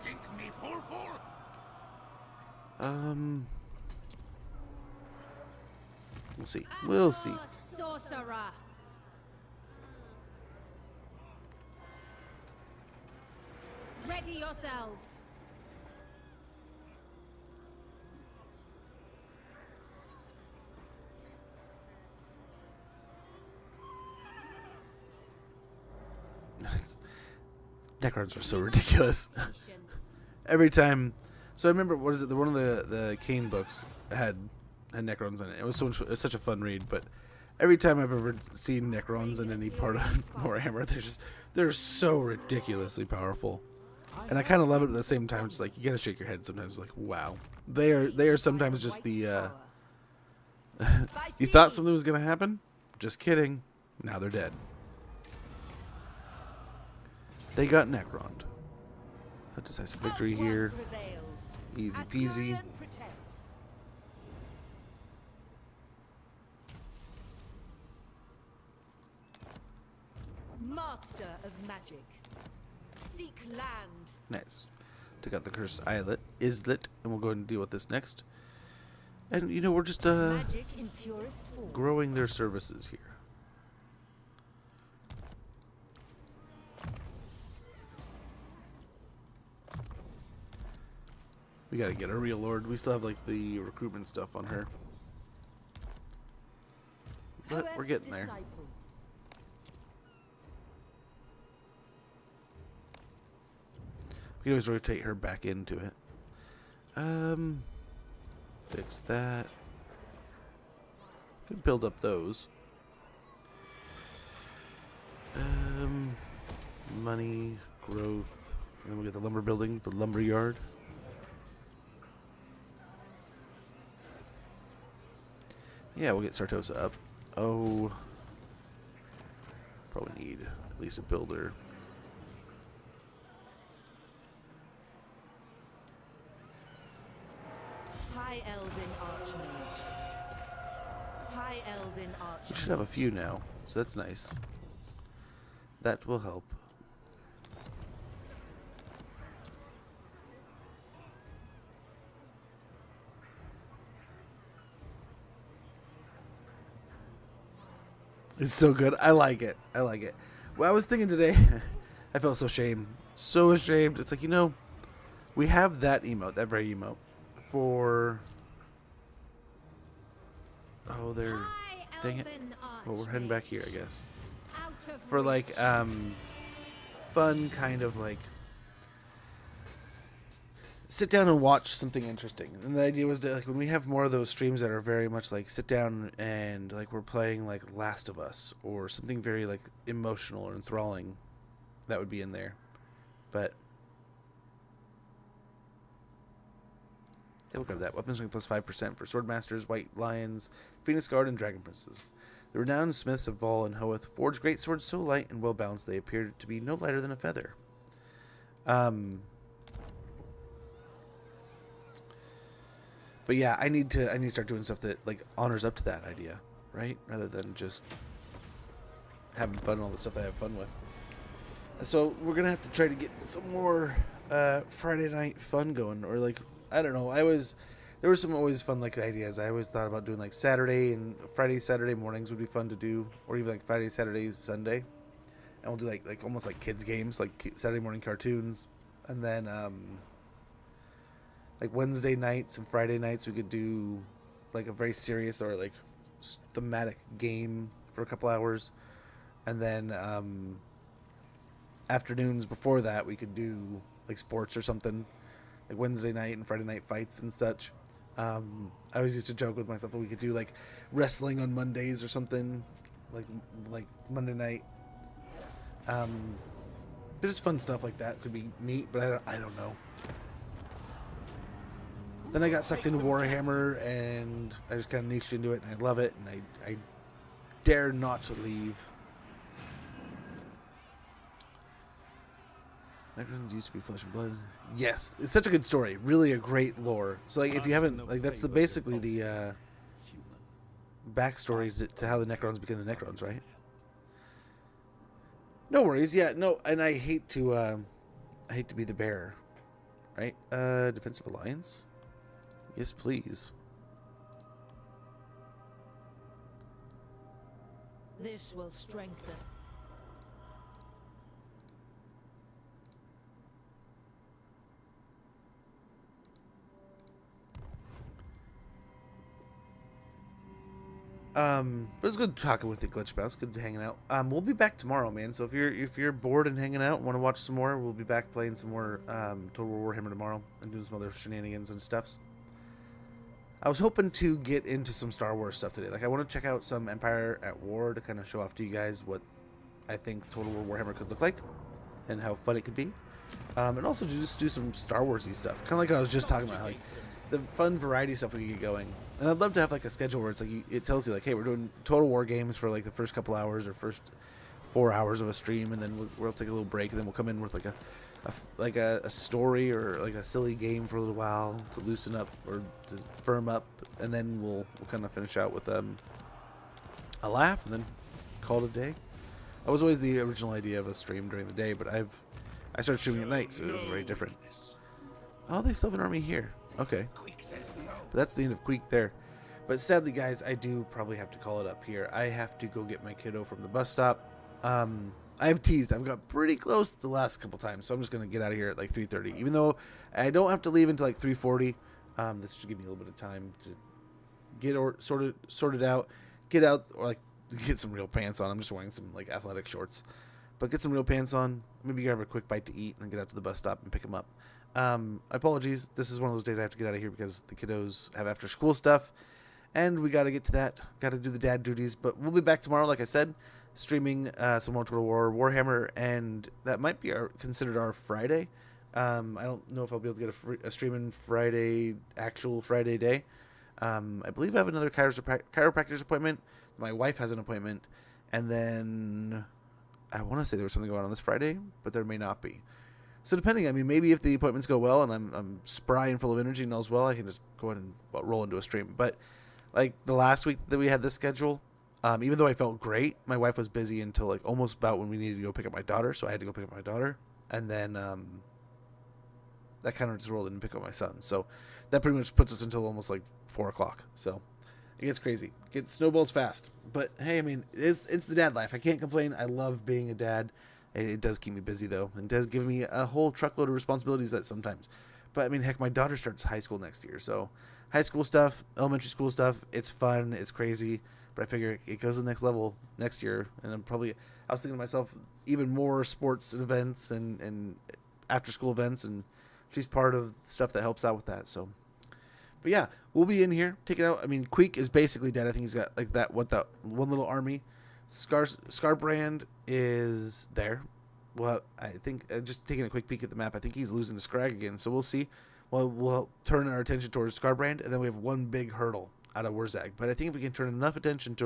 Think me fool? We'll see. We'll see. Sorcerer. Ready yourselves. Necrons are so ridiculous. Every time. So I remember, what is it? One of the Kane books had Necrons in it. It was such a fun read. But every time I've ever seen Necrons in any part of Warhammer, they're so ridiculously powerful. And I kind of love it at the same time. It's like you gotta shake your head sometimes. Like, wow, they are sometimes just the. You thought something was gonna happen? Just kidding. Now they're dead. They got Necroned. A decisive victory here. Easy peasy. Master of magic. Seek land. Nice. Took out the cursed islet, and we'll go ahead and deal with this next. And you know, we're just Magic in purest form. growing their services here. We gotta get a real lord. We still have like the recruitment stuff on her. But we're getting there. We can always rotate her back into it. Fix that. Could build up those. Money, growth. And then we get the lumber building, the lumber yard. Yeah, we'll get Sartosa up. Oh. Probably need at least a builder. High Elven Archmage. High Elven Archmage. We should have a few now, so that's nice. That will help. It's so good. I like it. I like it. Well, I was thinking today, I felt so ashamed. So ashamed. It's like, you know, we have that emote, that very emote, for... Oh, they're... Dang it. Well, we're heading back here, I guess. For, like, fun kind of, like... Sit down and watch something interesting. And the idea was to, like, when we have more of those streams that are very much like sit down and like we're playing like Last of Us or something very like emotional or enthralling, that would be in there. But yeah, we'll cover that. Weapons rank plus 5% for Swordmasters, White Lions, Phoenix Guard, and Dragon Princes. The renowned smiths of Vol and Hoeth forged great swords so light and well balanced they appeared to be no lighter than a feather. But yeah, I need to start doing stuff that like honors up to that idea, right? Rather than just having fun and all the stuff I have fun with. So we're gonna have to try to get some more Friday night fun going, or like I don't know. There were some always fun like ideas. I always thought about doing like Saturday and Saturday mornings would be fun to do, or even like Friday, Saturday, Sunday, and we'll do like almost like kids games, like Saturday morning cartoons, and then like Wednesday nights and Friday nights we could do like a very serious or like thematic game for a couple hours, and then afternoons before that we could do like sports or something, like Wednesday night and Friday night fights and such. I always used to joke with myself that we could do like wrestling on Mondays or something, like Monday night. There's just fun stuff like that could be neat, but I don't know. then I got sucked into Warhammer, and I just kind of niched into it, and I love it, and I dare not to leave. Necrons used to be flesh and blood. Yes, it's such a good story. Really a great lore. So like, if you haven't, like, that's basically the backstories to how the Necrons became the Necrons, right? No worries. Yeah, no, and I hate to be the bearer, right? Defensive alliance. Yes, please. This will strengthen. But it's good talking with you, Glitch Mouse. Good hanging out. We'll be back tomorrow, man. So if you're bored and hanging out and want to watch some more, we'll be back playing some more Total War Warhammer tomorrow and doing some other shenanigans and stuffs. I was hoping to get into some Star Wars stuff today. Like, I want to check out some Empire at War to kind of show off to you guys what I think Total War Warhammer could look like and how fun it could be. And also to just do some Star Wars-y stuff. Kind of like I was just talking about, like the fun variety stuff we can get going. And I'd love to have like a schedule where it's like it tells you like, hey, we're doing Total War games for like the first couple hours or first 4 hours of a stream, and then we'll take a little break, and then we'll come in with like a story or like a silly game for a little while to loosen up or to firm up, and then we'll kind of finish out with a laugh and then call it a day. That was always the original idea of a stream during the day, but I started streaming at night, so it was very different. Oh, they still have an army here. Okay. But that's the end of Queek there. But sadly, guys, I do probably have to call it up here. I have to go get my kiddo from the bus stop. I've teased. I've got pretty close the last couple times, so I'm just going to get out of here at like 3:30. Even though I don't have to leave until like 3:40. This should give me a little bit of time to get sorted out, get out, or like get some real pants on. I'm just wearing some like athletic shorts. But get some real pants on, maybe grab a quick bite to eat, and then get out to the bus stop and pick them up. Apologies, this is one of those days I have to get out of here because the kiddos have after school stuff, and we got to get to that. Got to do the dad duties, but we'll be back tomorrow, like I said, streaming some more Total War Warhammer, and that might be considered our Friday. I don't know if I'll be able to get a streaming Friday, actual Friday day. I believe I have another chiropractor's appointment. My wife has an appointment, and then I want to say there was something going on this Friday, but there may not be. So depending, I mean, maybe if the appointments go well and I'm spry and full of energy and all's well, I can just go ahead and roll into a stream. But like the last week that we had this schedule, even though I felt great, my wife was busy until like almost about when we needed to go pick up my daughter. So I had to go pick up my daughter, and then that kind of just rolled in and pick up my son. So that pretty much puts us until almost like 4 o'clock. So it gets crazy. It gets snowballs fast. But hey, I mean, it's the dad life. I can't complain. I love being a dad. It does keep me busy, though, and does give me a whole truckload of responsibilities that sometimes. But, I mean, heck, my daughter starts high school next year, so high school stuff, elementary school stuff, it's fun, it's crazy, but I figure it goes to the next level next year, and I was thinking to myself, even more sports and events and after-school events, and she's part of stuff that helps out with that, so. But, yeah, we'll be in here, taking out, I mean, Queek is basically dead. I think he's got, like, that one little army. Scarbrand is there. Well, I think just taking a quick peek at the map, I think he's losing to Scrag again. So we'll see. Well, we'll turn our attention towards Scarbrand, and then we have one big hurdle out of Wurzag. But I think if we can turn enough attention to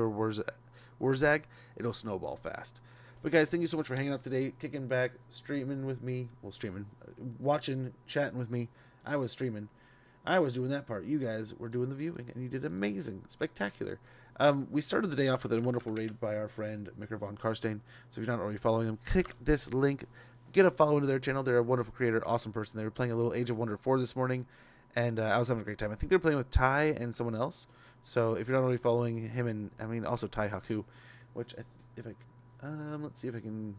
Wurzag, it'll snowball fast. But guys, thank you so much for hanging out today, kicking back, streaming with me. Well, watching, chatting with me. I was streaming. I was doing that part. You guys were doing the viewing, and you did amazing, spectacular. We started the day off with a wonderful raid by our friend Micker von Karstein. So if you're not already following them, click this link, get a follow into their channel. They're a wonderful creator, awesome person. They were playing a little Age of Wonder 4 this morning, and I was having a great time. I think they're playing with Ty and someone else. So if you're not already following him, and I mean also Ty Haku, which let's see if I can.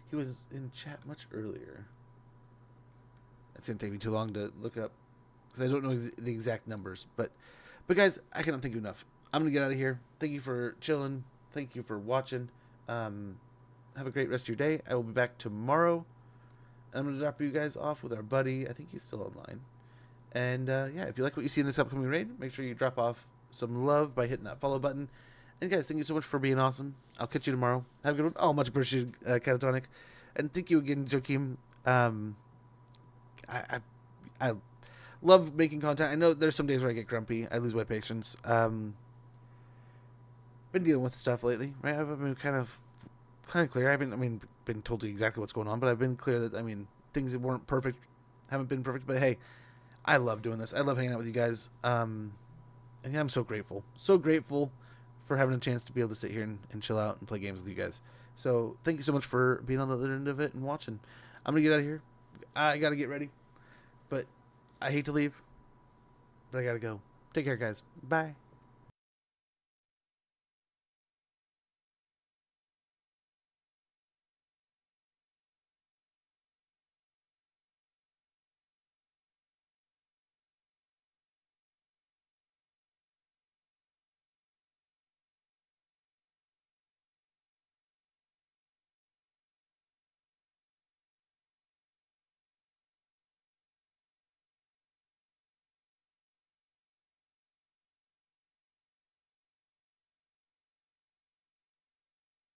He was in chat much earlier. It's gonna take me too long to look up because I don't know the exact numbers, but guys, I cannot thank you enough. I'm going to get out of here. Thank you for chilling. Thank you for watching. Have a great rest of your day. I will be back tomorrow. I'm going to drop you guys off with our buddy. I think he's still online. And yeah, if you like what you see in this upcoming raid, make sure you drop off some love by hitting that follow button. And guys, thank you so much for being awesome. I'll catch you tomorrow. Have a good one. Oh, much appreciated, Catatonic. And thank you again, Joakim. love making content. I know there's some days where I get grumpy. I lose my patience. Been dealing with stuff lately, right? I've been kind of clear. I haven't, been told you exactly what's going on, but I've been clear that, things that weren't perfect haven't been perfect. But hey, I love doing this. I love hanging out with you guys. And yeah, I'm so grateful. So grateful for having a chance to be able to sit here and chill out and play games with you guys. So thank you so much for being on the other end of it and watching. I'm going to get out of here. I got to get ready. But I hate to leave. But I got to go. Take care, guys. Bye.